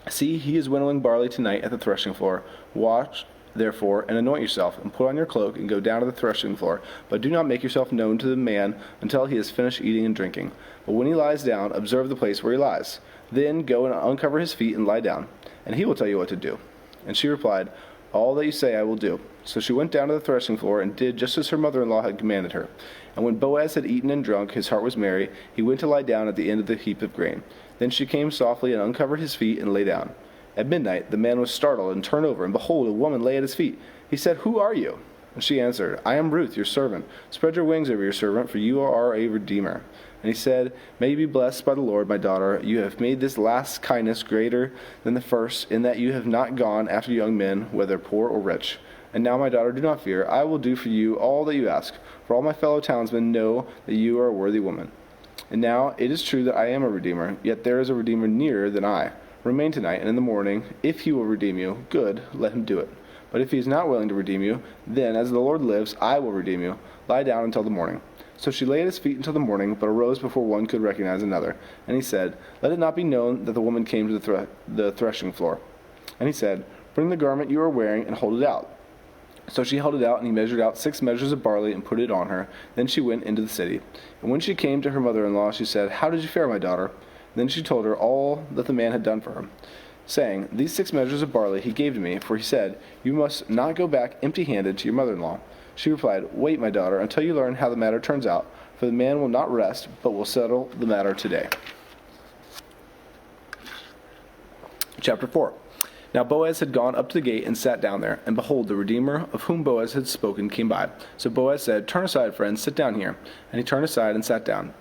See, he is winnowing barley tonight at the threshing floor. Watch, therefore, and anoint yourself, and put on your cloak, and go down to the threshing floor. But do not make yourself known to the man until he has finished eating and drinking. But when he lies down, observe the place where he lies. Then go and uncover his feet and lie down, and he will tell you what to do." And she replied, "All that you say I will do." So she went down to the threshing floor, and did just as her mother-in-law had commanded her. And when Boaz had eaten and drunk, his heart was merry. He went to lie down at the end of the heap of grain. Then she came softly and uncovered his feet and lay down. At midnight the man was startled and turned over, and behold, a woman lay at his feet. He said, "Who are you?" And she answered, "I am Ruth, your servant. Spread your wings over your servant, for you are a redeemer." And he said, "May you be blessed by the Lord, my daughter. You have made this last kindness greater than the first, in that you have not gone after young men, whether poor or rich. And now, my daughter, do not fear. I will do for you all that you ask, for all my fellow townsmen know that you are a worthy woman. And now it is true that I am a redeemer, yet there is a redeemer nearer than I. Remain tonight, and in the morning, if he will redeem you, good, let him do it. But if he is not willing to redeem you, then, as the Lord lives, I will redeem you. Lie down until the morning." So she lay at his feet until the morning, but arose before one could recognize another. And he said, "Let it not be known that the woman came to the threshing floor." And he said, "Bring the garment you are wearing and hold it out." So she held it out, and he measured out 6 measures of barley and put it on her. Then she went into the city. And when she came to her mother-in-law, she said, "How did you fare, my daughter?" Then she told her all that the man had done for her, saying, "These 6 measures of barley he gave to me, for he said, 'You must not go back empty-handed to your mother-in-law.'" She replied, "Wait, my daughter, until you learn how the matter turns out, for the man will not rest, but will settle the matter today." Chapter 4. Now Boaz had gone up to the gate and sat down there, and behold, the Redeemer of whom Boaz had spoken came by. So Boaz said, "Turn aside, friend, sit down here." And he turned aside and sat down.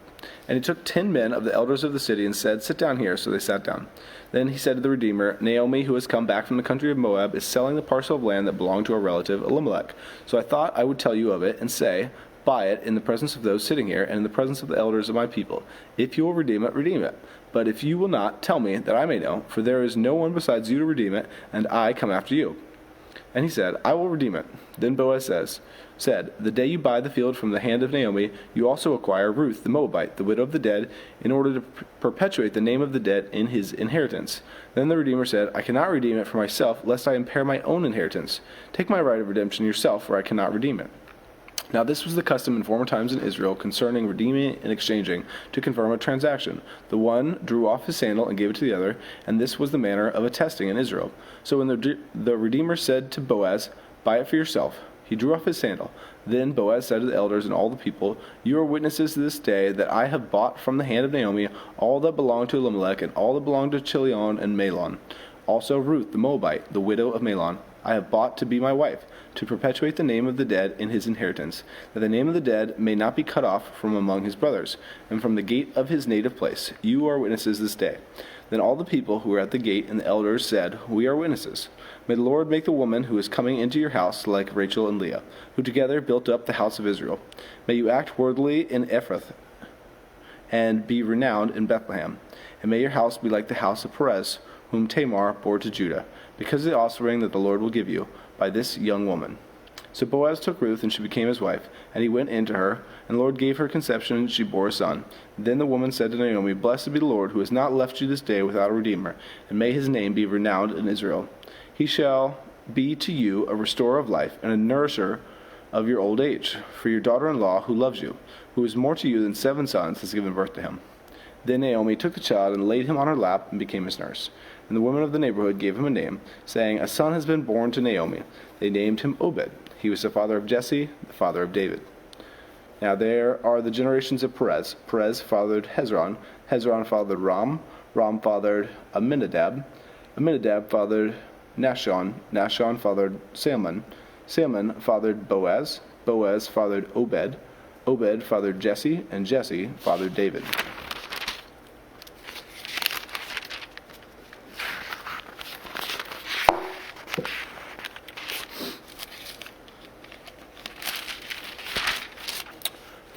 And he took 10 men of the elders of the city and said, "Sit down here." So they sat down. Then he said to the Redeemer, "Naomi, who has come back from the country of Moab, is selling the parcel of land that belonged to her relative Elimelech. So I thought I would tell you of it and say, buy it in the presence of those sitting here and in the presence of the elders of my people. If you will redeem it, redeem it. But if you will not, tell me, that I may know, for there is no one besides you to redeem it, and I come after you." And he said, "I will redeem it." Then Boaz said, "The day you buy the field from the hand of Naomi, you also acquire Ruth the Moabite, the widow of the dead, in order to perpetuate the name of the dead in his inheritance." Then the Redeemer said, "I cannot redeem it for myself, lest I impair my own inheritance. Take my right of redemption yourself, for I cannot redeem it." Now this was the custom in former times in Israel concerning redeeming and exchanging, to confirm a transaction. The one drew off his sandal and gave it to the other, and this was the manner of attesting in Israel. So when the Redeemer said to Boaz, "Buy it for yourself," he drew off his sandal. Then Boaz said to the elders and all the people, "You are witnesses to this day that I have bought from the hand of Naomi all that belonged to Elimelech and all that belonged to Chilion and Mahlon. Also Ruth the Moabite, the widow of Mahlon, I have bought to be my wife, to perpetuate the name of the dead in his inheritance, that the name of the dead may not be cut off from among his brothers, and from the gate of his native place. You are witnesses this day." Then all the people who were at the gate and the elders said, "We are witnesses. May the Lord make the woman who is coming into your house like Rachel and Leah, who together built up the house of Israel. May you act worthily in Ephrath, and be renowned in Bethlehem. And may your house be like the house of Perez, whom Tamar bore to Judah, because of the offspring that the Lord will give you by this young woman." So Boaz took Ruth, and she became his wife. And he went in to her, and the Lord gave her conception, and she bore a son. Then the woman said to Naomi, "Blessed be the Lord, who has not left you this day without a redeemer, and may his name be renowned in Israel. He shall be to you a restorer of life, and a nourisher of your old age. For your daughter-in-law, who loves you, who is more to you than 7 sons, has given birth to him." Then Naomi took the child and laid him on her lap and became his nurse. And the women of the neighborhood gave him a name, saying, "A son has been born to Naomi." They named him Obed. He was the father of Jesse, the father of David. Now there are the generations of Perez. Perez fathered Hezron. Hezron fathered Ram. Ram fathered Amminadab. Amminadab fathered Nahshon. Nahshon fathered Salmon. Salmon fathered Boaz. Boaz fathered Obed. Obed fathered Jesse, and Jesse fathered David.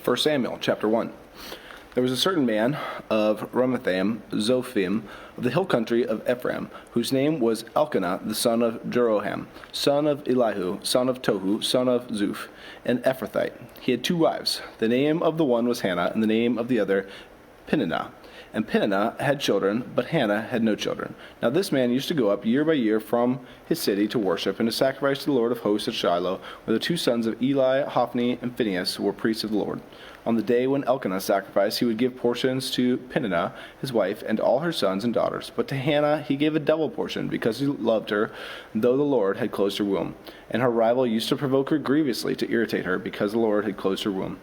First Samuel, chapter 1. There was a certain man of Ramathaim, Zophim, of the hill country of Ephraim, whose name was Elkanah, the son of Jeroham, son of Elihu, son of Tohu, son of Zuph, an Ephrathite. He had 2 wives. The name of the one was Hannah, and the name of the other Peninnah. And Peninnah had children, but Hannah had no children. Now this man used to go up year by year from his city to worship and to sacrifice to the Lord of hosts at Shiloh, where the 2 sons of Eli, Hophni, and Phinehas were priests of the Lord. On the day when Elkanah sacrificed, he would give portions to Peninnah, his wife, and all her sons and daughters. But to Hannah he gave a double portion, because he loved her, though the Lord had closed her womb. And her rival used to provoke her grievously to irritate her, because the Lord had closed her womb.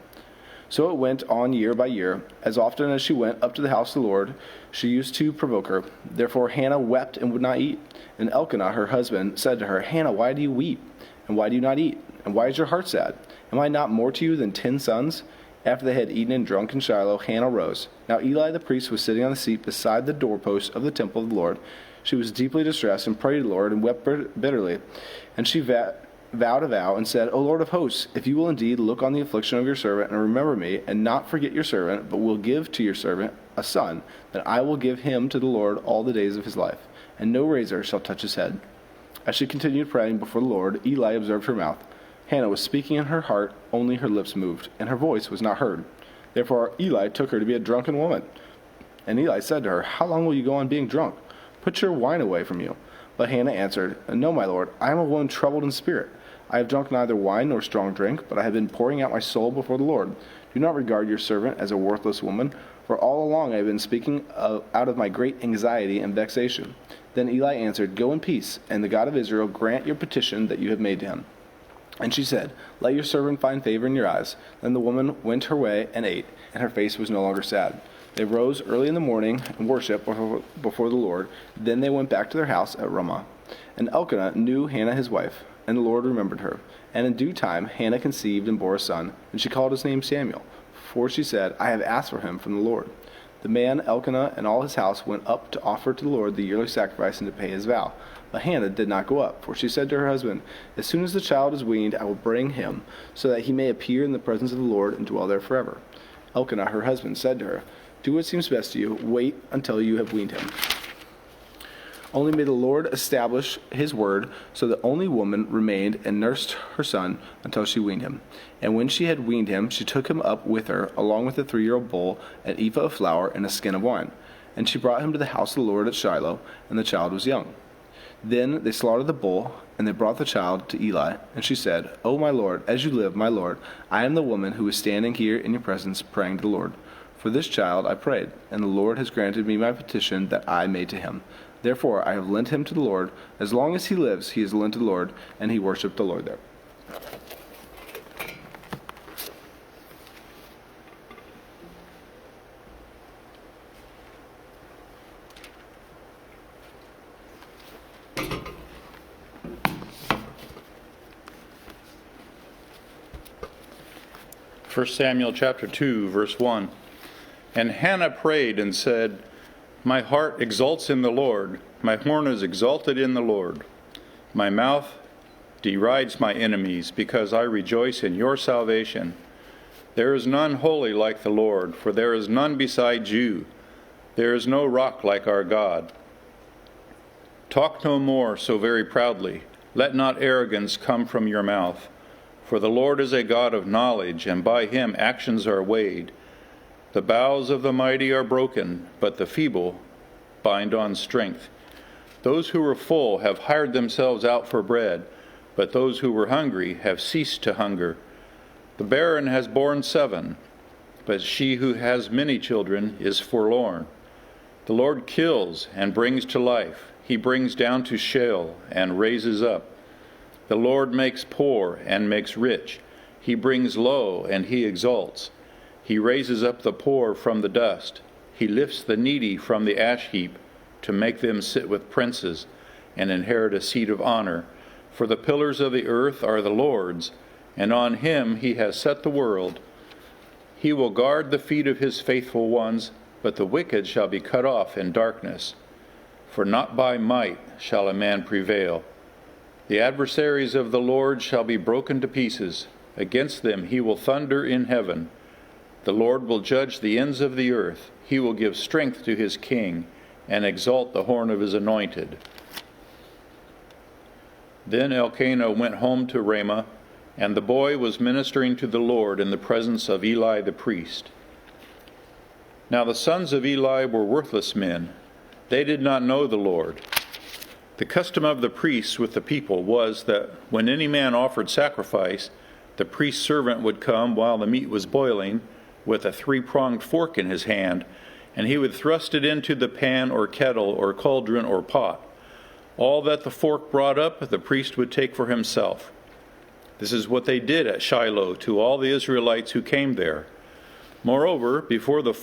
So it went on year by year. As often as she went up to the house of the Lord, she used to provoke her. Therefore Hannah wept and would not eat. And Elkanah, her husband, said to her, "Hannah, why do you weep? And why do you not eat? And why is your heart sad? Am I not more to you than 10 sons? After they had eaten and drunk in Shiloh, Hannah rose. Now Eli the priest was sitting on the seat beside the doorpost of the temple of the Lord. She was deeply distressed and prayed to the Lord and wept bitterly. And she vowed a vow and said, "O Lord of hosts, if you will indeed look on the affliction of your servant and remember me, and not forget your servant, but will give to your servant a son, then I will give him to the Lord all the days of his life, and no razor shall touch his head." As she continued praying before the Lord, Eli observed her mouth. Hannah was speaking in her heart, only her lips moved, and her voice was not heard. Therefore Eli took her to be a drunken woman. And Eli said to her, How long will you go on being drunk? Put your wine away from you. But Hannah answered, No, my lord, I am a woman troubled in spirit. I have drunk neither wine nor strong drink, but I have been pouring out my soul before the Lord. Do not regard your servant as a worthless woman, for all along I have been speaking out of my great anxiety and vexation. Then Eli answered, Go in peace, and the God of Israel grant your petition that you have made to him. And she said, Let your servant find favor in your eyes. Then the woman went her way and ate, and her face was no longer sad. They rose early in the morning and worshipped before the Lord. Then they went back to their house at Ramah. And Elkanah knew Hannah his wife, and the Lord remembered her. And in due time Hannah conceived and bore a son, and she called his name Samuel, for she said, I have asked for him from the Lord. The man Elkanah and all his house went up to offer to the Lord the yearly sacrifice and to pay his vow. But Hannah did not go up, for she said to her husband, As soon as the child is weaned, I will bring him, so that he may appear in the presence of the Lord and dwell there forever. Elkanah, her husband, said to her, Do what seems best to you. Wait until you have weaned him. Only may the Lord establish his word. So the only woman remained and nursed her son until she weaned him. And when she had weaned him, she took him up with her, along with a 3-year-old bull, an ephah of flour, and a skin of wine. And she brought him to the house of the Lord at Shiloh, and the child was young. Then they slaughtered the bull, and they brought the child to Eli. And she said, O my Lord, as you live, my Lord, I am the woman who is standing here in your presence praying to the Lord. For this child I prayed, and the Lord has granted me my petition that I made to him. Therefore I have lent him to the Lord. As long as he lives, he is lent to the Lord, and he worshipped the Lord there. First Samuel chapter 2, verse 1. And Hannah prayed and said, My heart exults in the Lord. My horn is exalted in the Lord. My mouth derides my enemies, because I rejoice in your salvation. There is none holy like the Lord, for there is none besides you. There is no rock like our God. Talk no more so very proudly. Let not arrogance come from your mouth. For the Lord is a God of knowledge, and by him actions are weighed. The bows of the mighty are broken, but the feeble bind on strength. Those who were full have hired themselves out for bread, but those who were hungry have ceased to hunger. The barren has borne 7, but she who has many children is forlorn. The Lord kills and brings to life. He brings down to Sheol and raises up. The Lord makes poor and makes rich. He brings low and he exalts. He raises up the poor from the dust. He lifts the needy from the ash heap to make them sit with princes and inherit a seat of honor. For the pillars of the earth are the Lord's, and on him he has set the world. He will guard the feet of his faithful ones, but the wicked shall be cut off in darkness. For not by might shall a man prevail. The adversaries of the Lord shall be broken to pieces. Against them he will thunder in heaven. The Lord will judge the ends of the earth. He will give strength to his king and exalt the horn of his anointed. Then Elkanah went home to Ramah, and the boy was ministering to the Lord in the presence of Eli the priest. Now the sons of Eli were worthless men. They did not know the Lord. The custom of the priests with the people was that when any man offered sacrifice, the priest's servant would come while the meat was boiling with a 3-pronged fork in his hand, and he would thrust it into the pan or kettle or cauldron or pot. All that the fork brought up, the priest would take for himself. This is what they did at Shiloh to all the Israelites who came there. Moreover, before the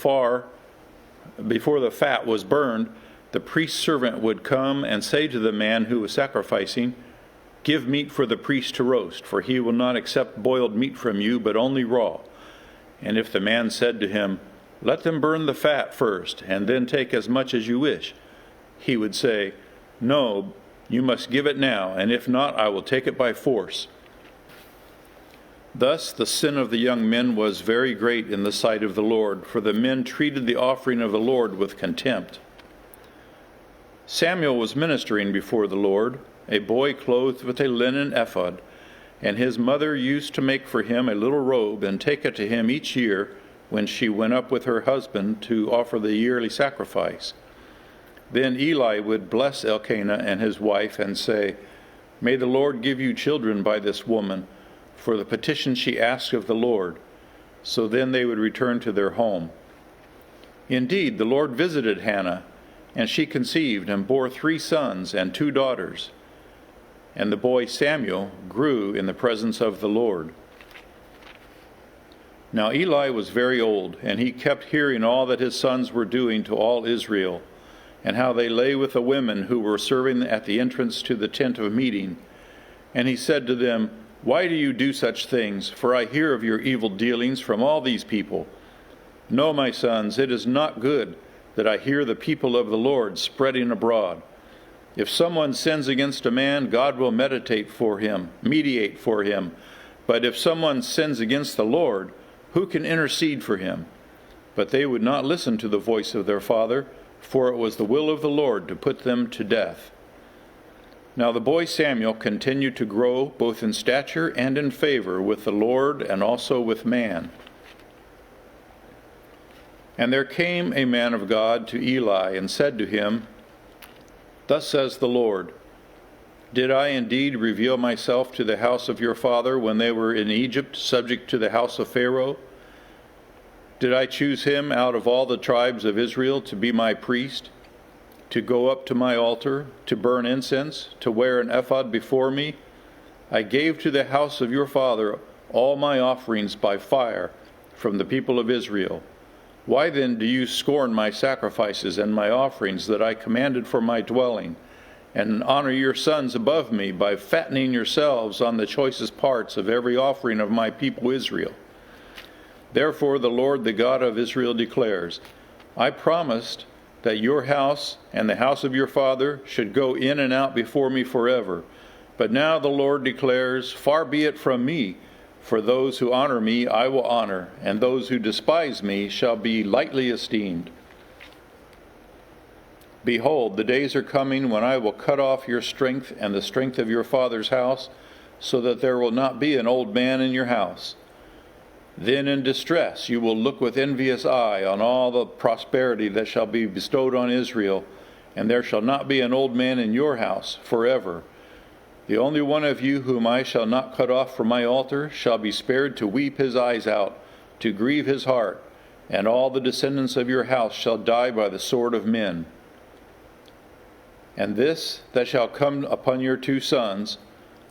fat was burned, the priest's servant would come and say to the man who was sacrificing, Give meat for the priest to roast, for he will not accept boiled meat from you, but only raw. And if the man said to him, Let them burn the fat first, and then take as much as you wish, he would say, No, you must give it now, and if not, I will take it by force. Thus the sin of the young men was very great in the sight of the Lord, for the men treated the offering of the Lord with contempt. Samuel was ministering before the Lord, a boy clothed with a linen ephod, and his mother used to make for him a little robe and take it to him each year when she went up with her husband to offer the yearly sacrifice. Then Eli would bless Elkanah and his wife and say, "May the Lord give you children by this woman, for the petition she asked of the Lord." So then they would return to their home. Indeed, the Lord visited Hannah, and she conceived and bore 3 sons and 2 daughters. And the boy Samuel grew in the presence of the Lord. Now Eli was very old, and he kept hearing all that his sons were doing to all Israel, and how they lay with the women who were serving at the entrance to the tent of meeting. And he said to them, "Why do you do such things? For I hear of your evil dealings from all these people. No, my sons, it is not good that I hear the people of the Lord spreading abroad. If someone sins against a man, God will mediate for him. But if someone sins against the Lord, who can intercede for him?" But they would not listen to the voice of their father, for it was the will of the Lord to put them to death. Now the boy Samuel continued to grow both in stature and in favor with the Lord and also with man. And there came a man of God to Eli and said to him, "Thus says the Lord, did I indeed reveal myself to the house of your father when they were in Egypt, subject to the house of Pharaoh? Did I choose him out of all the tribes of Israel to be my priest, to go up to my altar, to burn incense, to wear an ephod before me? I gave to the house of your father all my offerings by fire from the people of Israel. Why then do you scorn my sacrifices and my offerings that I commanded for my dwelling, and honor your sons above me by fattening yourselves on the choicest parts of every offering of my people Israel? Therefore the Lord, the God of Israel, declares, I promised that your house and the house of your father should go in and out before me forever. But now the Lord declares, far be it from me, for those who honor me I will honor, and those who despise me shall be lightly esteemed. Behold, the days are coming when I will cut off your strength and the strength of your father's house, so that there will not be an old man in your house. Then in distress you will look with envious eye on all the prosperity that shall be bestowed on Israel, and there shall not be an old man in your house forever. The only one of you whom I shall not cut off from my altar shall be spared to weep his eyes out, to grieve his heart, and all the descendants of your house shall die by the sword of men. And this that shall come upon your 2 sons,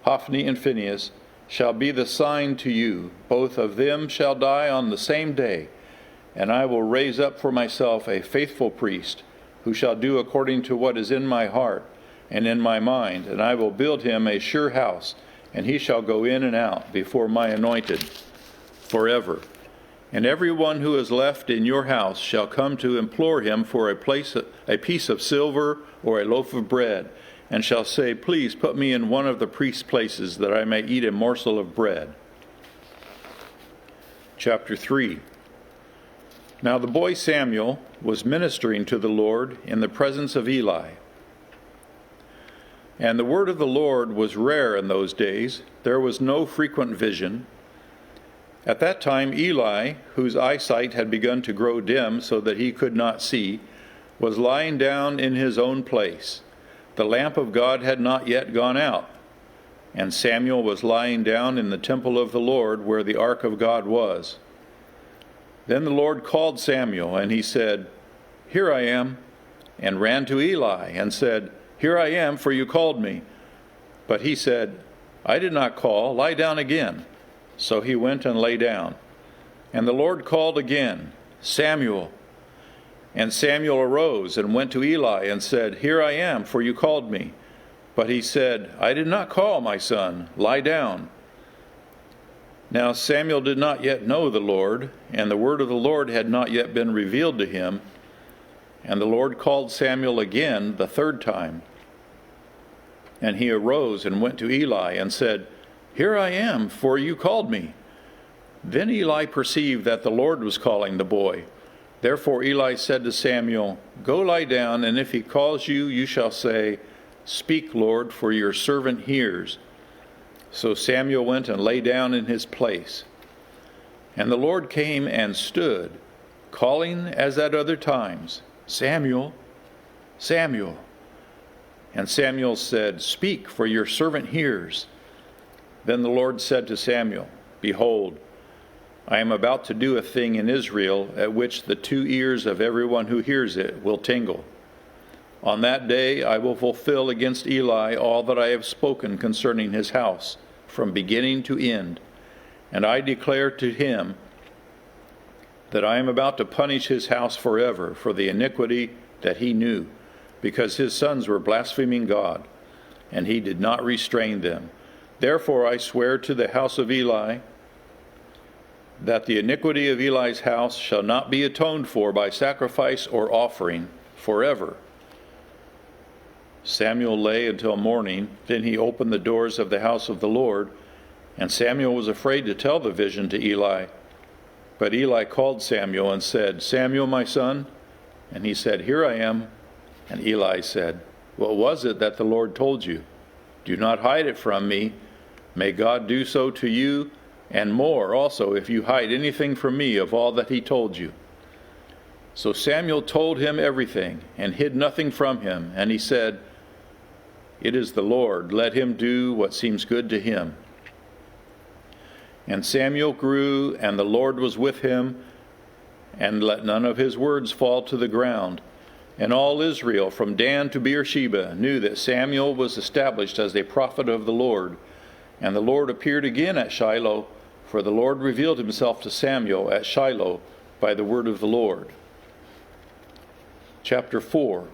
Hophni and Phinehas, shall be the sign to you. Both of them shall die on the same day, and I will raise up for myself a faithful priest, who shall do according to what is in my heart and in my mind, and I will build him a sure house, and he shall go in and out before my anointed forever. And everyone who is left in your house shall come to implore him for a piece of silver or a loaf of bread, and shall say, please put me in one of the priest's places, that I may eat a morsel of bread. Chapter 3. Now the boy Samuel was ministering to the Lord in the presence of Eli. And the word of the Lord was rare in those days. There was no frequent vision. At that time Eli, whose eyesight had begun to grow dim so that he could not see, was lying down in his own place. The lamp of God had not yet gone out. And Samuel was lying down in the temple of the Lord, where the ark of God was. Then the Lord called Samuel, and he said, Here I am, and ran to Eli, and said, Here I am, for you called me. But he said, I did not call, lie down again. So he went and lay down. And the Lord called again, Samuel. And Samuel arose and went to Eli and said, Here I am, for you called me. But he said, I did not call, my son, lie down. Now Samuel did not yet know the Lord, and the word of the Lord had not yet been revealed to him. And the Lord called Samuel again the 3rd time. And he arose and went to Eli and said, Here I am, for you called me. Then Eli perceived that the Lord was calling the boy. Therefore Eli said to Samuel, Go lie down, and if he calls you, you shall say, Speak, Lord, for your servant hears. So Samuel went and lay down in his place. And the Lord came and stood, calling as at other times, Samuel, Samuel. And Samuel said, Speak, for your servant hears. Then the Lord said to Samuel, Behold, I am about to do a thing in Israel at which the 2 ears of everyone who hears it will tingle. On that day I will fulfill against Eli all that I have spoken concerning his house, from beginning to end. And I declare to him that I am about to punish his house forever for the iniquity that he knew, because his sons were blaspheming God, and he did not restrain them. Therefore I swear to the house of Eli that the iniquity of Eli's house shall not be atoned for by sacrifice or offering forever. Samuel lay until morning. Then he opened the doors of the house of the Lord, and Samuel was afraid to tell the vision to Eli. But Eli called Samuel and said, Samuel, my son? And he said, Here I am. And Eli said, What was it that the Lord told you? Do not hide it from me. May God do so to you, and more also, if you hide anything from me of all that he told you. So Samuel told him everything, and hid nothing from him. And he said, It is the Lord. Let him do what seems good to him. And Samuel grew, and the Lord was with him, and let none of his words fall to the ground. And all Israel, from Dan to Beersheba, knew that Samuel was established as a prophet of the Lord. And the Lord appeared again at Shiloh, for the Lord revealed himself to Samuel at Shiloh by the word of the Lord. Chapter 4.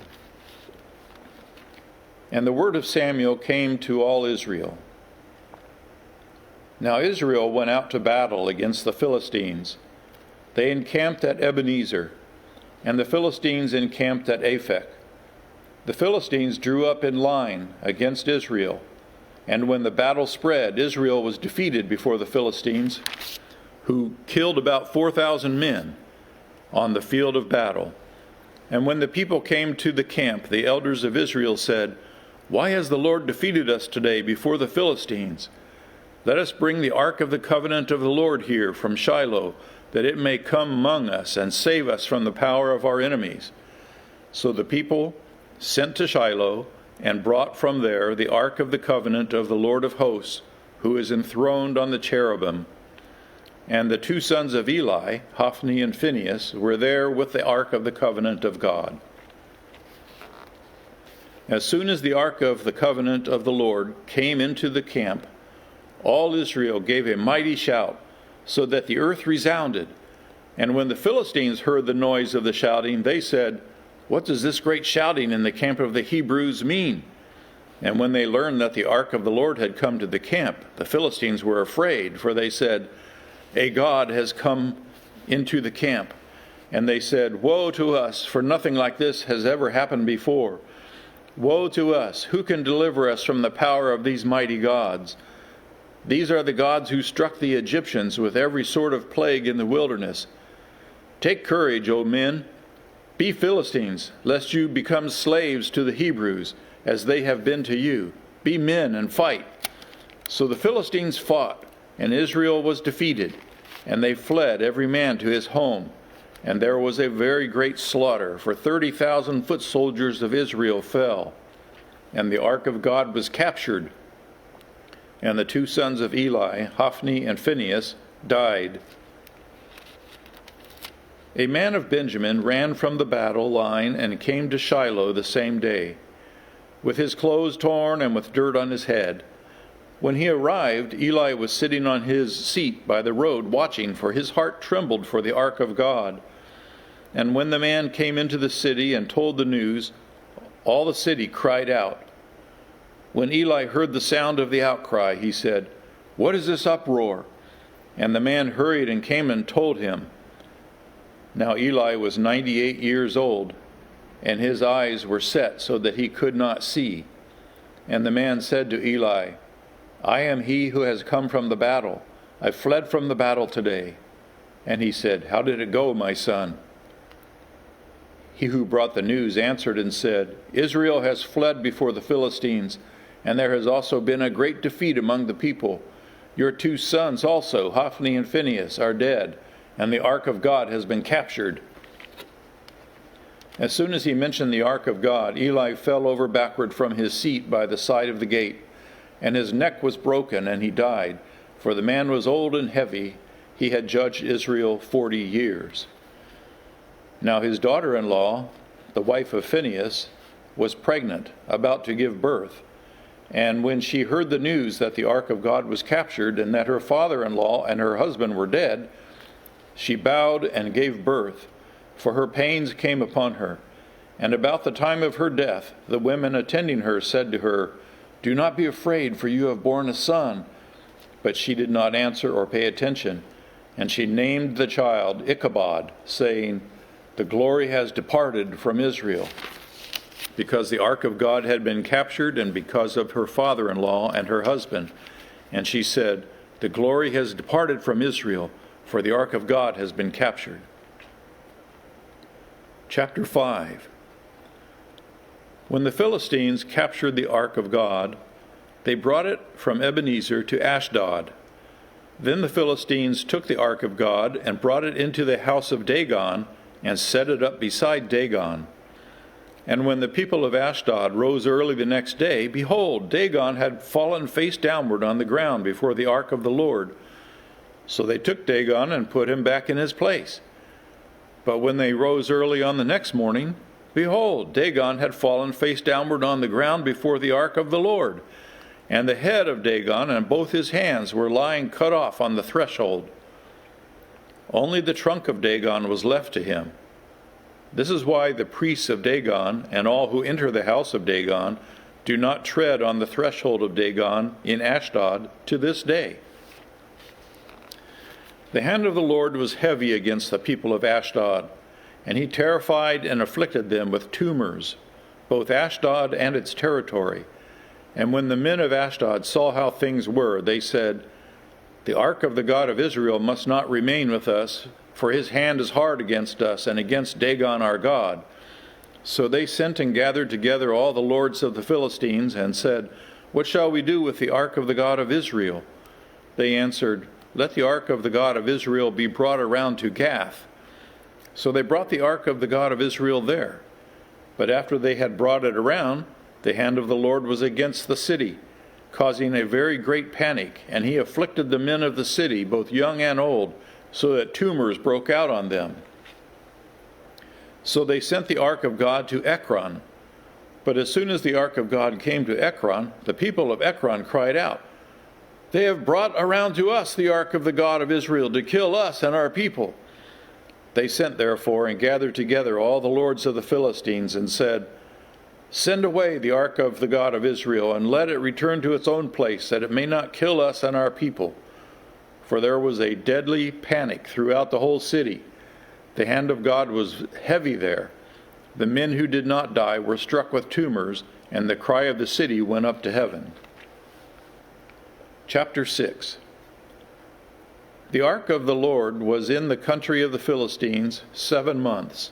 And the word of Samuel came to all Israel. Now Israel went out to battle against the Philistines. They encamped at Ebenezer, and the Philistines encamped at Aphek. The Philistines drew up in line against Israel, and when the battle spread, Israel was defeated before the Philistines, who killed about 4,000 men on the field of battle. And when the people came to the camp, the elders of Israel said, Why has the Lord defeated us today before the Philistines? Let us bring the ark of the covenant of the Lord here from Shiloh, that it may come among us and save us from the power of our enemies. So the people sent to Shiloh and brought from there the ark of the covenant of the Lord of hosts, who is enthroned on the cherubim. And the 2 sons of Eli, Hophni and Phinehas, were there with the ark of the covenant of God. As soon as the ark of the covenant of the Lord came into the camp, all Israel gave a mighty shout, so that the earth resounded. And when the Philistines heard the noise of the shouting, they said, What does this great shouting in the camp of the Hebrews mean? And when they learned that the ark of the Lord had come to the camp, the Philistines were afraid, for they said, A god has come into the camp. And they said, Woe to us, for nothing like this has ever happened before. Woe to us! Who can deliver us from the power of these mighty gods? These are the gods who struck the Egyptians with every sort of plague in the wilderness. Take courage, O men. Be Philistines, lest you become slaves to the Hebrews, as they have been to you. Be men and fight. So the Philistines fought, and Israel was defeated, and they fled every man to his home. And there was a very great slaughter, for 30,000 foot soldiers of Israel fell. And the ark of God was captured, and the 2 sons of Eli, Hophni and Phinehas, died. A man of Benjamin ran from the battle line and came to Shiloh the same day, with his clothes torn and with dirt on his head. When he arrived, Eli was sitting on his seat by the road watching, for his heart trembled for the ark of God. And when the man came into the city and told the news, all the city cried out. When Eli heard the sound of the outcry, he said, What is this uproar? And the man hurried and came and told him. Now Eli was 98 years old, and his eyes were set so that he could not see. And the man said to Eli, I am he who has come from the battle. I fled from the battle today. And he said, How did it go, my son? He who brought the news answered and said, Israel has fled before the Philistines, and there has also been a great defeat among the people. Your 2 sons also, Hophni and Phinehas, are dead, and the ark of God has been captured. As soon as he mentioned the ark of God, Eli fell over backward from his seat by the side of the gate, and his neck was broken, and he died, for the man was old and heavy. He had judged Israel 40 years. Now his daughter-in-law, the wife of Phinehas, was pregnant, about to give birth. And when she heard the news that the ark of God was captured, and that her father-in-law and her husband were dead, she bowed and gave birth, for her pains came upon her. And about the time of her death, the women attending her said to her, Do not be afraid, for you have borne a son. But she did not answer or pay attention. And she named the child Ichabod, saying, The glory has departed from Israel. Because the ark of God had been captured, and because of her father-in-law and her husband. And she said, The glory has departed from Israel, for the ark of God has been captured. Chapter 5. When the Philistines captured the ark of God, they brought it from Ebenezer to Ashdod. Then the Philistines took the ark of God and brought it into the house of Dagon and set it up beside Dagon. And when the people of Ashdod rose early the next day, behold, Dagon had fallen face downward on the ground before the ark of the Lord. So they took Dagon and put him back in his place. But when they rose early on the next morning, behold, Dagon had fallen face downward on the ground before the ark of the Lord. And the head of Dagon and both his hands were lying cut off on the threshold. Only the trunk of Dagon was left to him. This is why the priests of Dagon and all who enter the house of Dagon do not tread on the threshold of Dagon in Ashdod to this day. The hand of the Lord was heavy against the people of Ashdod, and he terrified and afflicted them with tumors, both Ashdod and its territory. And when the men of Ashdod saw how things were, they said, The ark of the God of Israel must not remain with us, for his hand is hard against us and against Dagon our God. So they sent and gathered together all the lords of the Philistines and said, What shall we do with the ark of the God of Israel? They answered, Let the ark of the God of Israel be brought around to Gath. So they brought the ark of the God of Israel there. But after they had brought it around, the hand of the Lord was against the city, causing a very great panic, and he afflicted the men of the city, both young and old, so that tumors broke out on them. So they sent the ark of God to Ekron. But as soon as the ark of God came to Ekron, the people of Ekron cried out, They have brought around to us the ark of the God of Israel to kill us and our people. They sent therefore and gathered together all the lords of the Philistines and said, Send away the ark of the God of Israel, and let it return to its own place, that it may not kill us and our people. For there was a deadly panic throughout the whole city. The hand of God was heavy there. The men who did not die were struck with tumors, and the cry of the city went up to heaven. Chapter 6. The ark of the Lord was in the country of the Philistines 7 months.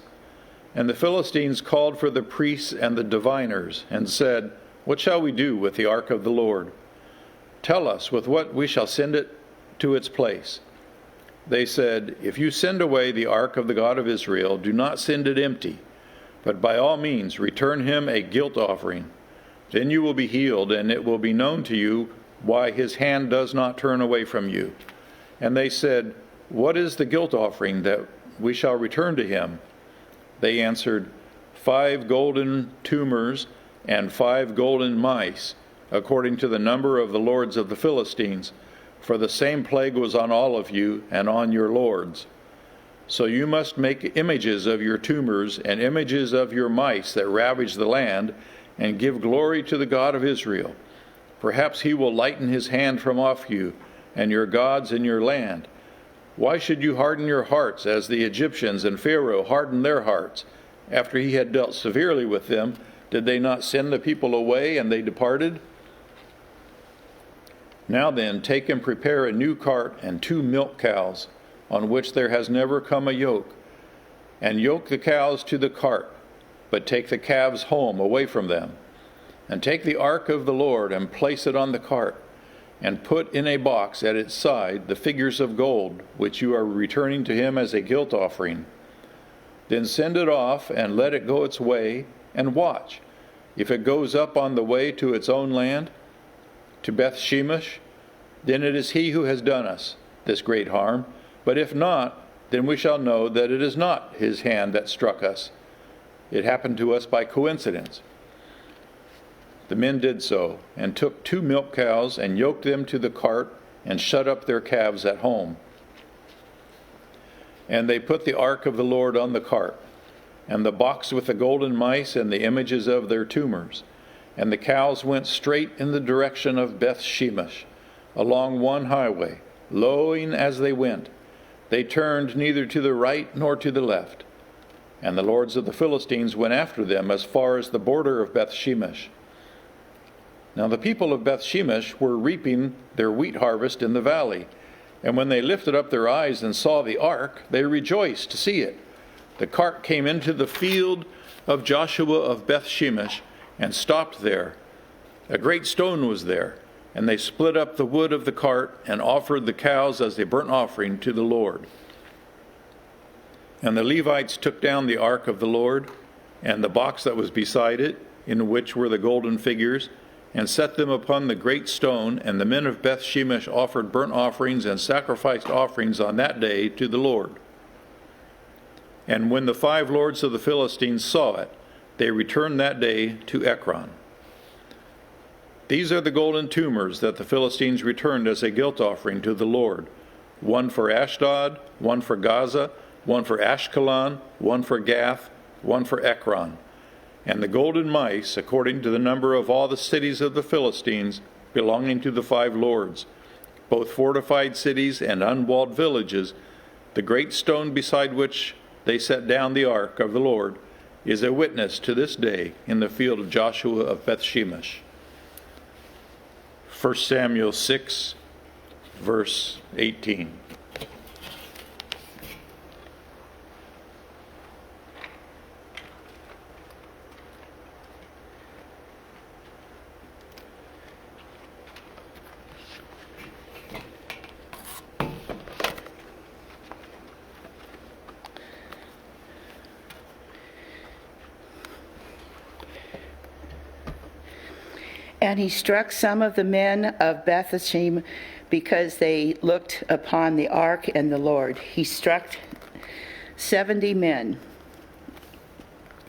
And the Philistines called for the priests and the diviners, and said, What shall we do with the ark of the Lord? Tell us with what we shall send it to its place. They said, If you send away the ark of the God of Israel, do not send it empty, but by all means return him a guilt offering. Then you will be healed, and it will be known to you why his hand does not turn away from you. And they said, What is the guilt offering that we shall return to him? They answered, 5 golden tumors and 5 golden mice, according to the number of the lords of the Philistines. For the same plague was on all of you and on your lords. So you must make images of your tumors and images of your mice that ravage the land, and give glory to the God of Israel. Perhaps he will lighten his hand from off you and your gods in your land. Why should you harden your hearts as the Egyptians and Pharaoh hardened their hearts? After he had dealt severely with them, did they not send the people away and they departed? Now then, take and prepare a new cart and 2 milk cows, on which there has never come a yoke. and yoke the cows to the cart, but take the calves home away from them. And take the ark of the Lord and place it on the cart, and put in a box at its side the figures of gold, which you are returning to him as a guilt offering. Then send it off and let it go its way, and watch. If it goes up on the way to its own land, to Beth Shemesh, then it is he who has done us this great harm. But if not, then we shall know that it is not his hand that struck us. It happened to us by coincidence. The men did so, and took 2 milk cows, and yoked them to the cart, and shut up their calves at home. And they put the ark of the Lord on the cart, and the box with the golden mice and the images of their tumors. And the cows went straight in the direction of Beth Shemesh, along one highway, lowing as they went. They turned neither to the right nor to the left. And the lords of the Philistines went after them as far as the border of Beth Shemesh. Now the people of Beth Shemesh were reaping their wheat harvest in the valley. And when they lifted up their eyes and saw the ark, they rejoiced to see it. The cart came into the field of Joshua of Beth Shemesh and stopped there. A great stone was there, and they split up the wood of the cart and offered the cows as a burnt offering to the Lord. And the Levites took down the ark of the Lord and the box that was beside it, in which were the golden figures, and set them upon the great stone, and the men of Beth Shemesh offered burnt offerings and sacrificed offerings on that day to the Lord. And when the 5 lords of the Philistines saw it, they returned that day to Ekron. These are the golden tumors that the Philistines returned as a guilt offering to the Lord: 1 for Ashdod, 1 for Gaza, 1 for Ashkelon, 1 for Gath, 1 for Ekron. And the golden mice, according to the number of all the cities of the Philistines, belonging to the 5 lords, both fortified cities and unwalled villages, the great stone beside which they set down the ark of the Lord, is a witness to this day in the field of Joshua of Beth Shemesh. 1 Samuel 6, verse 18. And he struck some of the men of Bethshem because they looked upon the ark and the Lord. He struck 70 men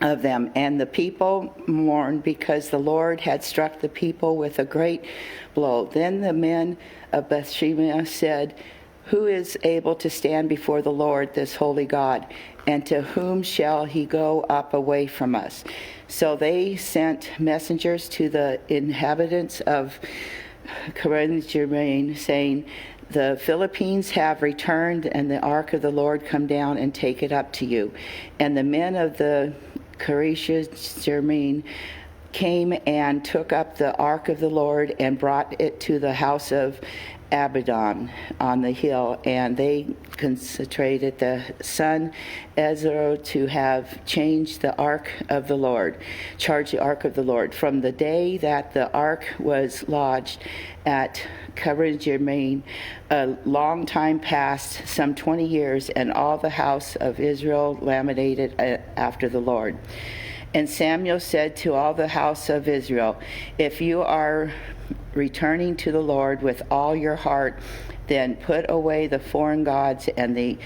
of them, and the people mourned because the Lord had struck the people with a great blow. Then the men of Bethshem said, "Who is able to stand before the Lord, this holy God? And to whom shall he go up away from us?" So they sent messengers to the inhabitants of Kiriath-Jearim, saying, "The Philistines have returned, and the ark of the Lord, come down and take it up to you." And the men of the Kiriath-Jearim came and took up the ark of the Lord and brought it to the house of Abidan on the hill, and they concentrated the son Ezra to have charged the ark of the Lord. From the day that the ark was lodged at Kiriath-Jearim, a long time passed, some 20 years, and all the house of Israel lamented after the Lord. And Samuel said to all the house of Israel, "If you are returning to the Lord with all your heart, then put away the foreign gods and the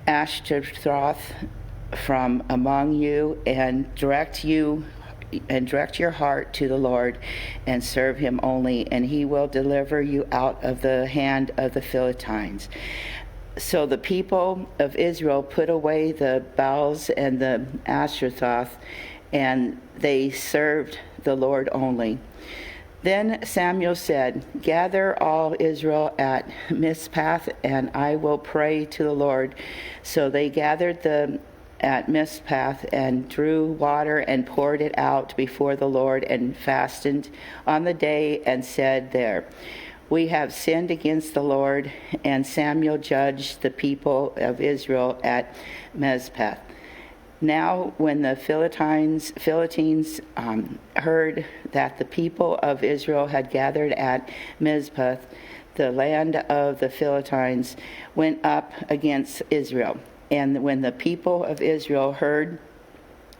Ashtaroth from among you, and direct your heart to the Lord, and serve him only, and he will deliver you out of the hand of the Philistines." So the people of Israel put away the Baals and the Ashtaroth, and they served the Lord only. Then Samuel said, "Gather all Israel at Mizpah, and I will pray to the Lord." So they gathered at Mizpah and drew water and poured it out before the Lord, and fasted on the day and said there, "We have sinned against the Lord." And Samuel judged the people of Israel at Mizpah. Now, when the Philistines heard that the people of Israel had gathered at Mizpah, the land of the Philistines went up against Israel. And when the people of Israel heard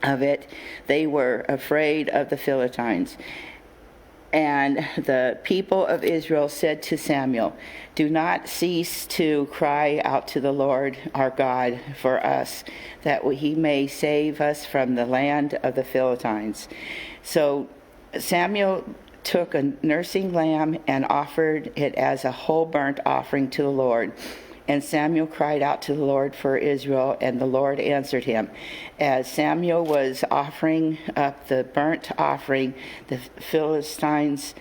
of it, they were afraid of the Philistines. And the people of Israel said to Samuel, "Do not cease to cry out to the Lord our God for us, that he may save us from the land of the Philistines." So Samuel took a nursing lamb and offered it as a whole burnt offering to the Lord. And Samuel cried out to the Lord for Israel, and the Lord answered him. As Samuel was offering up the burnt offering, the Philistines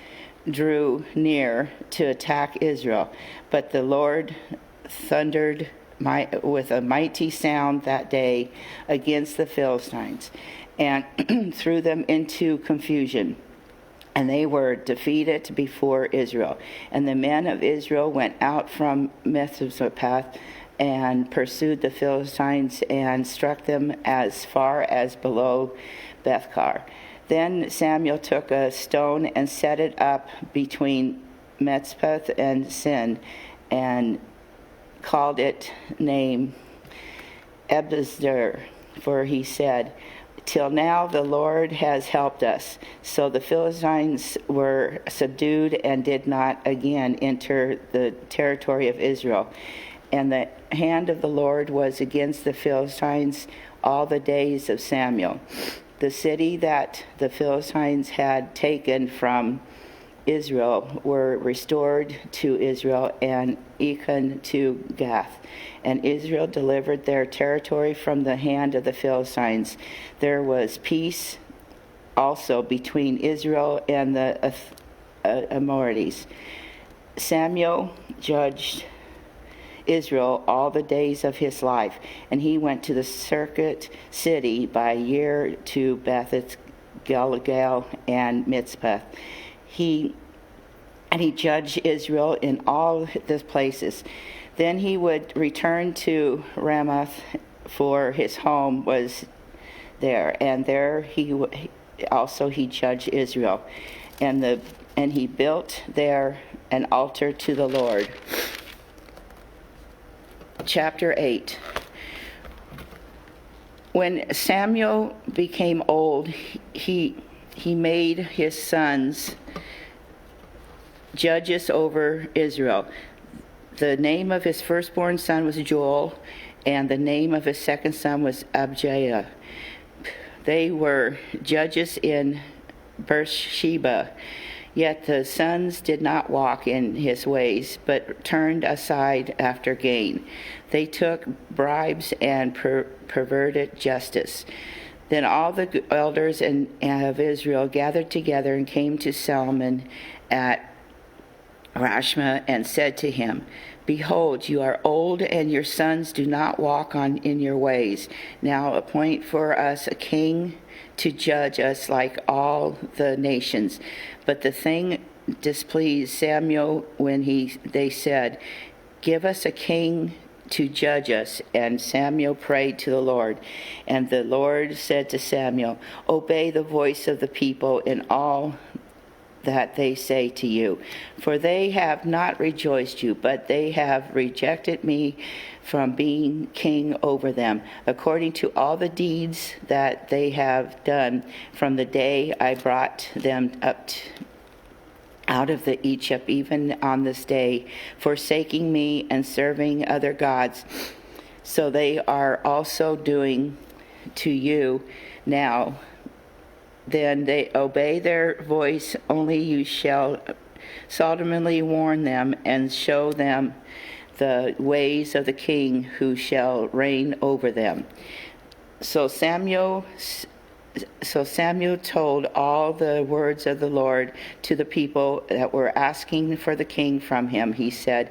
drew near to attack Israel. But the Lord thundered with a mighty sound that day against the Philistines and threw them into confusion. And they were defeated before Israel. And the men of Israel went out from Mizpah and pursued the Philistines and struck them as far as below Bethkar. Then Samuel took a stone and set it up between Mizpah and Sin, and called it name Ebenezer, for he said, "Till now the Lord has helped us." So the Philistines were subdued and did not again enter the territory of Israel. And the hand of the Lord was against the Philistines all the days of Samuel. The city that the Philistines had taken from Israel were restored to Israel, and Econ to Gath. And Israel delivered their territory from the hand of the Philistines. There was peace also between Israel and the Amorites. Samuel judged Israel all the days of his life, and he went to the circuit city by year to Beth Gilgal and Mizpah. He judged Israel in all the places. Then he would return to Ramoth, for his home was there, and there he judged Israel, and he built there an altar to the Lord. Chapter 8. When Samuel became old, he made his sons judges over Israel. The name of his firstborn son was Joel, and the name of his second son was Abijah. They were judges in Beersheba. Yet the sons did not walk in his ways, but turned aside after gain. They took bribes and perverted justice. Then all the elders of Israel gathered together and came to Solomon at Rashma and said to him, "Behold, you are old, and your sons do not walk in your ways. Now appoint for us a king to judge us like all the nations." But the thing displeased Samuel when they said, "Give us a king to judge us." And Samuel prayed to the Lord. And the Lord said to Samuel, "Obey the voice of the people in all that they say to you. For they have not rejoiced you, but they have rejected me from being king over them, according to all the deeds that they have done from the day I brought them up out of the Egypt, even on this day, forsaking me and serving other gods. So they are also doing to you now. Then they obey their voice, only you shall solemnly warn them and show them the ways of the king who shall reign over them." So Samuel told all the words of the Lord to the people that were asking for the king from him. He said,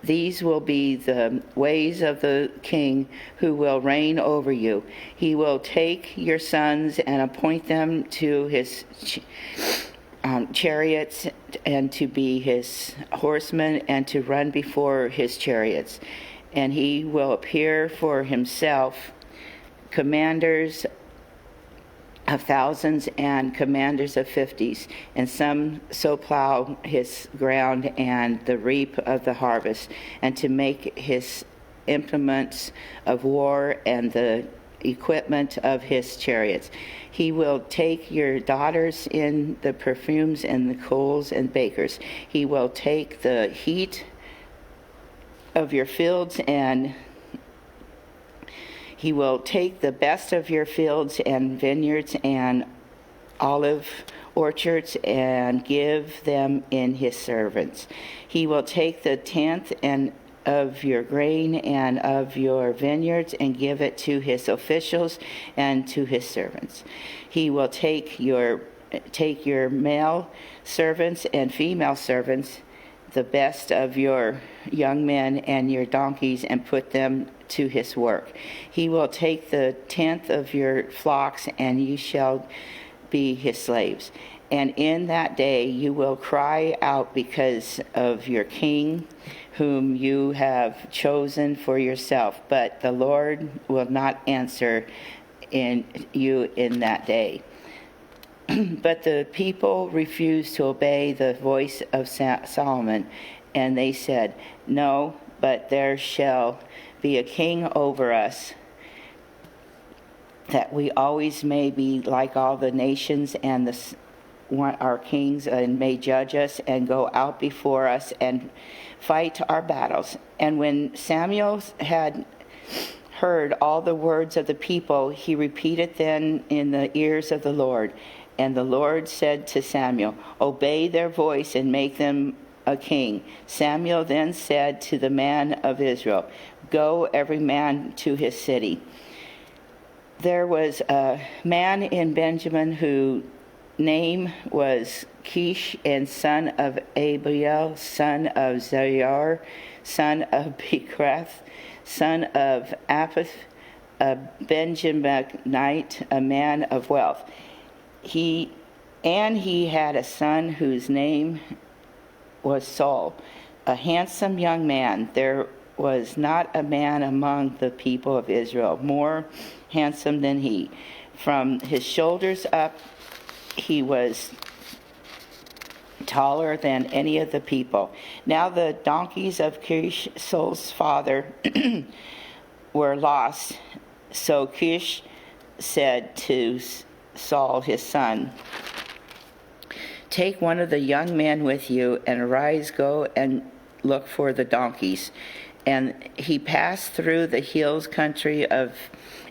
"These will be the ways of the king who will reign over you. He will take your sons and appoint them to his chariots and to be his horsemen and to run before his chariots. And he will appear for himself commanders of thousands and commanders of fifties, and some so plow his ground and the reap of the harvest, and to make his implements of war and the equipment of his chariots. He will take your daughters in the perfumes and the coals and bakers. He will take the heat of your fields, and he will take the best of your fields and vineyards and olive orchards and give them in his servants. He will take the tenth and of your grain and of your vineyards and give it to his officials and to his servants. He will take your male servants and female servants, the best of your young men and your donkeys, and put them to his work. He will take the tenth of your flocks, and you shall be his slaves. And in that day you will cry out because of your king, whom you have chosen for yourself, but the Lord will not answer you in that day. But the people refused to obey the voice of Solomon, and they said, "No, but there shall be a king over us, that we always may be like all the nations, and our kings, and may judge us and go out before us and fight our battles." And when Samuel had heard all the words of the people, he repeated them in the ears of the Lord. And the Lord said to Samuel, "Obey their voice and make them a king." Samuel then said to the man of Israel, "Go every man to his city." There was a man in Benjamin whose name was Kish, and son of Abiel, son of Zayar, son of Bekrath, son of Aphath, a Benjaminite, a man of wealth. He had a son whose name was Saul, a handsome young man. There was not a man among the people of Israel more handsome than he. From his shoulders up, he was taller than any of the people. Now the donkeys of Kish, Saul's father, were lost. So Kish said to Saul, his son, "Take one of the young men with you, and arise, go and look for the donkeys." And he passed through the hills country of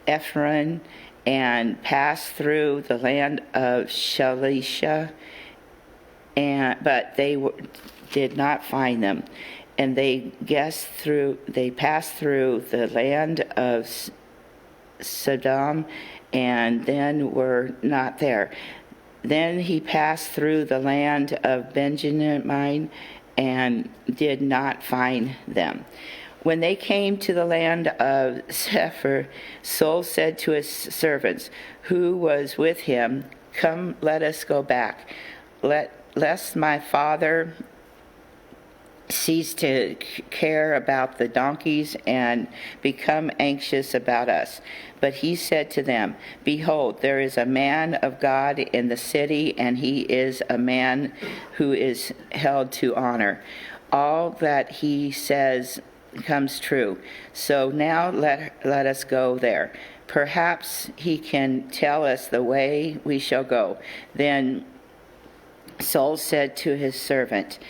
Ephraim, and passed through the land of Shalisha, but they did not find them. And they passed through the land of Sodom, and then were not there. Then he passed through the land of Benjamin, and did not find them. When they came to the land of Sephir, Saul said to his servants, who was with him, "Come, let us go back, lest my father cease to care about the donkeys and become anxious about us." But he said to them, "Behold, there is a man of God in the city, and he is a man who is held to honor. All that he says comes true. So now let us go there. Perhaps he can tell us the way we shall go." Then Saul said to his servant,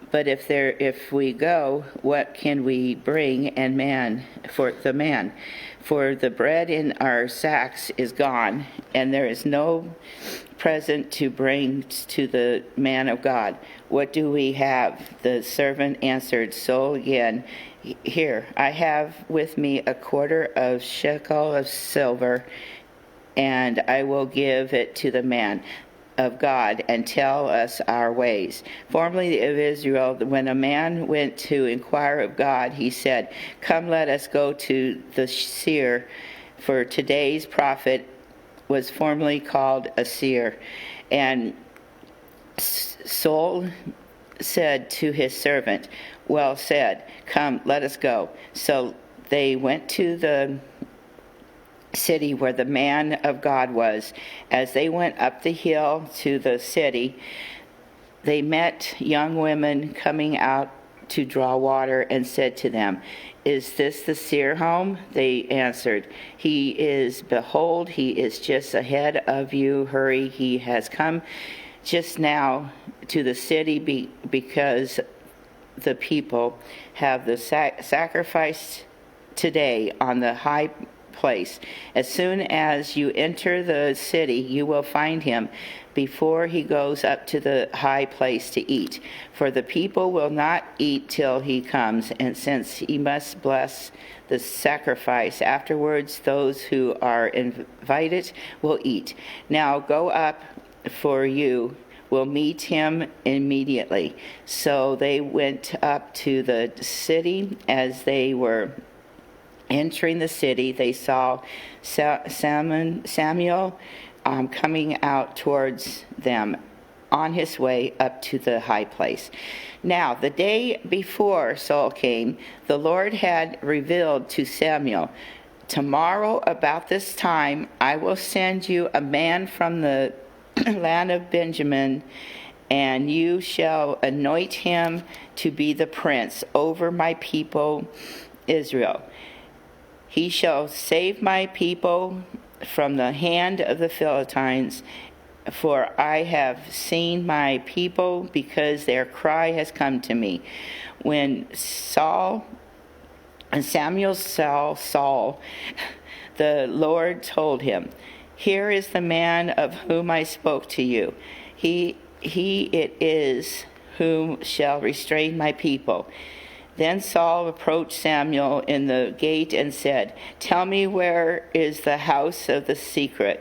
"But if we go, what can we bring for the man? For the bread in our sacks is gone, and there is no present to bring to the man of God. What do we have?" The servant answered Saul again, "Here, I have with me a quarter of shekel of silver, and I will give it to the man of God and tell us our ways." Formerly of Israel, when a man went to inquire of God, he said, "Come, let us go to the seer," for today's prophet was formerly called a seer. And Saul said to his servant, "Well said, come, let us go." So they went to the city where the man of God was. As they went up the hill to the city, they met young women coming out to draw water and said to them, "Is this the seer home?" They answered, "He is. Behold, he is just ahead of you. Hurry, he has come just now to the city because the people have the sacrifice today on the high place. As soon as you enter the city, you will find him before he goes up to the high place to eat. For the people will not eat till he comes, and since he must bless the sacrifice, afterwards those who are invited will eat. Now go up, for you will meet him immediately." So they went up to the city. As they were entering the city, they saw Samuel coming out towards them on his way up to the high place. Now, the day before Saul came, the Lord had revealed to Samuel, "Tomorrow about this time I will send you a man from the land of Benjamin, and you shall anoint him to be the prince over my people Israel. He shall save my people from the hand of the Philistines, for I have seen my people, because their cry has come to me." When Samuel saw Saul, the Lord told him, "Here is the man of whom I spoke to you. He it is whom shall restrain my people." Then Saul approached Samuel in the gate and said, "Tell me, where is the house of the seer?"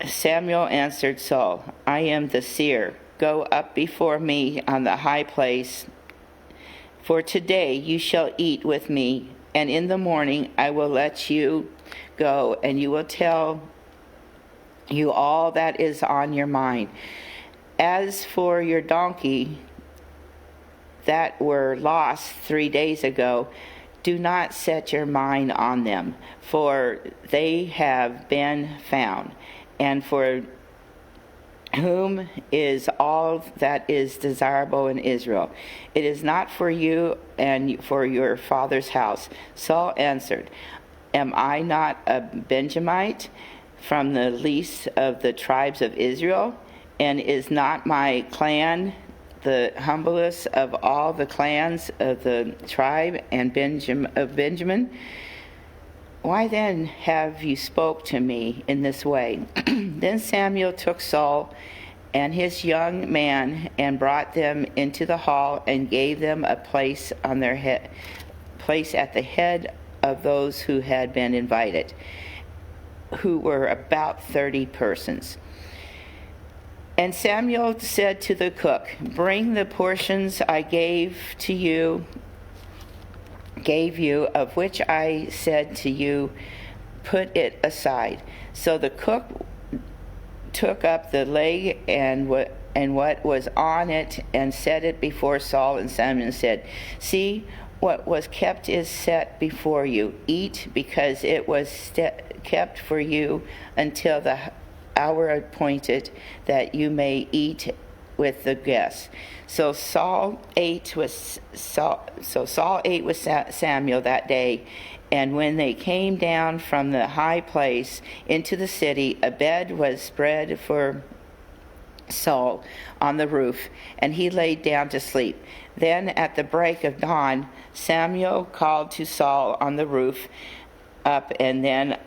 Samuel answered Saul, "I am the seer. Go up before me on the high place, for today you shall eat with me, and in the morning I will let you go, and you will tell you all that is on your mind. As for your donkey that were lost 3 days ago, do not set your mind on them, for they have been found. And for whom is all that is desirable in Israel? It is not for you and for your father's house." Saul answered, "Am I not a Benjamite from the least of the tribes of Israel? And is not my clan the humblest of all the clans of the tribe and of Benjamin? Why then have you spoke to me in this way?" Then Samuel took Saul and his young man and brought them into the hall and gave them a place on their place at the head of those who had been invited, who were about 30 persons. And Samuel said to the cook, "Bring the portions I gave you, of which I said to you, put it aside." So the cook took up the leg and what was on it and set it before Saul and Samuel, and said, "See, what was kept is set before you. Eat, because it was kept for you until the hour appointed, that you may eat with the guests." So Saul ate with Samuel that day, and when they came down from the high place into the city, a bed was spread for Saul on the roof, and he laid down to sleep. Then at the break of dawn, Samuel called to Saul on the roof, "Up, and then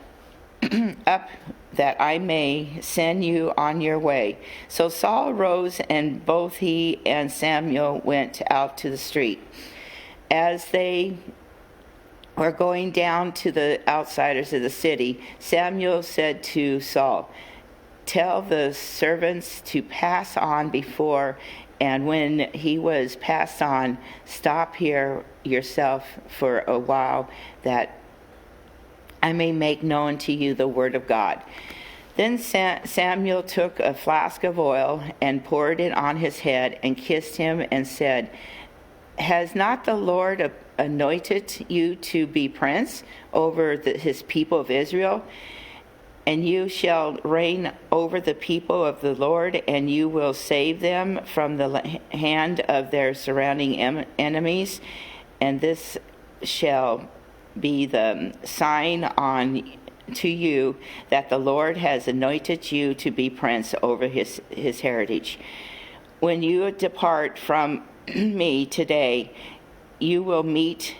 up, that I may send you on your way." So Saul rose, and both he and Samuel went out to the street. As they were going down to the outsiders of the city, Samuel said to Saul, "Tell the servants to pass on before, and when he was passed on, stop here yourself for a while, that I may make known to you the word of God." Then Samuel took a flask of oil and poured it on his head and kissed him and said, "Has not the Lord anointed you to be prince over his people of Israel. And you shall reign over the people of the Lord, and you will save them from the hand of their surrounding enemies. And this shall be the sign on to you that the Lord has anointed you to be prince over his heritage. When you depart from me today, you will meet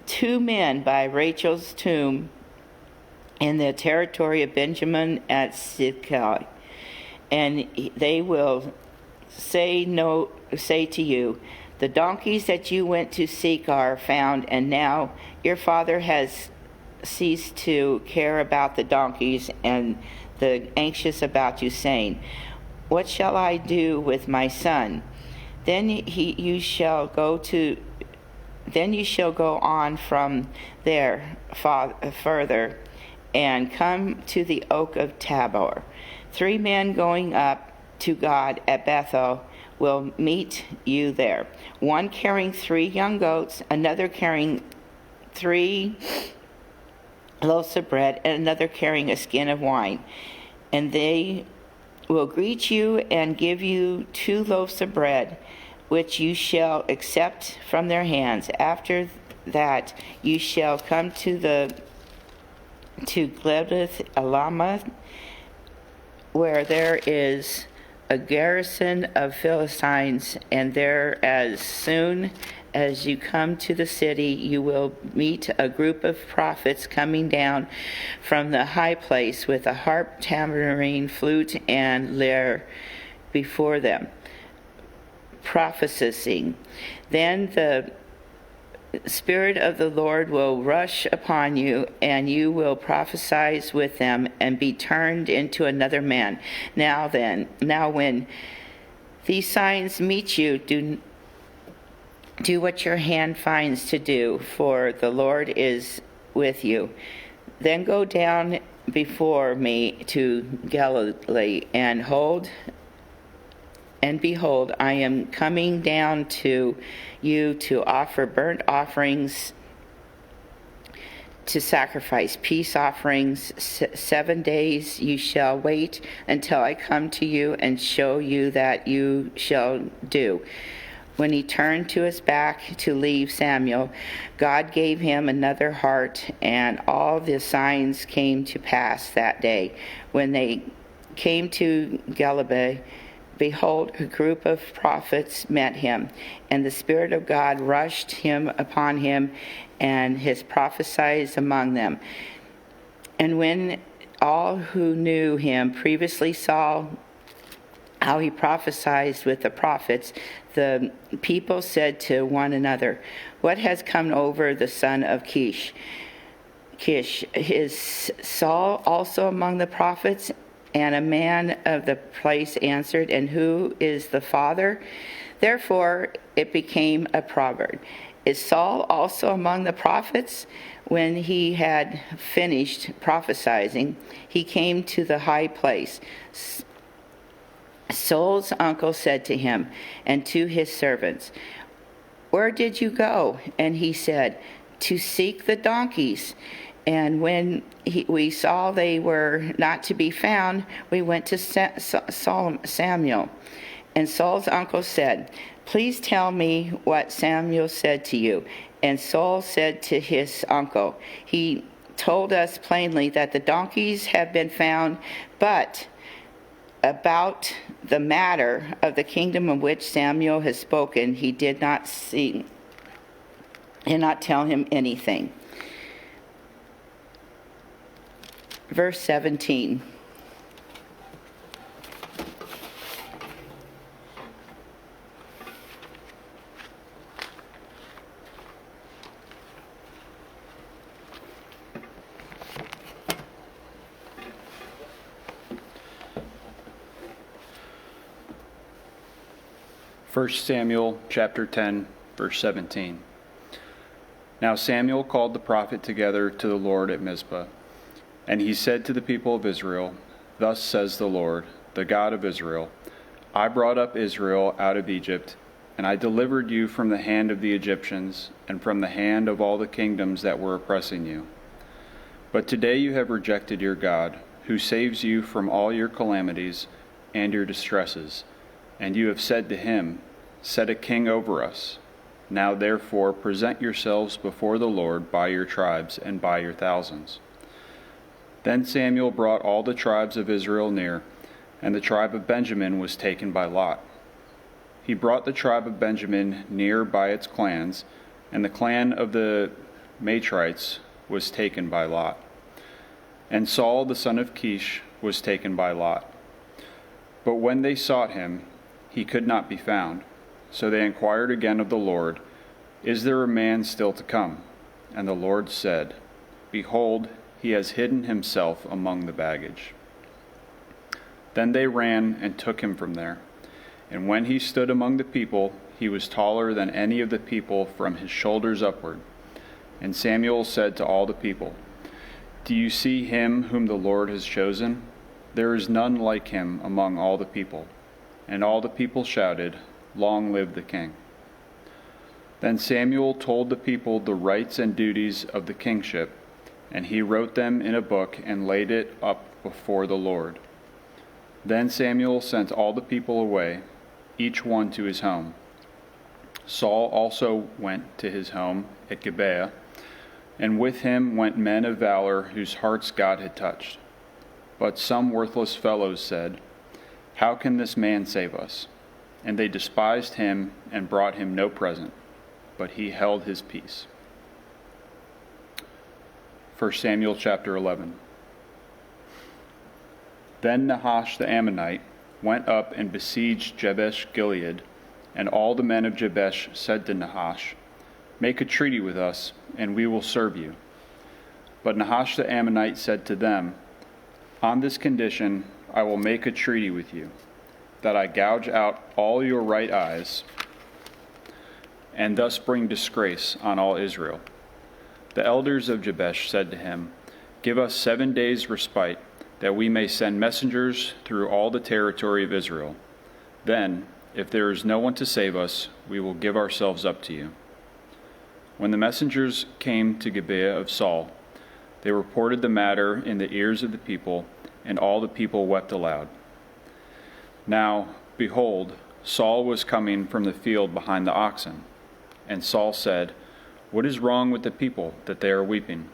2 men by Rachel's tomb in the territory of Benjamin at Siklag, and they will say to you, the donkeys that you went to seek are found, and now your father has ceased to care about the donkeys and the anxious about you, saying, what shall I do with my son? Then you shall go on from there further, and come to the oak of Tabor. 3 men going up to God at Bethel will meet you there. One carrying 3 young goats, another carrying 3 loaves of bread, and another carrying a skin of wine. And they will greet you and give you 2 loaves of bread, which you shall accept from their hands. After that you shall come to Gledeth-Elamah, where there is a garrison of Philistines, and there, as soon as you come to the city, you will meet a group of prophets coming down from the high place with a harp, tambourine, flute, and lyre before them, prophesying. Then the Spirit of the Lord will rush upon you, and you will prophesy with them and be turned into another man. Now when these signs meet you, do what your hand finds to do, for the Lord is with you. Then go down before me to Galilee, and behold, I am coming down to you to offer burnt offerings, to sacrifice peace offerings. 7 days you shall wait until I come to you and show you that you shall do. When he turned to his back to leave Samuel, God gave him another heart, and all the signs came to pass that day. When they came to Galilee, behold, a group of prophets met him, and the Spirit of God rushed upon him, and his prophesied among them. And when all who knew him previously saw how he prophesied with the prophets, the people said to one another, what has come over the son of Kish? Is Saul also among the prophets? And a man of the place answered, and who is the father? Therefore it became a proverb. Is Saul also among the prophets? When he had finished prophesying, he came to the high place. Saul's uncle said to him and to his servants, where did you go? And he said, to seek the donkeys. And when we saw they were not to be found, we went to Samuel. And Saul's uncle said, please tell me what Samuel said to you. And Saul said to his uncle, he told us plainly that the donkeys have been found, but about the matter of the kingdom of which Samuel has spoken, he did not tell him anything. Verse 17. First Samuel chapter 10, verse 17. Now Samuel called the prophet together to the Lord at Mizpah. And he said to the people of Israel, thus says the Lord, the God of Israel, I brought up Israel out of Egypt, and I delivered you from the hand of the Egyptians and from the hand of all the kingdoms that were oppressing you. But today you have rejected your God, who saves you from all your calamities and your distresses, and you have said to him, set a king over us. Now therefore present yourselves before the Lord by your tribes and by your thousands. Then Samuel brought all the tribes of Israel near, and the tribe of Benjamin was taken by lot. He brought the tribe of Benjamin near by its clans, and the clan of the Matrites was taken by lot. And Saul the son of Kish was taken by lot. But when they sought him, he could not be found. So they inquired again of the Lord, is there a man still to come? And the Lord said, behold, he has hidden himself among the baggage. Then they ran and took him from there. And when he stood among the people, he was taller than any of the people from his shoulders upward. And Samuel said to all the people, do you see him whom the Lord has chosen? There is none like him among all the people. And all the people shouted, long live the king. Then Samuel told the people the rights and duties of the kingship, and he wrote them in a book and laid it up before the Lord. Then Samuel sent all the people away, each one to his home. Saul also went to his home at Gibeah, and with him went men of valor whose hearts God had touched. But some worthless fellows said, how can this man save us? And they despised him and brought him no present, but he held his peace. 1 Samuel chapter 11. Then Nahash the Ammonite went up and besieged Jabesh Gilead, and all the men of Jabesh said to Nahash, make a treaty with us, and we will serve you. But Nahash the Ammonite said to them, on this condition I will make a treaty with you, that I gouge out all your right eyes, and thus bring disgrace on all Israel. The elders of Jabesh said to him, give us 7 days' respite, that we may send messengers through all the territory of Israel. Then, if there is no one to save us, we will give ourselves up to you. When the messengers came to Gibeah of Saul, they reported the matter in the ears of the people, and all the people wept aloud. Now, behold, Saul was coming from the field behind the oxen. And Saul said, what is wrong with the people that they are weeping?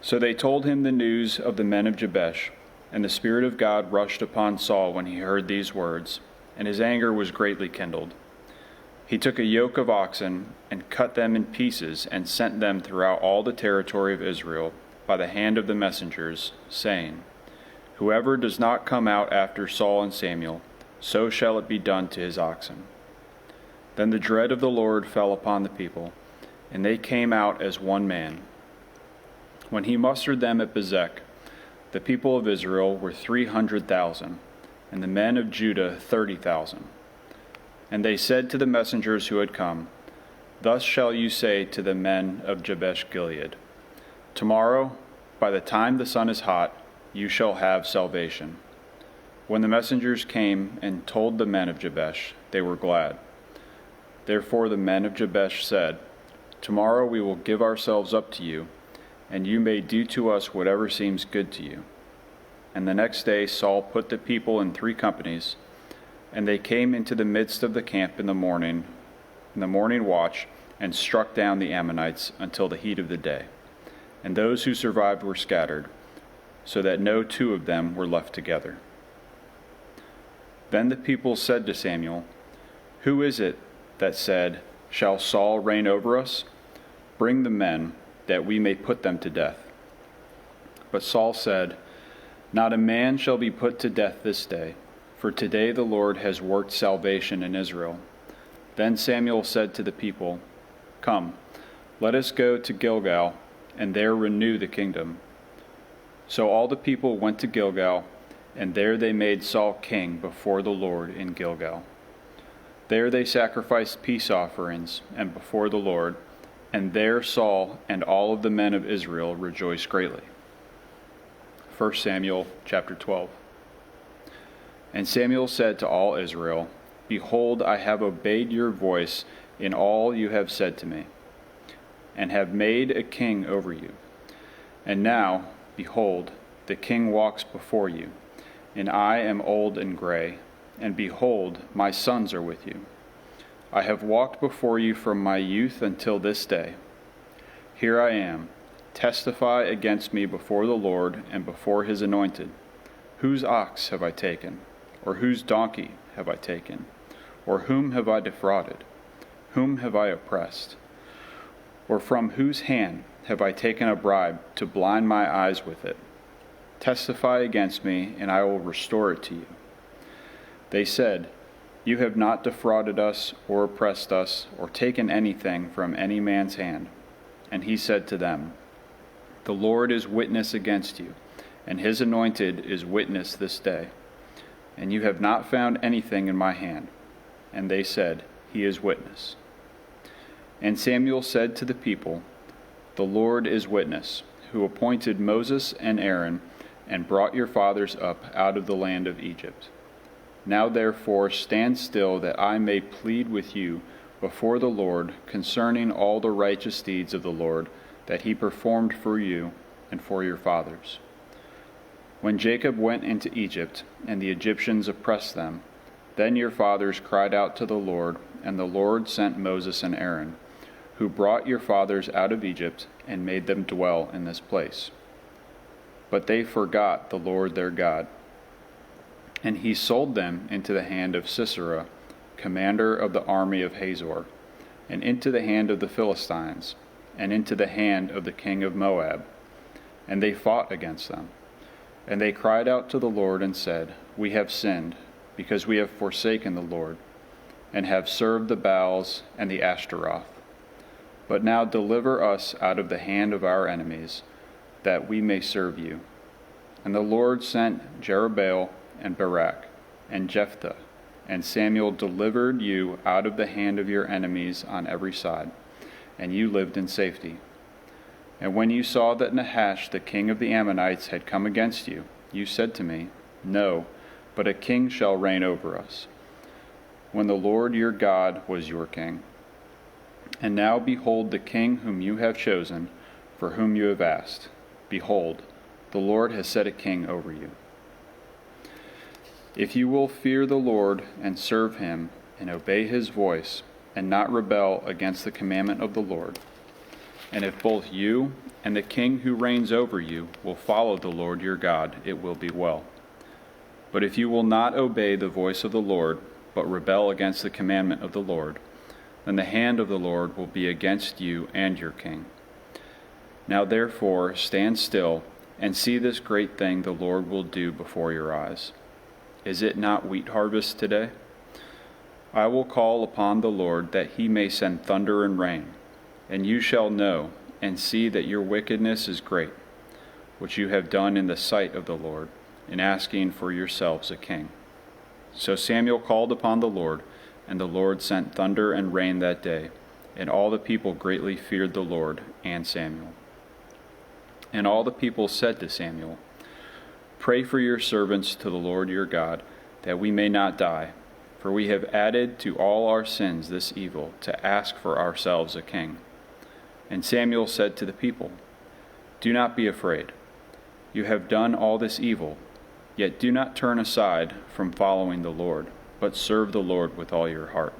So they told him the news of the men of Jabesh, and the Spirit of God rushed upon Saul when he heard these words, and his anger was greatly kindled. He took a yoke of oxen and cut them in pieces and sent them throughout all the territory of Israel by the hand of the messengers, saying, whoever does not come out after Saul and Samuel, so shall it be done to his oxen. Then the dread of the Lord fell upon the people, and they came out as one man. When he mustered them at Bezek, the people of Israel were 300,000, and the men of Judah 30,000. And they said to the messengers who had come, thus shall you say to the men of Jabesh Gilead, tomorrow, by the time the sun is hot, you shall have salvation. When the messengers came and told the men of Jabesh, they were glad. Therefore the men of Jabesh said, tomorrow we will give ourselves up to you, and you may do to us whatever seems good to you. And the next day Saul put the people in 3 companies, and they came into the midst of the camp in the morning watch, and struck down the Ammonites until the heat of the day. And those who survived were scattered, so that no 2 of them were left together. Then the people said to Samuel, who is it that said, shall Saul reign over us? Bring the men, that we may put them to death. But Saul said, not a man shall be put to death this day, for today the Lord has worked salvation in Israel. Then Samuel said to the people, come, let us go to Gilgal, and there renew the kingdom. So all the people went to Gilgal, and there they made Saul king before the Lord in Gilgal. There they sacrificed peace offerings and before the Lord, and there Saul and all of the men of Israel rejoiced greatly. 1 Samuel chapter 12. And Samuel said to all Israel, Behold, I have obeyed your voice in all you have said to me, and have made a king over you. And now, behold, the king walks before you, and I am old and gray, and behold, my sons are with you. I have walked before you from my youth until this day. Here I am. Testify against me before the Lord and before his anointed. Whose ox have I taken? Or whose donkey have I taken? Or whom have I defrauded? Whom have I oppressed? Or from whose hand have I taken a bribe to blind my eyes with it? Testify against me, and I will restore it to you. They said, You have not defrauded us, or oppressed us, or taken anything from any man's hand. And he said to them, The Lord is witness against you, and his anointed is witness this day. And you have not found anything in my hand. And they said, He is witness. And Samuel said to the people, The Lord is witness, who appointed Moses and Aaron, and brought your fathers up out of the land of Egypt. Now therefore stand still, that I may plead with you before the Lord concerning all the righteous deeds of the Lord that he performed for you and for your fathers. When Jacob went into Egypt, and the Egyptians oppressed them, then your fathers cried out to the Lord, and the Lord sent Moses and Aaron, who brought your fathers out of Egypt and made them dwell in this place. But they forgot the Lord their God, and he sold them into the hand of Sisera, commander of the army of Hazor, and into the hand of the Philistines, and into the hand of the king of Moab. And they fought against them. And they cried out to the Lord and said, We have sinned, because we have forsaken the Lord, and have served the Baals and the Ashtaroth. But now deliver us out of the hand of our enemies, that we may serve you. And the Lord sent Jerubbaal and Barak and Jephthah, and Samuel delivered you out of the hand of your enemies on every side, and you lived in safety. And when you saw that Nahash, the king of the Ammonites, had come against you, you said to me, No, but a king shall reign over us, when the Lord your God was your king. And now behold the king whom you have chosen, for whom you have asked. Behold, the Lord has set a king over you. If you will fear the Lord and serve him, and obey his voice, and not rebel against the commandment of the Lord, and if both you and the king who reigns over you will follow the Lord your God, it will be well. But if you will not obey the voice of the Lord, but rebel against the commandment of the Lord, then the hand of the Lord will be against you and your king. Now therefore stand still, and see this great thing the Lord will do before your eyes. Is it not wheat harvest today? I will call upon the Lord that he may send thunder and rain, and you shall know and see that your wickedness is great, which you have done in the sight of the Lord, in asking for yourselves a king. So Samuel called upon the Lord, and the Lord sent thunder and rain that day, and all the people greatly feared the Lord and Samuel. And all the people said to Samuel, Pray for your servants to the Lord your God, that we may not die, for we have added to all our sins this evil, to ask for ourselves a king. And Samuel said to the people, Do not be afraid. You have done all this evil, yet do not turn aside from following the Lord, but serve the Lord with all your heart.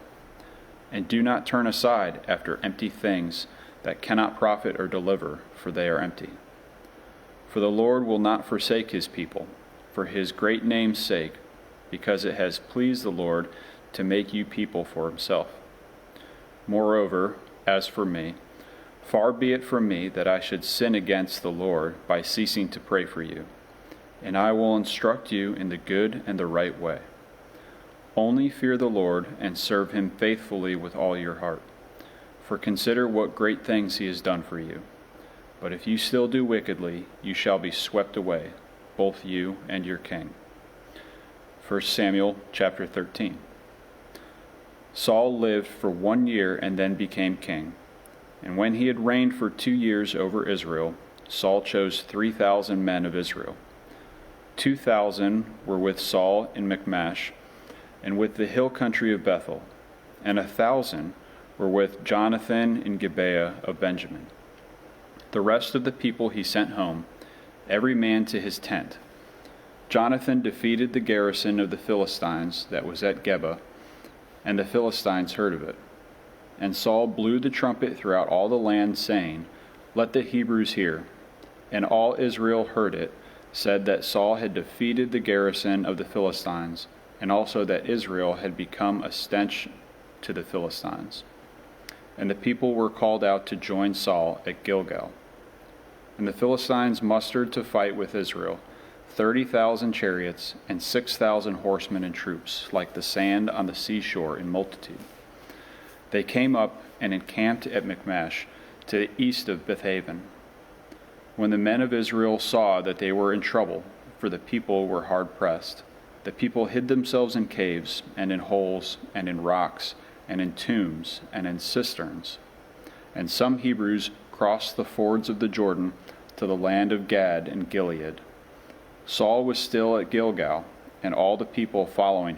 And do not turn aside after empty things that cannot profit or deliver, for they are empty. For the Lord will not forsake his people, for his great name's sake, because it has pleased the Lord to make you people for himself. Moreover, as for me, far be it from me that I should sin against the Lord by ceasing to pray for you, and I will instruct you in the good and the right way. Only fear the Lord and serve him faithfully with all your heart, for consider what great things he has done for you. But if you still do wickedly, you shall be swept away, both you and your king. 1 Samuel chapter 13. Saul lived for 1 year and then became king. And when he had reigned for 2 years over Israel, Saul chose 3,000 men of Israel. 2,000 were with Saul in Michmash, and with the hill country of Bethel, and 1,000 were with Jonathan in Gibeah of Benjamin. The rest of the people he sent home, every man to his tent. Jonathan defeated the garrison of the Philistines that was at Geba, and the Philistines heard of it. And Saul blew the trumpet throughout all the land, saying, "Let the Hebrews hear." And all Israel heard it, said that Saul had defeated the garrison of the Philistines, and also that Israel had become a stench to the Philistines. And the people were called out to join Saul at Gilgal. And the Philistines mustered to fight with Israel 30,000 chariots and 6,000 horsemen and troops, like the sand on the seashore in multitude. They came up and encamped at Michmash, to the east of Bethaven. When the men of Israel saw that they were in trouble, for the people were hard pressed, the people hid themselves in caves and in holes and in rocks and in tombs and in cisterns. And some Hebrews crossed the fords of the Jordan to the land of Gad and Gilead. Saul was still at Gilgal, and all the people followed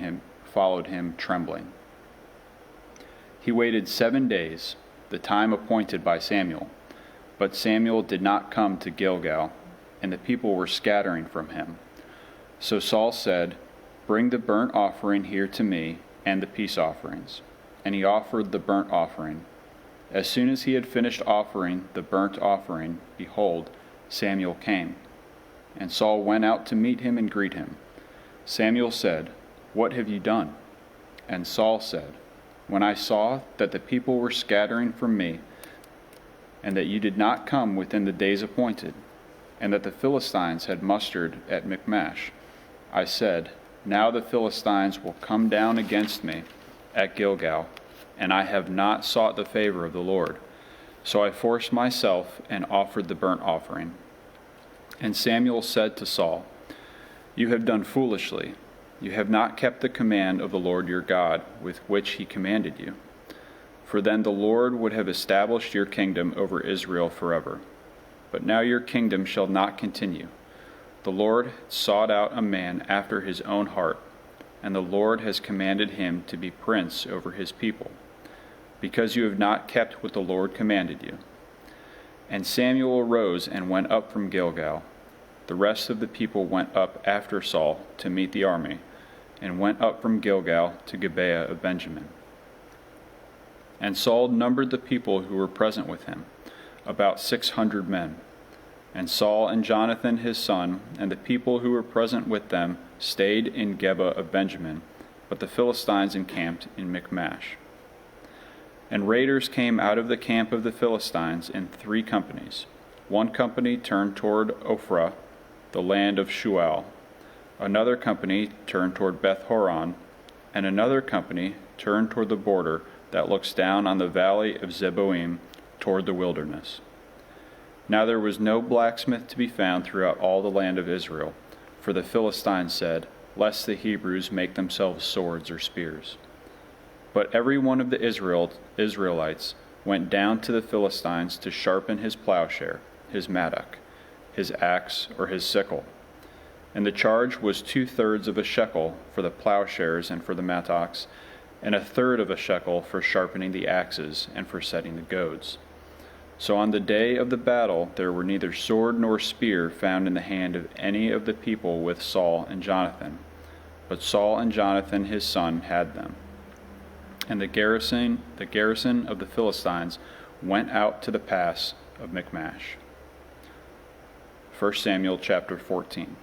him trembling. He waited 7 days, the time appointed by Samuel. But Samuel did not come to Gilgal, and the people were scattering from him. So Saul said, "Bring the burnt offering here to me, and the peace offerings." And he offered the burnt offering. As soon as he had finished offering the burnt offering, behold, Samuel came. And Saul went out to meet him and greet him. Samuel said, "What have you done?" And Saul said, "When I saw that the people were scattering from me, and that you did not come within the days appointed, and that the Philistines had mustered at Michmash, I said, now the Philistines will come down against me at Gilgal, and I have not sought the favor of the Lord. So I forced myself and offered the burnt offering." And Samuel said to Saul, "You have done foolishly. You have not kept the command of the Lord your God with which he commanded you. For then the Lord would have established your kingdom over Israel forever. But now your kingdom shall not continue. The Lord sought out a man after his own heart, and the Lord has commanded him to be prince over his people, because you have not kept what the Lord commanded you." And Samuel arose and went up from Gilgal. The rest of the people went up after Saul to meet the army, and went up from Gilgal to Gibeah of Benjamin. And Saul numbered the people who were present with him, about 600 men. And Saul and Jonathan his son, and the people who were present with them, stayed in Geba of Benjamin, but the Philistines encamped in Michmash. And raiders came out of the camp of the Philistines in 3 companies. One company turned toward Ophrah, the land of Shual. Another company turned toward Beth-horon, and another company turned toward the border that looks down on the valley of Zeboim toward the wilderness. Now there was no blacksmith to be found throughout all the land of Israel, for the Philistines said, "Lest the Hebrews make themselves swords or spears." But every one of the Israelites went down to the Philistines to sharpen his plowshare, his mattock, his axe, or his sickle. And the charge was 2/3 of a shekel for the plowshares and for the mattocks, and 1/3 of a shekel for sharpening the axes and for setting the goads. So on the day of the battle there were neither sword nor spear found in the hand of any of the people with Saul and Jonathan, but Saul and Jonathan his son had them. And the garrison of the Philistines went out to the pass of Michmash. 1 Samuel chapter 14.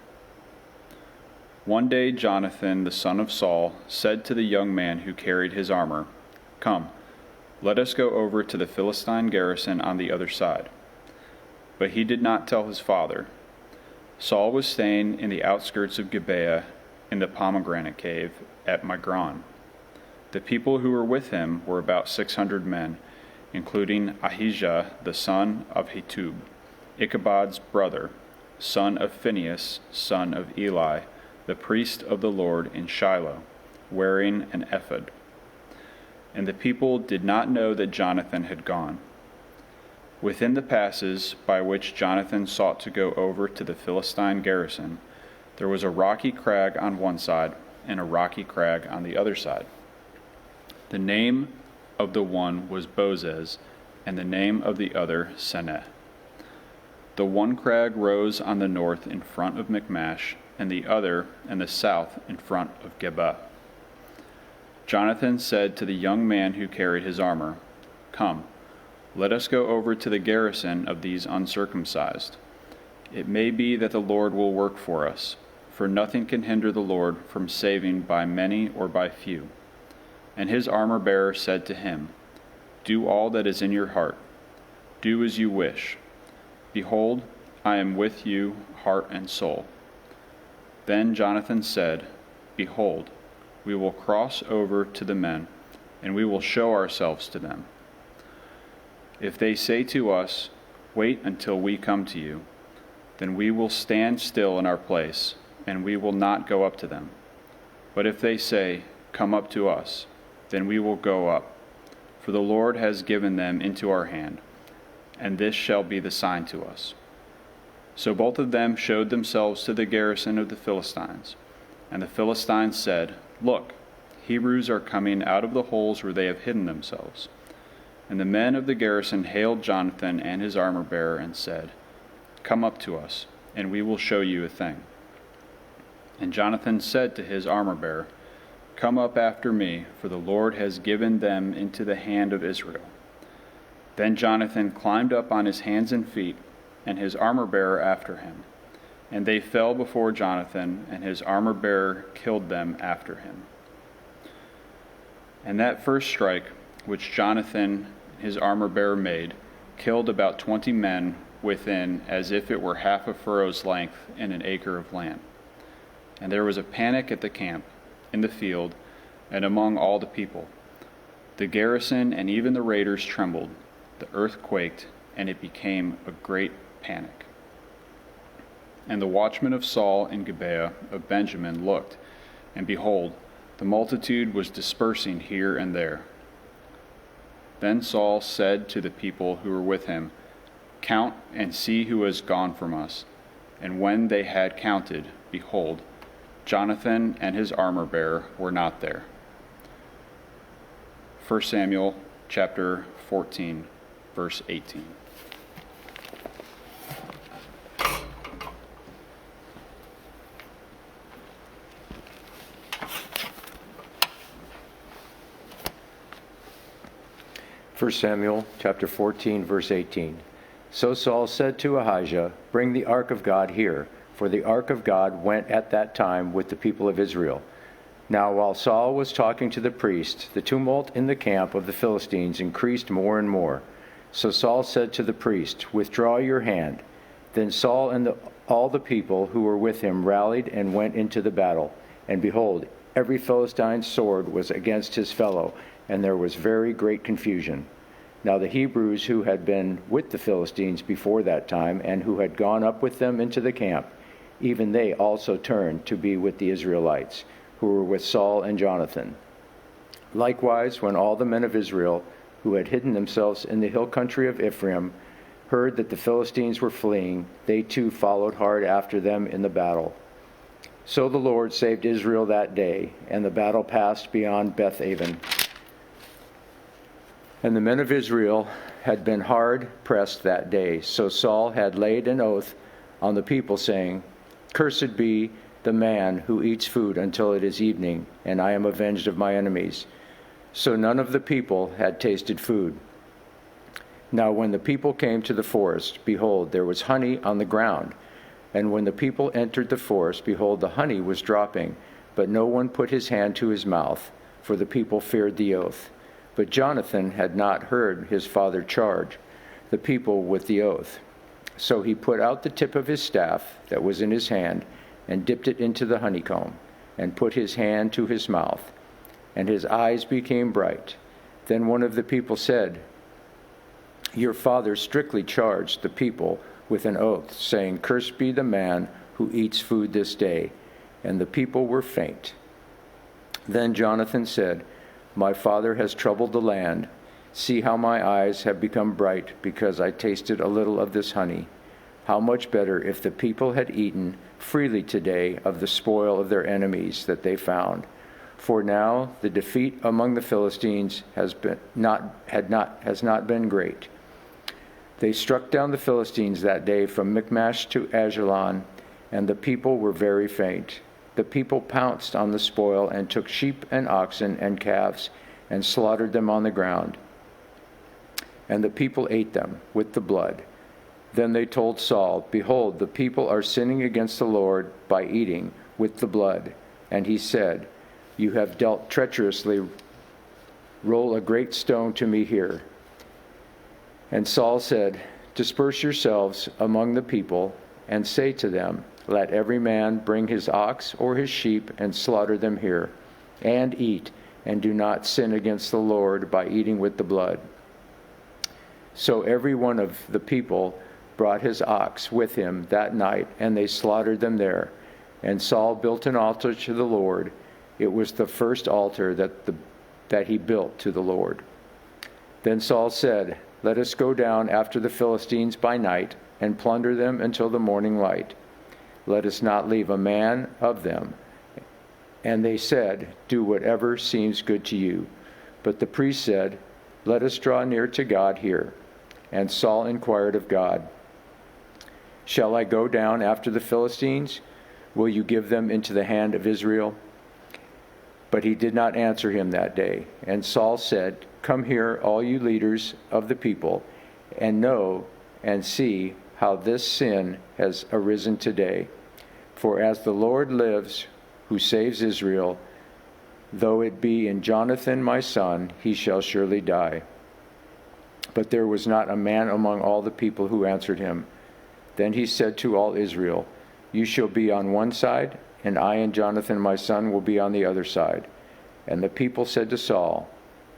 One day Jonathan the son of Saul said to the young man who carried his armor, "Come, let us go over to the Philistine garrison on the other side." But he did not tell his father. Saul was staying in the outskirts of Gibeah in the pomegranate cave at Migron. The people who were with him were about 600 men, including Ahijah the son of Ahitub, Ichabod's brother, son of Phinehas, son of Eli, the priest of the Lord in Shiloh, wearing an ephod. And the people did not know that Jonathan had gone. Within the passes by which Jonathan sought to go over to the Philistine garrison, there was a rocky crag on one side and a rocky crag on the other side. The name of the one was Bozez, and the name of the other Seneh. The one crag rose on the north in front of Michmash, and the other in the south in front of Geba. Jonathan said to the young man who carried his armor, "Come, let us go over to the garrison of these uncircumcised. It may be that the Lord will work for us, for nothing can hinder the Lord from saving by many or by few." And his armor-bearer said to him, "Do all that is in your heart. Do as you wish. Behold, I am with you, heart and soul." Then Jonathan said, "Behold, we will cross over to the men, and we will show ourselves to them. If they say to us, 'Wait until we come to you,' then we will stand still in our place, and we will not go up to them. But if they say, 'Come up to us,' then we will go up. For the Lord has given them into our hand, and this shall be the sign to us." So both of them showed themselves to the garrison of the Philistines. And the Philistines said, "Look, Hebrews are coming out of the holes where they have hidden themselves." And the men of the garrison hailed Jonathan and his armor-bearer and said, "Come up to us, and we will show you a thing." And Jonathan said to his armor-bearer, "Come up after me, for the Lord has given them into the hand of Israel." Then Jonathan climbed up on his hands and feet, and his armor-bearer after him. And they fell before Jonathan, and his armor-bearer killed them after him. And that first strike, which Jonathan, his armor-bearer, made, killed about 20 men within, as if it were half a furrow's length in an acre of land. And there was a panic at the camp, in the field, and among all the people. The garrison and even the raiders trembled, the earth quaked, and it became a great panic. And the watchmen of Saul in Gibeah of Benjamin looked, and behold, the multitude was dispersing here and there. Then Saul said to the people who were with him, "Count and see who has gone from us." And when they had counted, behold, Jonathan and his armor-bearer were not there. 1 Samuel chapter 14, verse 18. First Samuel chapter 14, verse 18. So Saul said to Ahijah, "Bring the ark of God here," for the ark of God went at that time with the people of Israel. Now while Saul was talking to the priest, the tumult in the camp of the Philistines increased more and more. So Saul said to the priest, "Withdraw your hand." Then Saul and all the people who were with him rallied and went into the battle. And behold, every Philistine's sword was against his fellow, and there was very great confusion. Now the Hebrews who had been with the Philistines before that time, and who had gone up with them into the camp, even they also turned to be with the Israelites, who were with Saul and Jonathan. Likewise, when all the men of Israel, who had hidden themselves in the hill country of Ephraim, heard that the Philistines were fleeing, they too followed hard after them in the battle. So the Lord saved Israel that day, and the battle passed beyond Beth-aven. And the men of Israel had been hard pressed that day. So Saul had laid an oath on the people, saying, "Cursed be the man who eats food until it is evening, and I am avenged of my enemies." So none of the people had tasted food. Now when the people came to the forest, behold, there was honey on the ground. And when the people entered the forest, behold, the honey was dropping, but no one put his hand to his mouth, for the people feared the oath. But Jonathan had not heard his father charge the people with the oath. So he put out the tip of his staff that was in his hand, and dipped it into the honeycomb, and put his hand to his mouth, and his eyes became bright. Then one of the people said, "Your father strictly charged the people with an oath, saying, 'Cursed be the man who eats food this day.' And the people were faint." Then Jonathan said, "My father has troubled the land. See how my eyes have become bright, because I tasted a little of this honey. How much better if the people had eaten freely today of the spoil of their enemies that they found. For now the defeat among the Philistines has not been great. They struck down the Philistines that day from Michmash to Ajalon, and the people were very faint. The people pounced on the spoil and took sheep and oxen and calves and slaughtered them on the ground. And the people ate them with the blood. Then they told Saul, "Behold, the people are sinning against the Lord by eating with the blood." And he said, "You have dealt treacherously. Roll a great stone to me here." And Saul said, "Disperse yourselves among the people, and say to them, let every man bring his ox or his sheep and slaughter them here, and eat, and do not sin against the Lord by eating with the blood." So every one of the people brought his ox with him that night, and they slaughtered them there. And Saul built an altar to the Lord. It was the first altar that he built to the Lord. Then Saul said, "Let us go down after the Philistines by night and plunder them until the morning light. Let us not leave a man of them." And they said, "Do whatever seems good to you." But the priest said, "Let us draw near to God here." And Saul inquired of God, "Shall I go down after the Philistines? Will you give them into the hand of Israel?" But he did not answer him that day. And Saul said, "Come here, all you leaders of the people, and know and see how this sin has arisen today. For as the Lord lives, who saves Israel, though it be in Jonathan my son, he shall surely die." But there was not a man among all the people who answered him. Then he said to all Israel, "You shall be on one side, and I and Jonathan my son will be on the other side." And the people said to Saul,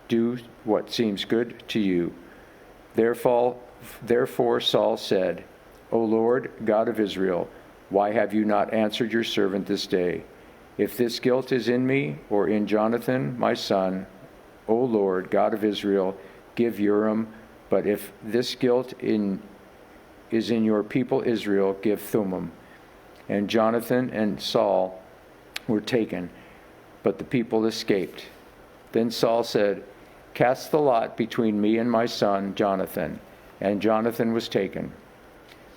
"Do what seems good to you." Therefore Saul said, "O Lord, God of Israel, why have you not answered your servant this day? If this guilt is in me or in Jonathan my son, O Lord, God of Israel, give Urim. But if this guilt is in your people Israel, give Thummim." And Jonathan and Saul were taken, but the people escaped. Then Saul said, "Cast the lot between me and my son Jonathan." And Jonathan was taken.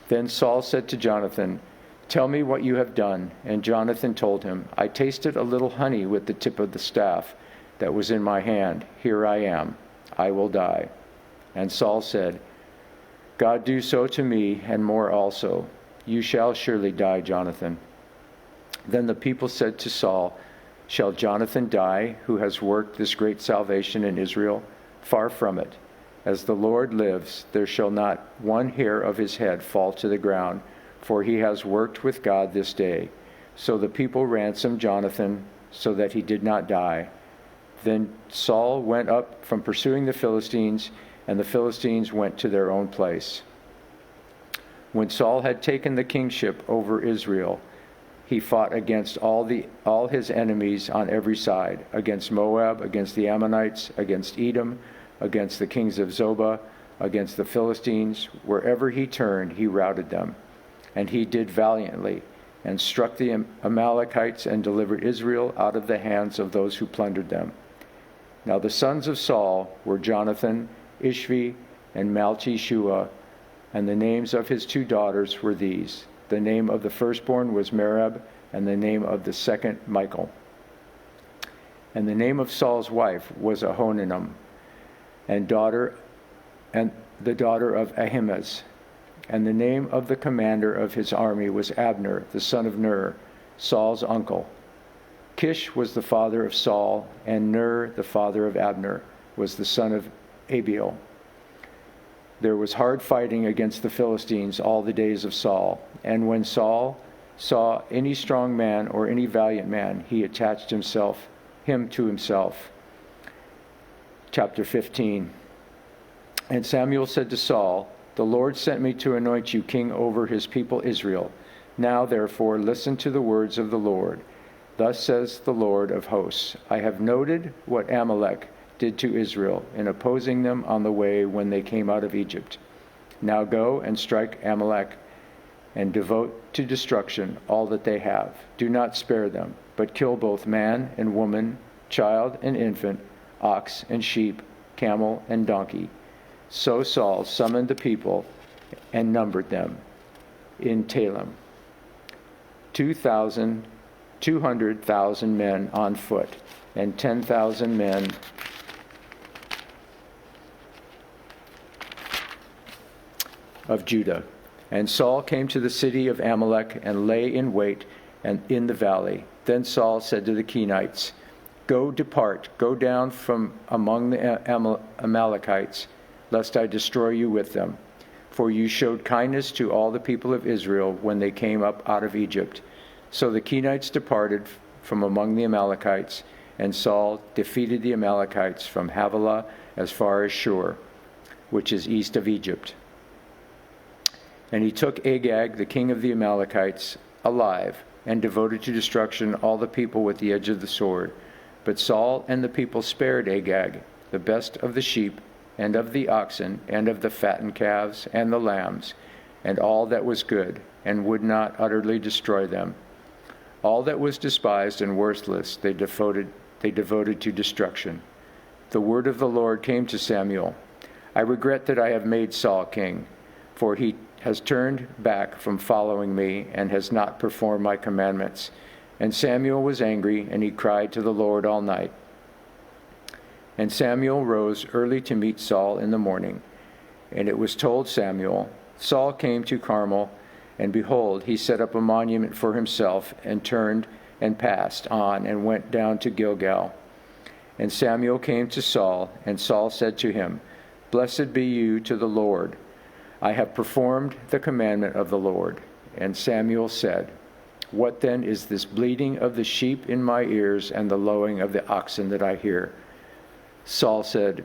Then Saul said to Jonathan, "Tell me what you have done." And Jonathan told him, "I tasted a little honey with the tip of the staff that was in my hand. Here I am. I will die." And Saul said, "God do so to me, and more also. You shall surely die, Jonathan." Then the people said to Saul, "Shall Jonathan die, who has worked this great salvation in Israel? Far from it. As the Lord lives, there shall not one hair of his head fall to the ground, for he has worked with God this day." So the people ransomed Jonathan so that he did not die. Then Saul went up from pursuing the Philistines, and the Philistines went to their own place. When Saul had taken the kingship over Israel, he fought against all his enemies on every side, against Moab, against the Ammonites, against Edom, against the kings of Zobah, against the Philistines. Wherever he turned, he routed them. And he did valiantly, and struck the Amalekites, and delivered Israel out of the hands of those who plundered them. Now the sons of Saul were Jonathan, Ishvi, and Malchishua, and the names of his two daughters were these. The name of the firstborn was Merab, and the name of the second Michal. And the name of Saul's wife was Ahinoam, and the daughter of Ahimaaz. And the name of the commander of his army was Abner, the son of Ner, Saul's uncle. Kish was the father of Saul, and Ner, the father of Abner, was the son of Abiel. There was hard fighting against the Philistines all the days of Saul. And when Saul saw any strong man or any valiant man, he attached him to himself. Chapter 15. And Samuel said to Saul, "The Lord sent me to anoint you king over his people Israel. Now, therefore, listen to the words of the Lord. Thus says the Lord of hosts, I have noted what Amalek did to Israel in opposing them on the way when they came out of Egypt. Now go and strike Amalek and devote to destruction all that they have. Do not spare them, but kill both man and woman, child and infant, ox and sheep, camel and donkey." So Saul summoned the people and numbered them in Telem, 200,000 men on foot, and 10,000 men of Judah. And Saul came to the city of Amalek and lay in wait and in the valley. Then Saul said to the Kenites, "Go, depart, go down from among the Amalekites, lest I destroy you with them. For you showed kindness to all the people of Israel when they came up out of Egypt." So the Kenites departed from among the Amalekites, and Saul defeated the Amalekites from Havilah as far as Shur, which is east of Egypt. And he took Agag, the king of the Amalekites, alive, and devoted to destruction all the people with the edge of the sword. But Saul and the people spared Agag, the best of the sheep, and of the oxen, and of the fattened calves, and the lambs, and all that was good, and would not utterly destroy them. All that was despised and worthless they devoted to destruction. The word of the Lord came to Samuel, "I regret that I have made Saul king, for he has turned back from following me and has not performed my commandments." And Samuel was angry, and he cried to the Lord all night. And Samuel rose early to meet Saul in the morning. And it was told Samuel, Saul came to Carmel, and behold, he set up a monument for himself, and turned and passed on, and went down to Gilgal. And Samuel came to Saul, and Saul said to him, "Blessed be you to the Lord. I have performed the commandment of the Lord." And Samuel said, "What then is this bleating of the sheep in my ears and the lowing of the oxen that I hear?" Saul said,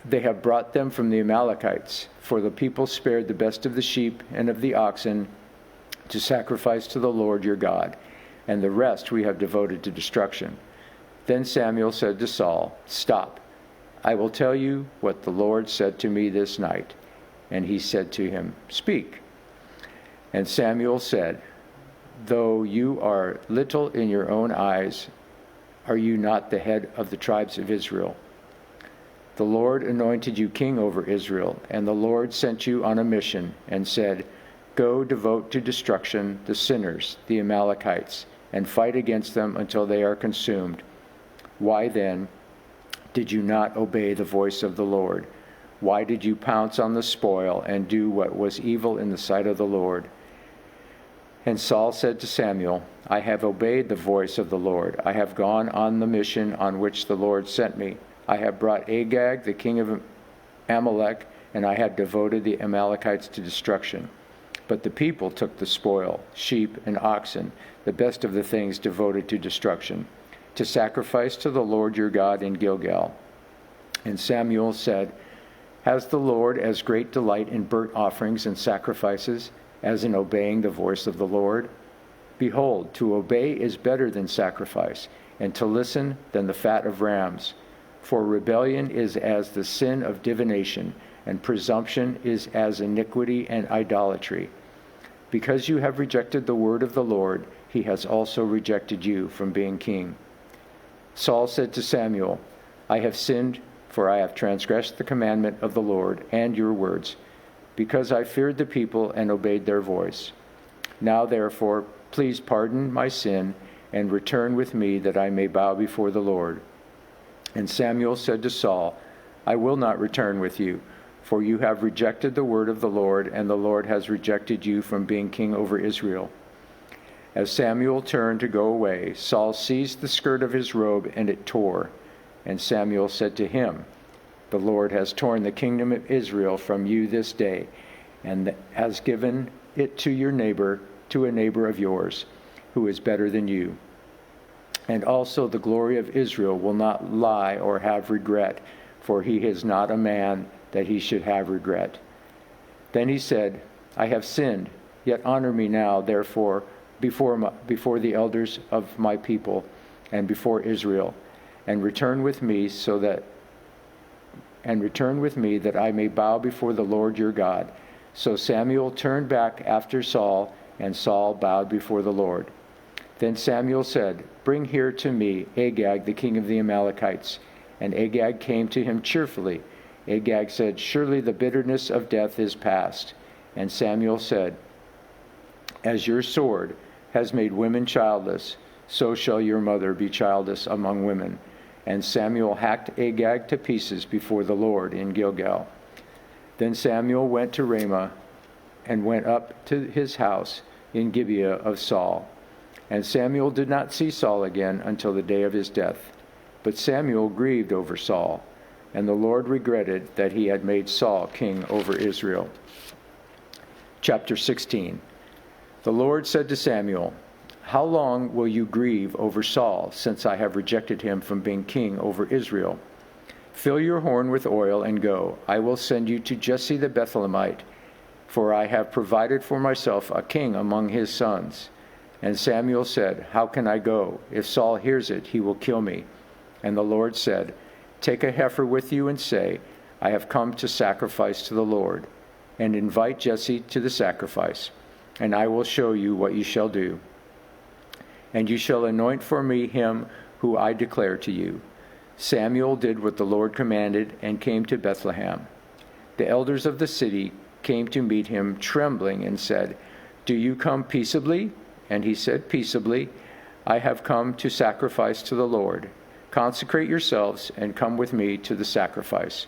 "They have brought them from the Amalekites, for the people spared the best of the sheep and of the oxen to sacrifice to the Lord your God, and the rest we have devoted to destruction." Then Samuel said to Saul, "Stop. I will tell you what the Lord said to me this night." And he said to him, "Speak." And Samuel said, "Though you are little in your own eyes, are you not the head of the tribes of Israel? The Lord anointed you king over Israel, and the Lord sent you on a mission and said, 'Go devote to destruction the sinners, the Amalekites, and fight against them until they are consumed.' Why then did you not obey the voice of the Lord? Why did you pounce on the spoil and do what was evil in the sight of the Lord?" And Saul said to Samuel, "I have obeyed the voice of the Lord. I have gone on the mission on which the Lord sent me. I have brought Agag, the king of Amalek, and I have devoted the Amalekites to destruction. But the people took the spoil, sheep and oxen, the best of the things devoted to destruction, to sacrifice to the Lord your God in Gilgal." And Samuel said, "Has the Lord as great delight in burnt offerings and sacrifices as in obeying the voice of the Lord? Behold, to obey is better than sacrifice, and to listen than the fat of rams. For rebellion is as the sin of divination, and presumption is as iniquity and idolatry. Because you have rejected the word of the Lord, he has also rejected you from being king." Saul said to Samuel, "I have sinned, for I have transgressed the commandment of the Lord and your words, because I feared the people and obeyed their voice. Now therefore, please pardon my sin and return with me that I may bow before the Lord." And Samuel said to Saul, "I will not return with you, for you have rejected the word of the Lord, and the Lord has rejected you from being king over Israel." As Samuel turned to go away, Saul seized the skirt of his robe, and it tore. And Samuel said to him, "The Lord has torn the kingdom of Israel from you this day, and has given it to your neighbor, to a neighbor of yours, who is better than you. And also the glory of Israel will not lie or have regret, for he is not a man that he should have regret." Then he said, "I have sinned, yet honor me now, therefore, before the elders of my people and before Israel, and return with me that I may bow before the Lord your God, So Samuel turned back after Saul, and Saul bowed before the Lord. Then Samuel said, "Bring here to me Agag, the king of the Amalekites." And Agag came to him cheerfully. Agag said, "Surely the bitterness of death is past." And Samuel said, "As your sword has made women childless, so shall your mother be childless among women." And Samuel hacked Agag to pieces before the Lord in Gilgal. Then Samuel went to Ramah and went up to his house in Gibeah of Saul. And Samuel did not see Saul again until the day of his death. But Samuel grieved over Saul, and the Lord regretted that he had made Saul king over Israel. Chapter 16. The Lord said to Samuel, "How long will you grieve over Saul, since I have rejected him from being king over Israel? Fill your horn with oil and go. I will send you to Jesse the Bethlehemite, for I have provided for myself a king among his sons." And Samuel said, "How can I go? If Saul hears it, he will kill me." And the Lord said, "Take a heifer with you and say, 'I have come to sacrifice to the Lord,' and invite Jesse to the sacrifice, and I will show you what you shall do. And you shall anoint for me him who I declare to you." Samuel did what the Lord commanded and came to Bethlehem. The elders of the city came to meet him trembling and said, "Do you come peaceably?" And he said, "Peaceably. I have come to sacrifice to the Lord. Consecrate yourselves and come with me to the sacrifice."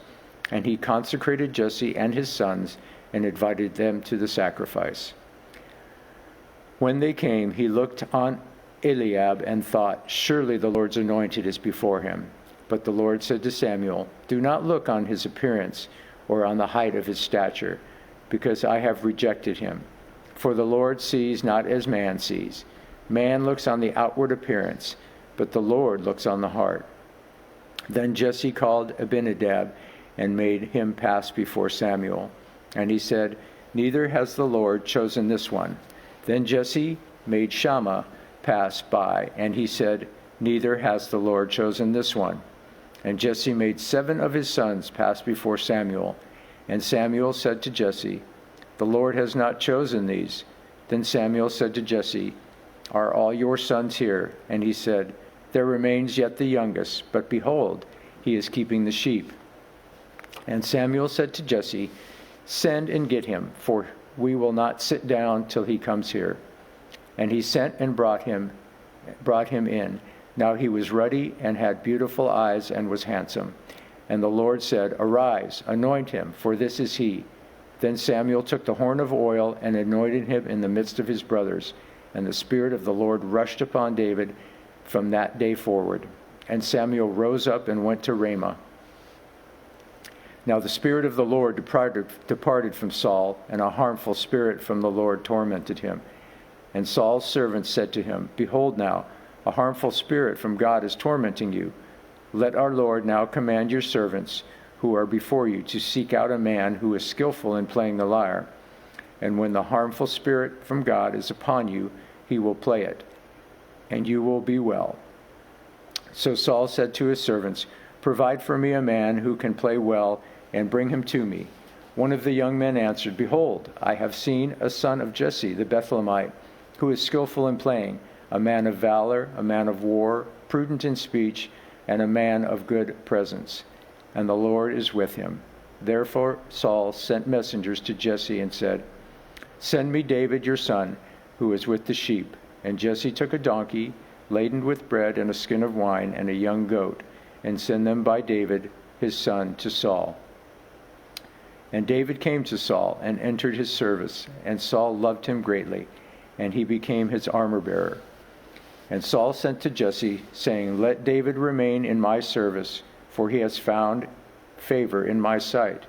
And he consecrated Jesse and his sons and invited them to the sacrifice. When they came, he looked on Eliab and thought, "Surely the Lord's anointed is before him." But the Lord said to Samuel, "Do not look on his appearance or on the height of his stature, because I have rejected him. For the Lord sees not as man sees. Man looks on the outward appearance, but the Lord looks on the heart." Then Jesse called Abinadab and made him pass before Samuel. And he said, "Neither has the Lord chosen this one." Then Jesse made Shammah pass by, and he said, "Neither has the Lord chosen this one." And Jesse made 7 of his sons pass before Samuel. And Samuel said to Jesse, "The Lord has not chosen these." Then Samuel said to Jesse, "Are all your sons here?" And he said, "There remains yet the youngest, but behold, he is keeping the sheep." And Samuel said to Jesse, "Send and get him, for we will not sit down till he comes here." And he sent and brought him in. Now he was ruddy and had beautiful eyes and was handsome. And the Lord said, "Arise, anoint him, for this is he." Then Samuel took the horn of oil and anointed him in the midst of his brothers. And the Spirit of the Lord rushed upon David from that day forward. And Samuel rose up and went to Ramah. Now the Spirit of the Lord departed from Saul, and a harmful spirit from the Lord tormented him. And Saul's servants said to him, "Behold now, a harmful spirit from God is tormenting you. Let our Lord now command your servants who are before you to seek out a man who is skillful in playing the lyre. And when the harmful spirit from God is upon you, he will play it, and you will be well." So Saul said to his servants, "Provide for me a man who can play well, and bring him to me." One of the young men answered, "Behold, I have seen a son of Jesse the Bethlehemite, who is skillful in playing, a man of valor, a man of war, prudent in speech, and a man of good presence. And the Lord is with him." Therefore Saul sent messengers to Jesse and said, "Send me David your son, who is with the sheep." And Jesse took a donkey, laden with bread and a skin of wine and a young goat, and sent them by David his son to Saul. And David came to Saul and entered his service, and Saul loved him greatly, and he became his armor-bearer. And Saul sent to Jesse, saying, "Let David remain in my service, for he has found favor in my sight."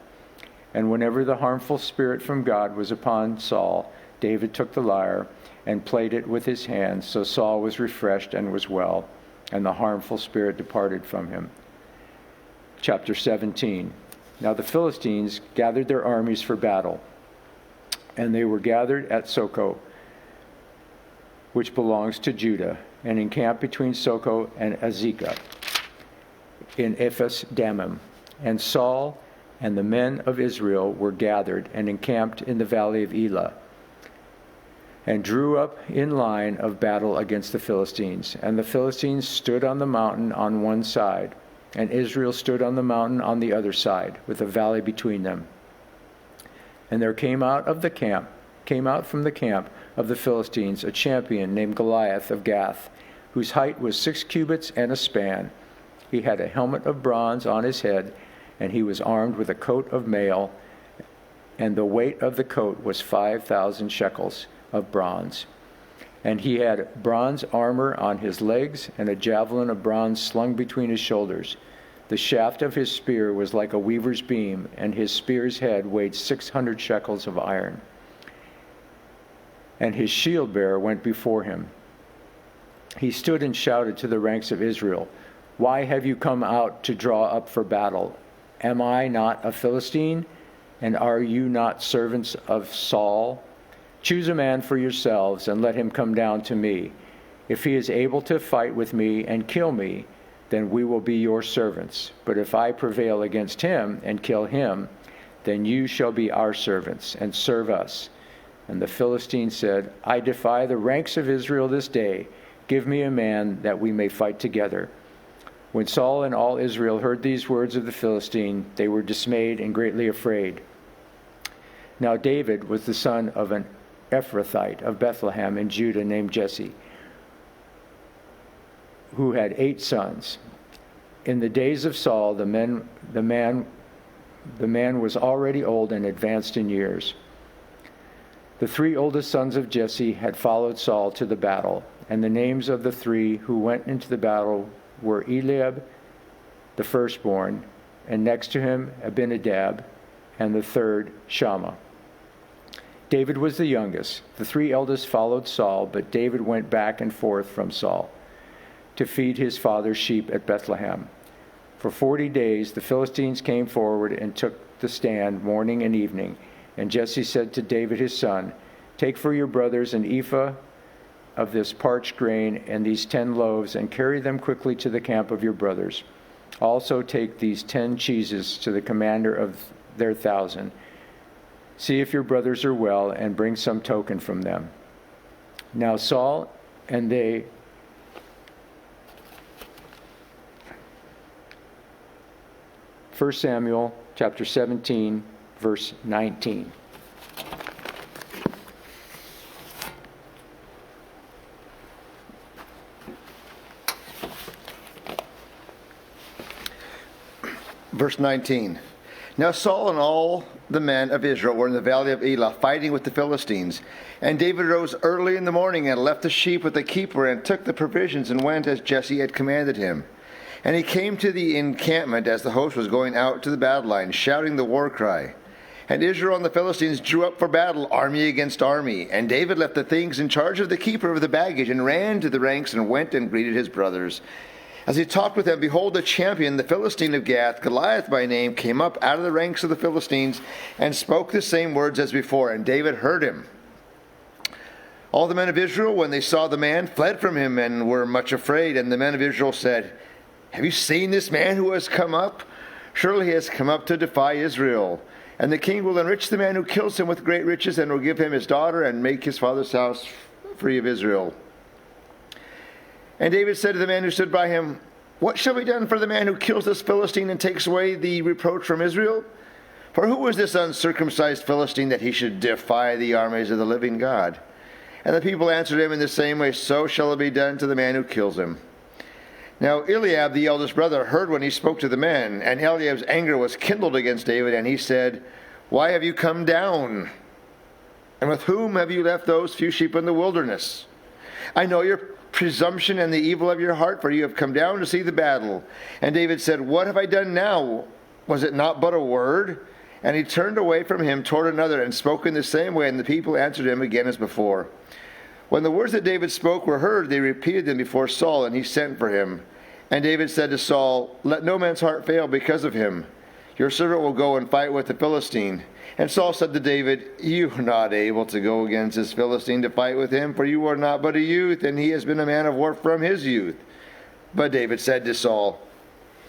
And whenever the harmful spirit from God was upon Saul, David took the lyre and played it with his hands. So Saul was refreshed and was well, and the harmful spirit departed from him. Chapter 17. Now the Philistines gathered their armies for battle, and they were gathered at Soko, which belongs to Judah, and encamped between Soko and Azekah in Ephes Dammim. And Saul And the men of Israel were gathered and encamped in the valley of Elah, and drew up in line of battle against the Philistines. And the Philistines stood on the mountain on one side, and Israel stood on the mountain on the other side, with a valley between them. And there came out from the camp of the Philistines a champion named Goliath of Gath, whose height was 6 cubits and a span. He had a helmet of bronze on his head, and he was armed with a coat of mail, and the weight of the coat was 5,000 shekels of bronze. And he had bronze armor on his legs, and a javelin of bronze slung between his shoulders. The shaft of his spear was like a weaver's beam, and his spear's head weighed 600 shekels of iron. And his shield bearer went before him. He stood and shouted to the ranks of Israel, "Why have you come out to draw up for battle? Am I not a Philistine? And are you not servants of Saul? Choose a man for yourselves and let him come down to me. If he is able to fight with me and kill me, then we will be your servants. But if I prevail against him and kill him, then you shall be our servants and serve us." And the Philistine said, "I defy the ranks of Israel this day. Give me a man that we may fight together." When Saul and all Israel heard these words of the Philistine, they were dismayed and greatly afraid. Now David was the son of an Ephrathite of Bethlehem in Judah named Jesse, who had 8 sons. In the days of Saul, the man was already old and advanced in years. The 3 oldest sons of Jesse had followed Saul to the battle, and the names of the 3 who went into the battle were Eliab, the firstborn, and next to him Abinadab, and the third Shammah. David was the youngest. The 3 eldest followed Saul, but David went back and forth from Saul to feed his father's sheep at Bethlehem. For 40 days the Philistines came forward and took the stand morning and evening. And Jesse said to David his son, "Take for your brothers an ephah of this parched grain and these 10 loaves, and carry them quickly to the camp of your brothers. Also take these 10 cheeses to the commander of their 1,000. See if your brothers are well, and bring some token from them." Now Saul and they First Samuel chapter 17, verse 19. Verse 19. Now Saul and all the men of Israel were in the valley of Elah, fighting with the Philistines. And David rose early in the morning and left the sheep with the keeper, and took the provisions, and went as Jesse had commanded him. And he came to the encampment as the host was going out to the battle line, shouting the war cry. And Israel and the Philistines drew up for battle, army against army. And David left the things in charge of the keeper of the baggage, and ran to the ranks, and went and greeted his brothers. As he talked with them, behold, the champion, the Philistine of Gath, Goliath by name, came up out of the ranks of the Philistines, and spoke the same words as before, and David heard him. All the men of Israel, when they saw the man, fled from him, and were much afraid. And the men of Israel said, "Have you seen this man who has come up? Surely he has come up to defy Israel. And the king will enrich the man who kills him with great riches, and will give him his daughter, and make his father's house free of Israel." And David said to the man who stood by him, "What shall be done for the man who kills this Philistine and takes away the reproach from Israel? For who is this uncircumcised Philistine that he should defy the armies of the living God?" And the people answered him in the same way, "So shall it be done to the man who kills him." Now Eliab, the eldest brother, heard when he spoke to the men, and Eliab's anger was kindled against David, and he said, "Why have you come down? And with whom have you left those few sheep in the wilderness? I know your presumption and the evil of your heart, for you have come down to see the battle." And David said, "What have I done now? Was it not but a word?" And he turned away from him toward another, and spoke in the same way, and the people answered him again as before. When the words that David spoke were heard, they repeated them before Saul, and he sent for him. And David said to Saul, "Let no man's heart fail because of him. Your servant will go and fight with the Philistine." And Saul said to David, "You are not able to go against this Philistine to fight with him, for you are not but a youth, and he has been a man of war from his youth." But David said to Saul,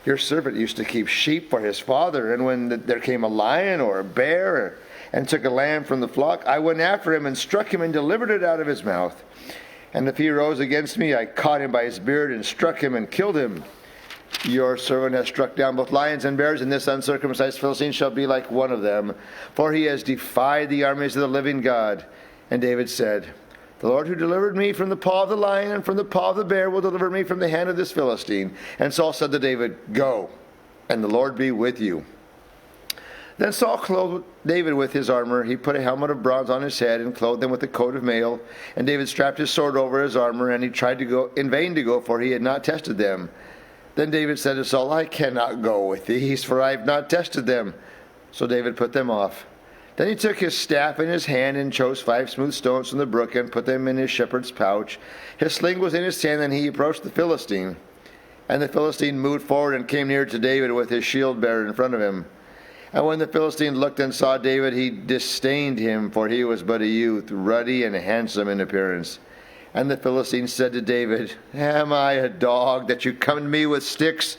Your servant used to keep sheep for his father, and when there came a lion or a bear and took a lamb from the flock, I went after him and struck him and delivered it out of his mouth. And if he rose against me, I caught him by his beard and struck him and killed him. Your servant has struck down both lions and bears, and this uncircumcised Philistine shall be like one of them, for he has defied the armies of the living God. And David said, The Lord who delivered me from the paw of the lion and from the paw of the bear will deliver me from the hand of this Philistine. And Saul said to David, Go, and the Lord be with you. Then Saul clothed David with his armor. He put a helmet of bronze on his head and clothed him with a coat of mail. And David strapped his sword over his armor, and he tried to go in vain to go, for he had not tested them. Then David said to Saul, I cannot go with these, for I have not tested them. So David put them off. Then he took his staff in his hand and chose 5 smooth stones from the brook and put them in his shepherd's pouch. His sling was in his hand, and he approached the Philistine. And the Philistine moved forward and came near to David with his shield bearer in front of him. And when the Philistine looked and saw David, he disdained him, for he was but a youth, ruddy and handsome in appearance. And the Philistine said to David, Am I a dog that you come to me with sticks?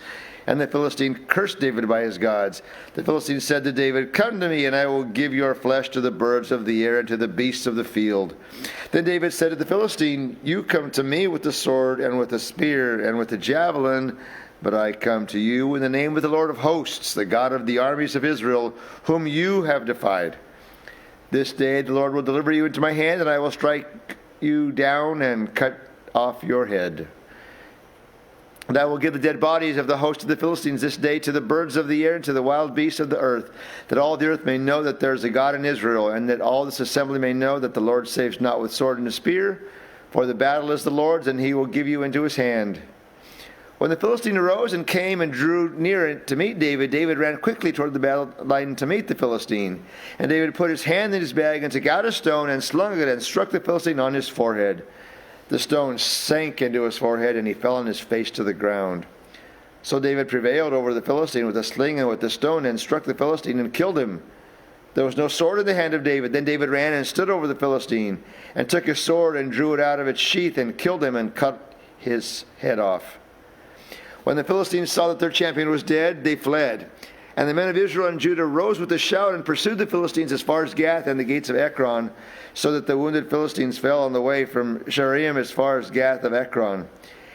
And the Philistine cursed David by his gods. The Philistine said to David, Come to me, and I will give your flesh to the birds of the air and to the beasts of the field. Then David said to the Philistine, You come to me with the sword and with the spear and with the javelin, but I come to you in the name of the Lord of hosts, the God of the armies of Israel, whom you have defied. This day the Lord will deliver you into my hand, and I will strike you down and cut off your head. And I will give the dead bodies of the host of the Philistines this day to the birds of the air and to the wild beasts of the earth, that all the earth may know that there is a God in Israel, and that all this assembly may know that the Lord saves not with sword and spear, for the battle is the Lord's, and he will give you into his hand. When the Philistine arose and came and drew near to meet David, David ran quickly toward the battle line to meet the Philistine. And David put his hand in his bag and took out a stone and slung it and struck the Philistine on his forehead. The stone sank into his forehead, and he fell on his face to the ground. So David prevailed over the Philistine with a sling and with the stone, and struck the Philistine and killed him. There was no sword in the hand of David. Then David ran and stood over the Philistine, and took his sword and drew it out of its sheath, and killed him and cut his head off. When the Philistines saw that their champion was dead, they fled. And the men of Israel and Judah rose with a shout and pursued the Philistines as far as Gath and the gates of Ekron, so that the wounded Philistines fell on the way from Shaaraim as far as Gath of Ekron.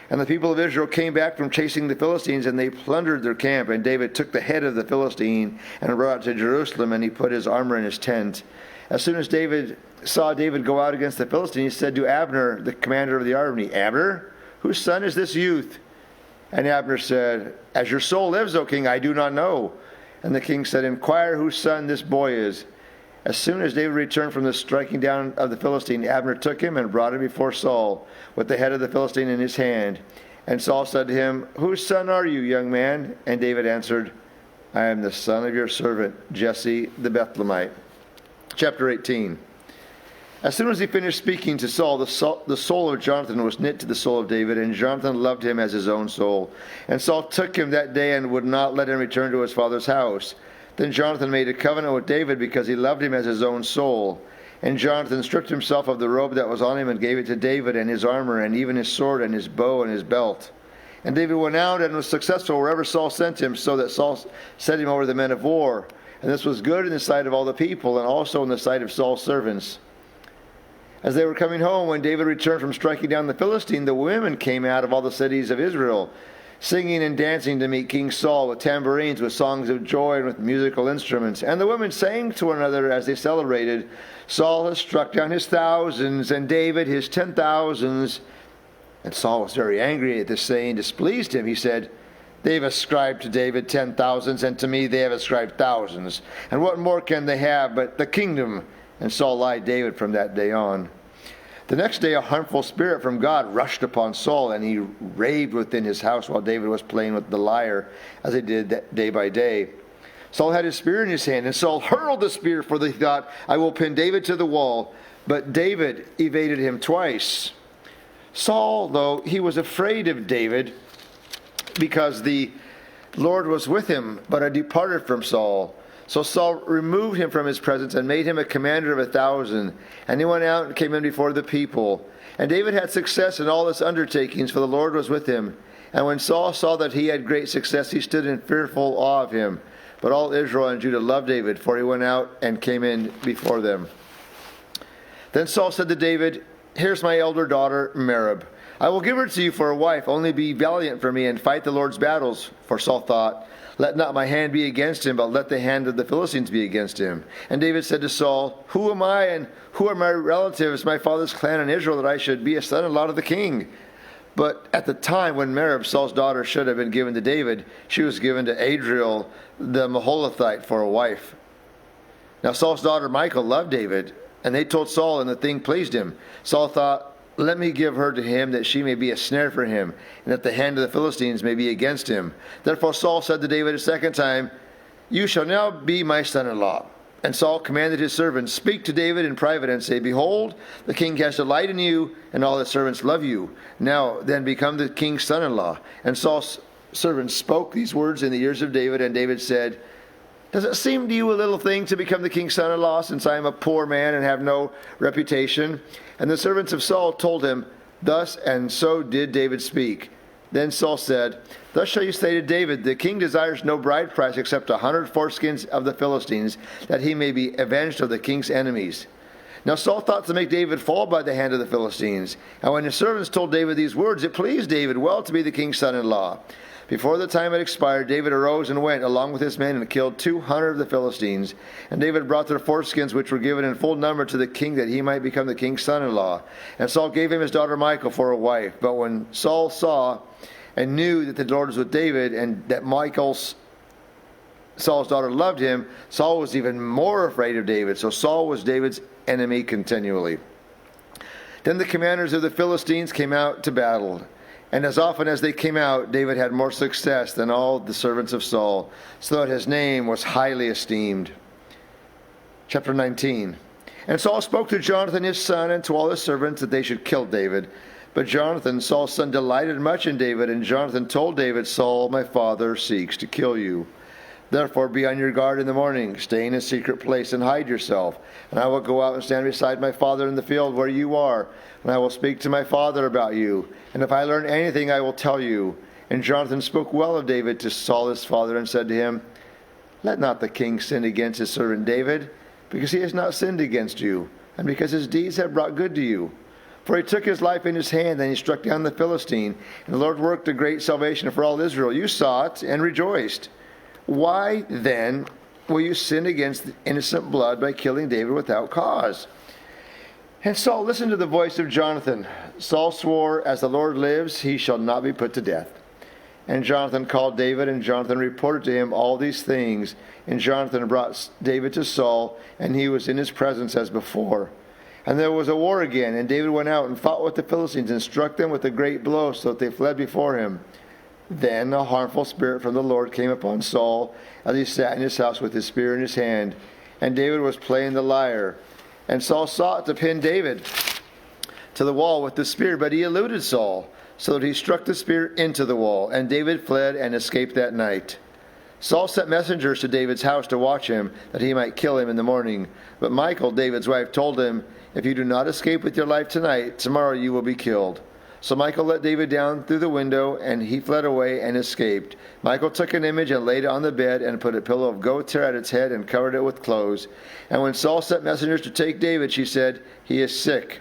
And the people of Israel came back from chasing the Philistines, and they plundered their camp. And David took the head of the Philistine and brought it to Jerusalem, and he put his armor in his tent. As soon as David saw David go out against the Philistine, he said to Abner, the commander of the army, Abner, whose son is this youth? And Abner said, As your soul lives, O king, I do not know. And the king said, Inquire whose son this boy is. As soon as David returned from the striking down of the Philistine, Abner took him and brought him before Saul, with the head of the Philistine in his hand. And Saul said to him, Whose son are you, young man? And David answered, I am the son of your servant, Jesse the Bethlehemite. Chapter 18. As soon as he finished speaking to Saul, the soul of Jonathan was knit to the soul of David, and Jonathan loved him as his own soul. And Saul took him that day and would not let him return to his father's house. Then Jonathan made a covenant with David because he loved him as his own soul. And Jonathan stripped himself of the robe that was on him and gave it to David, and his armor, and even his sword, and his bow, and his belt. And David went out and was successful wherever Saul sent him, so that Saul set him over the men of war. And this was good in the sight of all the people, and also in the sight of Saul's servants. As they were coming home, when David returned from striking down the Philistine, the women came out of all the cities of Israel, singing and dancing to meet King Saul with tambourines, with songs of joy, and with musical instruments. And the women sang to one another as they celebrated, Saul has struck down his thousands, and David his 10,000s. And Saul was very angry at this saying, displeased him. He said, They have ascribed to David 10,000s, and to me they have ascribed thousands. And what more can they have but the kingdom? And Saul lied David from that day on. The next day a harmful spirit from God rushed upon Saul, and he raved within his house while David was playing with the lyre, as he did day by day. Saul had his spear in his hand, and Saul hurled the spear, for he thought, I will pin David to the wall. But David evaded him twice. Saul, though, he was afraid of David, because the Lord was with him, but had departed from Saul. So Saul removed him from his presence and made him a commander of 1,000. And he went out and came in before the people. And David had success in all his undertakings, for the Lord was with him. And when Saul saw that he had great success, he stood in fearful awe of him. But all Israel and Judah loved David, for he went out and came in before them. Then Saul said to David, "Here's my elder daughter, Merab. I will give her to you for a wife. Only be valiant for me and fight the Lord's battles." For Saul thought, "Let not my hand be against him, but let the hand of the Philistines be against him." And David said to Saul, "Who am I and who are my relatives, my father's clan in Israel, that I should be a son-in-law to the king?" But at the time when Merab, Saul's daughter, should have been given to David, she was given to Adriel the Maholathite for a wife. Now Saul's daughter Michal loved David, and they told Saul, and the thing pleased him. Saul thought, "Let me give her to him, that she may be a snare for him, and that the hand of the Philistines may be against him." Therefore Saul said to David a second time, "You shall now be my son-in-law." And Saul commanded his servants, "Speak to David in private and say, 'Behold, the king has delight in you, and all his servants love you. Now then become the king's son-in-law.'" And Saul's servants spoke these words in the ears of David, and David said, "Does it seem to you a little thing to become the king's son-in-law, since I am a poor man and have no reputation?" And the servants of Saul told him thus, and so did David speak. Then Saul said, "Thus shall you say to David, the king desires no bride price except 100 foreskins of the Philistines, that he may be avenged of the king's enemies." Now Saul thought to make David fall by the hand of the Philistines. And when his servants told David these words, it pleased David well to be the king's son-in-law. Before the time had expired, David arose and went along with his men and killed 200 of the Philistines. And David brought their foreskins, which were given in full number, to the king, that he might become the king's son-in-law. And Saul gave him his daughter Michal for a wife. But when Saul saw and knew that the Lord was with David, and that Saul's daughter loved him, Saul was even more afraid of David. So Saul was David's enemy continually. Then the commanders of the Philistines came out to battle. And as often as they came out, David had more success than all the servants of Saul, so that his name was highly esteemed. Chapter 19. And Saul spoke to Jonathan his son and to all his servants that they should kill David. But Jonathan, Saul's son, delighted much in David, and Jonathan told David, "Saul, my father, seeks to kill you. Therefore be on your guard in the morning. Stay in a secret place and hide yourself. And I will go out and stand beside my father in the field where you are. And I will speak to my father about you. And if I learn anything, I will tell you." And Jonathan spoke well of David to Saul his father, and said to him, "Let not the king sin against his servant David, because he has not sinned against you, and because his deeds have brought good to you. For he took his life in his hand, and he struck down the Philistine. And the Lord worked a great salvation for all Israel. You saw it and rejoiced. Why, then, will you sin against innocent blood by killing David without cause?" And Saul listened to the voice of Jonathan. Saul swore, "As the Lord lives, he shall not be put to death." And Jonathan called David, and Jonathan reported to him all these things. And Jonathan brought David to Saul, and he was in his presence as before. And there was a war again, and David went out and fought with the Philistines, and struck them with a great blow, so that they fled before him. Then a harmful spirit from the Lord came upon Saul, as he sat in his house with his spear in his hand. And David was playing the lyre. And Saul sought to pin David to the wall with the spear, but he eluded Saul, so that he struck the spear into the wall. And David fled and escaped that night. Saul sent messengers to David's house to watch him, that he might kill him in the morning. But Michal, David's wife, told him, "If you do not escape with your life tonight, tomorrow you will be killed." So Michal let David down through the window, and he fled away and escaped. Michal took an image and laid it on the bed, and put a pillow of goat's hair at its head, and covered it with clothes. And when Saul sent messengers to take David, she said, "He is sick."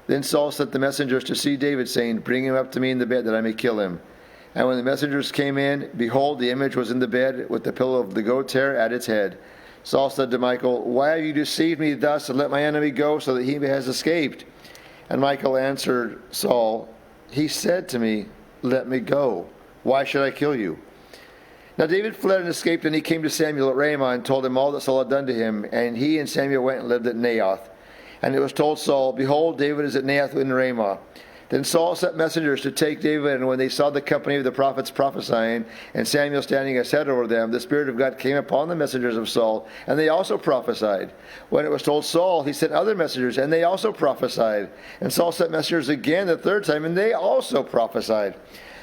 Then Saul sent the messengers to see David, saying, "Bring him up to me in the bed, that I may kill him." And when the messengers came in, behold, the image was in the bed, with the pillow of the goat's hair at its head. Saul said to Michal, "Why have you deceived me thus, and let my enemy go, so that he has escaped?" And Michal answered Saul, "He said to me, 'Let me go. Why should I kill you?'" Now David fled and escaped, and he came to Samuel at Ramah, and told him all that Saul had done to him. And he and Samuel went and lived at Naioth. And it was told Saul, "Behold, David is at Naioth in Ramah." Then Saul sent messengers to take David, and when they saw the company of the prophets prophesying, and Samuel standing as head over them, the Spirit of God came upon the messengers of Saul, and they also prophesied. When it was told Saul, he sent other messengers, and they also prophesied. And Saul sent messengers again the third time, and they also prophesied.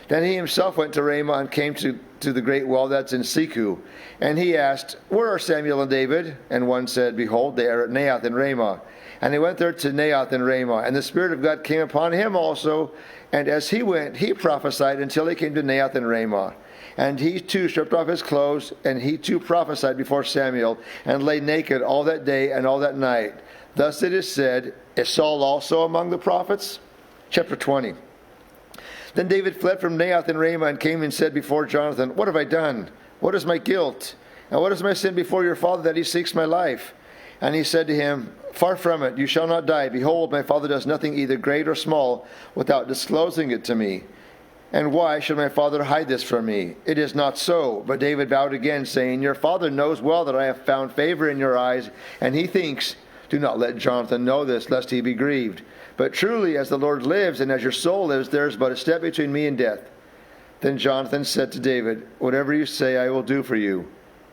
Then he himself went to Ramah and came to the great well that's in Seku. And he asked, Where are Samuel and David? And one said, Behold, they are at Naioth in Ramah. And he went there to Naioth in Ramah. And the Spirit of God came upon him also. And as he went, he prophesied until he came to Naioth in Ramah. And he too stripped off his clothes, and he too prophesied before Samuel, and lay naked all that day and all that night. Thus it is said, Is Saul also among the prophets? Chapter 20. Then David fled from Naioth in Ramah and came and said before Jonathan, What have I done? What is my guilt? And what is my sin before your father that he seeks my life? And he said to him, Far from it, you shall not die. Behold, my father does nothing either great or small without disclosing it to me. And why should my father hide this from me? It is not so. But David vowed again, saying, Your father knows well that I have found favor in your eyes, and he thinks, Do not let Jonathan know this, lest he be grieved. But truly, as the Lord lives, and as your soul lives, there is but a step between me and death. Then Jonathan said to David, Whatever you say, I will do for you.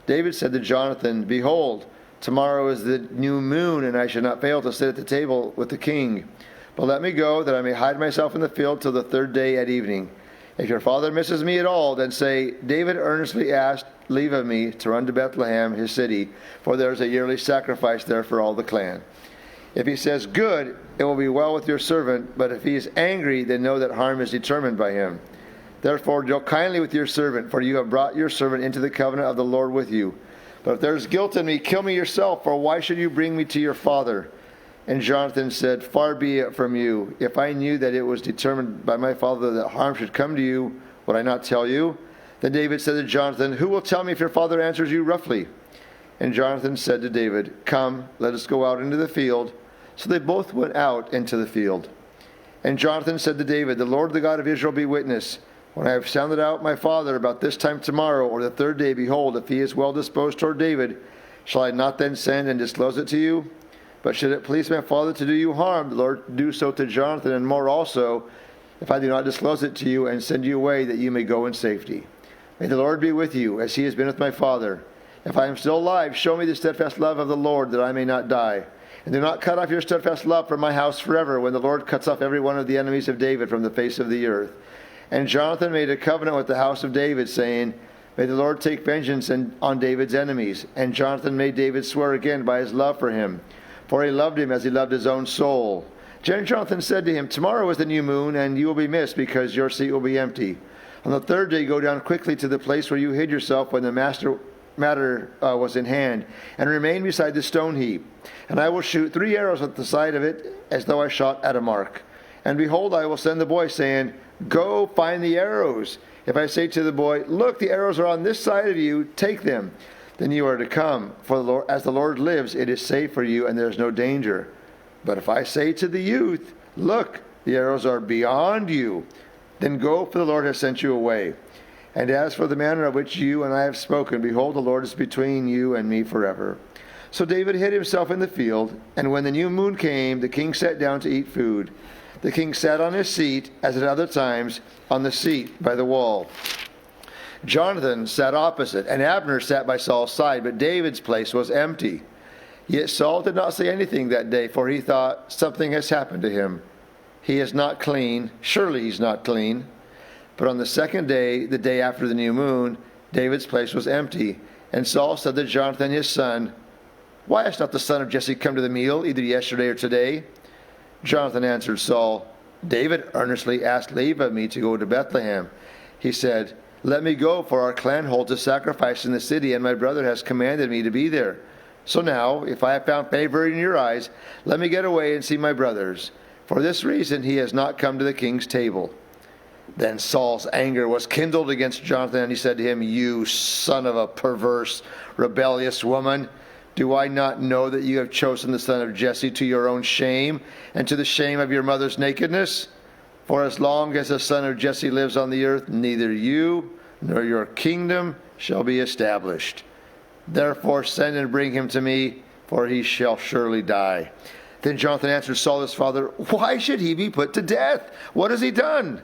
David said to Jonathan, Behold, tomorrow is the new moon, and I shall not fail to sit at the table with the king. But let me go, that I may hide myself in the field till the third day at evening. If your father misses me at all, then say, David earnestly asked leave of me to run to Bethlehem, his city, for there is a yearly sacrifice there for all the clan. If he says, Good, it will be well with your servant, but if he is angry, then know that harm is determined by him. Therefore deal kindly with your servant, for you have brought your servant into the covenant of the Lord with you. But if there is guilt in me, kill me yourself, for why should you bring me to your father? And Jonathan said, Far be it from you. If I knew that it was determined by my father that harm should come to you, would I not tell you? Then David said to Jonathan, Who will tell me if your father answers you roughly? And Jonathan said to David, Come, let us go out into the field. So they both went out into the field. And Jonathan said to David, The Lord, the God of Israel, be witness. When I have sounded out my father about this time tomorrow or the third day, behold, if he is well disposed toward David, shall I not then send and disclose it to you? But should it please my father to do you harm, the Lord do so to Jonathan, and more also, if I do not disclose it to you and send you away, that you may go in safety. May the Lord be with you, as he has been with my father. If I am still alive, show me the steadfast love of the Lord, that I may not die. And do not cut off your steadfast love from my house forever, when the Lord cuts off every one of the enemies of David from the face of the earth. And Jonathan made a covenant with the house of David, saying, May the Lord take vengeance on David's enemies. And Jonathan made David swear again by his love for him, for he loved him as he loved his own soul. Then Jonathan said to him, Tomorrow is the new moon, and you will be missed, because your seat will be empty. On the third day go down quickly to the place where you hid yourself when the matter was in hand, and remain beside the stone heap. And I will shoot 3 arrows at the side of it, as though I shot at a mark. And behold, I will send the boy, saying, Go find the arrows. If I say to the boy, Look, the arrows are on this side of you, take them. Then you are to come. For the Lord, as the Lord lives, it is safe for you, and there is no danger. But if I say to the youth, Look, the arrows are beyond you, then go, for the Lord has sent you away. And as for the manner of which you and I have spoken, behold, the Lord is between you and me forever. So David hid himself in the field, and when the new moon came, the king sat down to eat food. The king sat on his seat, as at other times, on the seat by the wall. Jonathan sat opposite, and Abner sat by Saul's side, but David's place was empty. Yet Saul did not say anything that day, for he thought, Something has happened to him. He is not clean. Surely he's not clean. But on the second day, the day after the new moon, David's place was empty. And Saul said to Jonathan his son, Why has not the son of Jesse come to the meal, either yesterday or today? Jonathan answered Saul, David earnestly asked leave of me to go to Bethlehem. He said, Let me go, for our clan holds a sacrifice in the city, and my brother has commanded me to be there. So now, if I have found favor in your eyes, let me get away and see my brothers. For this reason he has not come to the king's table. Then Saul's anger was kindled against Jonathan, and he said to him, You son of a perverse, rebellious woman, do I not know that you have chosen the son of Jesse to your own shame, and to the shame of your mother's nakedness? For as long as the son of Jesse lives on the earth, neither you nor your kingdom shall be established. Therefore send and bring him to me, for he shall surely die. Then Jonathan answered Saul his father, Why should he be put to death? What has he done?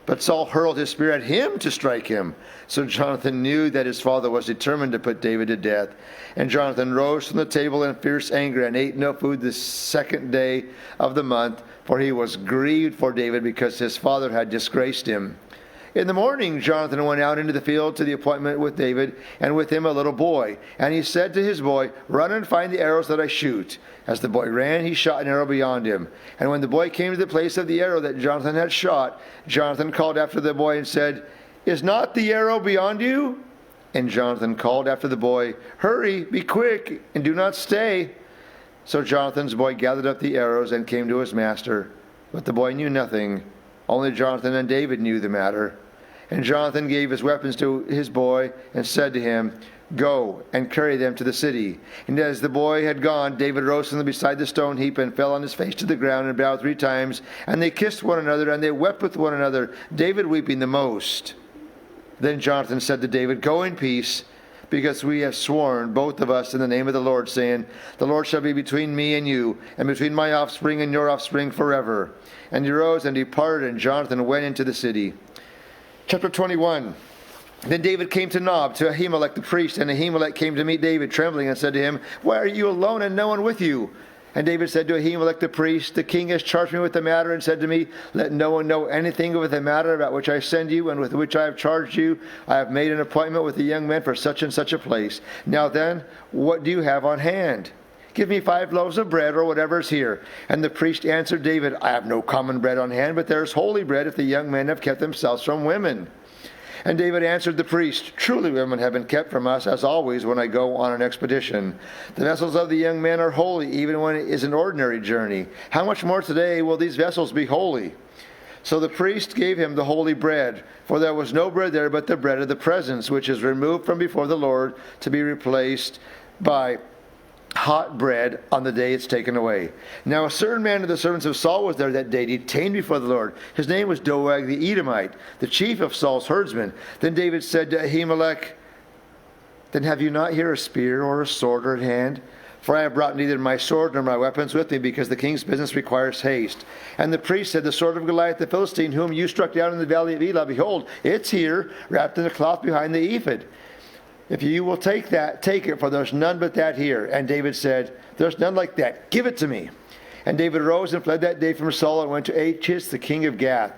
But Saul hurled his spear at him to strike him. So Jonathan knew that his father was determined to put David to death. And Jonathan rose from the table in fierce anger and ate no food the second day of the month, for he was grieved for David because his father had disgraced him. In the morning, Jonathan went out into the field to the appointment with David, and with him a little boy. And he said to his boy, "Run and find the arrows that I shoot." As the boy ran, he shot an arrow beyond him. And when the boy came to the place of the arrow that Jonathan had shot, Jonathan called after the boy and said, "Is not the arrow beyond you?" And Jonathan called after the boy, "Hurry, be quick, and do not stay." So Jonathan's boy gathered up the arrows and came to his master. But the boy knew nothing. Only Jonathan and David knew the matter. And Jonathan gave his weapons to his boy and said to him, "Go and carry them to the city." And as the boy had gone, David rose from beside the stone heap and fell on his face to the ground and bowed 3 times. And they kissed one another, and they wept with one another, David weeping the most. Then Jonathan said to David, "Go in peace, because we have sworn, both of us, in the name of the Lord, saying, 'The Lord shall be between me and you, and between my offspring and your offspring forever.'" And he rose and departed, and Jonathan went into the city. Chapter 21. Then David came to Nob, to Ahimelech the priest, and Ahimelech came to meet David, trembling, and said to him, "Why are you alone and no one with you?" And David said to Ahimelech the priest, "The king has charged me with the matter, and said to me, 'Let no one know anything of the matter about which I send you, and with which I have charged you. I have made an appointment with the young men for such and such a place. Now then, what do you have on hand? Give me 5 loaves of bread, or whatever is here." And the priest answered David, "I have no common bread on hand, but there is holy bread if the young men have kept themselves from women." And David answered the priest, "Truly women have been kept from us, as always when I go on an expedition. The vessels of the young men are holy, even when it is an ordinary journey. How much more today will these vessels be holy?" So the priest gave him the holy bread, for there was no bread there but the bread of the presence, which is removed from before the Lord to be replaced by hot bread on the day it's taken away. Now a certain man of the servants of Saul was there that day, detained before the Lord. His name was Doeg the Edomite, the chief of Saul's herdsmen. Then David said to Ahimelech, "Then have you not here a spear or a sword at hand? For I have brought neither my sword nor my weapons with me, because the king's business requires haste." And the priest said, "The sword of Goliath the Philistine, whom you struck down in the valley of Elah, behold, it's here, wrapped in a cloth behind the ephod. If you will take that, take it, for there's none but that here." And David said, "There's none like that. Give it to me." And David arose and fled that day from Saul and went to Achish, the king of Gath.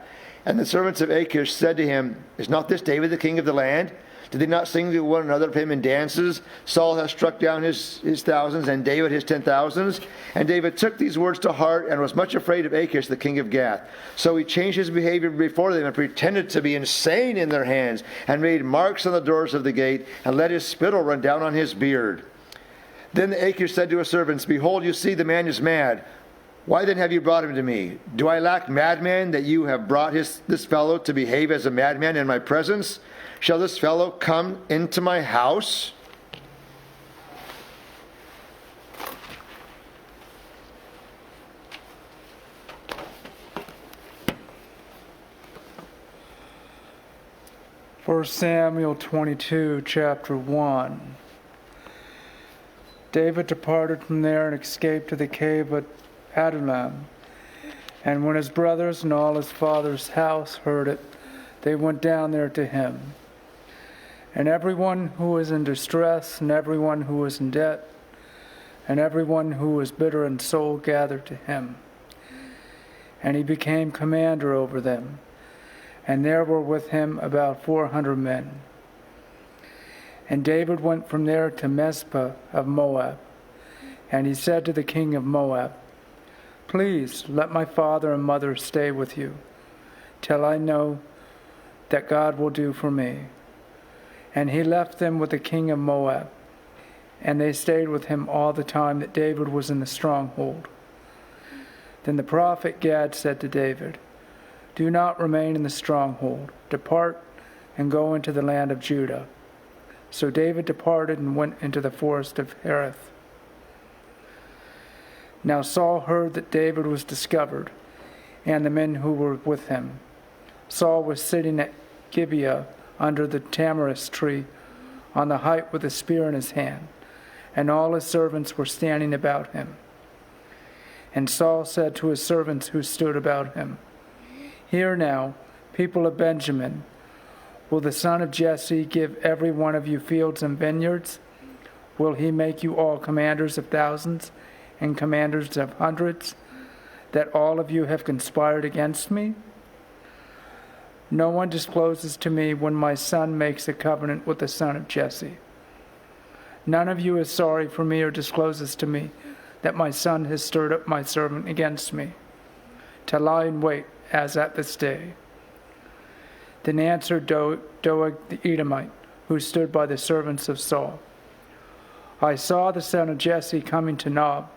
And the servants of Achish said to him, "Is not this David the king of the land? Did they not sing to one another of him in dances? Saul has struck down his thousands, and David his 10,000s." And David took these words to heart and was much afraid of Achish, the king of Gath. So he changed his behavior before them and pretended to be insane in their hands, and made marks on the doors of the gate, and let his spittle run down on his beard. Then Achish said to his servants, "Behold, you see the man is mad. Why then have you brought him to me? Do I lack madmen that you have brought this fellow to behave as a madman in my presence? Shall this fellow come into my house?" First Samuel 22, chapter 1. David departed from there and escaped to the cave at Adullam. And when his brothers and all his father's house heard it, they went down there to him. And everyone who was in distress, and everyone who was in debt, and everyone who was bitter in soul gathered to him. And he became commander over them. And there were with him about 400 men. And David went from there to Mizpah of Moab. And he said to the king of Moab, "Please let my father and mother stay with you, till I know that God will do for me." And he left them with the king of Moab, and they stayed with him all the time that David was in the stronghold. Then the prophet Gad said to David, "Do not remain in the stronghold. Depart and go into the land of Judah." So David departed and went into the forest of Hereth. Now Saul heard that David was discovered, and the men who were with him. Saul was sitting at Gibeah under the tamarisk tree on the height with a spear in his hand, and all his servants were standing about him. And Saul said to his servants who stood about him, "Hear now, people of Benjamin, will the son of Jesse give every one of you fields and vineyards? Will he make you all commanders of thousands and commanders of hundreds, that all of you have conspired against me?" No one discloses to me when my son makes a covenant with the son of Jesse. None of you is sorry for me or discloses to me that my son has stirred up my servant against me, to lie in wait as at this day. Then answered Doeg the Edomite, who stood by the servants of Saul, I saw the son of Jesse coming to Nob,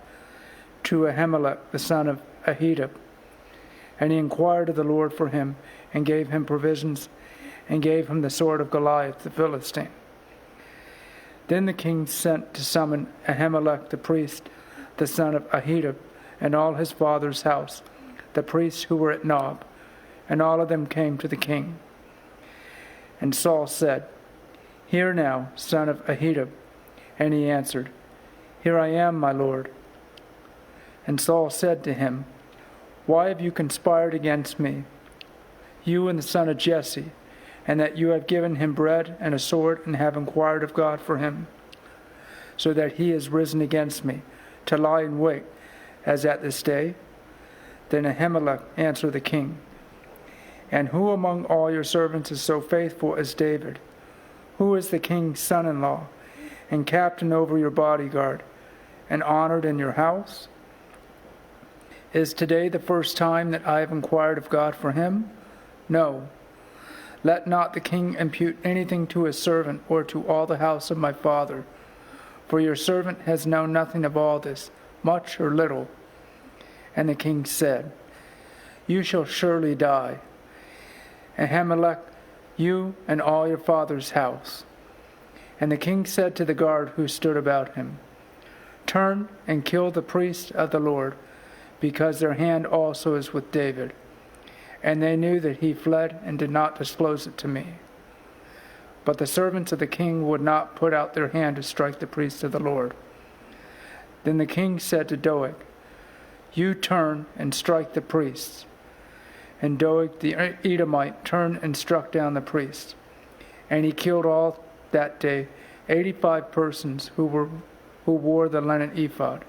to Ahimelech the son of Ahitub, and he inquired of the Lord for him, and gave him provisions, and gave him the sword of Goliath the Philistine. Then the king sent to summon Ahimelech the priest, the son of Ahitub, and all his father's house, the priests who were at Nob, and all of them came to the king. And Saul said, Hear now, son of Ahitub. And he answered, Here I am, my lord. And Saul said to him, Why have you conspired against me, you and the son of Jesse, and that you have given him bread and a sword, and have inquired of God for him, so that he has risen against me, to lie in wait, as at this day? Then Ahimelech answered the king, And who among all your servants is so faithful as David? Who is the king's son-in-law, and captain over your bodyguard, and honored in your house? Is today the first time that I have inquired of God for him? No. Let not the king impute anything to his servant or to all the house of my father, for your servant has known nothing of all this, much or little. And the king said, You shall surely die, Ahimelech, you and all your father's house. And the king said to the guard who stood about him, Turn and kill the priest of the Lord, because their hand also is with David. And they knew that he fled and did not disclose it to me. But the servants of the king would not put out their hand to strike the priest of the Lord. Then the king said to Doeg, You turn and strike the priests. And Doeg the Edomite turned and struck down the priests. And he killed all that day 85 persons who wore the linen ephod.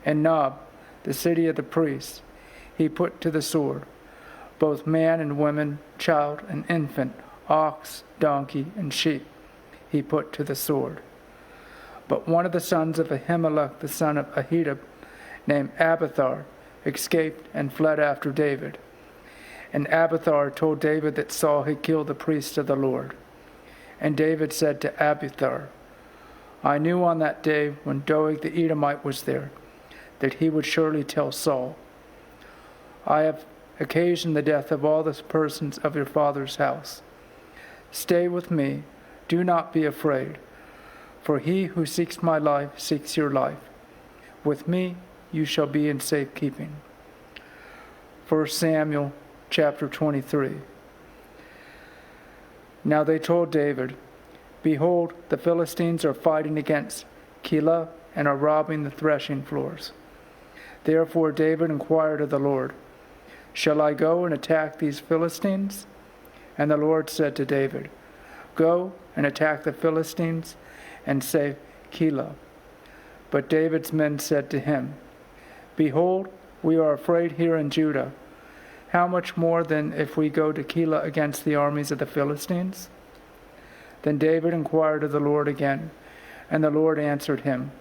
And Nob, the city of the priests, he put to the sword, both man and woman, child and infant, ox, donkey, and sheep, he put to the sword. But one of the sons of Ahimelech, the son of Ahitub, named Abiathar, escaped and fled after David. And Abiathar told David that Saul had killed the priest of the Lord. And David said to Abiathar, I knew on that day when Doeg the Edomite was there, that he would surely tell Saul, I have occasioned the death of all the persons of your father's house. Stay with me, do not be afraid, for he who seeks my life seeks your life. With me you shall be in safekeeping. 1 Samuel chapter 23. Now they told David, Behold, the Philistines are fighting against Keilah and are robbing the threshing floors. Therefore David inquired of the Lord, Shall I go and attack these Philistines? And the Lord said to David, Go and attack the Philistines and save Keilah. But David's men said to him, Behold, we are afraid here in Judah. How much more then if we go to Keilah against the armies of the Philistines? Then David inquired of the Lord again, and the Lord answered him,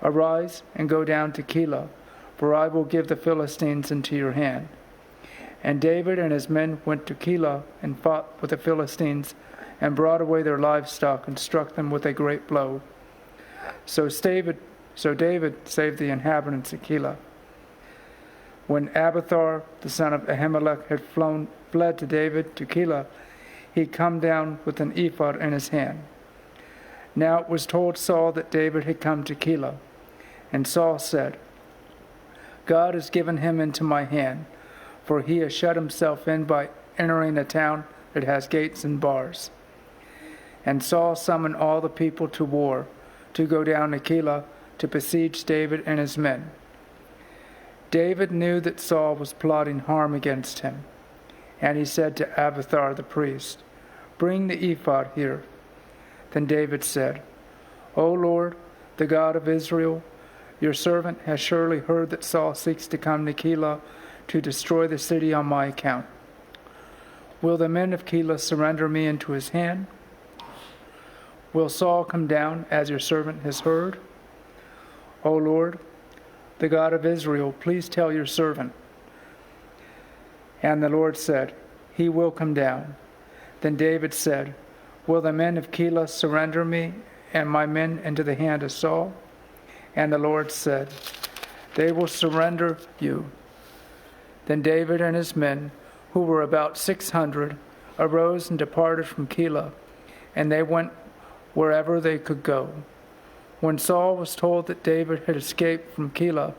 Arise and go down to Keilah, for I will give the Philistines into your hand. And David and his men went to Keilah and fought with the Philistines, and brought away their livestock and struck them with a great blow. So David saved the inhabitants of Keilah. When Abiathar, the son of Ahimelech, had fled to David to Keilah, he come down with an ephod in his hand. Now it was told Saul that David had come to Keilah. And Saul said, God has given him into my hand, for he has shut himself in by entering a town that has gates and bars. And Saul summoned all the people to war, to go down to Keilah to besiege David and his men. David knew that Saul was plotting harm against him, and he said to Abiathar the priest, Bring the ephod here. Then David said, O Lord, the God of Israel, your servant has surely heard that Saul seeks to come to Keilah to destroy the city on my account. Will the men of Keilah surrender me into his hand? Will Saul come down as your servant has heard? O Lord, the God of Israel, please tell your servant. And the Lord said, He will come down. Then David said, Will the men of Keilah surrender me and my men into the hand of Saul? And the Lord said, They will surrender you. Then David and his men, who were about 600, arose and departed from Keilah, and they went wherever they could go. When Saul was told that David had escaped from Keilah,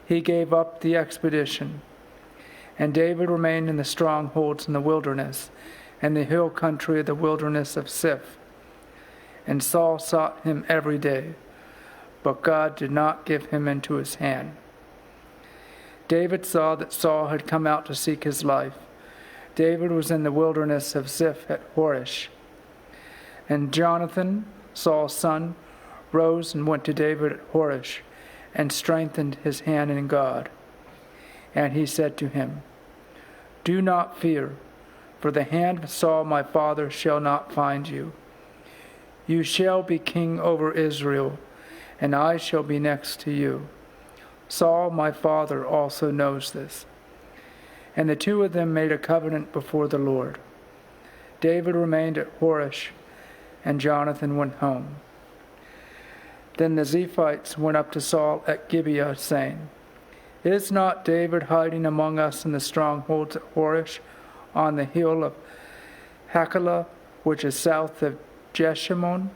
he gave up the expedition. And David remained in the strongholds in the wilderness, and the hill country of the wilderness of Ziph. And Saul sought him every day, but God did not give him into his hand. David saw that Saul had come out to seek his life. David was in the wilderness of Ziph at Horish. And Jonathan, Saul's son, rose and went to David at Horish, and strengthened his hand in God. And he said to him, Do not fear, for the hand of Saul my father shall not find you. You shall be king over Israel, and I shall be next to you. Saul my father also knows this. And the two of them made a covenant before the Lord. David remained at Horish, and Jonathan went home. Then the Ziphites went up to Saul at Gibeah, saying, Is not David hiding among us in the strongholds at Horish, on the hill of Hachilah, which is south of Jeshimon?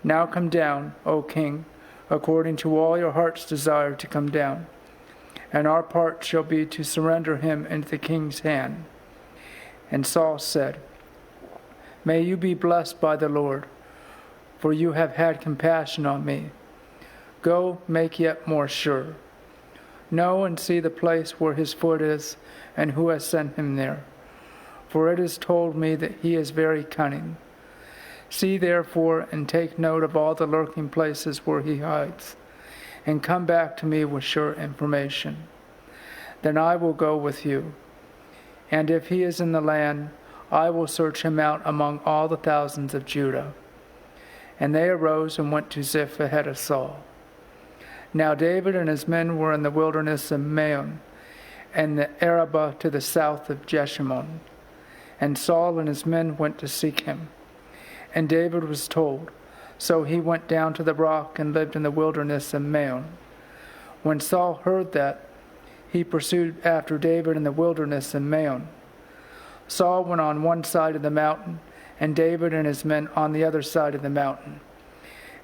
Now come down, O king, according to all your heart's desire to come down, and our part shall be to surrender him into the king's hand. And Saul said, May you be blessed by the Lord, for you have had compassion on me. Go, make yet more sure. Know and see the place where his foot is, and who has sent him there. For it is told me that he is very cunning. See therefore, and take note of all the lurking places where he hides, and come back to me with sure information. Then I will go with you. And if he is in the land, I will search him out among all the thousands of Judah. And they arose and went to Ziph ahead of Saul. Now David and his men were in the wilderness of Maon, and the Arabah to the south of Jeshimon. And Saul and his men went to seek him. And David was told, so he went down to the rock and lived in the wilderness of Maon. When Saul heard that, he pursued after David in the wilderness of Maon. Saul went on one side of the mountain, and David and his men on the other side of the mountain.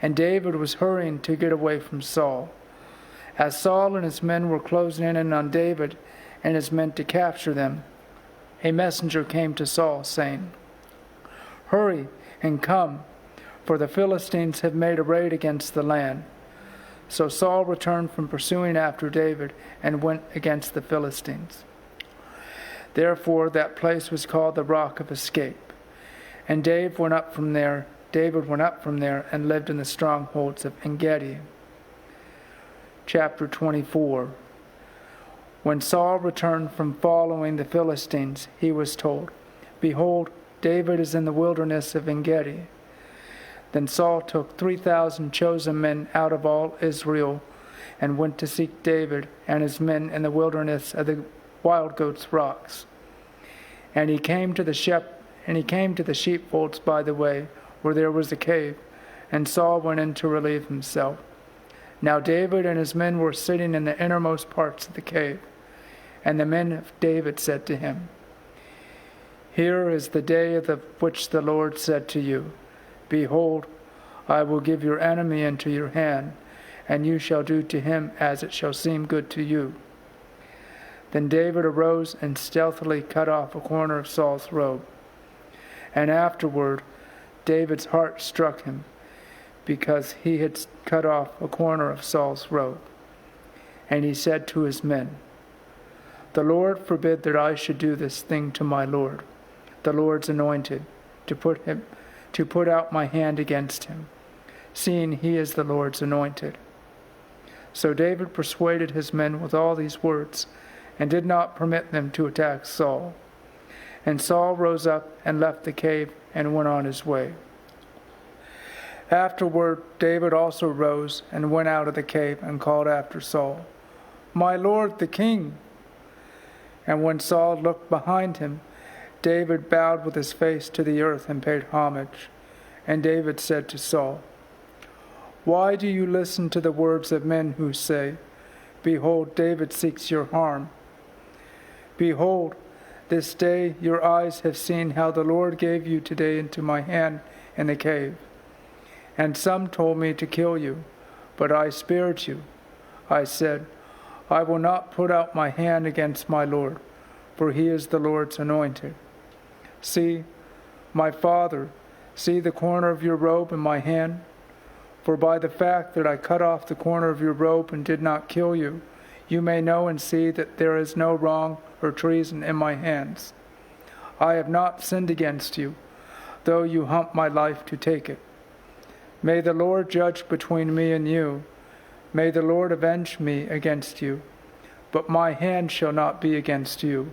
And David was hurrying to get away from Saul. As Saul and his men were closing in on David and his men to capture them, a messenger came to Saul, saying, Hurry and come, for the Philistines have made a raid against the land. So Saul returned from pursuing after David and went against the Philistines. Therefore that place was called the Rock of Escape. And David went up from there and lived in the strongholds of En-gedi. Chapter 24. When Saul returned from following the Philistines, he was told, Behold, David is in the wilderness of En-gedi. Then Saul took 3,000 chosen men out of all Israel and went to seek David and his men in the wilderness of the Wild Goats Rocks. And he came to the sheepfolds by the way, where there was a cave, and Saul went in to relieve himself. Now David and his men were sitting in the innermost parts of the cave, and the men of David said to him, Here is the day of which the Lord said to you, Behold, I will give your enemy into your hand, and you shall do to him as it shall seem good to you. Then David arose and stealthily cut off a corner of Saul's robe. And afterward, David's heart struck him, because he had cut off a corner of Saul's robe. And he said to his men, The Lord forbid that I should do this thing to my Lord, the Lord's anointed, to put out my hand against him, seeing he is the Lord's anointed. So David persuaded his men with all these words, and did not permit them to attack Saul. And Saul rose up and left the cave and went on his way. Afterward, David also rose and went out of the cave and called after Saul, "My lord the king!" And when Saul looked behind him, David bowed with his face to the earth and paid homage. And David said to Saul, "Why do you listen to the words of men who say, 'Behold, David seeks your harm'? Behold, this day your eyes have seen how the Lord gave you today into my hand in the cave. And some told me to kill you, but I spared you. I said, I will not put out my hand against my Lord, for he is the Lord's anointed. See, my father, see the corner of your robe in my hand? For by the fact that I cut off the corner of your robe and did not kill you, you may know and see that there is no wrong or treason in my hands. I have not sinned against you, though you hunt my life to take it. May the Lord judge between me and you. May the Lord avenge me against you, but my hand shall not be against you.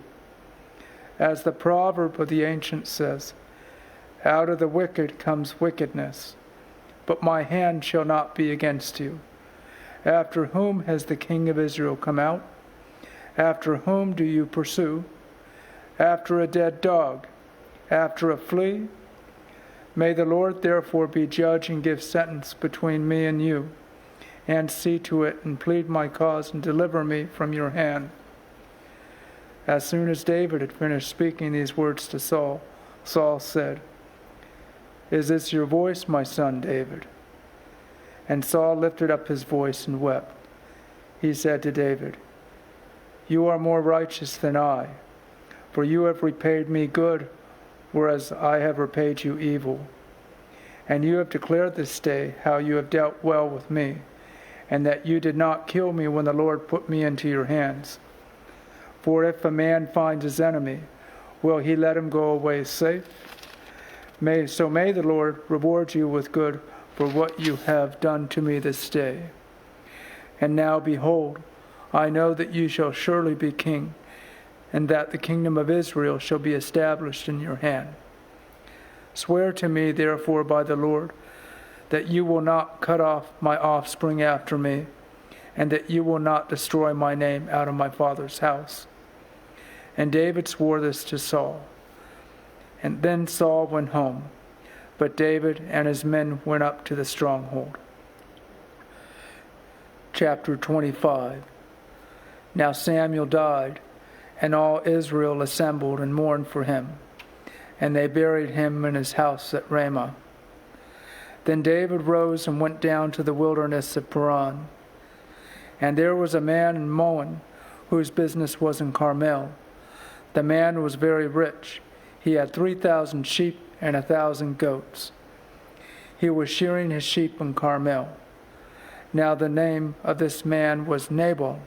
As the proverb of the ancient says, out of the wicked comes wickedness, but my hand shall not be against you. After whom has the king of Israel come out? After whom do you pursue? After a dead dog? After a flea? May the Lord therefore be judge and give sentence between me and you, and see to it and plead my cause and deliver me from your hand." As soon as David had finished speaking these words to Saul, Saul said, "Is this your voice, my son David?" And Saul lifted up his voice and wept. He said to David, "You are more righteous than I, for you have repaid me good, whereas I have repaid you evil. And you have declared this day how you have dealt well with me, and that you did not kill me when the Lord put me into your hands. For if a man finds his enemy, will he let him go away safe? May the Lord reward you with good for what you have done to me this day. And now behold, I know that you shall surely be king, and that the kingdom of Israel shall be established in your hand. Swear to me, therefore, by the Lord, that you will not cut off my offspring after me, and that you will not destroy my name out of my father's house." And David swore this to Saul. And then Saul went home, but David and his men went up to the stronghold. Chapter 25. Now Samuel died, and all Israel assembled and mourned for him, and they buried him in his house at Ramah. Then David rose and went down to the wilderness of Paran. And there was a man in Moab whose business was in Carmel. The man was very rich. He had 3,000 sheep and 1,000 goats. He was shearing his sheep in Carmel. Now the name of this man was Nabal,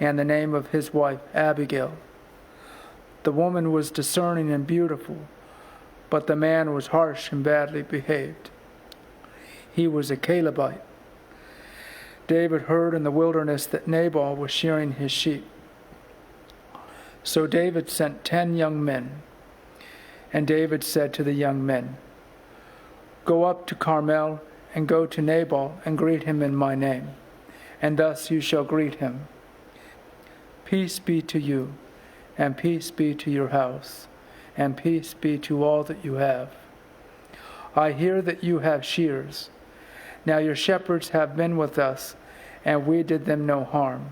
and the name of his wife Abigail. The woman was discerning and beautiful, but the man was harsh and badly behaved. He was a Calebite. David heard in the wilderness that Nabal was shearing his sheep. So David sent 10 young men. And David said to the young men, "Go up to Carmel and go to Nabal and greet him in my name, and thus you shall greet him. Peace be to you, and peace be to your house, and peace be to all that you have. I hear that you have shears. Now your shepherds have been with us, and we did them no harm.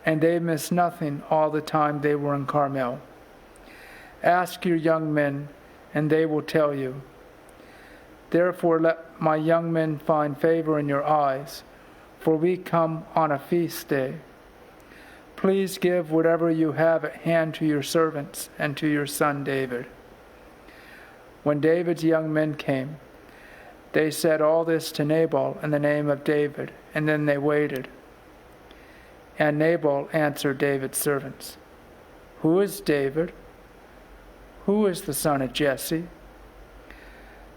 And they missed nothing all the time they were in Carmel. Ask your young men, and they will tell you. Therefore let my young men find favor in your eyes, for we come on a feast day. Please give whatever you have at hand to your servants and to your son David." When David's young men came, they said all this to Nabal in the name of David, and then they waited. And Nabal answered David's servants, "Who is David? Who is the son of Jesse?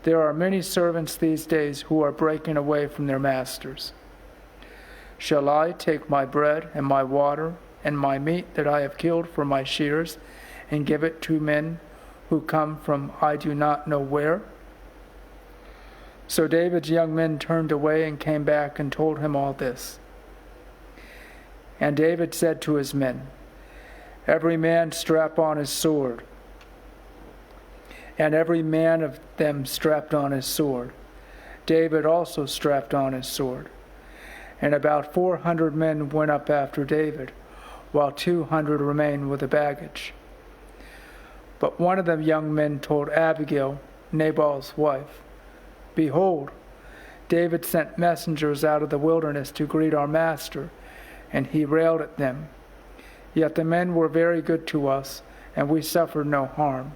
There are many servants these days who are breaking away from their masters. Shall I take my bread and my water and my meat that I have killed for my shears, and give it to men who come from I do not know where?" So David's young men turned away and came back and told him all this. And David said to his men, "Every man strap on his sword." And every man of them strapped on his sword. David also strapped on his sword. And about 400 men went up after David, while 200 remained with the baggage. But one of the young men told Abigail, Nabal's wife, "Behold, David sent messengers out of the wilderness to greet our master, and he railed at them. Yet the men were very good to us, and we suffered no harm.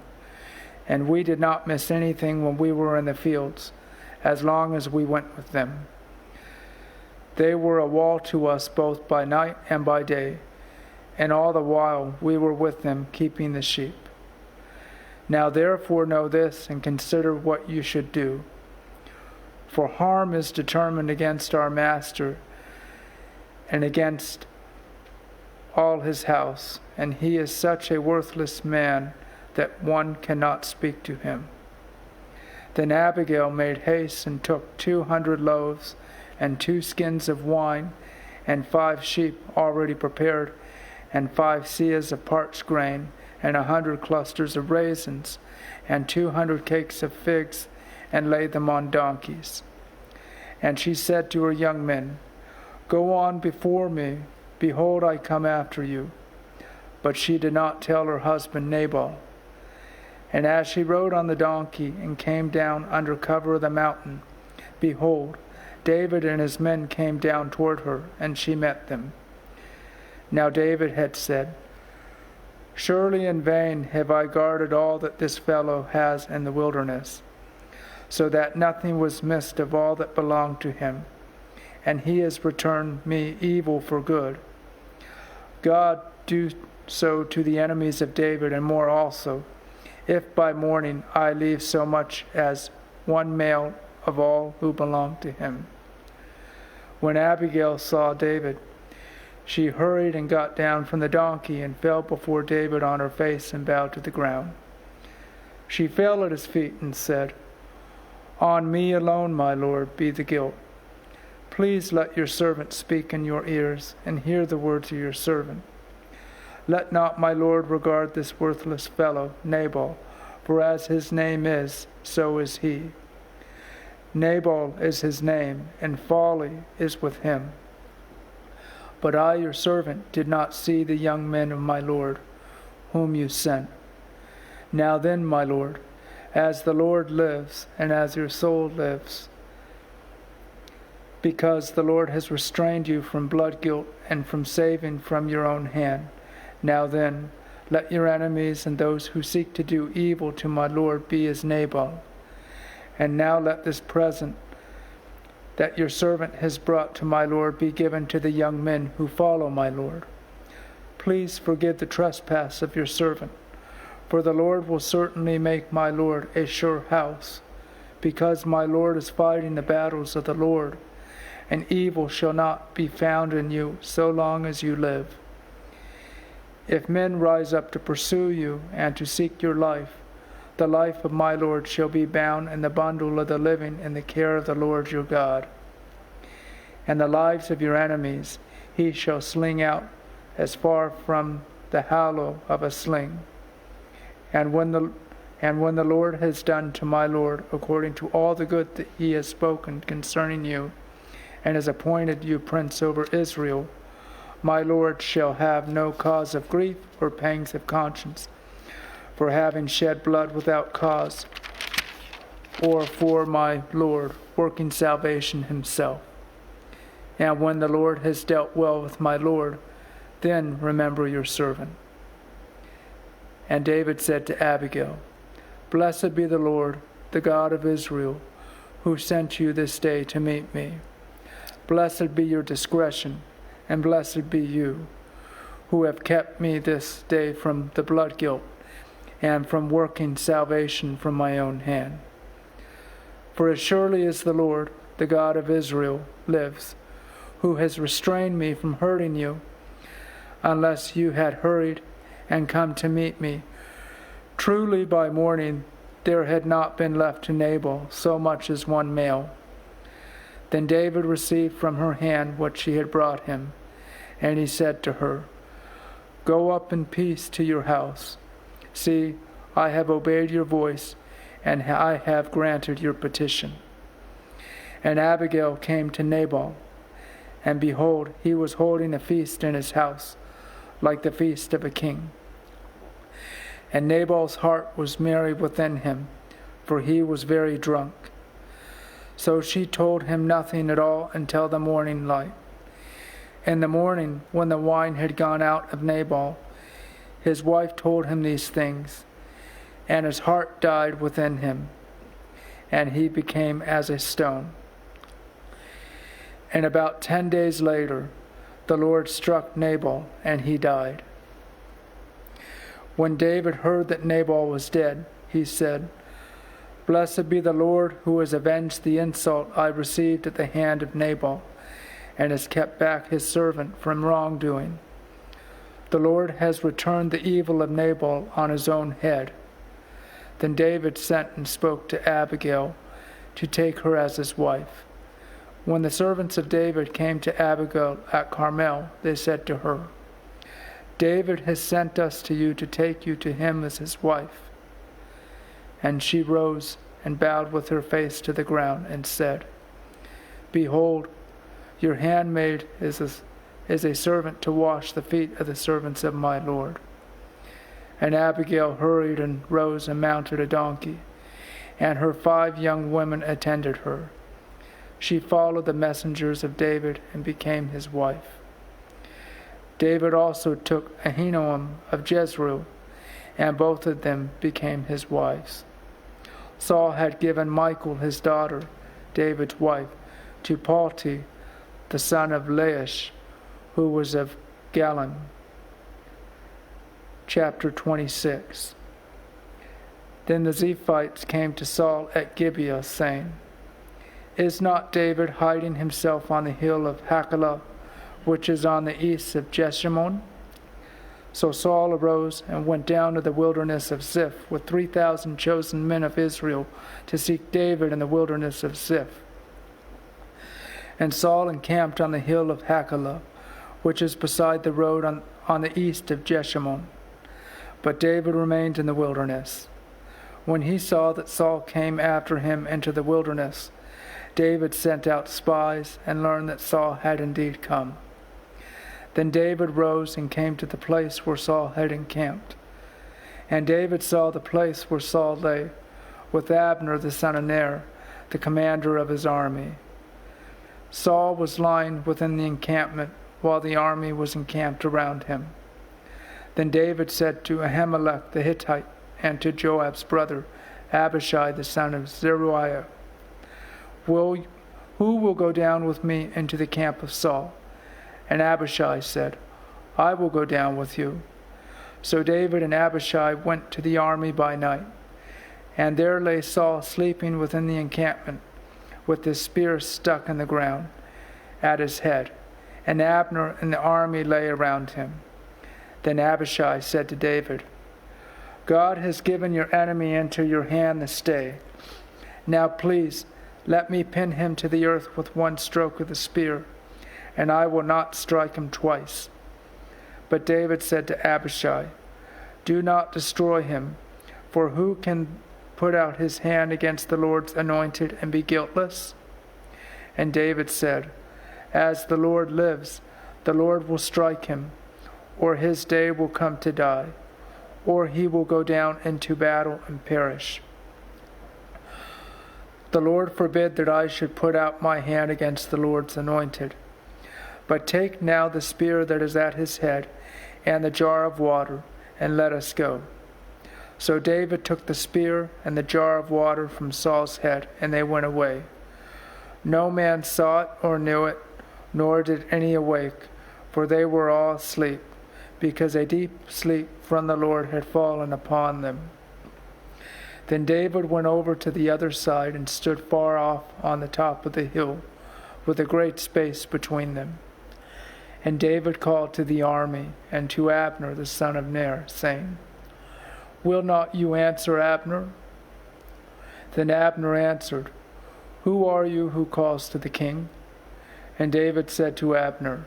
And we did not miss anything when we were in the fields, as long as we went with them. They were a wall to us both by night and by day, and all the while we were with them keeping the sheep. Now therefore know this and consider what you should do. For harm is determined against our master and against all his house, and he is such a worthless man that one cannot speak to him." Then Abigail made haste and took 200 loaves and 2 skins of wine and 5 sheep already prepared and 5 seahs of parched grain and 100 clusters of raisins and 200 cakes of figs, and laid them on donkeys. And she said to her young men, "Go on before me, behold, I come after you." But she did not tell her husband Nabal. And as she rode on the donkey and came down under cover of the mountain, behold, David and his men came down toward her, and she met them. Now David had said, "Surely in vain have I guarded all that this fellow has in the wilderness, so that nothing was missed of all that belonged to him, and he has returned me evil for good. God do so to the enemies of David and more also, if by morning I leave so much as one male of all who belong to him." When Abigail saw David, she hurried and got down from the donkey and fell before David on her face and bowed to the ground. She fell at his feet and said, "On me alone, my lord, be the guilt. Please let your servant speak in your ears and hear the words of your servant. Let not my lord regard this worthless fellow, Nabal, for as his name is, so is he. Nabal is his name, and folly is with him. But I, your servant, did not see the young men of my lord, whom you sent. Now then, my lord, as the Lord lives, and as your soul lives, because the Lord has restrained you from blood guilt and from saving from your own hand. Now then, let your enemies and those who seek to do evil to my lord be as Nabal. And now let this present that your servant has brought to my lord be given to the young men who follow my lord. Please forgive the trespass of your servant, for the Lord will certainly make my lord a sure house, because my lord is fighting the battles of the Lord, and evil shall not be found in you so long as you live. If men rise up to pursue you and to seek your life, the life of my Lord shall be bound in the bundle of the living in the care of the Lord your God. And the lives of your enemies he shall sling out as far from the hollow of a sling. And when the Lord has done to my Lord according to all the good that he has spoken concerning you, and has appointed you prince over Israel, my Lord shall have no cause of grief or pangs of conscience for having shed blood without cause, or for my Lord working salvation himself. And when the Lord has dealt well with my Lord, then remember your servant." And David said to Abigail, "Blessed be the Lord, the God of Israel, who sent you this day to meet me. Blessed be your discretion, and blessed be you, who have kept me this day from the blood guilt, and from working salvation from my own hand. For as surely as the Lord, the God of Israel, lives, who has restrained me from hurting you, unless you had hurried and come to meet me, Truly by morning there had not been left to Nabal so much as one male. Then David received from her hand what she had brought him, and he said to her, Go up in peace to your house. See, I have obeyed your voice, and I have granted your petition. And Abigail came to Nabal, and behold, he was holding a feast in his house, like the feast of a king. And Nabal's heart was merry within him, for he was very drunk. So she told him nothing at all until the morning light. In the morning, when the wine had gone out of Nabal, his wife told him these things, and his heart died within him, and he became as a stone. And about 10 days later, the Lord struck Nabal, and he died. When David heard that Nabal was dead, he said, Blessed be the Lord who has avenged the insult I received at the hand of Nabal, and has kept back his servant from wrongdoing. The Lord has returned the evil of Nabal on his own head. Then David sent and spoke to Abigail to take her as his wife. When the servants of David came to Abigail at Carmel, they said to her, David has sent us to you to take you to him as his wife. And she rose and bowed with her face to the ground and said, Behold, your handmaid is a servant to wash the feet of the servants of my Lord. And Abigail hurried and rose and mounted a donkey, and her 5 young women attended her. She followed the messengers of David and became his wife. David also took Ahinoam of Jezreel, and both of them became his wives. Saul had given Michal his daughter, David's wife, to Palti, the son of Laish, who was of Galim. Chapter 26. Then the Ziphites came to Saul at Gibeah, saying, Is not David hiding himself on the hill of Hachilah, which is on the east of Jeshimon? So Saul arose and went down to the wilderness of Ziph with 3,000 chosen men of Israel to seek David in the wilderness of Ziph. And Saul encamped on the hill of Hachilah, which is beside the road on the east of Jeshimon. But David remained in the wilderness. When he saw that Saul came after him into the wilderness, David sent out spies and learned that Saul had indeed come. Then David rose and came to the place where Saul had encamped. And David saw the place where Saul lay, with Abner the son of Ner, the commander of his army. Saul was lying within the encampment, while the army was encamped around him. Then David said to Ahimelech the Hittite and to Joab's brother, Abishai the son of Zeruiah, Who will go down with me into the camp of Saul? And Abishai said, I will go down with you. So David and Abishai went to the army by night. And there lay Saul sleeping within the encampment, with his spear stuck in the ground at his head. And Abner and the army lay around him. Then Abishai said to David, God has given your enemy into your hand this day. Now please, let me pin him to the earth with one stroke of the spear, and I will not strike him twice. But David said to Abishai, Do not destroy him, for who can put out his hand against the Lord's anointed and be guiltless? And David said, As the Lord lives, the Lord will strike him, or his day will come to die, or he will go down into battle and perish. The Lord forbid that I should put out my hand against the Lord's anointed. But take now the spear that is at his head, and the jar of water, and let us go. So David took the spear and the jar of water from Saul's head, and they went away. No man saw it or knew it, nor did any awake, for they were all asleep, because a deep sleep from the Lord had fallen upon them. Then David went over to the other side and stood far off on the top of the hill, with a great space between them. And David called to the army and to Abner the son of Ner, saying, Will not you answer Abner?" Then Abner answered, "Who are you who calls to the king?" And David said to Abner,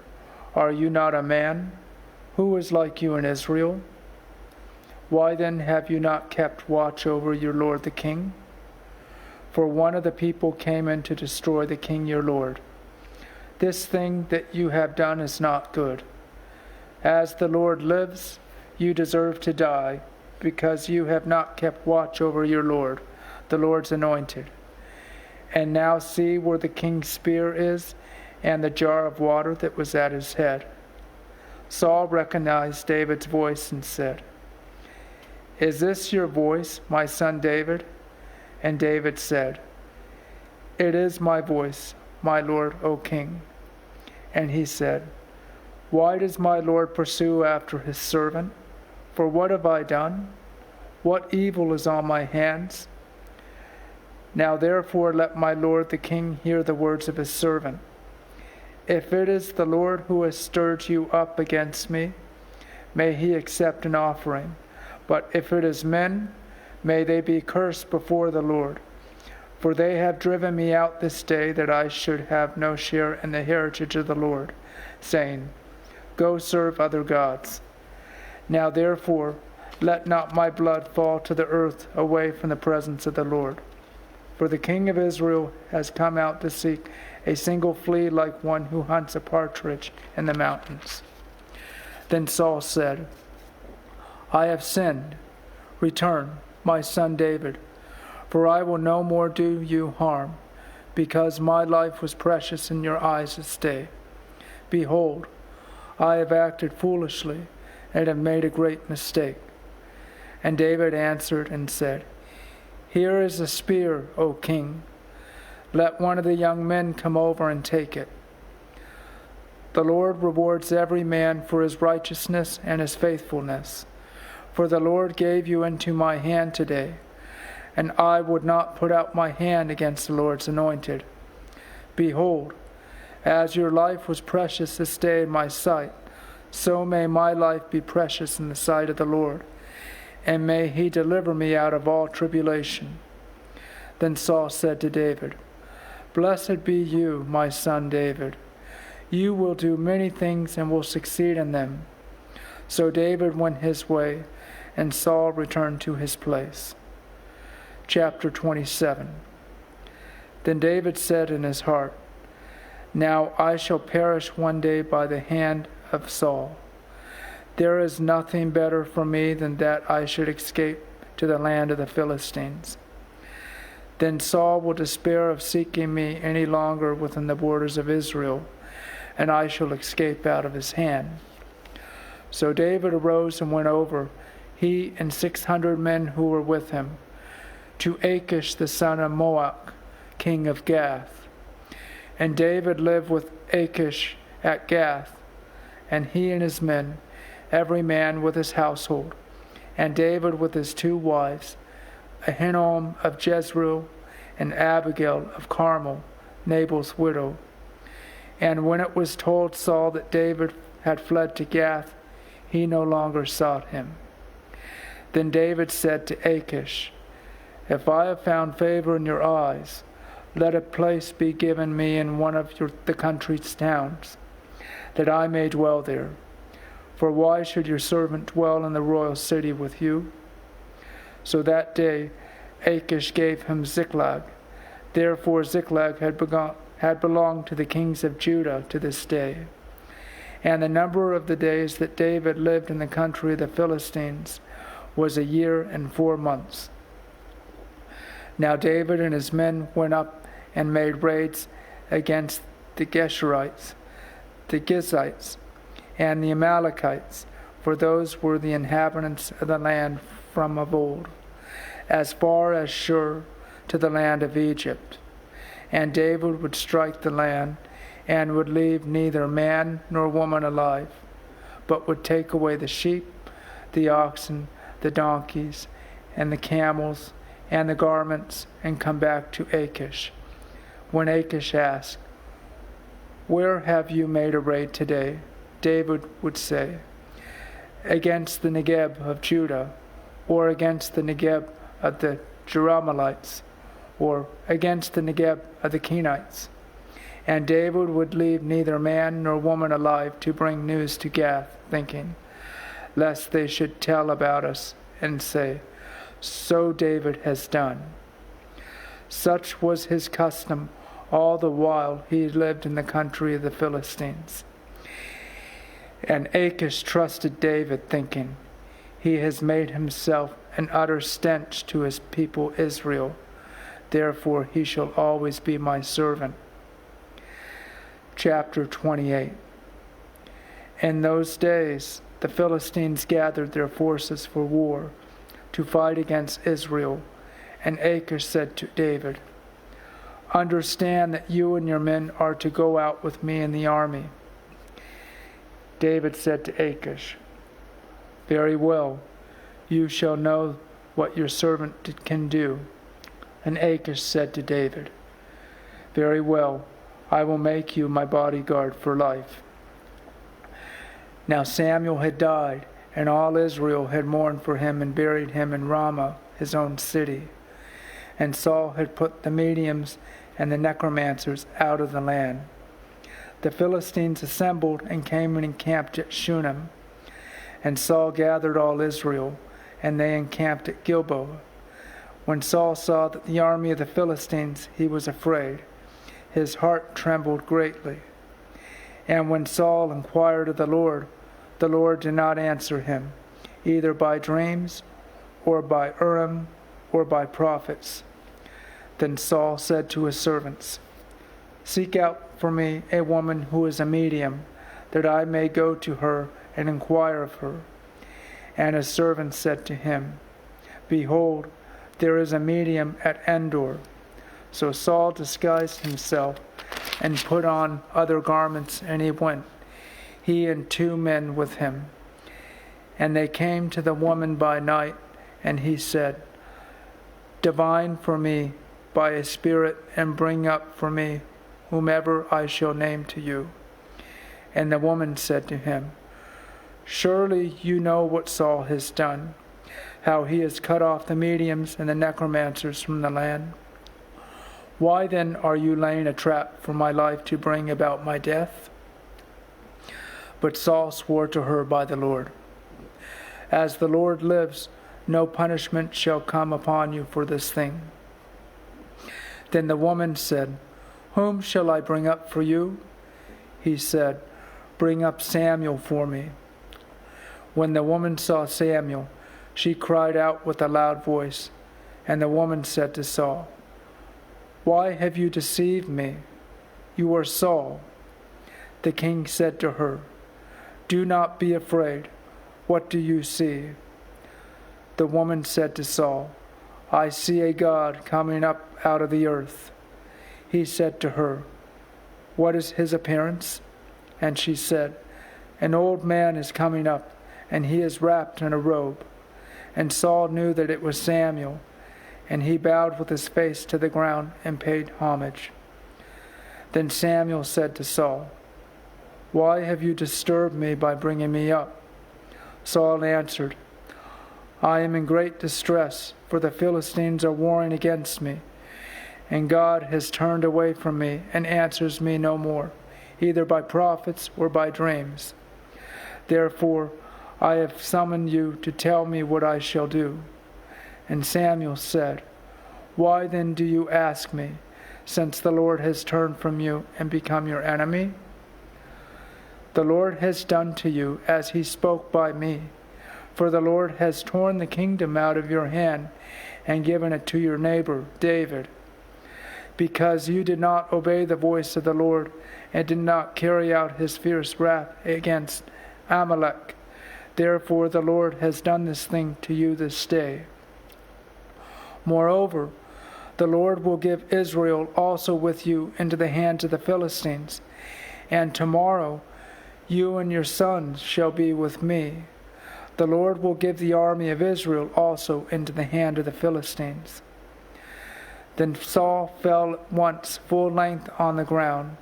"Are you not a man? Who is like you in Israel? Why then have you not kept watch over your lord the king? For one of the people came in to destroy the king your lord. This thing that you have done is not good. As the Lord lives, you deserve to die, because you have not kept watch over your lord, the Lord's anointed. And now see where the king's spear is, and the jar of water that was at his head." Saul recognized David's voice and said, "Is this your voice, my son David?" And David said, "It is my voice, my lord, O king." And he said, "Why does my lord pursue after his servant? For what have I done? What evil is on my hands? Now therefore let my lord the king hear the words of his servant. If it is the Lord who has stirred you up against me, may he accept an offering. But if it is men, may they be cursed before the Lord. For they have driven me out this day that I should have no share in the heritage of the Lord, saying, 'Go serve other gods.' Now therefore, let not my blood fall to the earth away from the presence of the Lord. For the king of Israel has come out to seek a single flea like one who hunts a partridge in the mountains." Then Saul said, "I have sinned. Return, my son David, for I will no more do you harm, because my life was precious in your eyes this day. Behold, I have acted foolishly and have made a great mistake." And David answered and said, "Here is a spear, O king. Let one of the young men come over and take it. The Lord rewards every man for his righteousness and his faithfulness. For the Lord gave you into my hand today, and I would not put out my hand against the Lord's anointed. Behold, as your life was precious this day in my sight, so may my life be precious in the sight of the Lord, and may he deliver me out of all tribulation." Then Saul said to David, "Blessed be you, my son David. You will do many things and will succeed in them." So David went his way, and Saul returned to his place. Chapter 27. Then David said in his heart, "Now I shall perish one day by the hand of Saul. There is nothing better for me than that I should escape to the land of the Philistines. Then Saul will despair of seeking me any longer within the borders of Israel, and I shall escape out of his hand." So David arose and went over, he and 600 men who were with him, to Achish the son of Maoch, king of Gath. And David lived with Achish at Gath, and he and his men, every man with his household, and David with his 2 wives, Ahinoam of Jezreel and Abigail of Carmel, Nabal's widow. And when it was told Saul that David had fled to Gath, he no longer sought him. Then David said to Achish, "If I have found favor in your eyes, let a place be given me in one of the country's towns, that I may dwell there. For why should your servant dwell in the royal city with you?" So that day Achish gave him Ziklag. Therefore Ziklag had belonged to the kings of Judah to this day. And the number of the days that David lived in the country of the Philistines was 1 year and 4 months. Now David and his men went up and made raids against the Geshurites, the Gizites, and the Amalekites, for those were the inhabitants of the land from of old, as far as Shur to the land of Egypt. And David would strike the land, and would leave neither man nor woman alive, but would take away the sheep, the oxen, the donkeys, and the camels, and the garments, and come back to Achish. When Achish asked, "Where have you made a raid today?" David would say, "Against the Negeb of Judah, or against the Negeb of the Jerahmeelites, or against the Negeb of the Kenites. And David would leave neither man nor woman alive to bring news to Gath, thinking, lest they should tell about us and say, so David has done. Such was his custom all the while he lived in the country of the Philistines. And Achish trusted David, thinking, he has made himself an utter stench to his people Israel. Therefore he shall always be my servant. Chapter 28. In those days the Philistines gathered their forces for war to fight against Israel. And Achish said to David, understand that you and your men are to go out with me in the army. David said to Achish, very well, you shall know what your servant can do. And Achish said to David, very well, I will make you my bodyguard for life. Now Samuel had died, and all Israel had mourned for him and buried him in Ramah, his own city. And Saul had put the mediums and the necromancers out of the land. The Philistines assembled and came and encamped at Shunem. And Saul gathered all Israel, and they encamped at Gilboa. When Saul saw that the army of the Philistines, he was afraid. His heart trembled greatly. And when Saul inquired of the Lord did not answer him, either by dreams, or by Urim, or by prophets. Then Saul said to his servants, seek out for me a woman who is a medium, that I may go to her and inquire of her. And his servant said to him, behold, there is a medium at Endor. So Saul disguised himself and put on other garments, and he went, he and 2 men with him. And they came to the woman by night, and he said, divine for me by a spirit, and bring up for me whomever I shall name to you. And the woman said to him, surely you know what Saul has done, how he has cut off the mediums and the necromancers from the land. Why then are you laying a trap for my life to bring about my death? But Saul swore to her by the Lord, as the Lord lives, no punishment shall come upon you for this thing. Then the woman said, whom shall I bring up for you? He said, bring up Samuel for me. When the woman saw Samuel, she cried out with a loud voice. And the woman said to Saul, why have you deceived me? You are Saul. The king said to her, do not be afraid. What do you see? The woman said to Saul, I see a God coming up out of the earth. He said to her, what is his appearance? And she said, an old man is coming up, and he is wrapped in a robe. And Saul knew that it was Samuel, and he bowed with his face to the ground and paid homage. Then Samuel said to Saul, why have you disturbed me by bringing me up? Saul answered, I am in great distress, for the Philistines are warring against me, and God has turned away from me and answers me no more, either by prophets or by dreams. Therefore I have summoned you to tell me what I shall do. And Samuel said, why then do you ask me, since the Lord has turned from you and become your enemy? The Lord has done to you as he spoke by me, for the Lord has torn the kingdom out of your hand and given it to your neighbor David, because you did not obey the voice of the Lord and did not carry out his fierce wrath against Amalek. Therefore the Lord has done this thing to you this day. Moreover, the Lord will give Israel also with you into the hands of the Philistines, and tomorrow you and your sons shall be with me. The Lord will give the army of Israel also into the hand of the Philistines. Then Saul fell at once full length on the ground,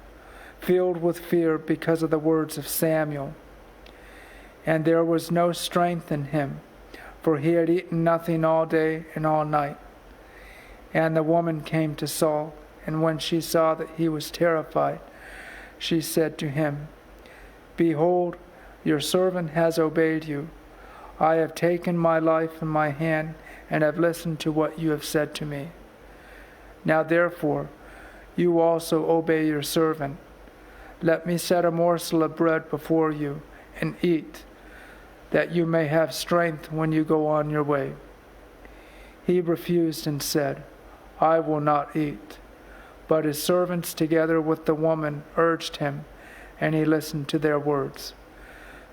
filled with fear because of the words of Samuel. And there was no strength in him, for he had eaten nothing all day and all night. And the woman came to Saul, and when she saw that he was terrified, she said to him, Behold, your servant has obeyed you. I have taken my life in my hand and have listened to what you have said to me. Now therefore, you also obey your servant. Let me set a morsel of bread before you and eat, that you may have strength when you go on your way. He refused and said, I will not eat. But his servants together with the woman urged him, and he listened to their words.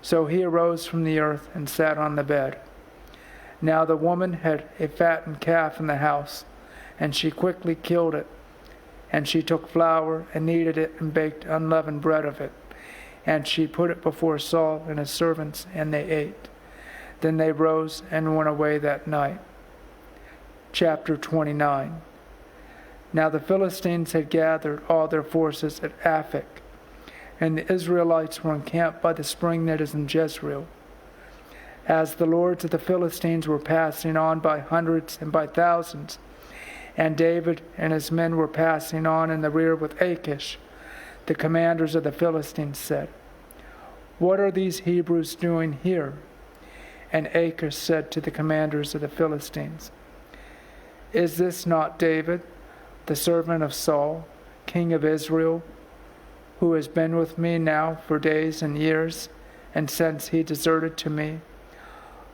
So he arose from the earth and sat on the bed. Now the woman had a fattened calf in the house, and she quickly killed it. And she took flour and kneaded it and baked unleavened bread of it. And she put it before Saul and his servants, and they ate. Then they rose and went away that night. Chapter 29. Now the Philistines had gathered all their forces at Aphek, and the Israelites were encamped by the spring that is in Jezreel. As the lords of the Philistines were passing on by hundreds and by thousands, and David and his men were passing on in the rear with Achish, the commanders of the Philistines said, What are these Hebrews doing here? And Achish said to the commanders of the Philistines, Is this not David, the servant of Saul, king of Israel, who has been with me now for days and years, and since he deserted to me?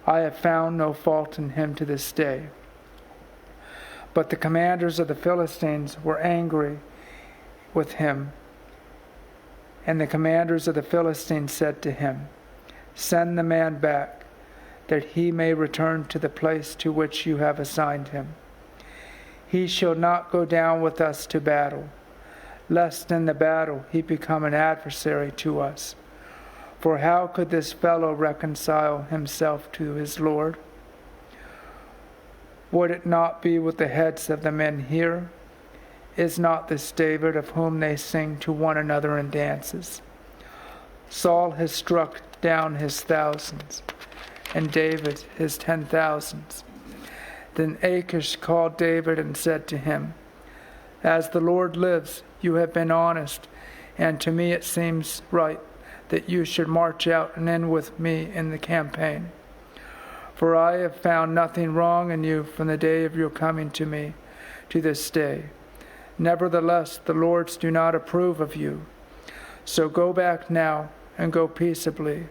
I have found no fault in him to this day. But the commanders of the Philistines were angry with him, and the commanders of the Philistines said to him, Send the man back, that he may return to the place to which you have assigned him. He shall not go down with us to battle, lest in the battle he become an adversary to us. For how could this fellow reconcile himself to his Lord? Would it not be with the heads of the men here? Is not this David of whom they sing to one another in dances? Saul has struck down his thousands, and David his 10,000s. Then Achish called David and said to him, As the Lord lives, you have been honest, and to me it seems right that you should march out and end with me in the campaign. For I have found nothing wrong in you from the day of your coming to me to this day. Nevertheless, the lords do not approve of you. So go back now and go peaceably,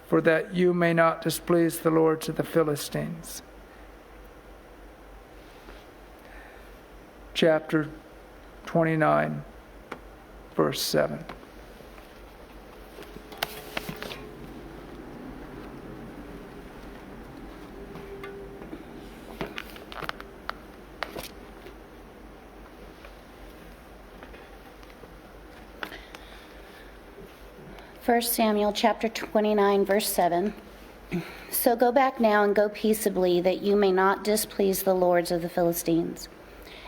for that you may not displease the lords of the Philistines. Chapter 29, verse 7. First Samuel chapter 29, verse 7. So go back now and go peaceably, that you may not displease the lords of the Philistines.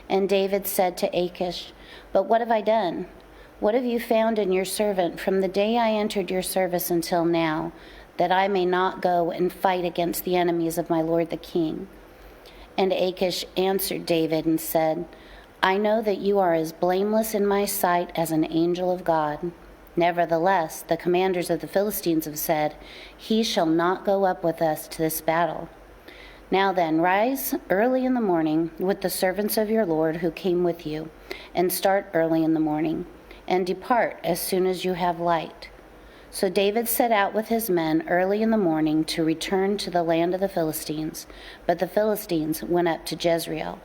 And David said to Achish, But what have I done? What have you found in your servant from the day I entered your service until now, that I may not go and fight against the enemies of my lord the king? And Achish answered David and said, I know that you are as blameless in my sight as an angel of God. Nevertheless, the commanders of the Philistines have said, He shall not go up with us to this battle. Now then, rise early in the morning with the servants of your Lord who came with you, and start early in the morning, and depart as soon as you have light. So David set out with his men early in the morning to return to the land of the Philistines, but the Philistines went up to Jezreel.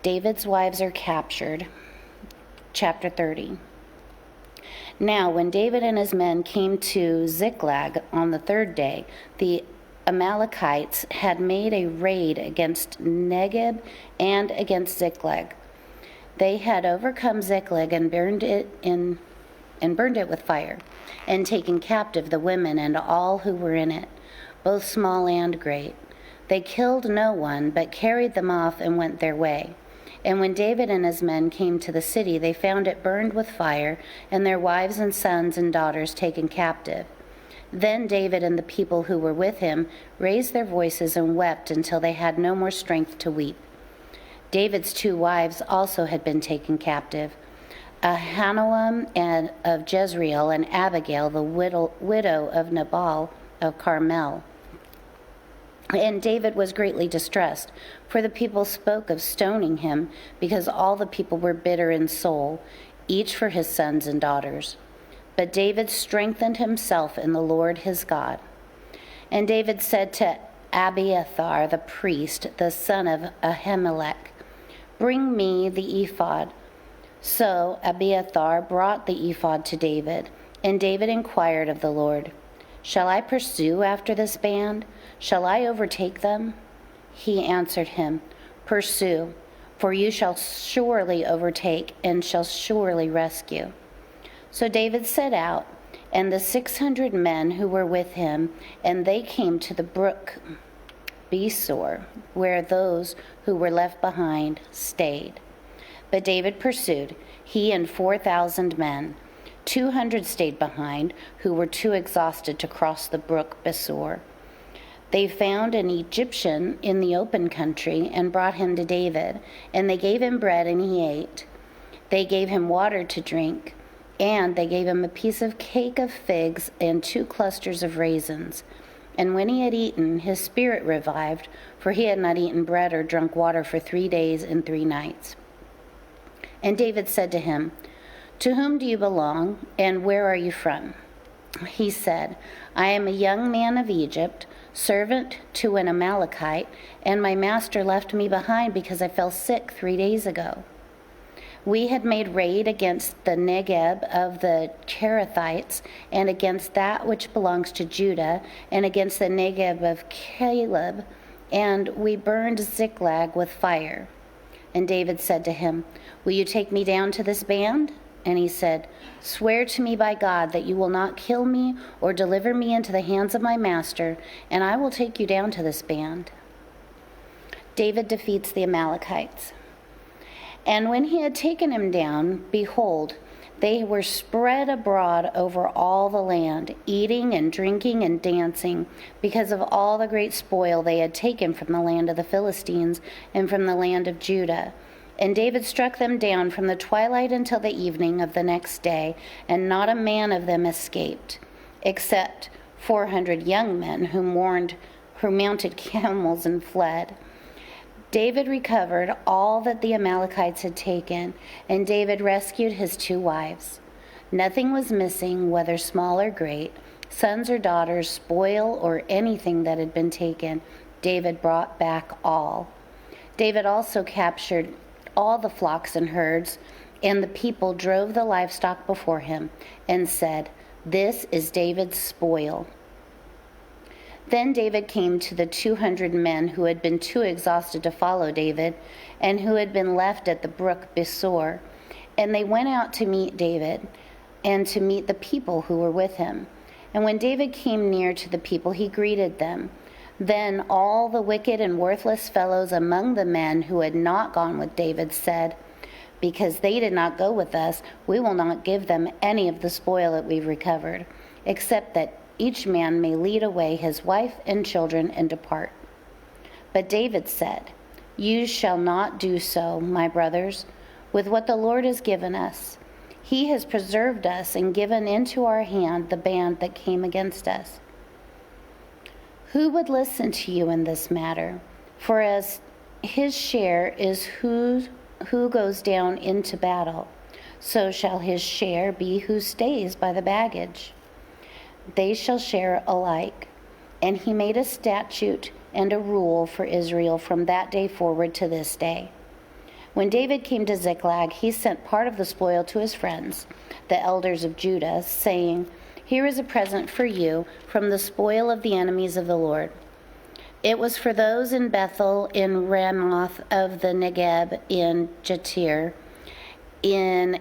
David's wives are captured. Chapter 30. Now, when David and his men came to Ziklag on the third day, the Amalekites had made a raid against Negeb and against Ziklag. They had overcome Ziklag and burned it with fire, and taken captive the women and all who were in it, both small and great. They killed no one, but carried them off and went their way. And when David and his men came to the city, they found it burned with fire, and their wives and sons and daughters taken captive. Then David and the people who were with him raised their voices and wept until they had no more strength to weep. David's 2 wives also had been taken captive, Ahinoam of Jezreel and Abigail, the widow of Nabal of Carmel. And David was greatly distressed, for the people spoke of stoning him, because all the people were bitter in soul, each for his sons and daughters. But David strengthened himself in the Lord his God. And David said to Abiathar the priest, the son of Ahimelech, "Bring me the ephod." So Abiathar brought the ephod to David, and David inquired of the Lord, "Shall I pursue after this band? Shall I overtake them?" He answered him, "Pursue, for you shall surely overtake and shall surely rescue." So David set out, and the 600 men who were with him, and they came to the brook Besor, where those who were left behind stayed. But David pursued, he and 4,000 men. 200 stayed behind, who were too exhausted to cross the brook Besor. They found an Egyptian in the open country and brought him to David, and they gave him bread and he ate. They gave him water to drink, and they gave him a piece of cake of figs and 2 clusters of raisins. And when he had eaten, his spirit revived, for he had not eaten bread or drunk water for 3 days and 3 nights. And David said to him, "To whom do you belong, and where are you from?" He said, "I am a young man of Egypt, servant to an Amalekite, and my master left me behind because I fell sick 3 days ago. We had made raid against the Negeb of the Cherethites, and against that which belongs to Judah, and against the Negeb of Caleb, and we burned Ziklag with fire." And David said to him, "Will you take me down to this band?" And he said, "Swear to me by God that you will not kill me or deliver me into the hands of my master, and I will take you down to this band." David defeats the Amalekites. And when he had taken him down, behold, they were spread abroad over all the land, eating and drinking and dancing, because of all the great spoil they had taken from the land of the Philistines and from the land of Judah. And David struck them down from the twilight until the evening of the next day, and not a man of them escaped, except 400 young men who mounted camels and fled. David recovered all that the Amalekites had taken, and David rescued his 2 wives. Nothing was missing, whether small or great, sons or daughters, spoil, or anything that had been taken. David brought back all. David also captured all the flocks and herds, and the people drove the livestock before him and said, "This is David's spoil." Then David came to the 200 men who had been too exhausted to follow David and who had been left at the brook Besor, and they went out to meet David and to meet the people who were with him. And when David came near to the people, he greeted them. Then all the wicked and worthless fellows among the men who had not gone with David said, "Because they did not go with us, we will not give them any of the spoil that we've recovered, except that each man may lead away his wife and children and depart." But David said, "You shall not do so, my brothers, with what the Lord has given us. He has preserved us and given into our hand the band that came against us. Who would listen to you in this matter? For as his share is who goes down into battle, so shall his share be who stays by the baggage. They shall share alike." And he made a statute and a rule for Israel from that day forward to this day. When David came to Ziklag, he sent part of the spoil to his friends, the elders of Judah, saying, "Here is a present for you from the spoil of the enemies of the Lord." It was for those in Bethel, in Ramoth of the Negeb, in Jatir, in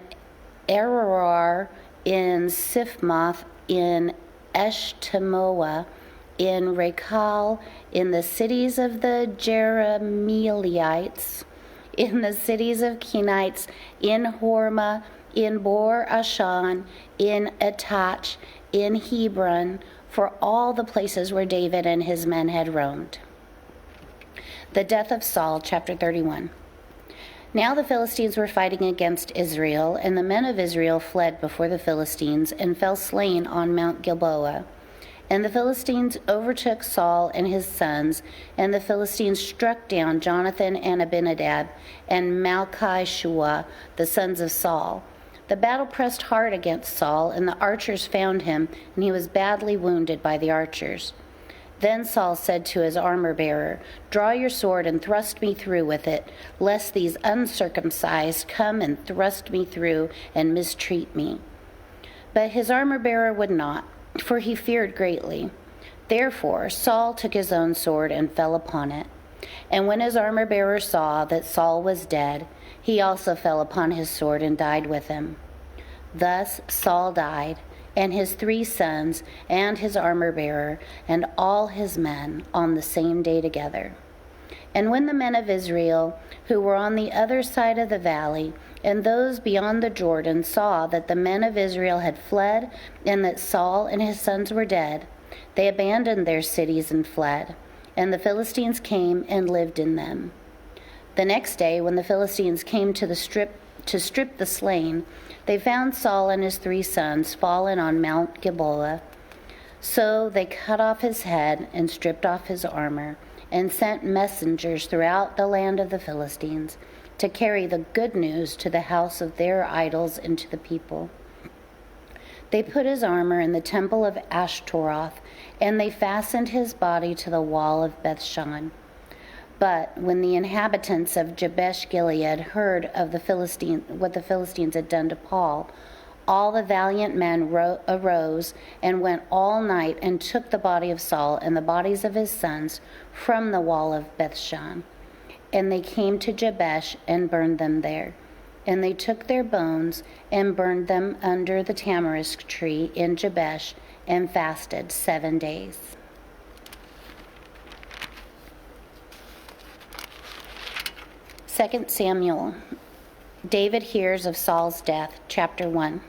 Aroer, in Siphmoth, in Eshtemoa, in Rechal, in the cities of the Jerahmeelites, in the cities of Kenites, in Hormah, in Bor Ashan, in Atach, in Hebron, for all the places where David and his men had roamed. The death of Saul, chapter 31. Now the Philistines were fighting against Israel, and the men of Israel fled before the Philistines and fell slain on Mount Gilboa. And the Philistines overtook Saul and his sons, and the Philistines struck down Jonathan and Abinadab and Malchi-Shua, the sons of Saul. The battle pressed hard against Saul, and the archers found him, and he was badly wounded by the archers. Then Saul said to his armor-bearer, "Draw your sword and thrust me through with it, lest these uncircumcised come and thrust me through and mistreat me." But his armor-bearer would not, for he feared greatly. Therefore Saul took his own sword and fell upon it. And when his armor-bearer saw that Saul was dead, he also fell upon his sword and died with him. Thus Saul died, and his 3 sons, and his armor-bearer, and all his men on the same day together. And when the men of Israel, who were on the other side of the valley, and those beyond the Jordan, saw that the men of Israel had fled, and that Saul and his sons were dead, they abandoned their cities and fled, and the Philistines came and lived in them. The next day, when the Philistines came to strip the slain, they found Saul and his 3 sons fallen on Mount Gilboa. So they cut off his head and stripped off his armor, and sent messengers throughout the land of the Philistines to carry the good news to the house of their idols and to the people. They put his armor in the temple of Ashtaroth, and they fastened his body to the wall of Bethshan. But when the inhabitants of Jabesh Gilead heard of what the Philistines had done to Paul, all the valiant men arose and went all night and took the body of Saul and the bodies of his sons from the wall of Bethshan. And they came to Jabesh and burned them there. And they took their bones and burned them under the tamarisk tree in Jabesh and fasted 7 days. Second Samuel. David hears of Saul's death, chapter 1.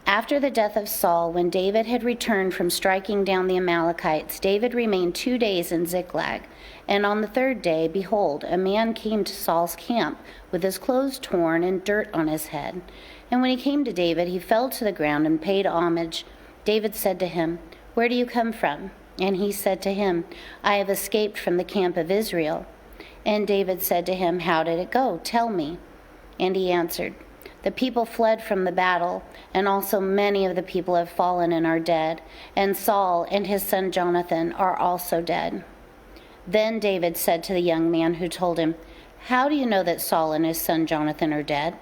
After the death of Saul, when David had returned from striking down the Amalekites, David remained 2 days in Ziklag. And on the 3rd day, behold, a man came to Saul's camp with his clothes torn and dirt on his head. And when he came to David, he fell to the ground and paid homage. David said to him, "Where do you come from?" And he said to him, "I have escaped from the camp of Israel." And David said to him, "How did it go? Tell me." And he answered, "The people fled from the battle, and also many of the people have fallen and are dead, and Saul and his son Jonathan are also dead." Then David said to the young man who told him, "How do you know that Saul and his son Jonathan are dead?"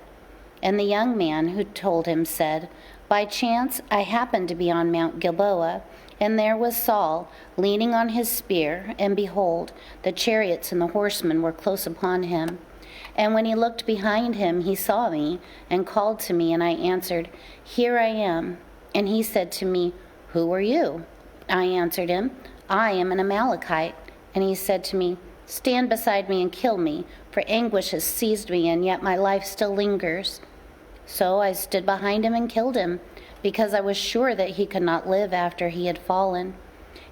And the young man who told him said, "By chance I happened to be on Mount Gilboa, and there was Saul leaning on his spear, and behold, the chariots and the horsemen were close upon him. And when he looked behind him, he saw me, and called to me, and I answered, 'Here I am.' And he said to me, 'Who are you?' I answered him, 'I am an Amalekite.' And he said to me, 'Stand beside me and kill me, for anguish has seized me, and yet my life still lingers.' So I stood behind him and killed him, because I was sure that he could not live after he had fallen.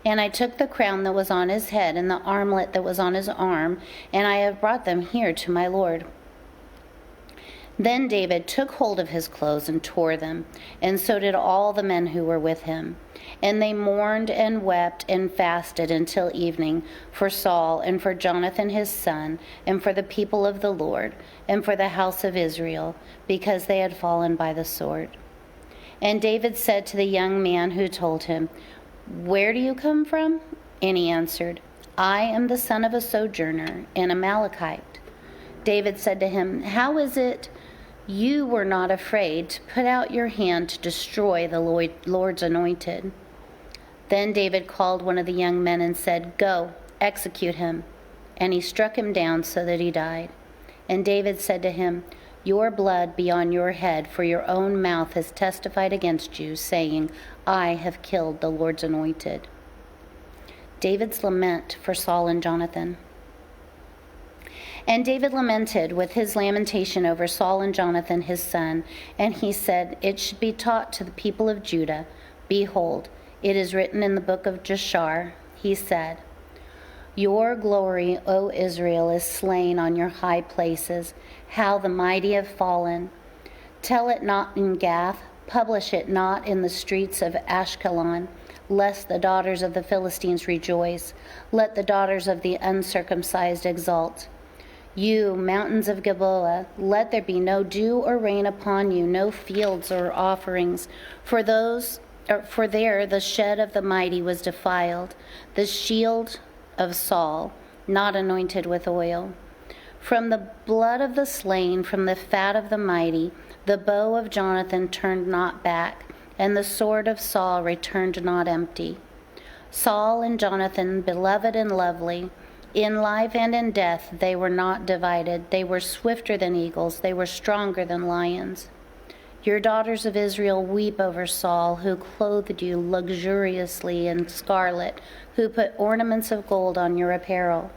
And I took the crown that was on his head and the armlet that was on his arm, and I have brought them here to my Lord." Then David took hold of his clothes and tore them, and so did all the men who were with him. And they mourned and wept and fasted until evening for Saul and for Jonathan his son, and for the people of the Lord, and for the house of Israel, because they had fallen by the sword. And David said to the young man who told him, "Where do you come from?" And he answered, "I am the son of a sojourner, an Amalekite." David said to him, "How is it you were not afraid to put out your hand to destroy the Lord's anointed?" Then David called one of the young men and said, "Go, execute him." And he struck him down so that he died. And David said to him, "Your blood be on your head, for your own mouth has testified against you, saying, 'I have killed the Lord's anointed.'" David's lament for Saul and Jonathan. And David lamented with his lamentation over Saul and Jonathan his son, and he said, "It should be taught to the people of Judah, behold, It is written in the book of Jashar. He said, "Your glory, O Israel, is slain on your high places. How the mighty have fallen. Tell it not in Gath, publish it not in the streets of Ashkelon, lest the daughters of the Philistines rejoice. Let the daughters of the uncircumcised exult. You, mountains of Gilboa, let there be no dew or rain upon you, no fields or offerings, for there the shed of the mighty was defiled, the shield of Saul, not anointed with oil. From the blood of the slain, from the fat of the mighty, the bow of Jonathan turned not back, and the sword of Saul returned not empty. Saul and Jonathan, beloved and lovely, in life and in death they were not divided. They were swifter than eagles, they were stronger than lions. Your daughters of Israel weep over Saul, who clothed you luxuriously in scarlet, who put ornaments of gold on your apparel.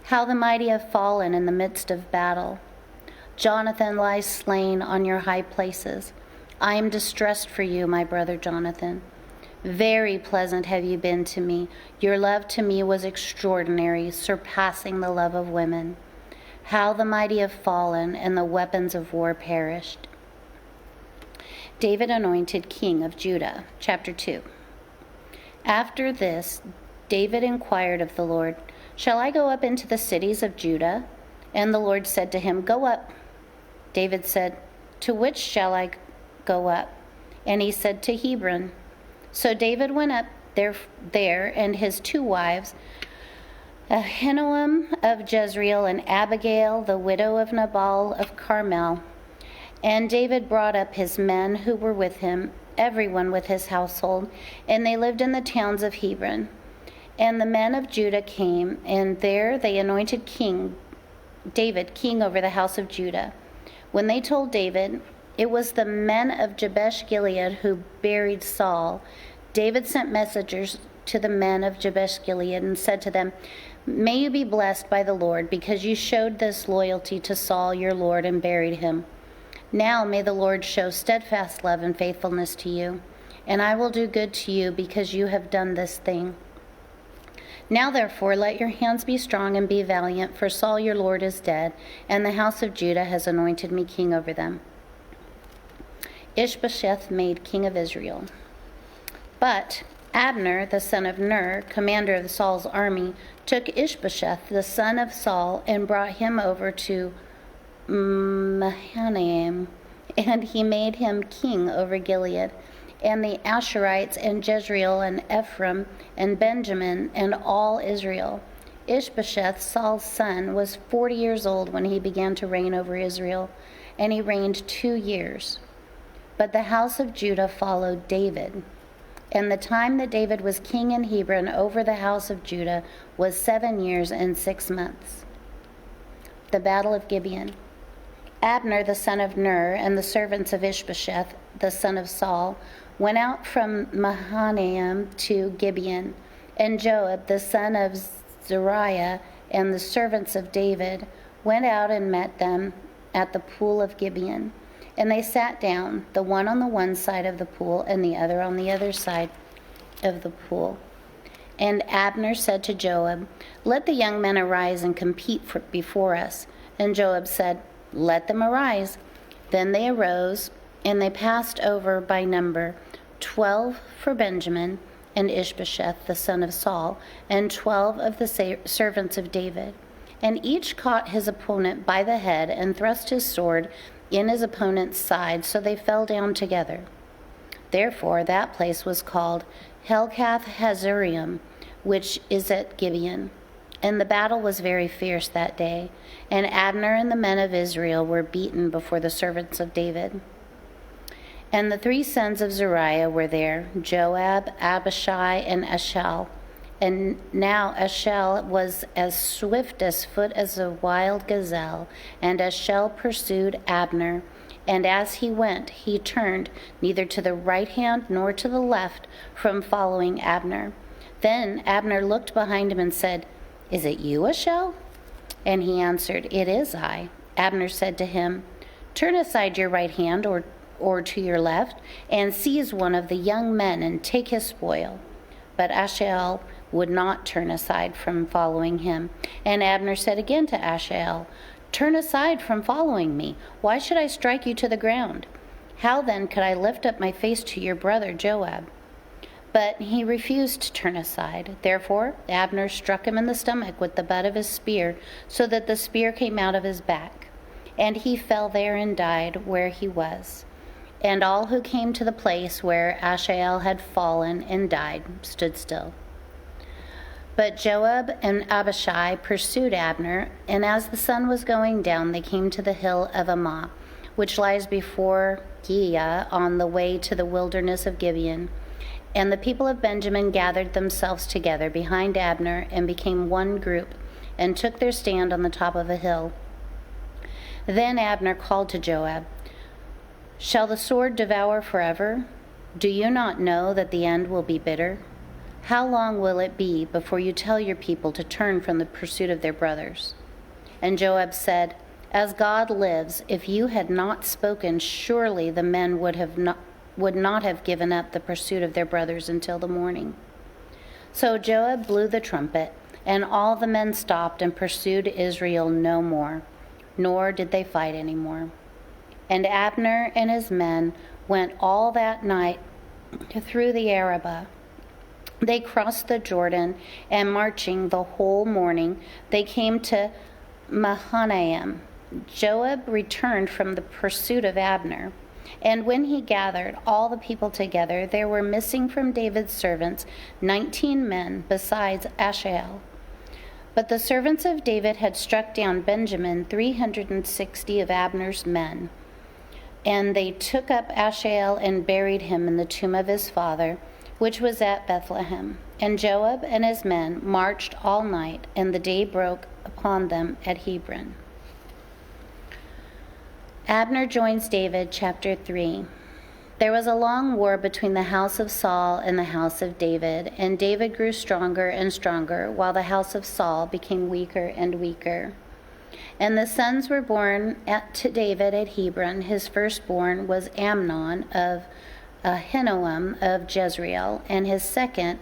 How the mighty have fallen in the midst of battle. Jonathan lies slain on your high places. I am distressed for you, my brother Jonathan. Very pleasant have you been to me. Your love to me was extraordinary, surpassing the love of women. How the mighty have fallen, and the weapons of war perished." David anointed king of Judah. Chapter 2. After this, David inquired of the Lord, "Shall I go up into the cities of Judah?" And the Lord said to him, "Go up." David said, "To which shall I go up?" And he said, "To Hebron." So David went up there and his 2 wives, Ahinoam of Jezreel and Abigail, the widow of Nabal of Carmel. And David brought up his men who were with him, everyone with his household, and they lived in the towns of Hebron. And the men of Judah came, and there they anointed David king over the house of Judah. When they told David, it was the men of Jabesh Gilead who buried Saul, David sent messengers to the men of Jabesh Gilead and said to them, "May you be blessed by the Lord, because you showed this loyalty to Saul your Lord and buried him. Now may the Lord show steadfast love and faithfulness to you, and I will do good to you because you have done this thing. Now therefore let your hands be strong and be valiant, for Saul your Lord is dead, and the house of Judah has anointed me king over them." Ishbosheth made king of Israel. But Abner, the son of Ner, commander of Saul's army, took Ishbosheth, the son of Saul, and brought him over to Mahanaim, and he made him king over Gilead, and the Asherites, and Jezreel, and Ephraim, and Benjamin, and all Israel. Ishbosheth, Saul's son, was 40 years old when he began to reign over Israel, and he reigned 2 years. But the house of Judah followed David. And the time that David was king in Hebron over the house of Judah was 7 years and 6 months. The battle of Gibeon. Abner, the son of Ner, and the servants of Ishbosheth, the son of Saul, went out from Mahanaim to Gibeon. And Joab, the son of Zeruiah, and the servants of David went out and met them at the pool of Gibeon. And they sat down, the one on the one side of the pool and the other on the other side of the pool. And Abner said to Joab, "Let the young men arise and compete before us." And Joab said, "Let them arise." Then they arose, and they passed over by number, 12 for Benjamin, and Ishbosheth, the son of Saul, and 12 of the servants of David. And each caught his opponent by the head and thrust his sword in his opponent's side, so they fell down together. Therefore that place was called Helkath Hazarium, which is at Gibeon. And the battle was very fierce that day, and Abner and the men of Israel were beaten before the servants of David. And the 3 sons of Zeruiah were there, Joab, Abishai, and Ashel. And now Ashel was as swift as foot as a wild gazelle, and Ashel pursued Abner. And as he went, he turned neither to the right hand nor to the left from following Abner. Then Abner looked behind him and said, "Is it you, Ashel?" And he answered, "It is I." Abner said to him, "Turn aside your right hand or to your left, and seize one of the young men and take his spoil. But Asahel would not turn aside from following him. And Abner said again to Asahel, "Turn aside from following me. Why should I strike you to the ground? How then could I lift up my face to your brother Joab?" But he refused to turn aside. Therefore Abner struck him in the stomach with the butt of his spear, so that the spear came out of his back. And he fell there and died where he was. And all who came to the place where Asahel had fallen and died stood still. But Joab and Abishai pursued Abner, and as the sun was going down, they came to the hill of Ammah, which lies before Giah on the way to the wilderness of Gibeon. And the people of Benjamin gathered themselves together behind Abner and became one group, and took their stand on the top of a hill. Then Abner called to Joab, "Shall the sword devour forever? Do you not know that the end will be bitter? How long will it be before you tell your people to turn from the pursuit of their brothers?" And Joab said, "As God lives, if you had not spoken, surely the men would not have given up the pursuit of their brothers until the morning." So Joab blew the trumpet, and all the men stopped and pursued Israel no more, nor did they fight any more. And Abner and his men went all that night through the Arabah. They crossed the Jordan, and marching the whole morning, they came to Mahanaim. Joab returned from the pursuit of Abner. And when he gathered all the people together, there were missing from David's servants 19 men, besides Asahel. But the servants of David had struck down Benjamin 360 of Abner's men. And they took up Asahel and buried him in the tomb of his father, which was at Bethlehem. And Joab and his men marched all night, and the day broke upon them at Hebron. Abner joins David, chapter 3. There was a long war between the house of Saul and the house of David, and David grew stronger and stronger, while the house of Saul became weaker and weaker. And the sons were born to David at Hebron. His firstborn was Amnon of Ahinoam of Jezreel, and his second,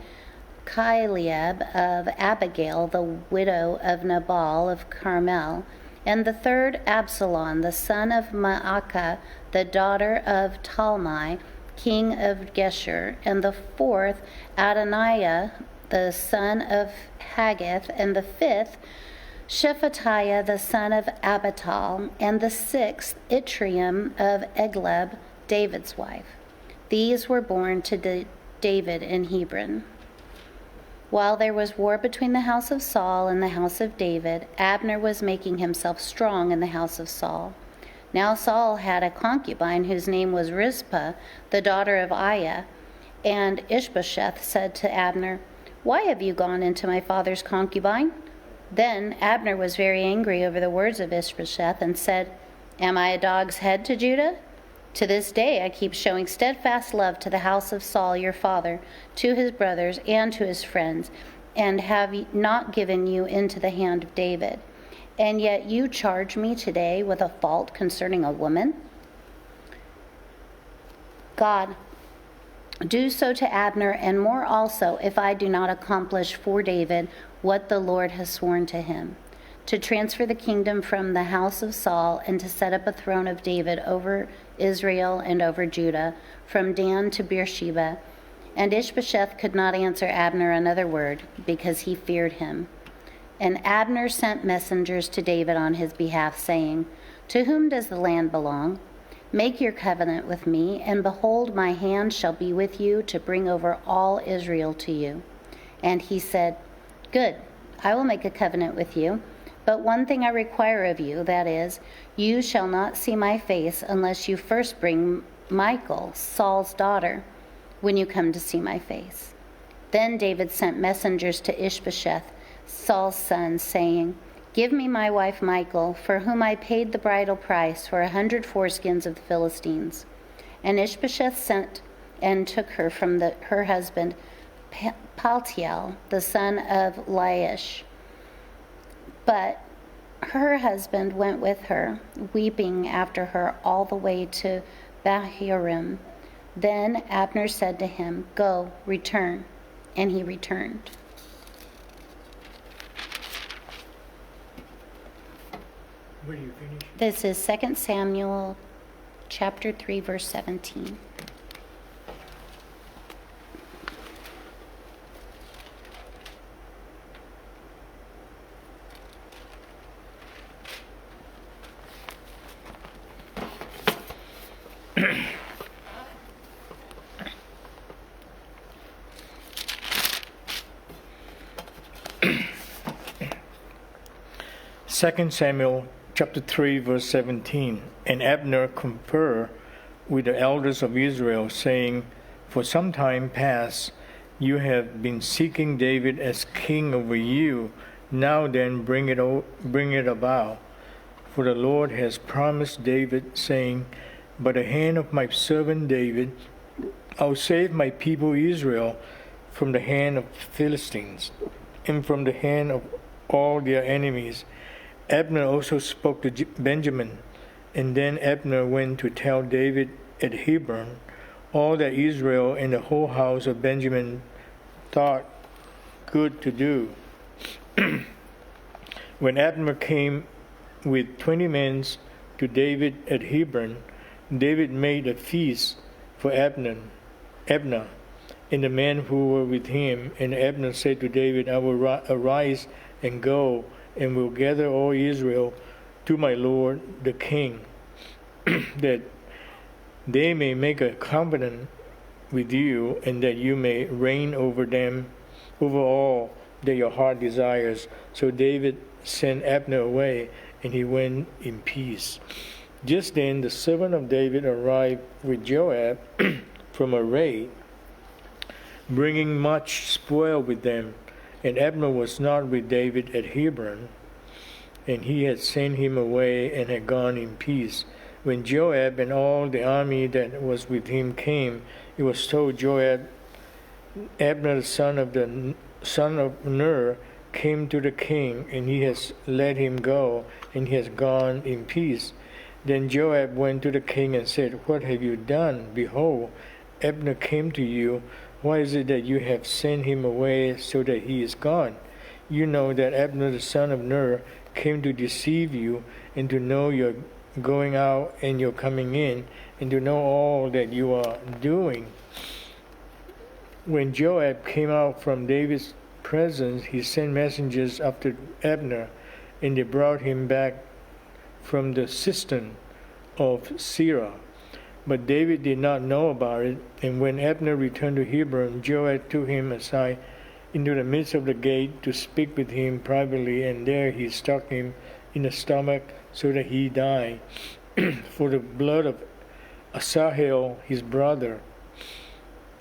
Chileab of Abigail, the widow of Nabal of Carmel, and the third, Absalom, the son of Maacah, the daughter of Talmai, king of Geshur, and the fourth, Adoniah, the son of Haggith, and the fifth, Shephatiah, the son of Abital, and the sixth, Itriam of Egleb, David's wife. These were born to David in Hebron. While there was war between the house of Saul and the house of David, Abner was making himself strong in the house of Saul. Now Saul had a concubine whose name was Rizpah, the daughter of Aiah. And Ishbosheth said to Abner, "Why have you gone into my father's concubine?" Then Abner was very angry over the words of Ishbosheth and said, "Am I a dog's head to Judah? To this day I keep showing steadfast love to the house of Saul your father, to his brothers, and to his friends, and have not given you into the hand of David. And yet you charge me today with a fault concerning a woman?" God, do so to Abner, and more also, if I do not accomplish for David what the Lord has sworn to him, to transfer the kingdom from the house of Saul and to set up a throne of David over Israel and over Judah, from Dan to Beersheba. And Ishbosheth could not answer Abner another word, because he feared him. And Abner sent messengers to David on his behalf, saying, "To whom does the land belong? Make your covenant with me, and behold, my hand shall be with you to bring over all Israel to you." And he said, "Good, I will make a covenant with you. But one thing I require of you, that is, you shall not see my face unless you first bring Michal, Saul's daughter, when you come to see my face." Then David sent messengers to Ishbosheth, Saul's son, saying, "Give me my wife Michal, for whom I paid the bridal price for 100 foreskins of the Philistines." And Ishbosheth sent and took her from her husband Paltiel, the son of Laish. But her husband went with her, weeping after her all the way to Bahurim. Then Abner said to him, "Go, return." And he returned. Where do you finish? This is 2 Samuel chapter 3, verse 17. Second Samuel chapter 3, verse 17. And Abner conferred with the elders of Israel, saying, "For some time past you have been seeking David as king over you. Now then, bring it about. For the Lord has promised David, saying, by the hand of my servant David, I'll save my people Israel from the hand of Philistines and from the hand of all their enemies." Abner also spoke to Benjamin, and then Abner went to tell David at Hebron all that Israel and the whole house of Benjamin thought good to do. When Abner came with 20 men to David at Hebron, David made a feast for Abner, and the men who were with him. And Abner said to David, "I will arise and go, and will gather all Israel to my lord the king, that they may make a covenant with you, and that you may reign over them, over all that your heart desires." So David sent Abner away, and he went in peace. Just then the servant of David arrived with Joab from a raid, bringing much spoil with them. And Abner was not with David at Hebron, and he had sent him away and had gone in peace. When Joab and all the army that was with him came, it was told Joab, "Abner, the son of Ner, came to the king, and he has let him go, and he has gone in peace." Then Joab went to the king and said, "What have you done? Behold, Abner came to you. Why is it that you have sent him away so that he is gone? You know that Abner the son of Ner came to deceive you, and to know your going out and your coming in, and to know all that you are doing." When Joab came out from David's presence, he sent messengers after Abner, and they brought him back from the cistern of Sirah. But David did not know about it, and when Abner returned to Hebron, Joab took him aside into the midst of the gate to speak with him privately, and there he struck him in the stomach so that he died. For the blood of Asahel, his brother.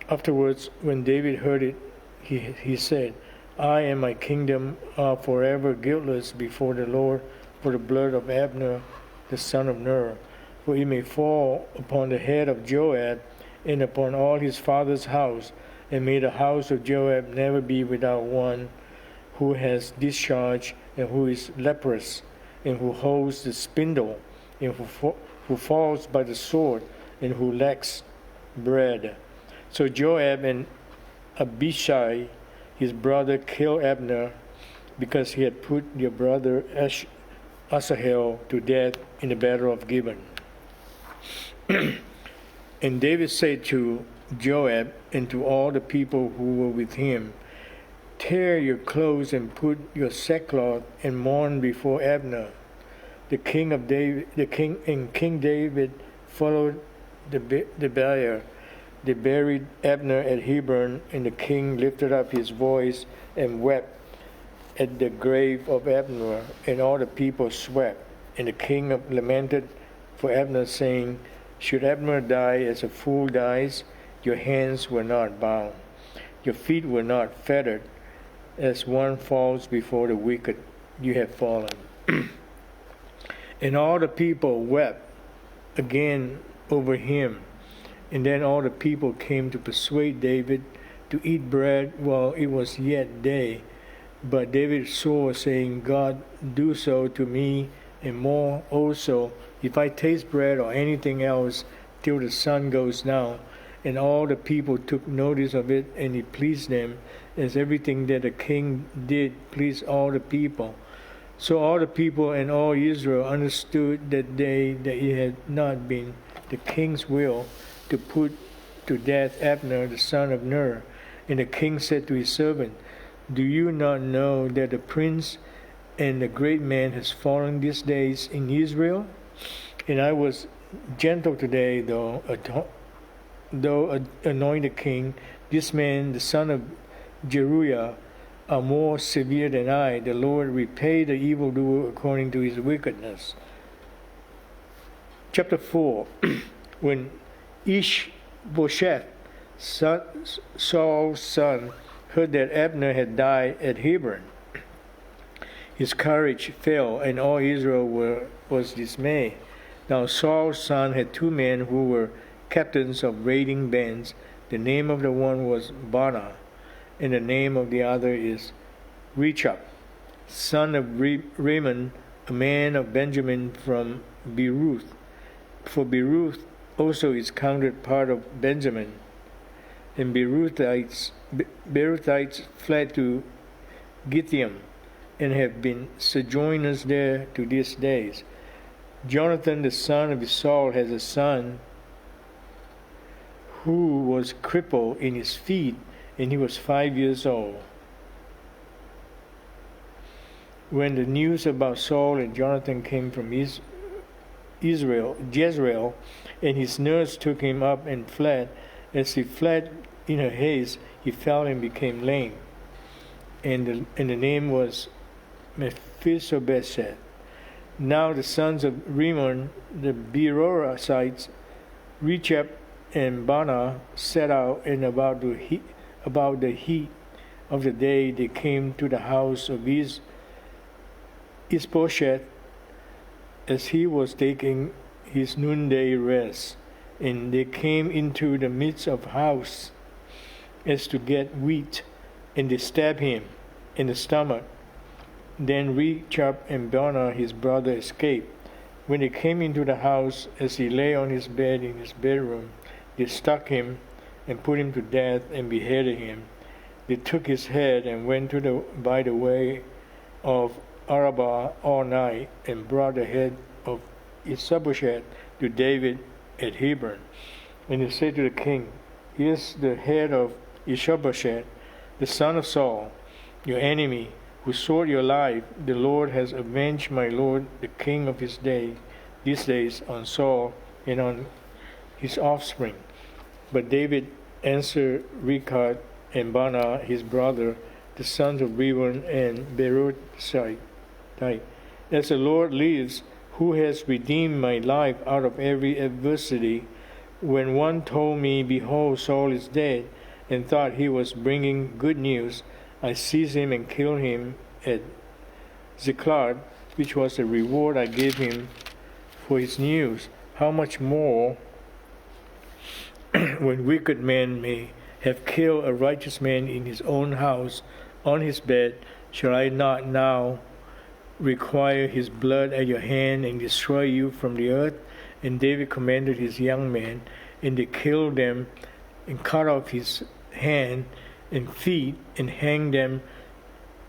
Afterwards, when David heard it, he said, "I and my kingdom are forever guiltless before the Lord for the blood of Abner, the son of Ner. For it may fall upon the head of Joab and upon all his father's house, and may the house of Joab never be without one who has discharge, and who is leprous, and who holds the spindle, and who falls by the sword, and who lacks bread." So Joab and Abishai, his brother, killed Abner, because he had put their brother Asahel to death in the battle of Gibeon. And David said to Joab and to all the people who were with him, "Tear your clothes and put your sackcloth and mourn before Abner." King David followed the bier. They buried Abner at Hebron, and the king lifted up his voice and wept at the grave of Abner, and all the people wept. And the king lamented for Abner, saying, "Should Abner die as a fool dies? Your hands were not bound, your feet were not fettered. As one falls before the wicked, you have fallen." And all the people wept again over him. And then all the people came to persuade David to eat bread while it was yet day. But David swore, saying, "God, do so to me, and more also, if I taste bread or anything else till the sun goes down. And all the people took notice of it, and it pleased them, as everything that the king did pleased all the people. So all the people and all Israel understood that day that it had not been the king's will to put to death Abner the son of Ner. And the king said to his servant, Do you not know that the prince and the great man has fallen these days in Israel? And I was gentle today, though anointed king. This man, the son of Jeruiah, are more severe than I. The Lord repay the evildoer according to his wickedness. Chapter 4. When Ishbosheth, Saul's son, heard that Abner had died at Hebron, his courage fell, and all Israel was dismayed. Now Saul's son had 2 men who were captains of raiding bands. The name of the one was Baanah, and the name of the other is Rechab, son of Rimmon, a man of Benjamin from Beeroth. For Beeroth also is counted part of Benjamin. And Beerothites fled to Gitthiam, and have been sojourners there to these days. Jonathan, the son of Saul, has a son who was crippled in his feet, and he was 5 years old. When the news about Saul and Jonathan came from Jezreel, and his nurse took him up and fled. As he fled in her haste, he fell and became lame. And the name was Mephibosheth. Now the sons of Rimmon, the Beerothite, Rechab and Baanah, set out, and about the heat of the day they came to the house of Ishbosheth as he was taking his noonday rest. And they came into the midst of house as to get wheat, and they stabbed him in the stomach. Then Rechab and Baanah his brother escaped. When they came into the house, as he lay on his bed in his bedroom, they struck him and put him to death and beheaded him. They took his head and went by the way of Arabah all night, and brought the head of Ishbosheth to David at Hebron. And they said to the king, Here's the head of Ishbosheth, the son of Saul, your enemy, who sought your life. The Lord has avenged my lord, the king of these days, on Saul and on his offspring. But David answered Rechab and Baanah his brother, the sons of Rimmon and Beerothite, As the Lord lives, who has redeemed my life out of every adversity, when one told me, Behold, Saul is dead, and thought he was bringing good news, I seized him and killed him at Ziklag, which was the reward I gave him for his news. How much more, when wicked men may have killed a righteous man in his own house, on his bed, shall I not now require his blood at your hand and destroy you from the earth? And David commanded his young men, and they killed them and cut off his hand and feet and hanged them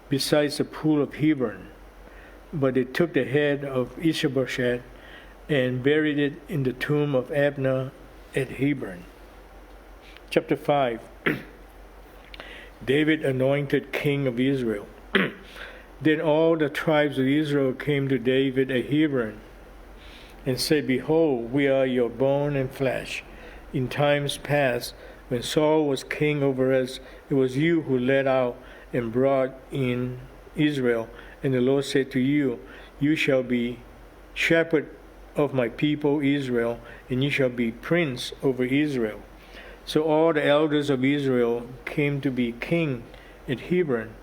beside the pool of Hebron. But they took the head of Ishbosheth and buried it in the tomb of Abner at Hebron. Chapter 5. David anointed king of Israel. Then all the tribes of Israel came to David at Hebron and said, Behold, we are your bone and flesh. In times past, when Saul was king over us, it was you who led out and brought in Israel. And the Lord said to you, You shall be shepherd of my people Israel, and you shall be prince over Israel. So all the elders of Israel came to be king at Hebron.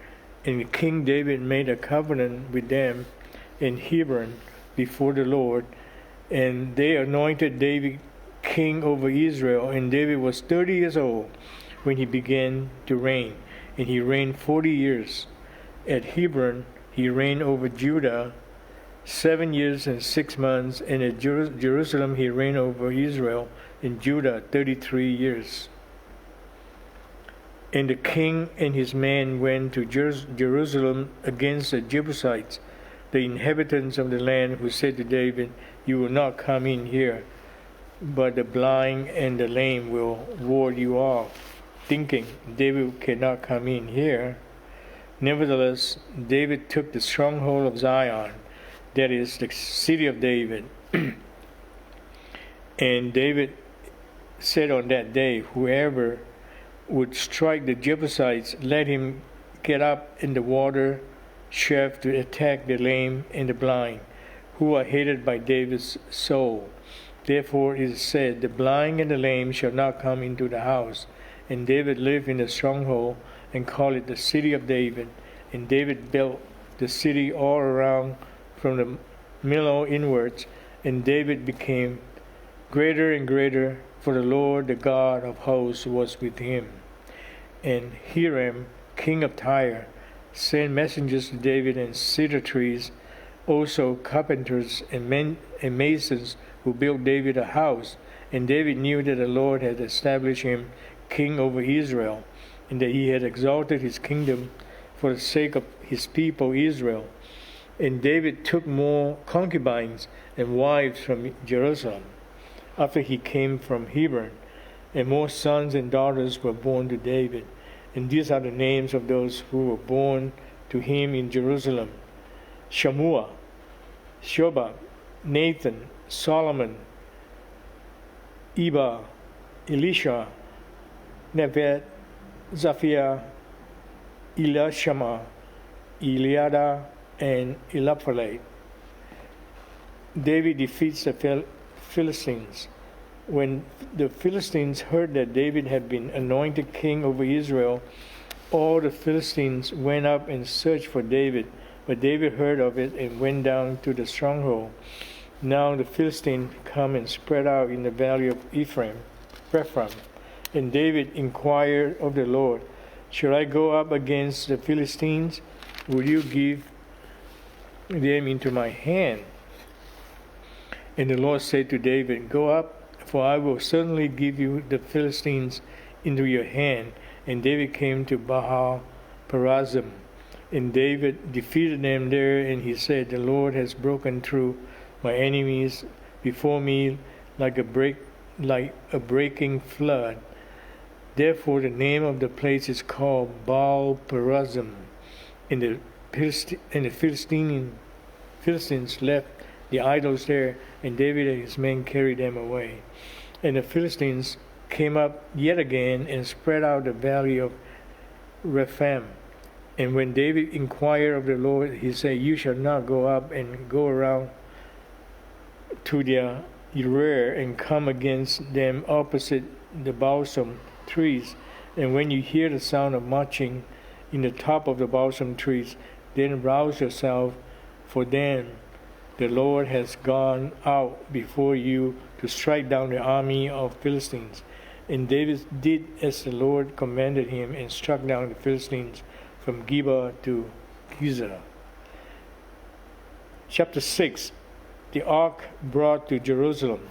And King David made a covenant with them in Hebron before the Lord, and they anointed David king over Israel. And David was 30 years old when he began to reign, and he reigned 40 years. At Hebron he reigned over Judah 7 years and 6 months, and at Jerusalem he reigned over Israel and Judah 33 years. And the king and his men went to Jerusalem against the Jebusites, the inhabitants of the land, who said to David, "You will not come in here, but the blind and the lame will ward you off," thinking, "David cannot come in here." Nevertheless, David took the stronghold of Zion, that is, the city of David. And David said on that day, "Whoever would strike the Jebusites, let him get up in the water shaft to attack the lame and the blind, who are hated by David's soul." Therefore it is said, "The blind and the lame shall not come into the house." And David lived in the stronghold and called it the city of David. And David built the city all around from the Millo inwards. And David became greater and greater, for the Lord, the God of hosts, was with him. And Hiram, king of Tyre, sent messengers to David and cedar trees, also carpenters and masons, who built David a house. And David knew that the Lord had established him king over Israel, and that he had exalted his kingdom for the sake of his people Israel. And David took more concubines and wives from Jerusalem after he came from Hebron, and more sons and daughters were born to David. And these are the names of those who were born to him in Jerusalem: Shammua, Shobab, Nathan, Solomon, Eba, Elisha, Nevet, Zaphia, Elishama, Eliada, and Eliphalet. David defeats the Philistines. When the Philistines heard that David had been anointed king over Israel, all the Philistines went up and searched for David. But David heard of it and went down to the stronghold. Now the Philistines come and spread out in the valley of Ephraim. And David inquired of the Lord, "Shall I go up against the Philistines? Will you give them into my hand?" And the Lord said to David, "Go up, for I will certainly give you the Philistines into your hand." And David came to Baal Perazim, and David defeated them there. And he said, "The Lord has broken through my enemies before me like a breaking flood." Therefore the name of the place is called Baal Perazim. And the Philistines left the idols there, and David and his men carried them away. And the Philistines came up yet again and spread out the valley of Rephaim. And when David inquired of the Lord, he said, "You shall not go up and go around to their rear and come against them opposite the balsam trees. And when you hear the sound of marching in the top of the balsam trees, then rouse yourself, for then the Lord has gone out before you to strike down the army of Philistines." And David did as the Lord commanded him, and struck down the Philistines from Geba to Gezer. Chapter 6. The ark brought to Jerusalem.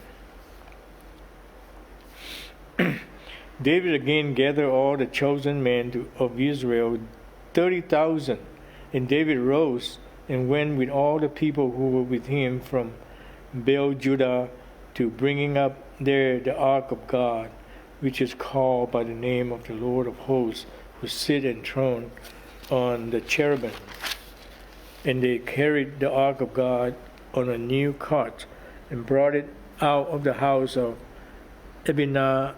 David again gathered all the chosen men of Israel, 30,000. And David rose and went with all the people who were with him from Baal Judah to bringing up there the ark of God, which is called by the name of the Lord of hosts, who sit enthroned on the cherubim. And they carried the ark of God on a new cart and brought it out of the house of Abinadab,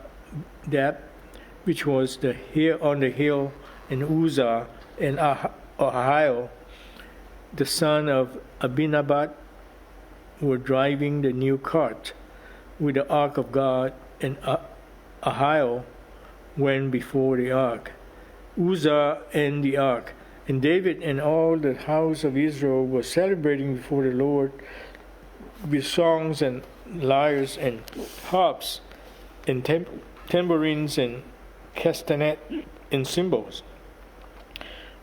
which was on the hill, and Uzzah and Ahio, the son of Abinadab, were driving the new cart with the ark of God, and Ahio went before the ark, Uzzah and the ark. And David and all the house of Israel were celebrating before the Lord with songs and lyres and harps and tambourines and castanet and cymbals.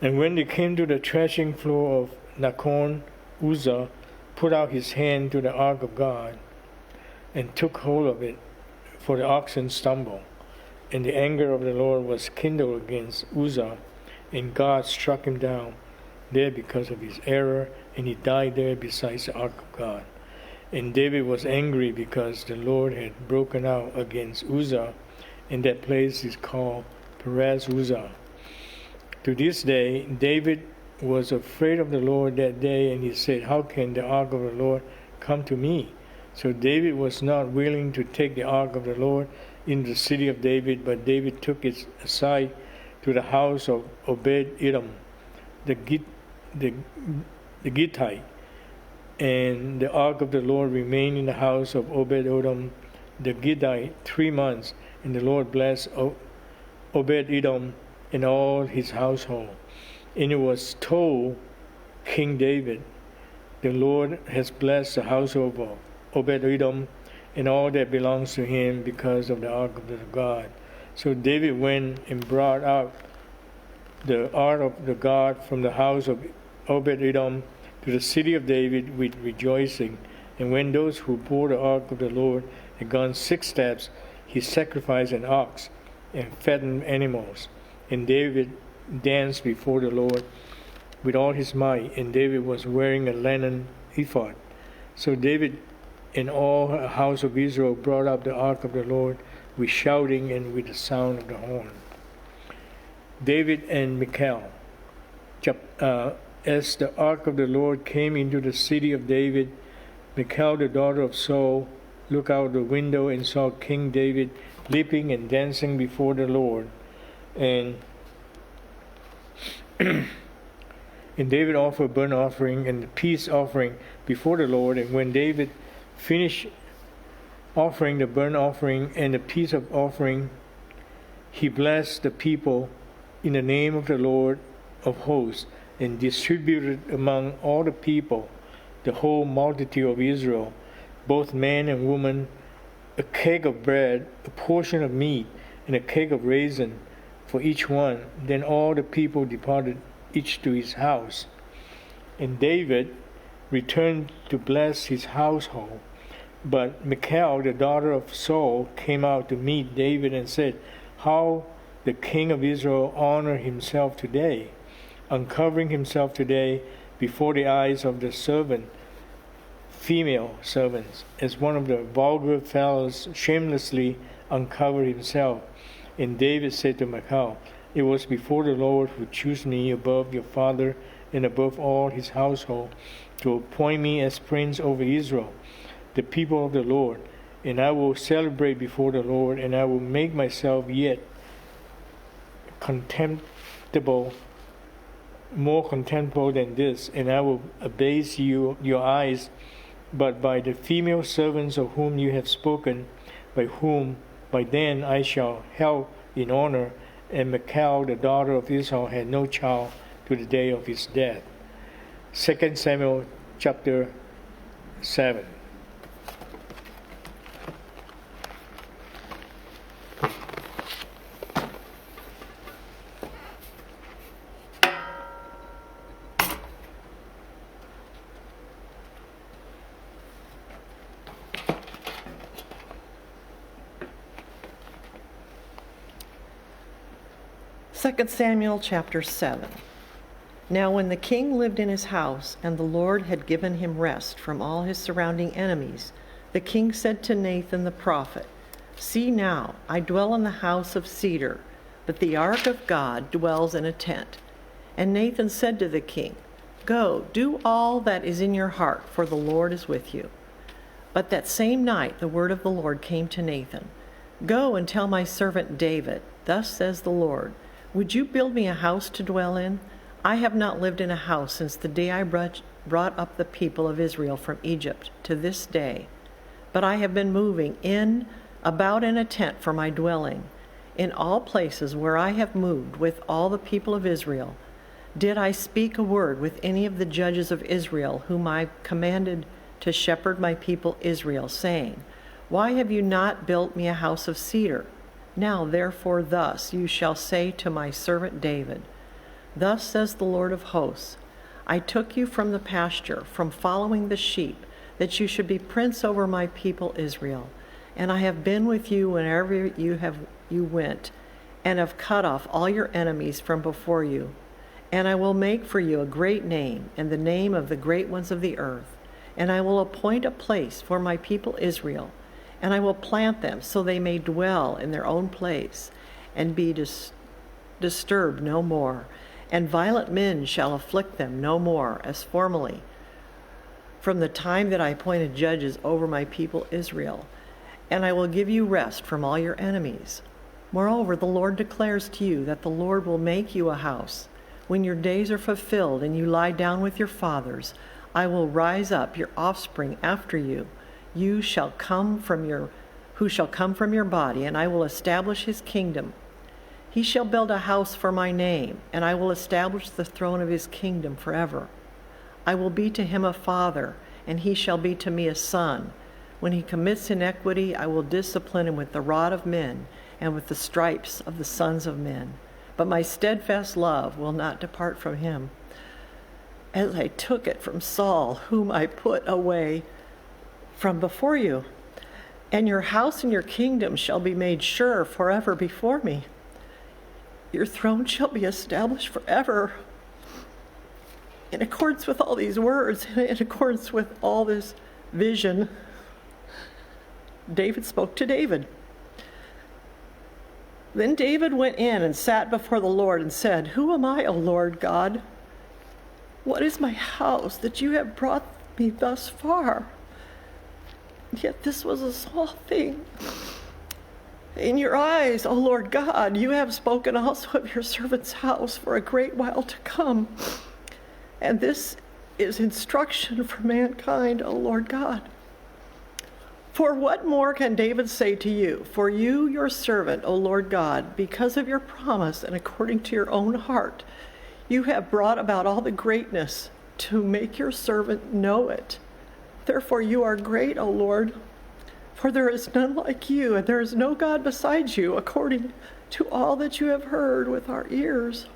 And when they came to the threshing floor of Nacon, Uzzah put out his hand to the ark of God and took hold of it, for the oxen stumbled. And the anger of the Lord was kindled against Uzzah, and God struck him down there because of his error, and he died there beside the ark of God. And David was angry because the Lord had broken out against Uzzah, and that place is called Perez Uzzah. To this day, David was afraid of the Lord that day, and he said, "How can the ark of the Lord come to me?" So David was not willing to take the ark of the Lord into the city of David, but David took it aside to the house of Obed-Edom, the Gittite. And the ark of the Lord remained in the house of Obed-Edom, the Gittite, 3 months, and the Lord blessed Obed-Edom and all his household. And it was told King David, "The Lord has blessed the household of Obed-Edom and all that belongs to him because of the ark of the God." So David went and brought out the ark of the God from the house of Obed-Edom to the city of David with rejoicing. And when those who bore the ark of the Lord had gone 6 steps, he sacrificed an ox and fattened animals. And David danced before the Lord with all his might, and David was wearing a linen ephod. So David and all the house of Israel brought up the ark of the Lord with shouting and with the sound of the horn. David and Michal. As the ark of the Lord came into the city of David, Michal, the daughter of Saul, looked out the window and saw King David leaping and dancing before the Lord. And David offered burnt offering and the peace offering before the Lord. And when David finished offering the burnt offering and the peace of offering, he blessed the people in the name of the Lord of hosts, and distributed among all the people, the whole multitude of Israel, both man and woman, a cake of bread, a portion of meat, and a cake of raisin for each one. Then all the people departed, each to his house. And David returned to bless his household. But Michal, the daughter of Saul, came out to meet David and said, "How the king of Israel honor himself today, uncovering himself today before the eyes of the female servants, as one of the vulgar fellows shamelessly uncovered himself." And David said to Michal, "It was before the Lord who chose me above your father and above all his household, to appoint me as prince over Israel, the people of the Lord. And I will celebrate before the Lord, and I will make myself yet more contemptible than this, and I will abase your eyes, but by the female servants of whom you have spoken, by then I shall held in honor." And Michal, the daughter of Israel, had no child to the day of his death. 2 Samuel chapter 7. Second Samuel chapter 7. Now when the king lived in his house, and the Lord had given him rest from all his surrounding enemies, the king said to Nathan the prophet, "See now, I dwell in the house of cedar, but the ark of God dwells in a tent." And Nathan said to the king, "Go, do all that is in your heart, for the Lord is with you." But that same night the word of the Lord came to Nathan, "Go and tell my servant David, thus says the Lord, would you build me a house to dwell in? I have not lived in a house since the day I brought up the people of Israel from Egypt to this day. But I have been moving about in a tent for my dwelling. In all places where I have moved with all the people of Israel, did I speak a word with any of the judges of Israel, whom I commanded to shepherd my people Israel, saying, Why have you not built me a house of cedar? Now, therefore, thus you shall say to my servant David, Thus says the Lord of hosts, I took you from the pasture, from following the sheep, that you should be prince over my people Israel. And I have been with you whenever you went, and have cut off all your enemies from before you. And I will make for you a great name, and the name of the great ones of the earth. And I will appoint a place for my people Israel, and I will plant them so they may dwell in their own place, and be disturbed no more. And violent men shall afflict them no more, as formerly, from the time that I appointed judges over my people Israel. And I will give you rest from all your enemies. Moreover, the Lord declares to you that the Lord will make you a house. When your days are fulfilled and you lie down with your fathers, I will rise up your offspring after you, who shall come from your body, and I will establish his kingdom. He shall build a house for my name, and I will establish the throne of his kingdom forever. I will be to him a father, and he shall be to me a son. When he commits iniquity, I will discipline him with the rod of men and with the stripes of the sons of men. But my steadfast love will not depart from him, as I took it from Saul, whom I put away from before you. And your house and your kingdom shall be made sure forever before me. Your throne shall be established forever. In accordance with all these words, in accordance with all this vision, David spoke to David. Then David went in and sat before the Lord and said, Who am I, O Lord God? What is my house that you have brought me thus far? Yet this was a small thing in your eyes, O Lord God. You have spoken also of your servant's house for a great while to come. And this is instruction for mankind, O Lord God. For what more can David say to you? For you, your servant, O Lord God, because of your promise and according to your own heart, you have brought about all the greatness to make your servant know it. Therefore you are great, O Lord, for there is none like you, and there is no God besides you, according to all that you have heard with our ears.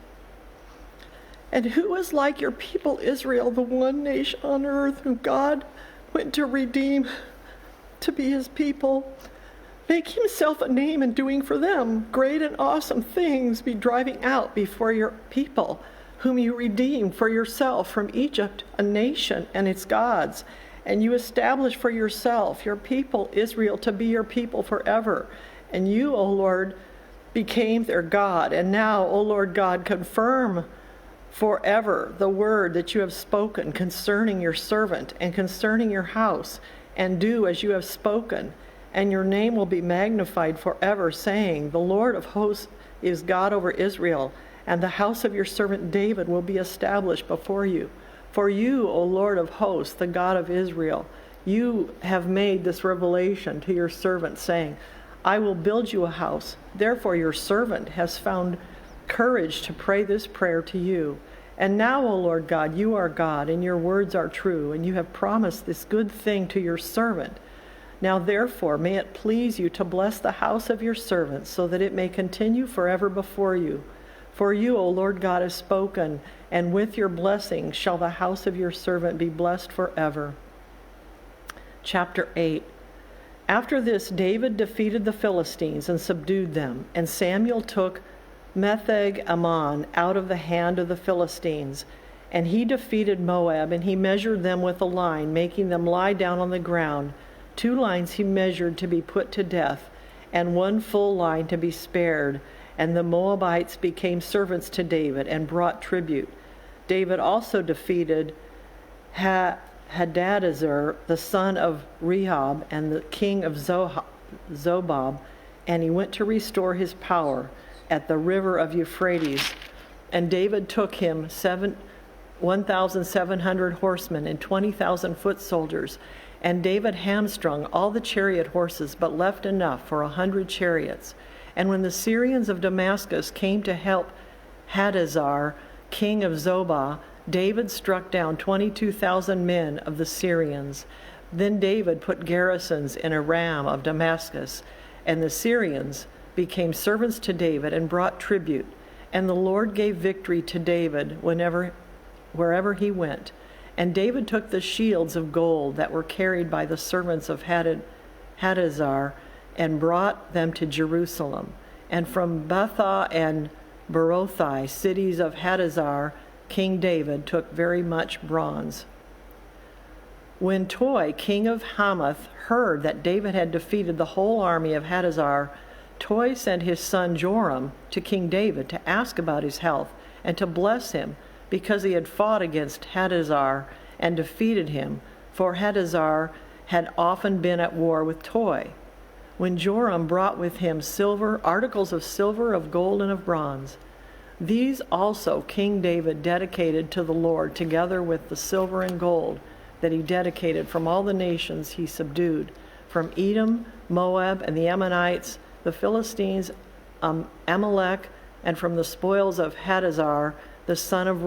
And who is like your people Israel, the one nation on earth whom God went to redeem, to be his people, make himself a name in doing for them great and awesome things, be driving out before your people, whom you redeemed for yourself from Egypt, a nation and its gods. And you established for yourself your people Israel to be your people forever. And you, O Lord, became their God. And now, O Lord God, confirm forever the word that you have spoken concerning your servant and concerning your house, and do as you have spoken. And your name will be magnified forever, saying, The Lord of hosts is God over Israel, and the house of your servant David will be established before you. For you, O Lord of hosts, the God of Israel, you have made this revelation to your servant, saying, I will build you a house. Therefore your servant has found courage to pray this prayer to you. And now, O Lord God, you are God, and your words are true, and you have promised this good thing to your servant. Now therefore may it please you to bless the house of your servant, so that it may continue forever before you. For you, O Lord God, have spoken, and with your blessing shall the house of your servant be blessed forever. Chapter 8. After this, David defeated the Philistines and subdued them, and Samuel took Metheg-Ammon out of the hand of the Philistines. And he defeated Moab, and he measured them with a line, making them lie down on the ground. 2 lines he measured to be put to death, and 1 full line to be spared. And the Moabites became servants to David and brought tribute. David also defeated Hadadezer, the son of Rehob, and the king of Zobab, and he went to restore his power at the river of Euphrates. And David took him 1,700 horsemen and 20,000 foot soldiers. And David hamstrung all the chariot horses, but left enough for 100 chariots. And when the Syrians of Damascus came to help Hadadezer, king of Zobah, David struck down 22,000 men of the Syrians. Then David put garrisons in Aram of Damascus, and the Syrians became servants to David and brought tribute. And the Lord gave victory to David whenever wherever he went. And David took the shields of gold that were carried by the servants of Hadazar and brought them to Jerusalem. And from Betha and Berothai, cities of Hadazar, King David took very much bronze. When Tues, king of Hamath, heard that David had defeated the whole army of Hadazar, Tues sent his son Joram to King David to ask about his health and to bless him, because he had fought against Hadazar and defeated him, for Hadazar had often been at war with Tues. When Joram brought with him articles of silver, of gold, and of bronze. These also King David dedicated to the Lord, together with the silver and gold that he dedicated from all the nations he subdued, from Edom, Moab, and the Ammonites, the Philistines, Amalek, and from the spoils of Hadazar, the son of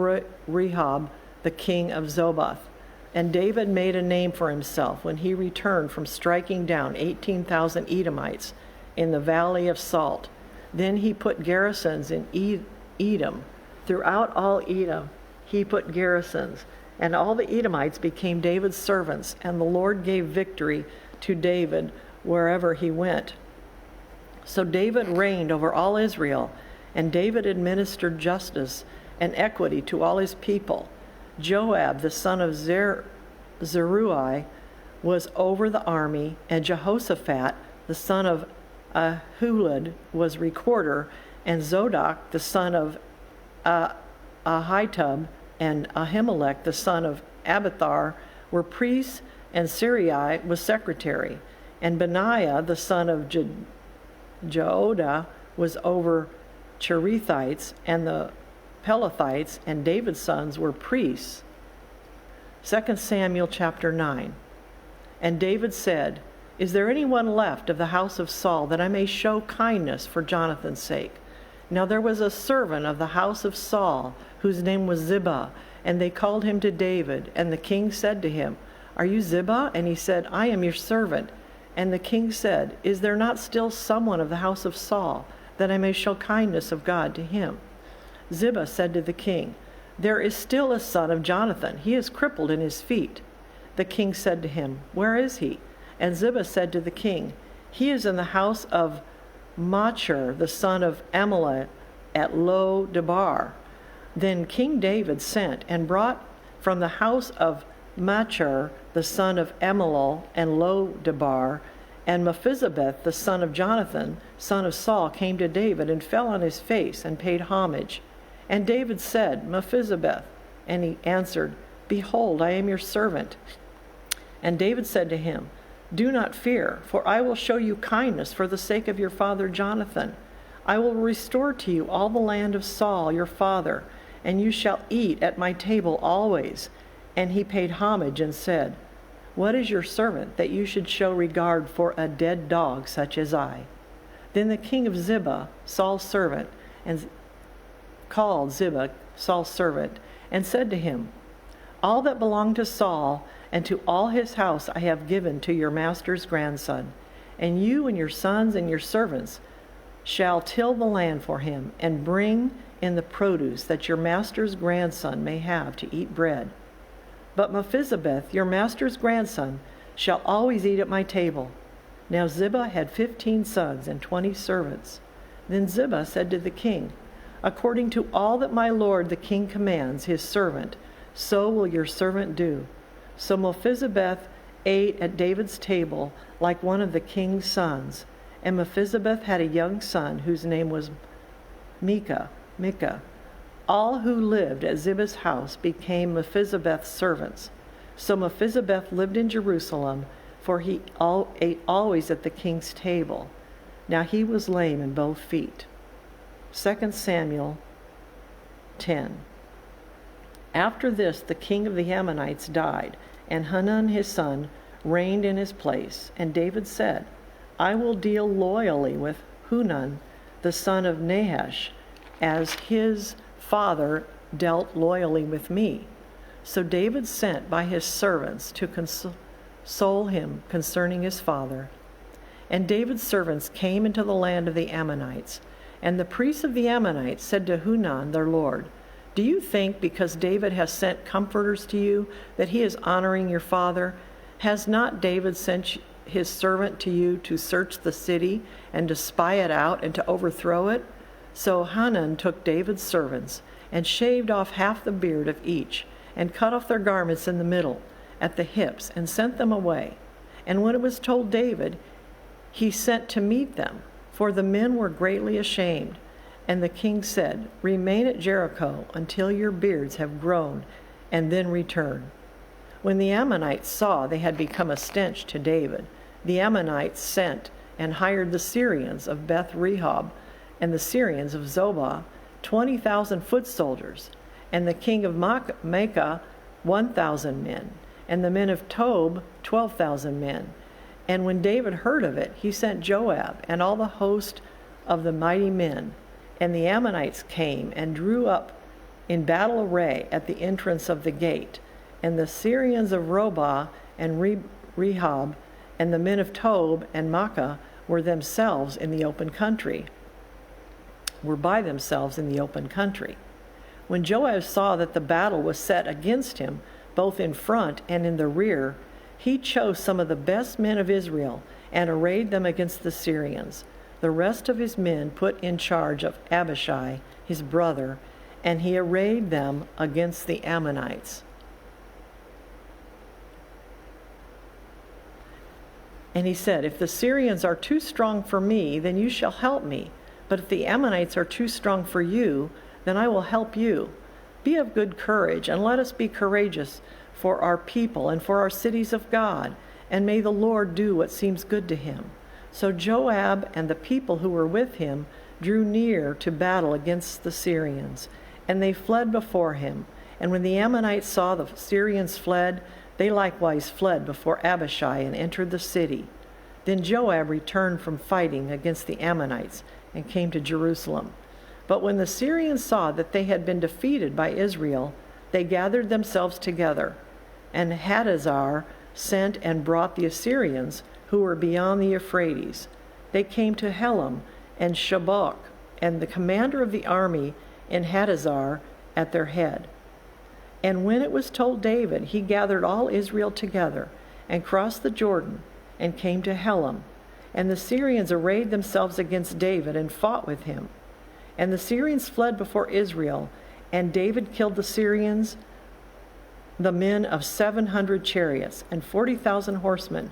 Rehob, the king of Zobath. And David made a name for himself when he returned from striking down 18,000 Edomites in the valley of Salt. Then he put garrisons in Edom. Throughout all Edom he put garrisons, and all the Edomites became David's servants, and the Lord gave victory to David wherever he went. So David reigned over all Israel, and David administered justice and equity to all his people. Joab, the son of Zeruiah, was over the army, and Jehoshaphat, the son of Ahilud, was recorder, and Zodok, the son of Ahitub, and Ahimelech, the son of Abithar, were priests, and Sarai was secretary. And Benaiah, the son of Jehoiada, was over Cherethites, and the Pelethites, and David's sons were priests. 2 Samuel chapter 9. And David said, "Is there anyone left of the house of Saul, that I may show kindness for Jonathan's sake?" Now there was a servant of the house of Saul, whose name was Ziba, and they called him to David. And the king said to him, "Are you Ziba?" And he said, "I am your servant." And the king said, "Is there not still someone of the house of Saul, that I may show kindness of God to him?" Ziba said to the king, "There is still a son of Jonathan. He is crippled in his feet." The king said to him, "Where is he?" And Ziba said to the king, "He is in the house of Machir, the son of Amalek, at Lo Debar." Then King David sent and brought from the house of Machir, the son of Amalek, and Lo Debar, and Mephibosheth, the son of Jonathan, son of Saul, came to David and fell on his face and paid homage. And David said, "Mephibosheth," and he answered, "Behold, I am your servant." And David said to him, "Do not fear, for I will show you kindness for the sake of your father Jonathan. I will restore to you all the land of Saul your father, and you shall eat at my table always." And he paid homage and said, "What is your servant, that you should show regard for a dead dog such as I?" Then the king of Ziba, Saul's servant, and called Ziba, Saul's servant, and said to him, "All that belonged to Saul and to all his house I have given to your master's grandson, and you and your sons and your servants shall till the land for him, and bring in the produce, that your master's grandson may have to eat bread. But Mephibosheth, your master's grandson, shall always eat at my table." Now Ziba had 15 sons and 20 servants. Then Ziba said to the king, "According to all that my lord the king commands his servant, so will your servant do." So Mephibosheth ate at David's table like one of the king's sons. And Mephibosheth had a young son whose name was Micah. All who lived at Ziba's house became Mephibosheth's servants. So Mephibosheth lived in Jerusalem, for he ate always at the king's table. Now he was lame in both feet. 2 Samuel 10. After this, the king of the Ammonites died, and Hanun his son reigned in his place. And David said, "I will deal loyally with Hanun, the son of Nahash, as his father dealt loyally with me." So David sent by his servants to console him concerning his father. And David's servants came into the land of the Ammonites. And the priests of the Ammonites said to Hanun their lord, Do you think because David has sent comforters to you that he is honoring your father? Has not David sent his servant to you to search the city and to spy it out and to overthrow it?" So Hanun took David's servants and shaved off half the beard of each and cut off their garments in the middle at the hips and sent them away. And when it was told David, he sent to meet them, for the men were greatly ashamed. And the king said, "Remain at Jericho until your beards have grown, and then return." When the Ammonites saw they had become a stench to David, the Ammonites sent and hired the Syrians of Beth Rehob and the Syrians of Zobah, 20,000 foot soldiers, and the king of Maacah 1,000 men, and the men of Tob 12,000 men. And when David heard of it, he sent Joab and all the host of the mighty men. And the Ammonites came and drew up in battle array at the entrance of the gate. And the Syrians of Zobah and Rehob and the men of Tob and Maacah were by themselves in the open country. When Joab saw that the battle was set against him, both in front and in the rear, he chose some of the best men of Israel and arrayed them against the Syrians. The rest of his men put in charge of Abishai, his brother, and he arrayed them against the Ammonites. And he said, "If the Syrians are too strong for me, then you shall help me. But if the Ammonites are too strong for you, then I will help you. Be of good courage, and let us be courageous for our people and for our cities of God, and may the Lord do what seems good to him." So Joab and the people who were with him drew near to battle against the Syrians, and they fled before him. And when the Ammonites saw the Syrians fled, they likewise fled before Abishai and entered the city. Then Joab returned from fighting against the Ammonites and came to Jerusalem. But when the Syrians saw that they had been defeated by Israel, they gathered themselves together. And Hadazzar sent and brought the Assyrians who were beyond the Euphrates. They came to Helam and Shabok, and the commander of the army in Hadazzar at their head. And when it was told David, he gathered all Israel together and crossed the Jordan and came to Helam. And the Syrians arrayed themselves against David and fought with him. And the Syrians fled before Israel, and David killed the Syrians, the men of 700 chariots and 40,000 horsemen,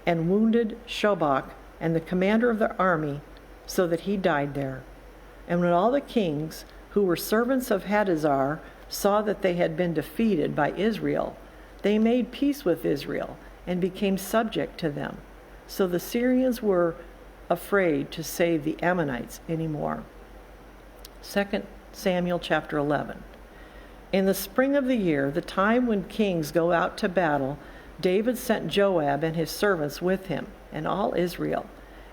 and wounded Shobach and the commander of the army, so that he died there. And when all the kings who were servants of Hadazzar saw that they had been defeated by Israel, they made peace with Israel and became subject to them. So the Syrians were afraid to save the Ammonites anymore. 2 Samuel chapter 11. In the spring of the year, the time when kings go out to battle, David sent Joab and his servants with him and all Israel,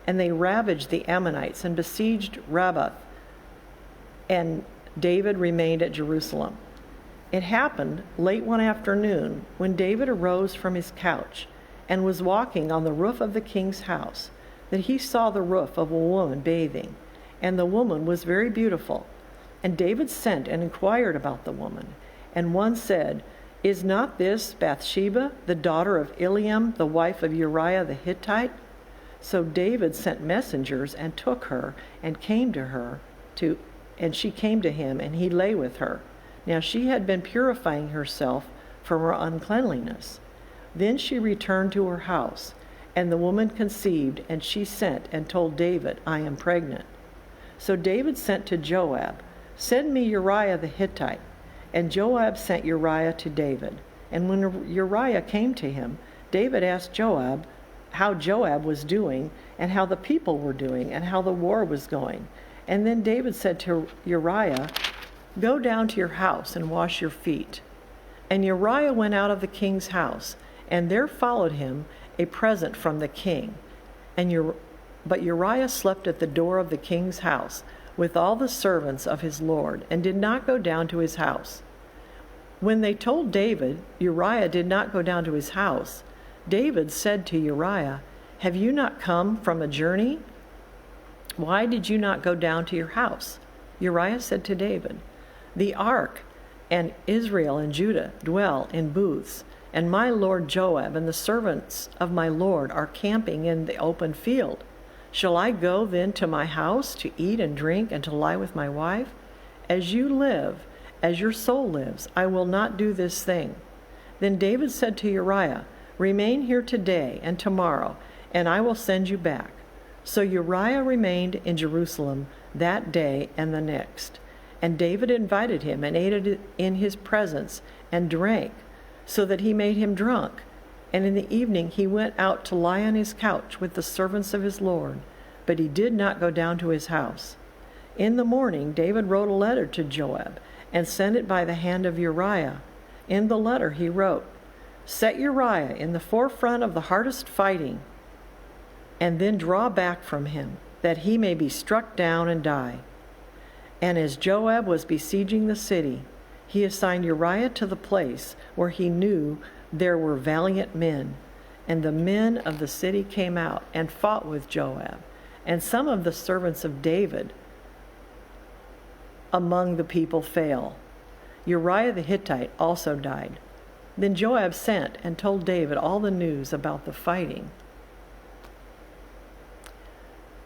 and they ravaged the Ammonites and besieged Rabbah, and David remained at Jerusalem. It happened late one afternoon when David arose from his couch and was walking on the roof of the king's house, that he saw the roof of a woman bathing, and the woman was very beautiful. And David sent and inquired about the woman, and one said, "Is not this Bathsheba, the daughter of Eliam, the wife of Uriah the Hittite?" So David sent messengers and took her and she came to him, and he lay with her. Now she had been purifying herself from her uncleanliness. Then she returned to her house, and the woman conceived, and she sent and told David, "I am pregnant." So David sent to Joab, "Send me Uriah the Hittite." And Joab sent Uriah to David. And when Uriah came to him, David asked Joab how Joab was doing, and how the people were doing, and how the war was going. And then David said to Uriah, "Go down to your house and wash your feet." And Uriah went out of the king's house, and there followed him a present from the king. But Uriah slept at the door of the king's house with all the servants of his lord, and did not go down to his house. When they told David Uriah did not go down to his house, David said to Uriah, "Have you not come from a journey? Why did you not go down to your house?" Uriah said to David, "The ark and Israel and Judah dwell in booths, and my lord Joab and the servants of my lord are camping in the open field. Shall I go then to my house to eat and drink and to lie with my wife? As you live, as your soul lives, I will not do this thing." Then David said to Uriah, "Remain here today and tomorrow, and I will send you back." So Uriah remained in Jerusalem that day and the next. And David invited him and ate in his presence and drank, so that he made him drunk. And in the evening he went out to lie on his couch with the servants of his Lord, but he did not go down to his house. In the morning David wrote a letter to Joab and sent it by the hand of Uriah. In the letter he wrote, "Set Uriah in the forefront of the hardest fighting, and then draw back from him, that he may be struck down and die." And as Joab was besieging the city, he assigned Uriah to the place where he knew there were valiant men. And the men of the city came out and fought with Joab, and some of the servants of David among the people fell. Uriah the Hittite also died. Then Joab sent and told David all the news about the fighting.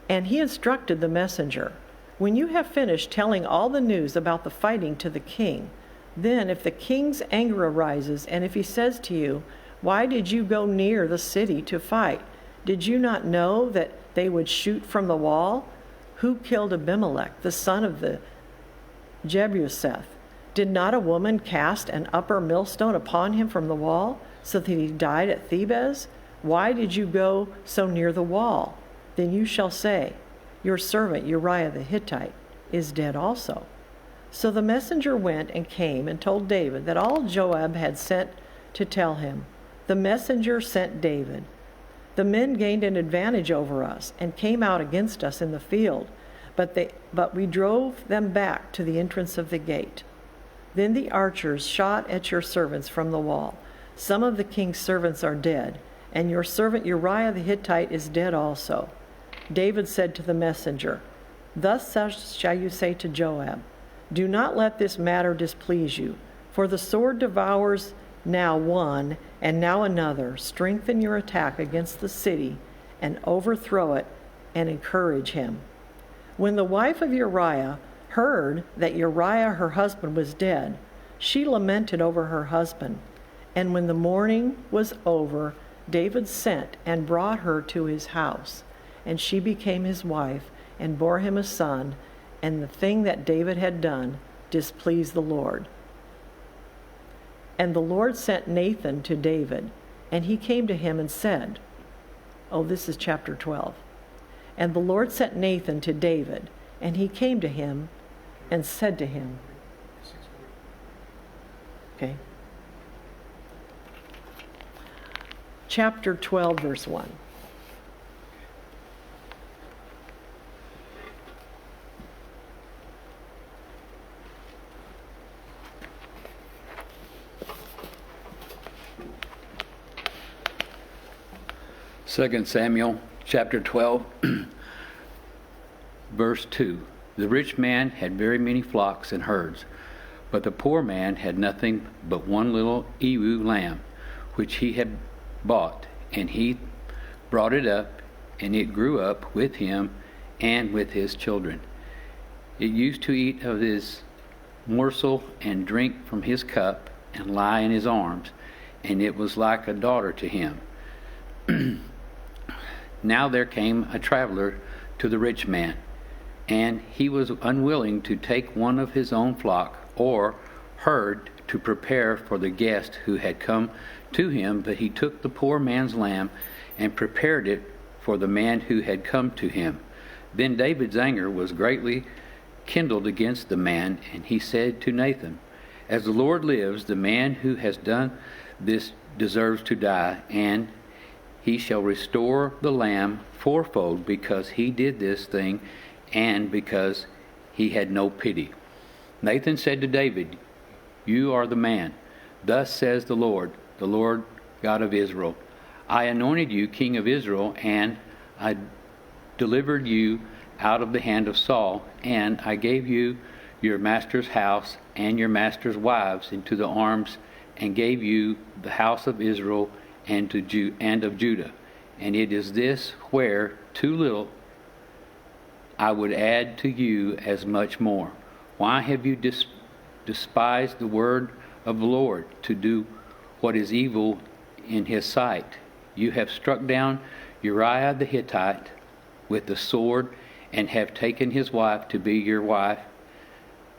And he instructed the messenger, "When you have finished telling all the news about the fighting to the king, then if the king's anger arises, and if he says to you, 'Why did you go near the city to fight? Did you not know that they would shoot from the wall? Who killed Abimelech, the son of the Jebuseth? Did not a woman cast an upper millstone upon him from the wall, so that he died at Thebez? Why did you go so near the wall?' Then you shall say, 'Your servant Uriah the Hittite is dead also.'" So the messenger went and came and told David that all Joab had sent to tell him. The messenger sent David, "The men gained an advantage over us and came out against us in the field, but we drove them back to the entrance of the gate. Then the archers shot at your servants from the wall. Some of the king's servants are dead, and your servant Uriah the Hittite is dead also." David said to the messenger, "Thus shall you say to Joab, 'Do not let this matter displease you, for the sword devours now one and now another. Strengthen your attack against the city and overthrow it, and encourage him.'" When the wife of Uriah heard that Uriah her husband was dead, she lamented over her husband. And when the mourning was over, David sent and brought her to his house, and she became his wife and bore him a son, and the thing that David had done displeased the Lord. And the Lord sent Nathan to David, and he came to him and said, this is chapter 12. And the Lord sent Nathan to David, and he came to him and said to him, okay. Chapter 12, verse 1. Second Samuel chapter 12, verse 2. The rich man had very many flocks and herds, but the poor man had nothing but one little ewe lamb, which he had bought, and he brought it up, and it grew up with him and with his children. It used to eat of his morsel and drink from his cup and lie in his arms, and it was like a daughter to him. Now there came a traveler to the rich man, and he was unwilling to take one of his own flock or herd to prepare for the guest who had come to him, but he took the poor man's lamb and prepared it for the man who had come to him. Then David's anger was greatly kindled against the man, and he said to Nathan, "As the Lord lives, the man who has done this deserves to die, and he shall restore the lamb fourfold, because he did this thing and because he had no pity." Nathan said to David, "You are the man. Thus says the Lord God of Israel, I anointed you king of Israel, and I delivered you out of the hand of Saul, and I gave you your master's house and your master's wives into the arms, and gave you the house of Israel and of Judah. And it is this where too little I would add to you as much more. Why have you despised the word of the Lord to do what is evil in his sight? You have struck down Uriah the Hittite with the sword, and have taken his wife to be your wife,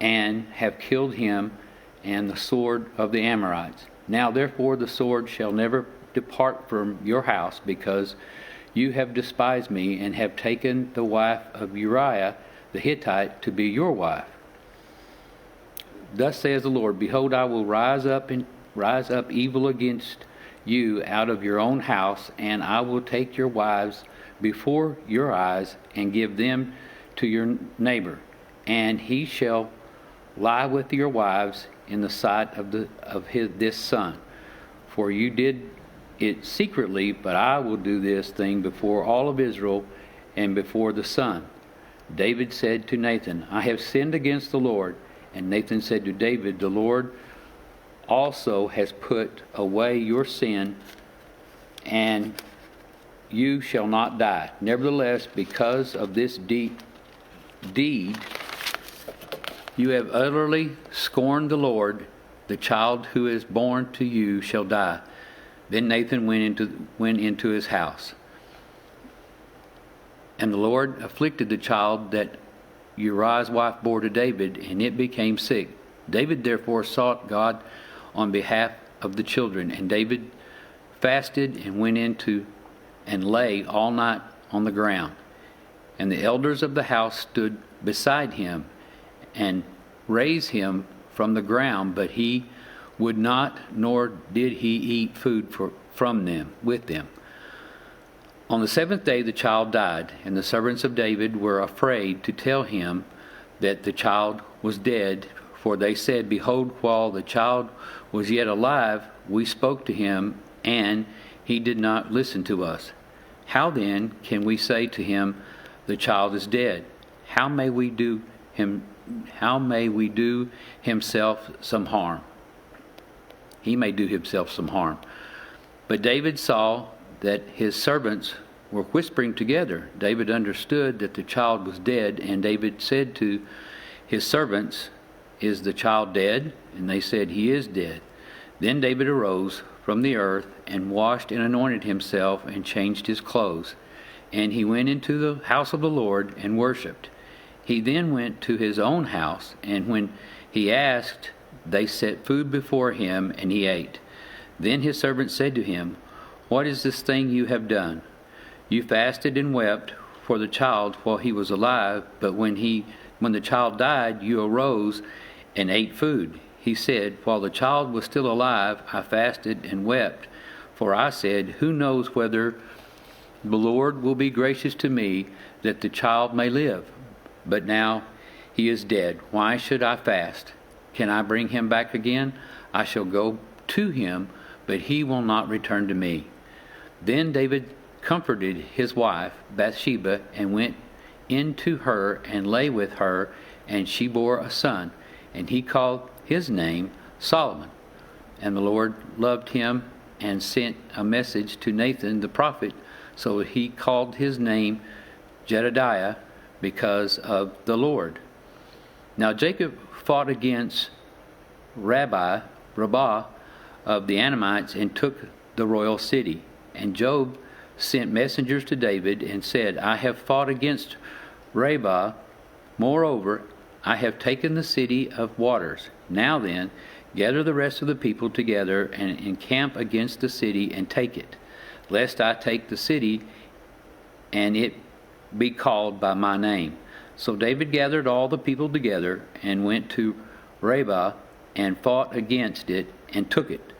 and have killed him and the sword of the Amorites. Now therefore the sword shall never depart from your house, because you have despised me, and have taken the wife of Uriah the Hittite to be your wife. Thus says the Lord, behold, I will rise up evil against you out of your own house, and I will take your wives before your eyes, and give them to your neighbor, and he shall lie with your wives in the sight of this son. For you did it secretly, but I will do this thing before all of Israel and before the sun. David said to Nathan, I have sinned against the Lord. And Nathan said to David, the Lord also has put away your sin, and you shall not die. Nevertheless, because of this deed, you have utterly scorned the Lord. The child who is born to you shall die. Then Nathan went into his house. And the Lord afflicted the child that Uriah's wife bore to David, and it became sick. David therefore sought God on behalf of the children, and David fasted and went into and lay all night on the ground. And the elders of the house stood beside him and raised him from the ground, but he would not, nor did he eat food from them with them. On the seventh day the child died, and the servants of David were afraid to tell him that the child was dead, for they said, behold, while the child was yet alive, we spoke to him, and he did not listen to us. How then can we say to him, the child is dead? How may we do himself some harm? He may do himself some harm. But David saw that his servants were whispering together. David understood that the child was dead, and David said to his servants, is the child dead? And they said, he is dead. Then David arose from the earth and washed and anointed himself and changed his clothes. And he went into the house of the Lord and worshipped. He then went to his own house, and when he asked, they set food before him, and he ate. Then his servant said to him, what is this thing you have done? You fasted and wept for the child while he was alive, but when the child died, you arose and ate food. He said, while the child was still alive, I fasted and wept, for I said, who knows whether the Lord will be gracious to me that the child may live? But now he is dead. Why should I fast? Can I bring him back again? I shall go to him, but he will not return to me. Then David comforted his wife Bathsheba, and went in to her and lay with her, and she bore a son, and he called his name Solomon. And the Lord loved him and sent a message to Nathan the prophet, so he called his name Jedediah, because of the Lord. Now Jacob fought against Rabbah of the Ammonites, and took the royal city. And Job sent messengers to David and said, I have fought against Rabbah. Moreover, I have taken the city of waters. Now then, gather the rest of the people together and encamp against the city and take it, lest I take the city and it be called by my name. So David gathered all the people together and went to Rabbah and fought against it and took it.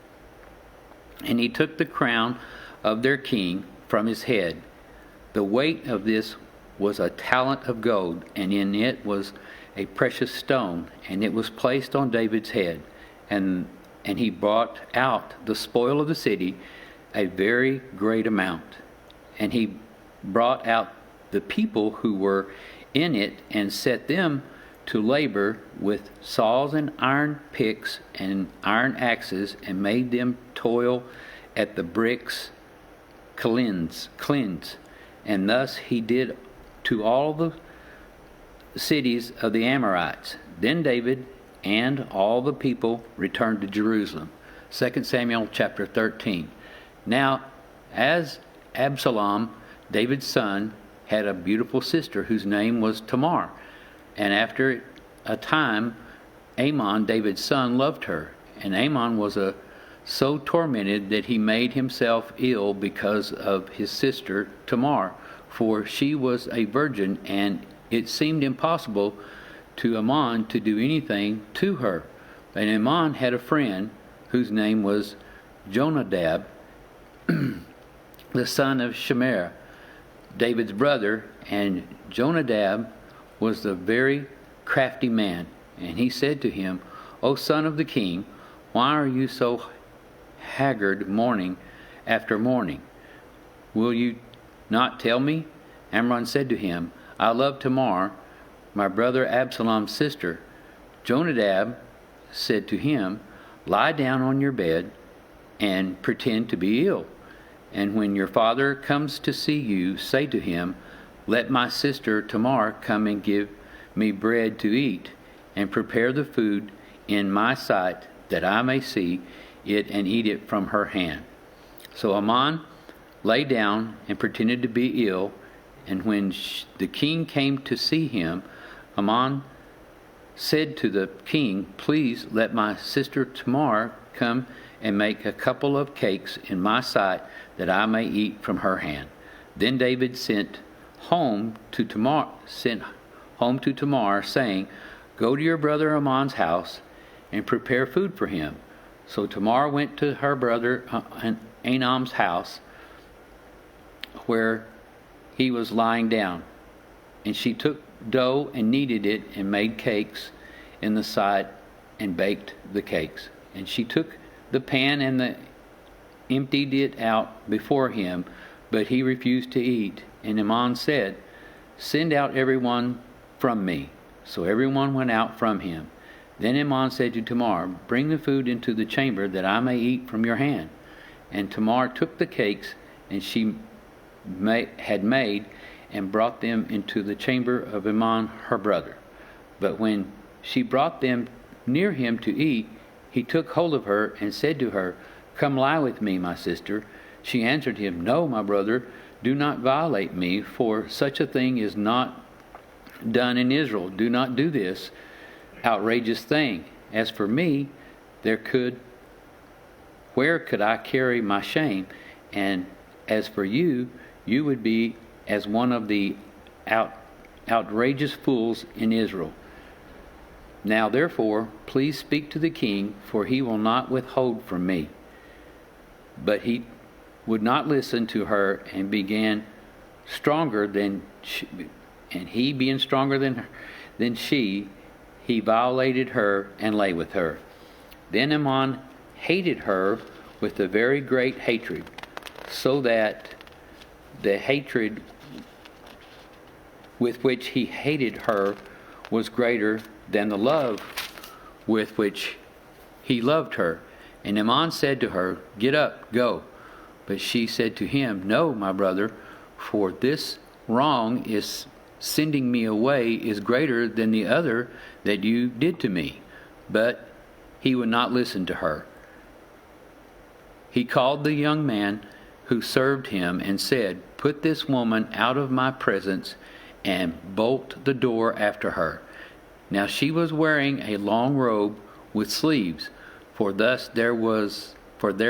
And he took the crown of their king from his head. The weight of this was a talent of gold, and in it was a precious stone, and it was placed on David's head. And he brought out the spoil of the city, a very great amount. And he brought out the people who were in it and set them to labor with saws and iron picks and iron axes, and made them toil at the bricks cleanse. And thus he did to all the cities of the Amorites. Then David and all the people returned to Jerusalem. 2 Samuel chapter 13. Now, as Absalom, David's son, had a beautiful sister whose name was Tamar. And after a time, Amnon, David's son, loved her. And Amnon was so tormented that he made himself ill because of his sister Tamar, for she was a virgin, and it seemed impossible to Ammon to do anything to her. And Ammon had a friend whose name was Jonadab, the son of Shemer, David's brother, and Jonadab was a very crafty man. And he said to him, O son of the king, why are you so haggard morning after morning? Will you not tell me? Amnon said to him, I love Tamar, my brother Absalom's sister. Jonadab said to him, lie down on your bed and pretend to be ill. And when your father comes to see you, say to him, let my sister Tamar come and give me bread to eat, and prepare the food in my sight, that I may see it and eat it from her hand. So Ammon lay down and pretended to be ill, and when the king came to see him, Ammon said to the king, please let my sister Tamar come and make a couple of cakes in my sight, that I may eat from her hand. Then David sent home to Tamar, saying, go to your brother Ammon's house and prepare food for him. So Tamar went to her brother Ammon's house, where he was lying down, and she took dough and kneaded it and made cakes in the sight and baked the cakes. And she took the pan and emptied it out before him, but he refused to eat. And Ammon said, send out everyone from me. So everyone went out from him. Then Ammon said to Tamar, bring the food into the chamber, that I may eat from your hand. And Tamar took the cakes and she had made, and brought them into the chamber of Ammon her brother. But when she brought them near him to eat, he took hold of her and said to her, come lie with me, my sister. She answered him, no, my brother, do not violate me, for such a thing is not done in Israel. Do not do this outrageous thing. As for me, where could I carry my shame? And as for you, you would be as one of the outrageous fools in Israel. Now therefore, please speak to the king, for he will not withhold from me. But he would not listen to her, and being stronger than she, he violated her and lay with her. Then Ammon hated her with a very great hatred, so that the hatred with which he hated her was greater than the love with which he loved her. And Ammon said to her, get up, go. But she said to him, no, my brother, for this wrong is sending me away is greater than the other that you did to me. But he would not listen to her. He called the young man who served him and said, put this woman out of my presence and bolt the door after her. Now she was wearing a long robe with sleeves, for thus there was the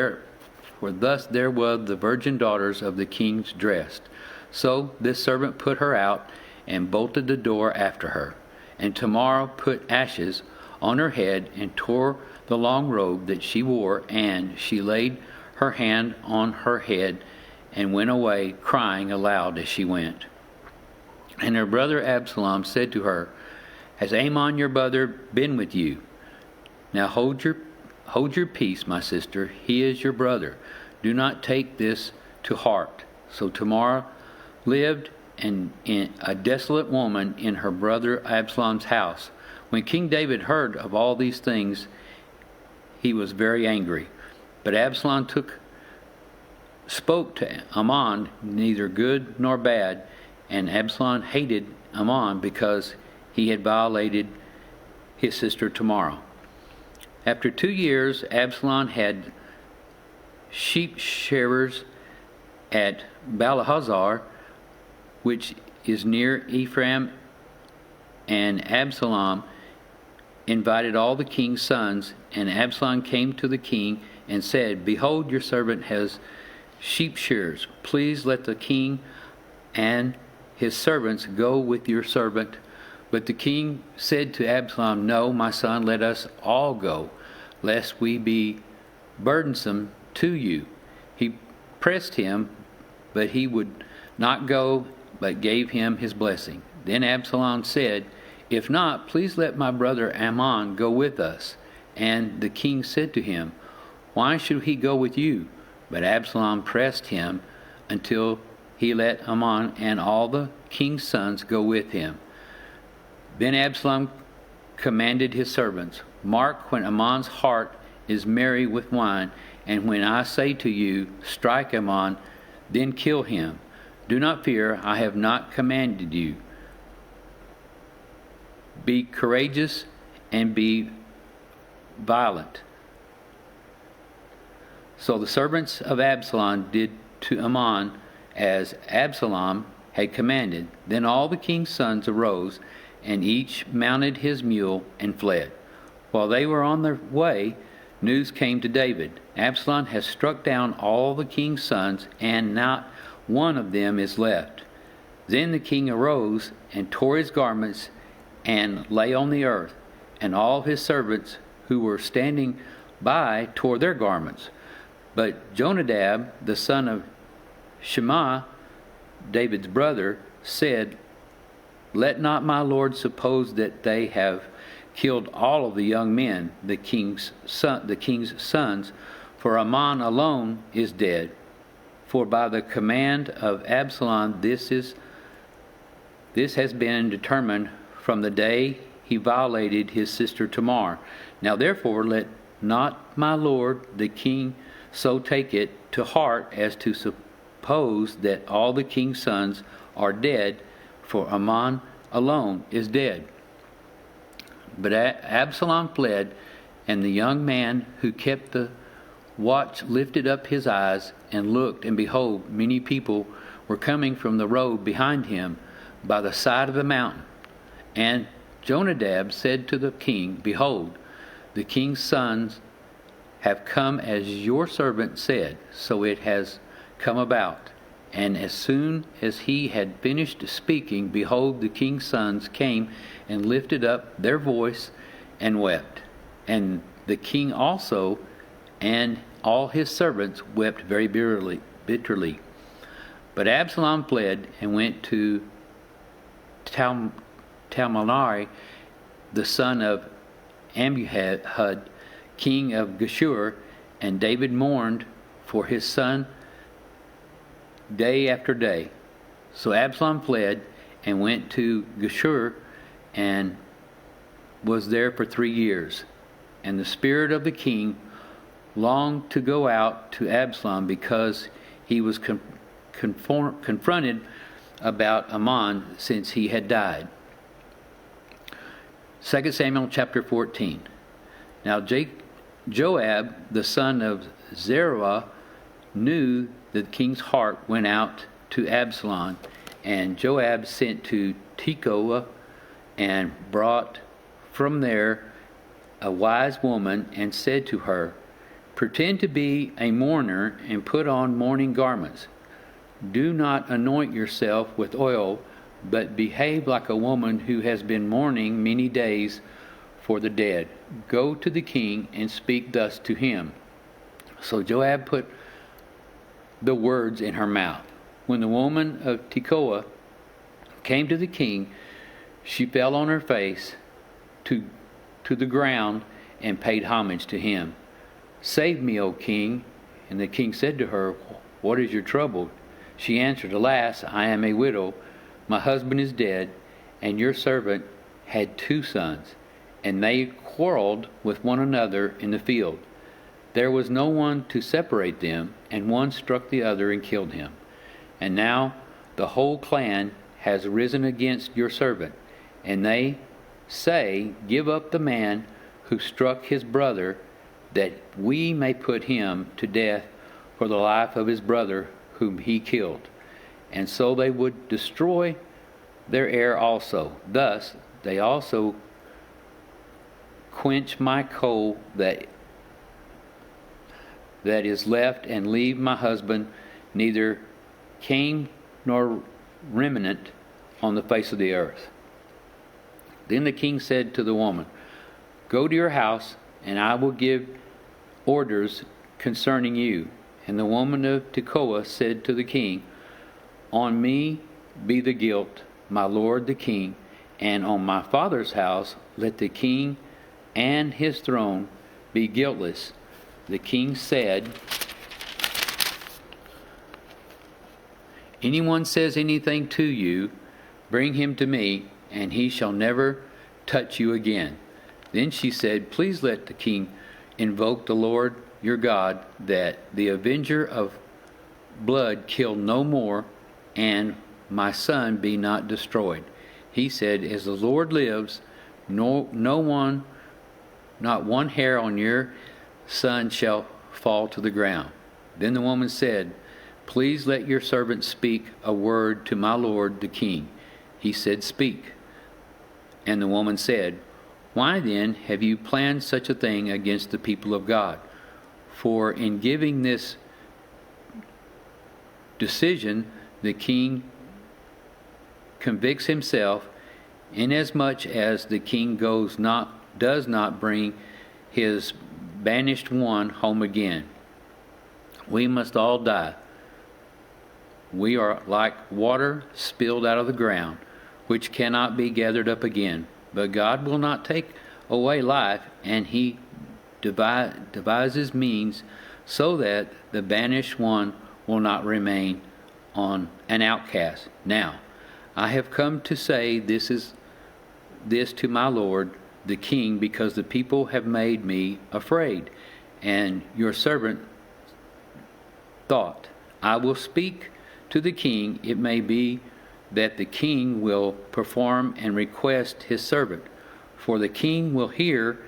virgin daughters of the kings dressed. So this servant put her out and bolted the door after her. And Tamar put ashes on her head and tore the long robe that she wore, and she laid her hand on her head and went away, crying aloud as she went. And her brother Absalom said to her, has Ammon your brother been with you? Now hold your peace, my sister. He is your brother. Do not take this to heart. So Tamar lived in a desolate woman in her brother Absalom's house. When King David heard of all these things, he was very angry. But Absalom spoke to Ammon neither good nor bad, and Absalom hated Ammon because he had violated his sister Tamar. After 2 years, Absalom had sheep shearers at Baalhazar, which is near Ephraim, and Absalom invited all the king's sons, and Absalom came to the king and said, "Behold, your servant has sheep shearers. Please let the king and his servants go with your servant." But the king said to Absalom, "No, my son, let us all go, lest we be burdensome to you." He pressed him, but he would not go, but gave him his blessing. Then Absalom said, "If not, please let my brother Ammon go with us." And the king said to him, "Why should he go with you?" But Absalom pressed him until he let Ammon and all the king's sons go with him. Then Absalom commanded his servants, "Mark when Ammon's heart is merry with wine, and when I say to you, 'Strike Ammon,' then kill him. Do not fear, I have not commanded you. Be courageous and be violent." So the servants of Absalom did to Ammon as Absalom had commanded. Then all the king's sons arose, and each mounted his mule and fled. While they were on their way, news came to David, "Absalom has struck down all the king's sons, and not one of them is left." Then the king arose and tore his garments and lay on the earth, and all his servants who were standing by tore their garments. But Jonadab, the son of Shema, David's brother, said, "Let not my lord suppose that they have killed all of the young men, the king's sons, for Ammon alone is dead. For by the command of Absalom this has been determined from the day he violated his sister Tamar. Now therefore let not my lord the king so take it to heart as to suppose that all the king's sons are dead, for Ammon alone is dead." But Absalom fled, and the young man who kept the watch lifted up his eyes and looked, and behold, many people were coming from the road behind him by the side of the mountain. And Jonadab said to the king, "Behold, the king's sons have come as your servant said, so it has come about." And as soon as he had finished speaking, behold, the king's sons came and lifted up their voice and wept. And the king also and all his servants wept very bitterly. But Absalom fled and went to Talmai, the son of Ammihud, king of Geshur, and David mourned for his son day after day. So Absalom fled and went to Geshur and was there for 3 years. And the spirit of the king longed to go out to Absalom because he was confronted about Ammon since he had died. 2 Samuel chapter 14. Now Joab, the son of Zeruiah, knew that the king's heart went out to Absalom, and Joab sent to Tekoa and brought from there a wise woman and said to her, "Pretend to be a mourner and put on mourning garments. Do not anoint yourself with oil, but behave like a woman who has been mourning many days for the dead. Go to the king and speak thus to him." So Joab put the words in her mouth. When the woman of Tekoa came to the king, she fell on her face to the ground and paid homage to him. "Save me, O king." And the king said to her, "What is your trouble?" She answered, "Alas, I am a widow. My husband is dead, and your servant had 2 sons. and they quarreled with one another in the field. There was no one to separate them, and one struck the other and killed him. And now the whole clan has risen against your servant, and they say, give up the man who struck his brother, that we may put him to death for the life of his brother whom he killed. And so they would destroy their heir also. Thus they also quench my coal that is left, and leave my husband neither king nor remnant on the face of the earth. Then the king said to the woman, go to your house, and I will give orders concerning you. And the woman of Tekoa said to the king, on me be the guilt, my lord the king, and on my father's house let the king and his throne be guiltless. The king said, anyone says anything to you, bring him to me, and he shall never touch you again. Then she said, please let the king invoke the Lord your God, that the avenger of blood kill no more, and my son be not destroyed. He said, as the Lord lives, not one hair on your son shall fall to the ground. Then the woman said, please let your servant speak a word to my lord the king. He said, speak. And the woman said, why then have you planned such a thing against the people of God? For in giving this decision, the king convicts himself, inasmuch as the king does not bring his banished one home again. We must all die. We are like water spilled out of the ground, which cannot be gathered up again. But God will not take away life, and he devises means so that the banished one will not remain on an outcast. Now, I have come to say this to my lord the king, because the people have made me afraid. And your servant thought, I will speak to the king. It may be that the king will perform and request his servant. For the king will hear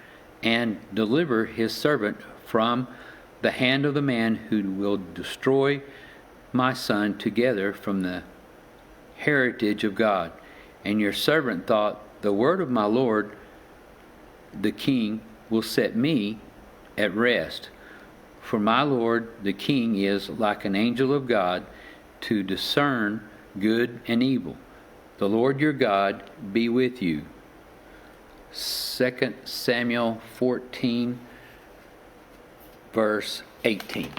and deliver his servant from the hand of the man who will destroy my son together from the heritage of God. And your servant thought, the word of my lord the king will set me at rest. For my lord the king is like an angel of God to discern good and evil. The Lord your God be with you. 2 Samuel 14, verse 18.